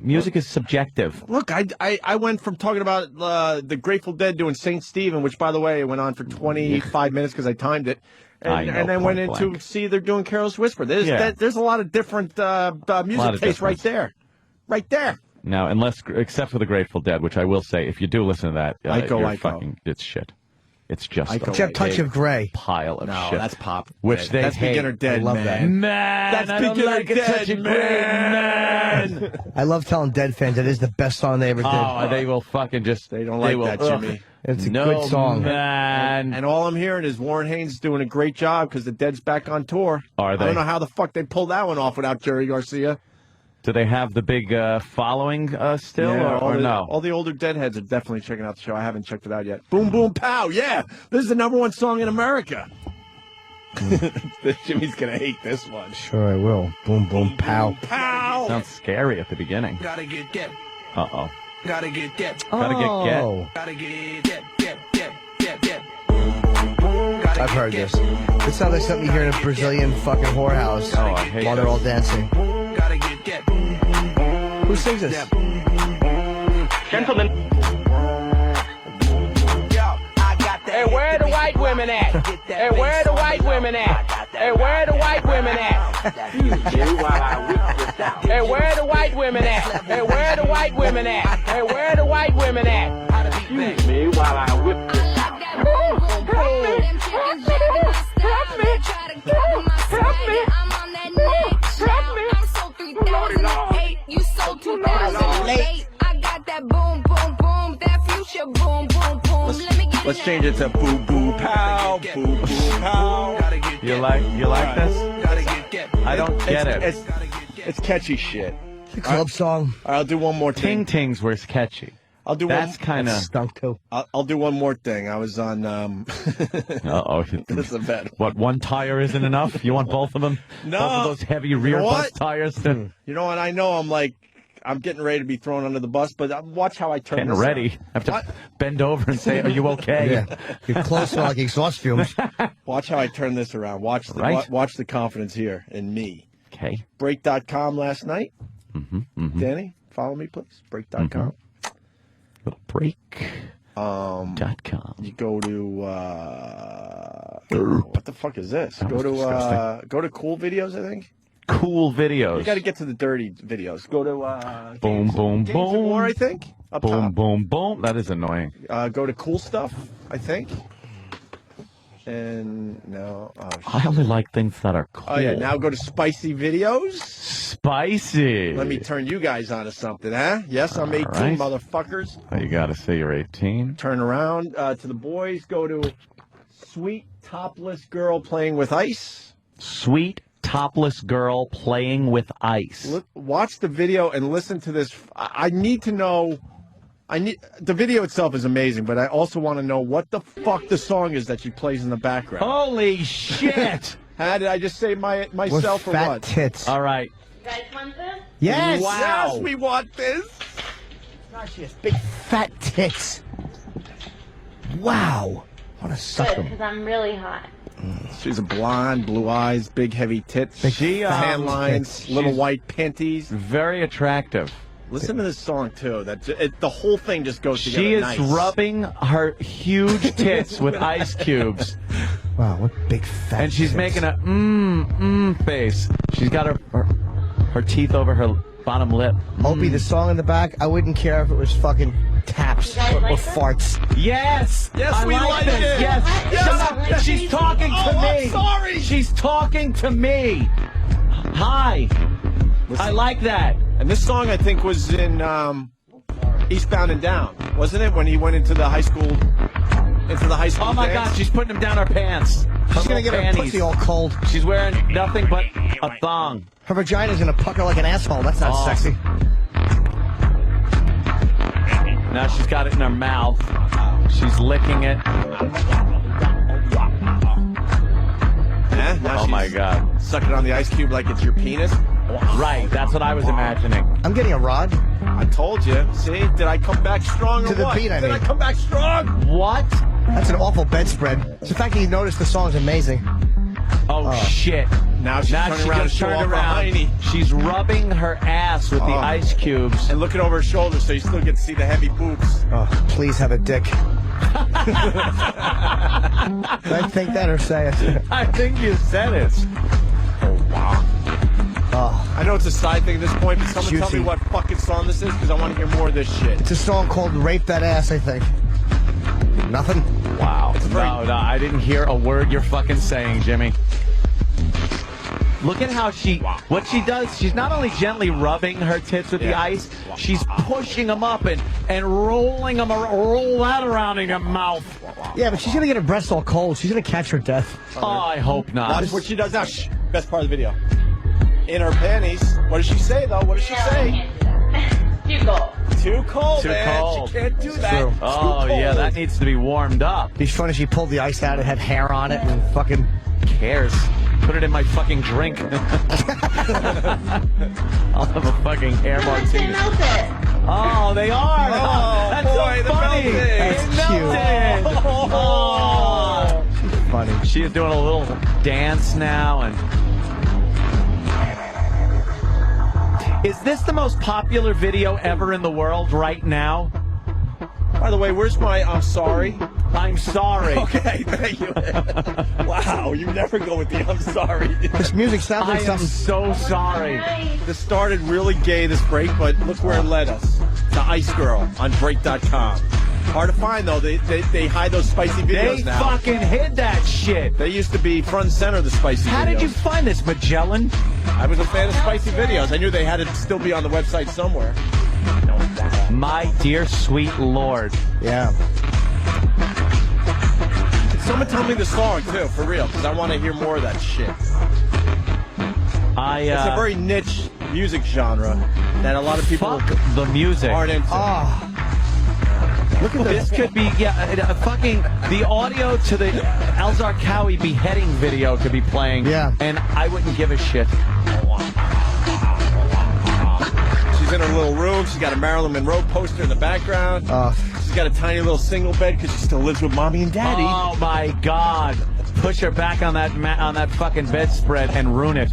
music is subjective.
Look, I went from talking about the Grateful Dead doing St. Stephen, which, by the way, went on for 25 minutes because I timed it. And then went into see they're doing Careless Whisper. There's a lot of different music tastes right there. Right there.
Now, except for the Grateful Dead, which I will say, if you do listen to that, it's shit. It's just
Except Touch of Grey.
Pile of shit.
No, that's pop.
Which they
that's
hate.
Beginner Dead,
I love
man.
Man,
that's Beginner Dead, man.
I love telling Dead fans it is the best song they ever did.
Oh, they will fucking just...
They don't like that, Jimmy.
It's a good song.
Man.
And all I'm hearing is Warren Haynes doing a great job because the Dead's back on tour.
Are they?
I don't know how the fuck they pulled that one off without Jerry Garcia.
Do they have the big following still, or no?
All the older Deadheads are definitely checking out the show. I haven't checked it out yet. Boom, boom, pow. Yeah, this is the #1 song in America. Jimmy's going to hate this one.
Sure I will. Boom, boom, pow.
Pow.
Sounds scary at the beginning.
Gotta get that.
Uh-oh.
Gotta get that.
Gotta get get.
Gotta get that.
I've heard this. It sounds like something you hear in a Brazilian fucking whorehouse
I hate
while they're all dancing.
Gotta get that.
Who sings this?
Gentlemen.
Hey, where the white women at? Hey, where the white women at? Hey, where the white women at? Hey, where the white women at? Hey, where the white women at? Hey, where the white women at?
Excuse me while I whip this out.
You so 2008. I got that boom, boom, boom, that future boom, boom, boom.
Let's change it to boo, boo, pow, boo, boo, pow.
You like this? I don't get it.
It's catchy shit.
The club song.
All right, I'll do one more thing.
Ting Tings were catchy.
I'll do
That's kind of
stunk too.
I'll do one more thing. I was on.
Uh-oh.
This is a bad one.
What, one tire isn't enough? You want both of them?
No.
Both of those heavy rear bus tires?
You know what? I know I'm getting ready to be thrown under the bus, but watch how I turn
Getting
this
ready. I have to bend over and say, are you okay?
Yeah. You're close to like exhaust fumes.
Watch how I turn this around. Watch the confidence here in me.
Okay.
Break.com last night.
Mm-hmm.
Danny, follow me, please. Break.com.
Little break. .com.
You go to what the fuck is this? Go to Cool Videos, I think.
Cool Videos.
You got to get to the dirty videos. Go to
boom, boom,
Games
boom.
of War, I think. Up
boom,
top.
boom, boom. That is annoying.
Go to Cool Stuff, I think. And no,
I only like things that are cool.
Oh yeah, now go to Spicy Videos.
Spicy.
Let me turn you guys onto something, huh? Yes, I'm 18,
right.
motherfuckers.
Oh, you got to say you're 18.
Turn around to the boys. Go to Sweet Topless Girl Playing with Ice.
Sweet Topless Girl Playing with Ice.
Watch the video and listen to this. I need to know. The video itself is amazing, but I also want to know what the fuck the song is that she plays in the background.
Holy shit!
How did I just say myself or
fat
what?
Tits.
All right.
You guys want this?
Yes.
Wow. Yes, we want this.
God, she has big fat tits. Wow. I want to suck
Good,
them.
because I'm really hot.
She's a blonde, blue eyes, big heavy tits,
Big
tan lines,
tits.
little white panties.
Very attractive.
Listen to this song too. The whole thing just goes together.
She is
nice.
rubbing her huge tits with ice cubes.
Wow, what big fat.
And she's making a face. She's got her teeth over her bottom lip.
Opie, the song in the back, I wouldn't care if it was fucking taps or farts.
Yes!
Yes, we like
this.
it.
Yes!
Yes.
Shut up! She's talking to me!
I'm sorry!
She's talking to me! Hi! I like that.
And this song, I think, was in Eastbound and Down, wasn't it? When he went into the high school
Oh my
dance?
God, she's putting him down her pants.
She's going to get her pussy all cold.
She's wearing nothing but a thong.
Her vagina's going to pucker like an asshole. That's not sexy.
Now she's got it in her mouth. She's licking it.
Now
Oh my
she's
God.
sucking on the ice cube like it's your penis.
Right, that's what I was imagining.
I'm getting a rod.
I told you. See? Did I come back strong
To
or
the
what?
beat, I
Did
mean.
I come back strong?
What?
That's an awful bedspread. It's the fact that you noticed the song's amazing.
Oh, shit.
Now she's turning around and
just
showing
turned
off her
around.
hiney.
She's rubbing her ass with the ice cubes.
And looking over her shoulder so you still get to see the heavy boobs.
Oh, please have a dick. Did I think that or say it?
I think you said it.
Oh, wow.
Oh,
I know it's a side thing at this point, but someone tell
Juicy.
me what fucking song this is because I want to hear more of this shit.
it's a song called Rape That Ass, I think. Nothing?
Wow. No, I didn't hear a word you're fucking saying, Jimmy. Look at how what she does, she's not only gently rubbing her tits with the ice, she's pushing them up and rolling them, roll that around in her mouth.
Yeah, but she's going to get her breasts all cold. She's going to catch her death.
Oh, I hope not.
Watch what she does now. Shh. Best part of the video. In her panties. What does she say, though? What does she say?
Too cold.
Too cold,
Too
man.
cold.
She can't do that.
true.
Oh, yeah, that needs to be warmed up.
It's funny she pulled the ice out. It had hair on it and fucking...
Cares? Put it in my fucking drink. I'll have a fucking hair martini. Oh, they are.
Oh,
That's
boy,
so funny.
they're
melting.
It's melted. Oh.
Funny.
She is doing a little dance now, and is this the most popular video ever in the world right now?
By the way, where's my I'm sorry?
I'm sorry.
Okay, thank you. Wow, you never go with the I'm sorry.
This music sounds
I
like
am
something...
so sorry.
This started really gay, this break, but look where it led us. To Ice Girl on break.com. Hard to find, though. They hide those spicy videos
They
now.
fucking hid that shit.
They used to be front and center of the spicy
How
videos.
did you find this, Magellan?
I was a fan of spicy videos. I knew they had to still be on the website somewhere.
My dear sweet Lord.
Yeah.
Someone tell me the song, too, for real, because I want to hear more of that shit. It's a very niche music genre that a lot of people
fuck the music.
aren't into.
Look at
This could be, fucking, the audio to the El Zarqawi beheading video could be playing.
Yeah.
And I wouldn't give a shit.
She's in her little room. She's got a Marilyn Monroe poster in the background. She's got a tiny little single bed because she still lives with mommy and daddy.
Oh my God! Push her back on that fucking bedspread and ruin it.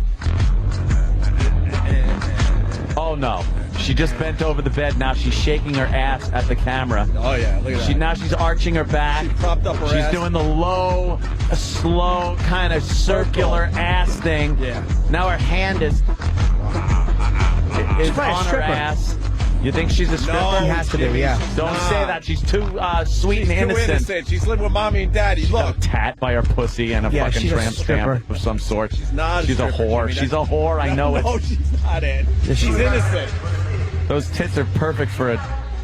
Oh no! She just bent over the bed. Now she's shaking her ass at the camera.
Oh yeah, look at that.
Now she's arching her back.
She propped up her
She's
ass.
doing the low, slow kind of circular ass thing.
Yeah.
Now her hand is
probably a
on her
stripper.
ass. You think she's a stripper?
No,
She has to be, yeah.
Don't say that. She's too sweet
She's
and
too
innocent.
She's living with mommy and daddy.
She's got
Look.
a tat by her pussy and a
Yeah,
fucking
she's a
tramp
stripper.
stamp of some sort. She's
not a
She's a
stripper,
whore.
Jimmy.
She's a whore. I know
No,
it.
she's not, Ed.
Yes,
She's
she is.
innocent.
Those tits are perfect for it.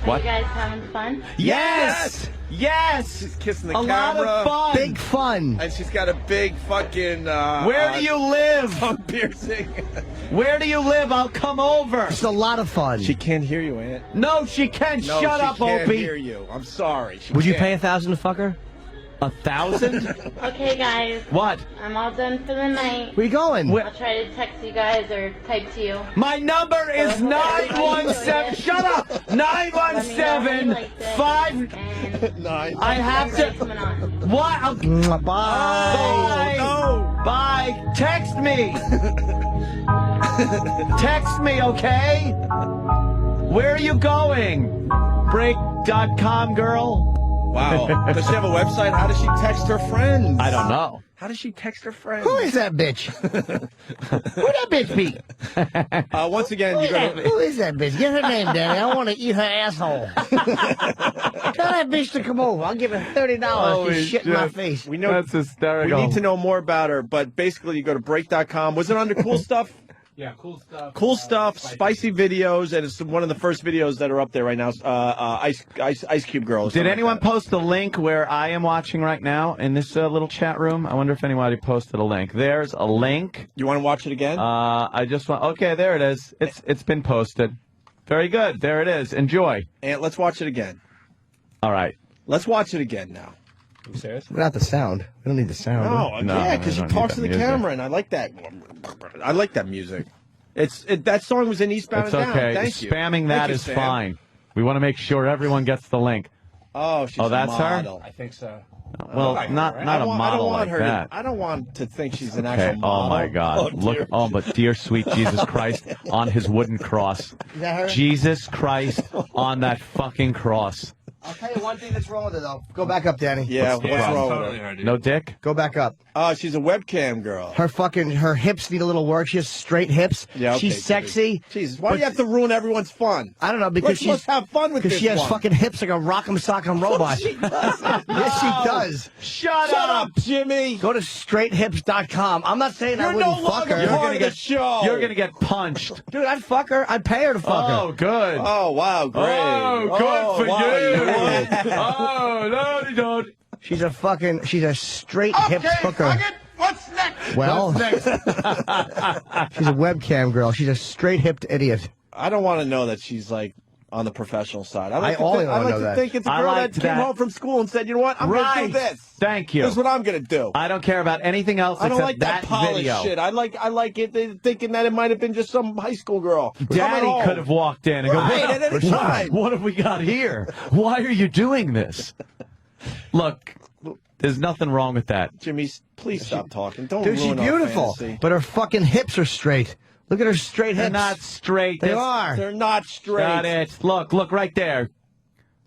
What?
You guys having fun?
Yes! Yes!
She's kissing the
A
camera.
lot of fun.
Big fun.
And she's got a big fucking.
Where do you live?
Tongue piercing.
Where do you live? I'll come over.
It's a lot of fun.
She can't hear you, Aunt.
No, she can't.
No,
Shut
she
up,
can't
Opie.
hear you. I'm sorry. She
Would you
can't.
pay $1,000 to fuck her?
1,000?
Okay, guys.
What?
I'm all done for the night.
Where you going?
I'll try to text you guys or type to you.
My number is 917. Shut up. 917 5.
Nine.
I have to. What?
Bye.
Bye.
No.
Bye. Text me. Text me, okay? Where are you going? Break.com, girl.
Wow. Does she have a website? How does she text her friends?
I don't know.
How does she text her friends?
Who is that bitch? Who that bitch be?
Once again, you go to...
Who is that bitch? Get her name, Danny. I want to eat her asshole. Tell that bitch to come over. I'll give her $30.
Holy
She's shit in my face.
We know
That's hysterical.
We need to know more about her, but basically you go to break.com. Was it under cool stuff?
Yeah, cool stuff.
Cool stuff, spicy videos, and it's one of the first videos that are up there right now. Ice Cube Girl.
Did anyone post a link where I am watching right now in this little chat room? I wonder if anybody posted a link. There's a link.
You want to watch it again?
I just want. Okay, there it is. It's been posted. Very good. There it is. Enjoy.
And let's watch it again.
All right.
Let's watch it again now.
Are you serious?
Without the sound. We don't need the sound.
No, yeah, because she talks to the camera, and I like that. I like that music. That song was in Eastbound
It's
and Down.
okay.
Thank you.
Spamming that
Thank you,
is
Sam.
fine. We want to make sure everyone gets the link.
Oh, she's
that's
a model.
I think so.
Well, not a model like that.
I don't want to think she's an
Okay.
actual model.
Oh my God! Look! Oh, but dear sweet Jesus Christ on his wooden cross.
Is that her?
Jesus Christ on that fucking cross.
I'll tell you one thing that's wrong with her, though. Go back up, Danny.
Yeah, what's wrong
totally
with her?
her, dude.
No dick?
Go back up.
Oh, she's a webcam girl.
Her hips need a little work. She has straight hips.
Yeah, okay,
She's sexy.
Jesus, why do you have to ruin everyone's fun?
I don't know, because
Let's have fun with this
because she has
one.
fucking hips like a rock'em sock'em robot. Yes, she does.
Shut up, Jimmy.
Go to straighthips.com. I'm not saying I
You're
wouldn't
no
fuck
longer
her.
part of the show.
You're gonna get punched.
Dude, I'd fuck her. I'd pay her to fuck
Oh,
her.
good.
Oh, wow, great.
Oh, good for
wow,
you. Oh, no, you don't.
She's a straight hips hooker.
What's next?
Well, she's a webcam girl. She's a straight hipped idiot.
I don't want to know that she's like on the professional side. I like to think it's a
I
girl
liked
that came
that.
home from school and said, "You know what? I'm going to do this.
Thank you.
This is what I'm going to do."
I don't care about anything else
I don't
except
like that polished
video.
shit. I like it. They're thinking that it might have been just some high school girl. coming
Daddy
home.
could have walked in and go,
Right, at any time.
what have we got here? Why are you doing this? Look, there's nothing wrong with that.
Jimmy, please stop talking. Don't
Dude, she's
ruin our
beautiful,
fantasy.
but her fucking hips are straight. Look at her straight hips.
They're not straight.
They are.
They're not straight.
Got it. Look right there.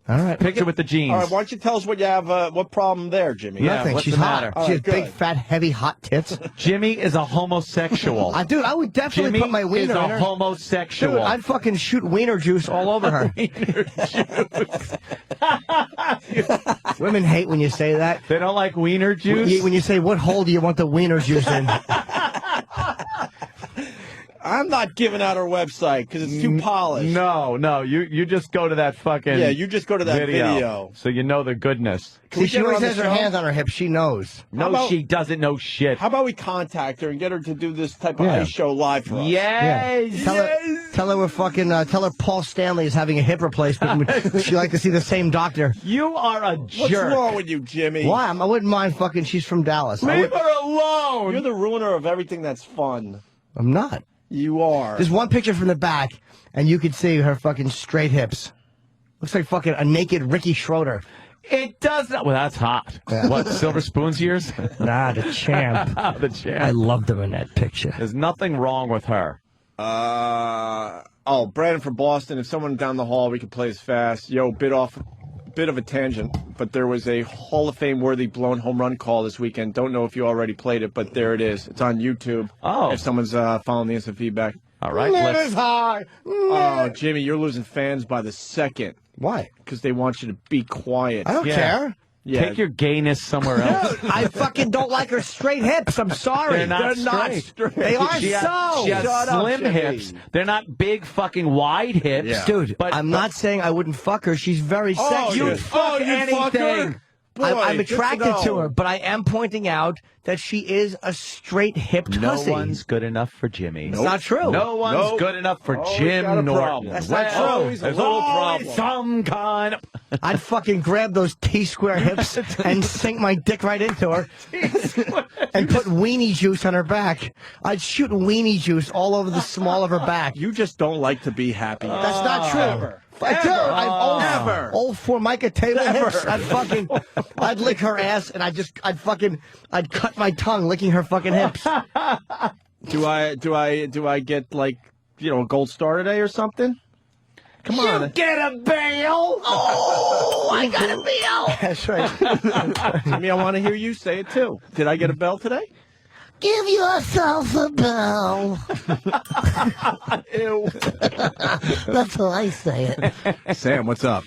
All right.
Picture with the jeans.
All right, why don't you tell us what you have? What problem there, Jimmy?
Nothing.
what's
She's
the
hot.
matter?
All
She has
right,
big,
good.
fat, heavy, hot tits.
Jimmy is a homosexual.
Dude, I would definitely
Jimmy
put my
is
wiener in
a
her.
homosexual.
Dude, I'd fucking shoot wiener juice all over her.
Wiener juice.
Women hate when you say that.
They don't like wiener juice?
When you say, what hole do you want the wiener juice in?
I'm not giving out her website because it's too polished.
No, you just go to that fucking
Yeah, you just go to that video.
so you know the goodness.
Can we
See, she
get her
always
on the
has her
show?
hands on her hips. She knows.
No,
about-
she doesn't know shit.
How about we contact her and get her to do this type of
Yeah.
ice show live for us?
Yes.
Tell her we're fucking. Tell her Paul Stanley is having a hip replacement. She'd like to see the same doctor.
You are a
What's
jerk.
wrong with you, Jimmy?
Why? I wouldn't mind fucking. She's from Dallas.
Leave her alone.
You're the ruiner of everything that's fun.
I'm not.
You are.
There's one picture from the back, and you could see her fucking straight hips. Looks like fucking a naked Ricky Schroeder.
It does not. Well, that's hot.
Yeah.
What, Silver Spoon's years?
Nah, the champ.
The champ.
I loved him in that picture.
There's nothing wrong with her.
Brandon from Boston. If someone down the hall, we could play as fast. Yo, bit of a tangent, but there was a Hall of Fame worthy blown home run call this weekend. Don't know if you already played it, but there it is. It's on YouTube.
Oh.
If someone's following the instant feedback.
All right.
Never high.
Oh, Jimmy, you're losing fans by the second
Why?
because they want you to be quiet.
I don't care.
Yeah.
Take your gayness somewhere else.
Dude, I fucking don't like her straight hips. I'm sorry.
They're not straight.
They are
She has
Shut up,
slim
Jimmy.
hips. They're not big fucking wide hips.
Yeah.
Dude,
But-
I'm not saying I wouldn't fuck her. She's very
Oh,
sexy.
you'd fuck
anything.
Boy,
I'm
good to
attracted
know.
to her, but I am pointing out that she is a straight hipped
No
hussy.
one's good enough for Jimmy.
It's not true.
No one's
Nope.
good enough for
Always
Jim
got a
Norton.
problem.
That's not true.
Always a
There's
little
always
problem.
some kind of...
I'd fucking grab those T-square hips and sink my dick right into her and put weenie juice on her back. I'd shoot weenie juice all over the small of her back.
You just don't like to be happy.
That's not true.
Ever.
I do.
Ever.
Old Formica Taylor hips. I'd lick her ass and I'd cut my tongue licking her fucking hips.
Do I get like, a gold star today or something? Come on.
You get a bail? Oh, I got a bail.
That's right.
Jimmy, I want to hear you say it too. Did I get a bell today?
Give yourself a bell.
Ew.
That's how I say it.
Sam, what's up?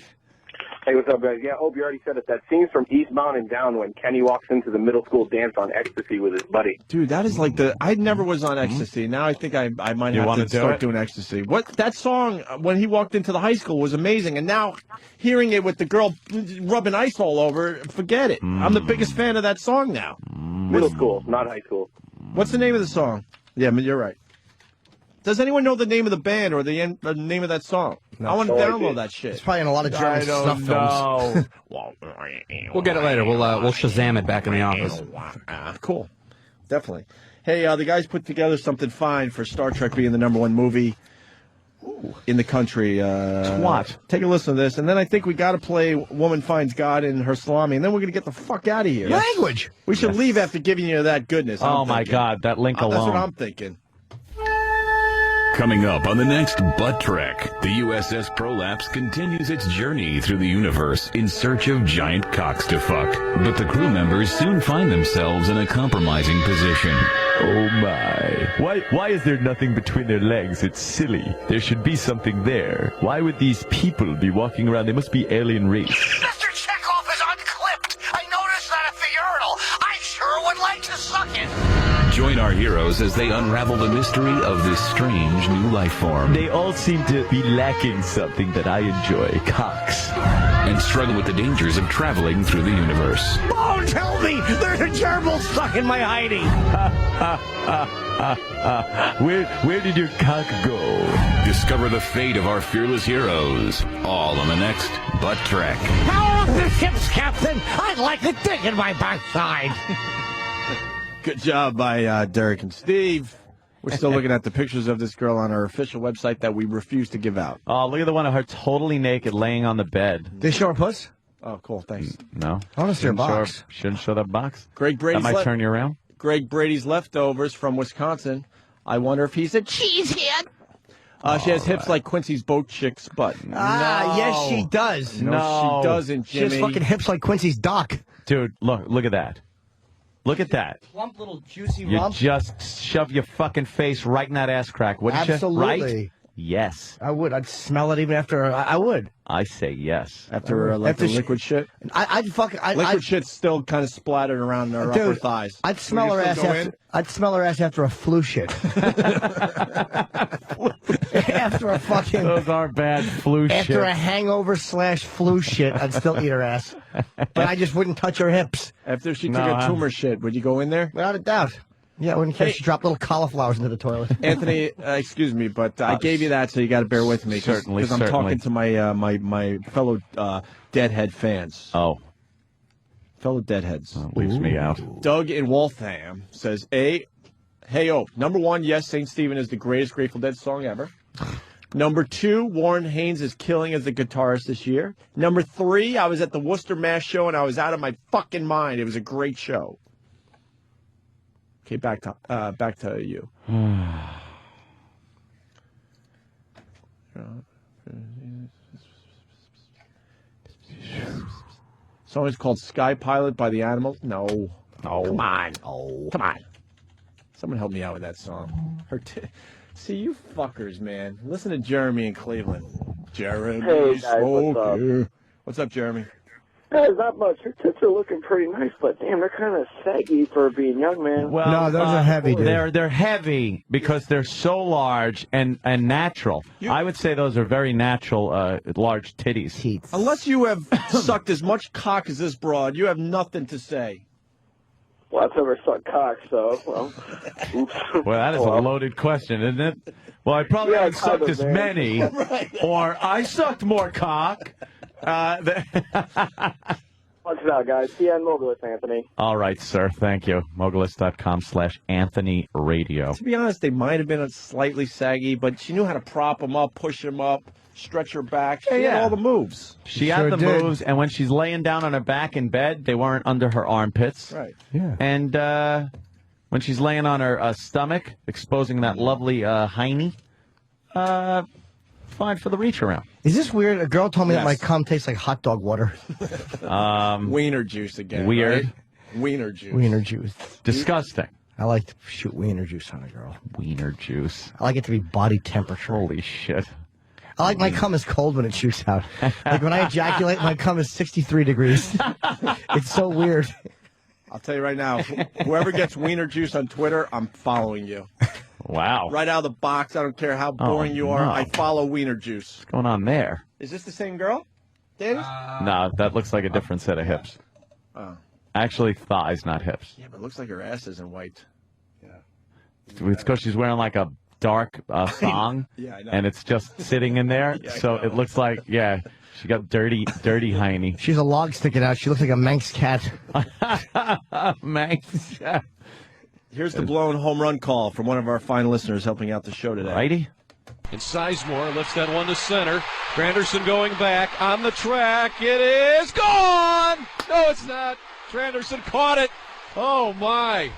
Hey, what's up, guys? Yeah, Opie already said it. That scene from Eastbound and Down when Kenny walks into the middle school dance on ecstasy with his buddy.
Dude, that is like I never was on ecstasy. Now I think I might
You
have
wanna
to
do
start
it?
doing ecstasy. What that song when he walked into the high school was amazing, and now hearing it with the girl rubbing ice all over, forget it. I'm the biggest fan of that song now.
Middle school, not high school.
What's the name of the song? Yeah, you're right. Does anyone know the name of the band or the name of that song? I want to download that shit.
It's probably in a lot of German snuff films.
We'll get it later. We'll Shazam it back in the office.
Cool. Definitely. Hey, the guys put together something fine for Star Trek being the #1 movie in the country.
What?
Take a listen to this, and then I think we got to play Woman Finds God in Her Salami, and then we're going to get the fuck out of here.
Language!
We should leave after giving you that goodness.
Oh, my God, that link
That's
alone.
what I'm thinking.
Coming up on the next Butt Trek, the USS Prolapse continues its journey through the universe in search of giant cocks to fuck. But the crew members soon find themselves in a compromising position.
Oh my. Why is there nothing between their legs? It's silly. There should be something there. Why would these people be walking around? They must be alien race.
Mr. Chekhov is unclipped. I noticed that at the urinal. I sure would like to suck it.
Join our heroes as they unravel the mystery of this strange new life form.
They all seem to be lacking something that I enjoy. Cocks.
And struggle with the dangers of traveling through the universe.
Oh, tell me, there's a gerbil stuck in my hidey.
Where did your cock go?
Discover the fate of our fearless heroes. All on the next Butt Trek.
Power up the ships, Captain. I'd like a dick in my backside.
Good job by Derek and Steve. We're still looking at the pictures of this girl on our official website that we refuse to give out.
Oh, look at the one of her totally naked laying on the bed.
They show her puss?
Oh, cool. Thanks.
No.
I want to see her box.
Shouldn't show that box.
Greg Brady's
That might turn you around.
Greg Brady's leftovers from Wisconsin. I wonder if he's a cheesehead. She has hips like Quincy's boat chick's butt.
Yes, she does.
No, she doesn't,
She
Jimmy.
has fucking hips like Quincy's dock.
Dude, look at that. Look at that.
Plump little juicy
You
rump.
just shove your fucking face right in that ass crack, wouldn't you?
Absolutely.
Right? Yes.
I would. I'd smell it even after. I would.
I say yes.
After the liquid shit?
I'd fucking.
Liquid shit's still kind of splattered around her upper thighs.
I'd smell her ass after. I'd smell her ass after a flu shit. After a fucking.
Those are bad flu shit.
After a hangover / flu shit, I'd still eat her ass. But I just wouldn't touch her hips.
After she took a tumor shit, would you go in there?
Without a doubt. Yeah, when she dropped little cauliflowers into the toilet.
Anthony, excuse me, but I gave you that, so you got to bear with me.
Certainly,
Because I'm talking to my my fellow Deadhead fans.
Oh.
Fellow Deadheads.
Leaves me out.
Doug in Waltham says, hey, #1, yes, St. Stephen is the greatest Grateful Dead song ever. #2, Warren Haynes is killing as the guitarist this year. #3, I was at the Worcester Mass show and I was out of my fucking mind. It was a great show. Okay, back to you. Song is called Sky Pilot by the Animals. No. Come on. Come on. Someone help me out with that song. See, you fuckers, man. Listen to Jeremy in Cleveland. Jeremy.
Hey, guys, what's up?
What's up, Jeremy?
There's not much. Her tits are looking pretty nice, but damn, they're kind of saggy for being young, man.
Well,
No, those are heavy, dude.
They're heavy because they're so large and natural. I would say those are very natural, large titties.
Unless you have sucked as much cock as this broad, you have nothing to say.
Well, I've never sucked cock, so, well, oops.
Well, that is a loaded question, isn't it? Well, I probably haven't
kind
sucked
of,
as
man.
many, or I sucked more cock.
Watch it out, guys. See you on Mogulus, Anthony.
All right, sir. Thank you. Mogulus.com/Anthony Radio.
To be honest, they might have been slightly saggy, but she knew how to prop them up, push them up, stretch her back. She had all the moves.
She had the moves, and when she's laying down on her back in bed, they weren't under her armpits.
Right.
Yeah.
And when she's laying on her stomach, exposing that lovely hiney, fine for the reach around.
Is this weird? A girl told me that
Yes.
my cum tastes like hot dog water.
Wiener juice again.
Weird.
Right? Wiener juice.
Wiener juice.
Disgusting.
I like to shoot wiener juice on a girl.
Wiener juice.
I like it to be body temperature.
Holy shit.
I like my cum is cold when it shoots out. Like when I ejaculate, my cum is 63 degrees. It's so weird.
I'll tell you right now, whoever gets wiener juice on Twitter, I'm following you.
Wow.
Right out of the box. I don't care how boring you are.
no.
I follow wiener juice.
What's going on there?
Is this the same girl, Danny?
No, that looks like a different set of hips.
Oh.
Actually, thighs, not hips.
Yeah, but it looks like her ass isn't white.
It's because she's wearing like a dark thong,
Yeah, I know.
and it's just sitting in there.
Yeah, I
So
know.
it looks like, she got dirty hiney.
She's a log sticking out. She looks like a Manx cat.
Manx.
Here's the blown home run call from one of our fine listeners helping out the show today.
Righty?
And Sizemore lifts that one to center. Granderson going back on the track. It is gone! No, it's not. Granderson caught it. Oh, my.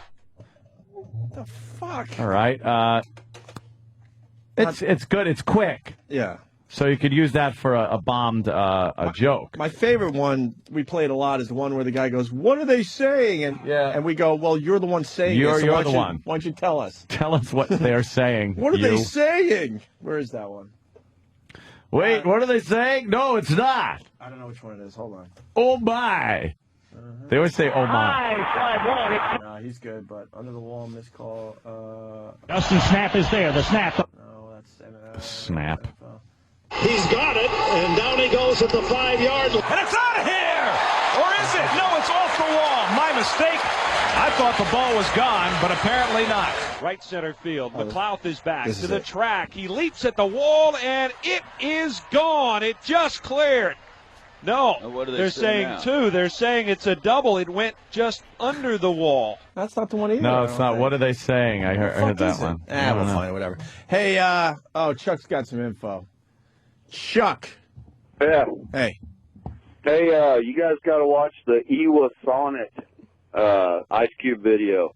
What the fuck?
All right. It's good. It's quick.
Yeah.
So you could use that for a bombed a joke.
My favorite one we played a lot is the one where the guy goes, "What are they saying?" And we go, "Well, you're the one saying it.
You're
so why
the
don't you-
one.
Why don't you tell us?
Tell us what they're saying.
What are
you.
they saying? Where is that one?
Wait, what are they saying? No, it's not.
I don't know which one it is. Hold on.
Oh, my. They always say, oh, my.
Nah, he's good, but under the wall, missed call.
Dustin Snap is there. The snap.
No, that's
Snap.
He's got it, and down he goes at the 5-yard line.
And it's out of here! Or is it? No, it's off the wall. My mistake. I thought the ball was gone, but apparently not.
Right center field. McLeod is back
This
to
is
the
it.
track. He leaps at the wall, and it is gone. It just cleared. No,
what do they
they're
say
saying
now?
two. They're saying it's a double. It went just under the wall.
That's not the one either.
No,
I
it's
don't
not.
think.
What are they saying? I heard that one. I
Ah,
don't
we'll
know.
find it, whatever. Hey, Chuck's got some info. Chuck.
Yeah.
Hey.
Hey, you guys got to watch the Ewa Sonnet Ice Cube video.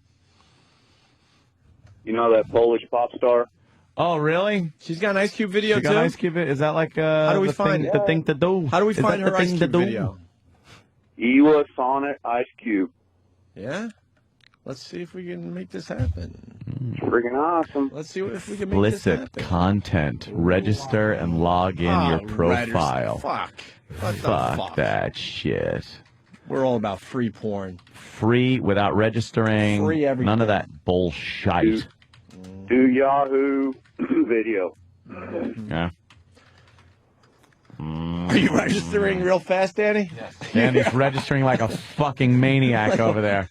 You know that Polish pop star?
Oh, really?
She's got an Ice Cube video,
She got
too?
Ice Cube. Is that like
How do we
the
find
thing,
it?
the thing to do?
How do we
Is
find
that
her
the
Ice
thing
Cube
to do?
video?
Ewa Sonnet Ice Cube.
Yeah? Let's see if we can make this happen.
Freaking awesome.
Let's see if we can make this
Explicit
happen.
content. Register and log in your profile.
Fuck. What the
Fuck
fuck?
that shit.
We're all about free porn.
Free without registering.
Free everything.
None of that bullshit.
Do Yahoo video.
Yeah.
Are you registering real fast, Danny?
And he's registering like a fucking maniac
Like a-
over there.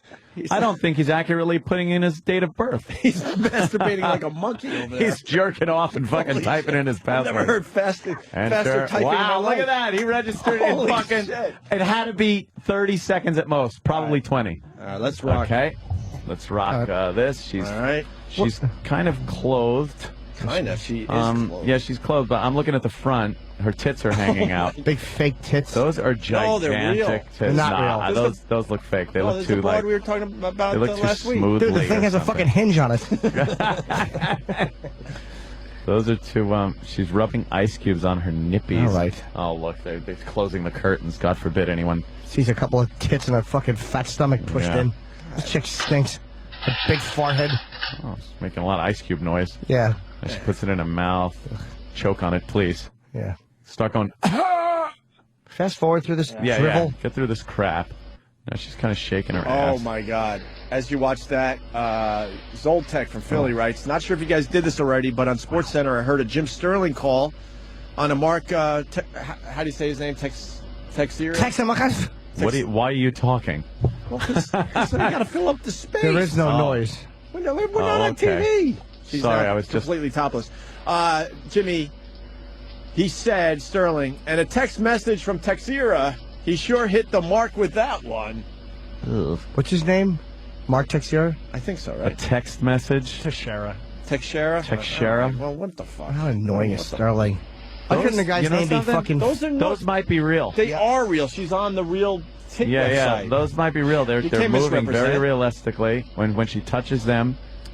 I don't think he's accurately putting in his date of birth.
He's masturbating like a monkey over there.
He's jerking off and fucking
Holy
typing in his
I've
password.
never heard faster
Enter.
typing
Wow,
in my
look
life.
at that. He registered in
Holy
fucking.
shit.
It had to be 30 seconds at most, probably 20.
All right, let's rock.
Okay. Let's rock this. She's
All right.
she's kind of clothed.
Kind of. She is clothed.
Yeah, she's clothed, but I'm looking at the front. Her tits are hanging out.
Big fake tits.
Those are
No, they're real.
gigantic tits.
They're not
Nah,
real.
those look fake. They
Oh,
look
this is
too
the broad
like
we were talking about
they look too
last week.
smoothly.
Dude, the thing
or
has a
something.
fucking hinge on it.
Those are two. She's rubbing ice cubes on her nippies.
All right.
Oh, look, they're closing the curtains. God forbid anyone.
Sees a couple of tits and a fucking fat stomach pushed
Yeah.
in. This chick stinks. A big forehead.
Oh, it's making a lot of ice cube noise.
Yeah.
And she puts it in her mouth. Choke on it, please.
Yeah.
Start going.
Fast forward through this
Yeah,
dribble.
Get through this crap. Now she's kind of shaking her
Oh
ass.
my God! As you watch that, Zoltek from Philly writes, "Not sure if you guys did this already, but on SportsCenter, I heard a Jim Sterling call on a Mark. How do you say his name? Texiera.
Why are you talking?
Well, because you got to fill up the space.
There is no
Oh.
noise.
We're not on
okay.
TV. She's
Sorry,
not
I was just-
completely topless. Jimmy, he said, Sterling, and a text message from Texiera, he sure hit the mark with that one.
Ugh.
What's his name? Mark Texiera?
I think so,
A
right?
text message.
Teixeira.
Texiera?
Texiera?
All right, well, what the fuck?
How annoying is
What the-
Sterling? Why couldn't the guy's
you know
name be
something?
fucking...
Those might be real.
They are real. She's on the real tit
Yeah,
website.
those might be real. They're
You
they're
can't
moving very
misrepresent.
realistically. When she touches them,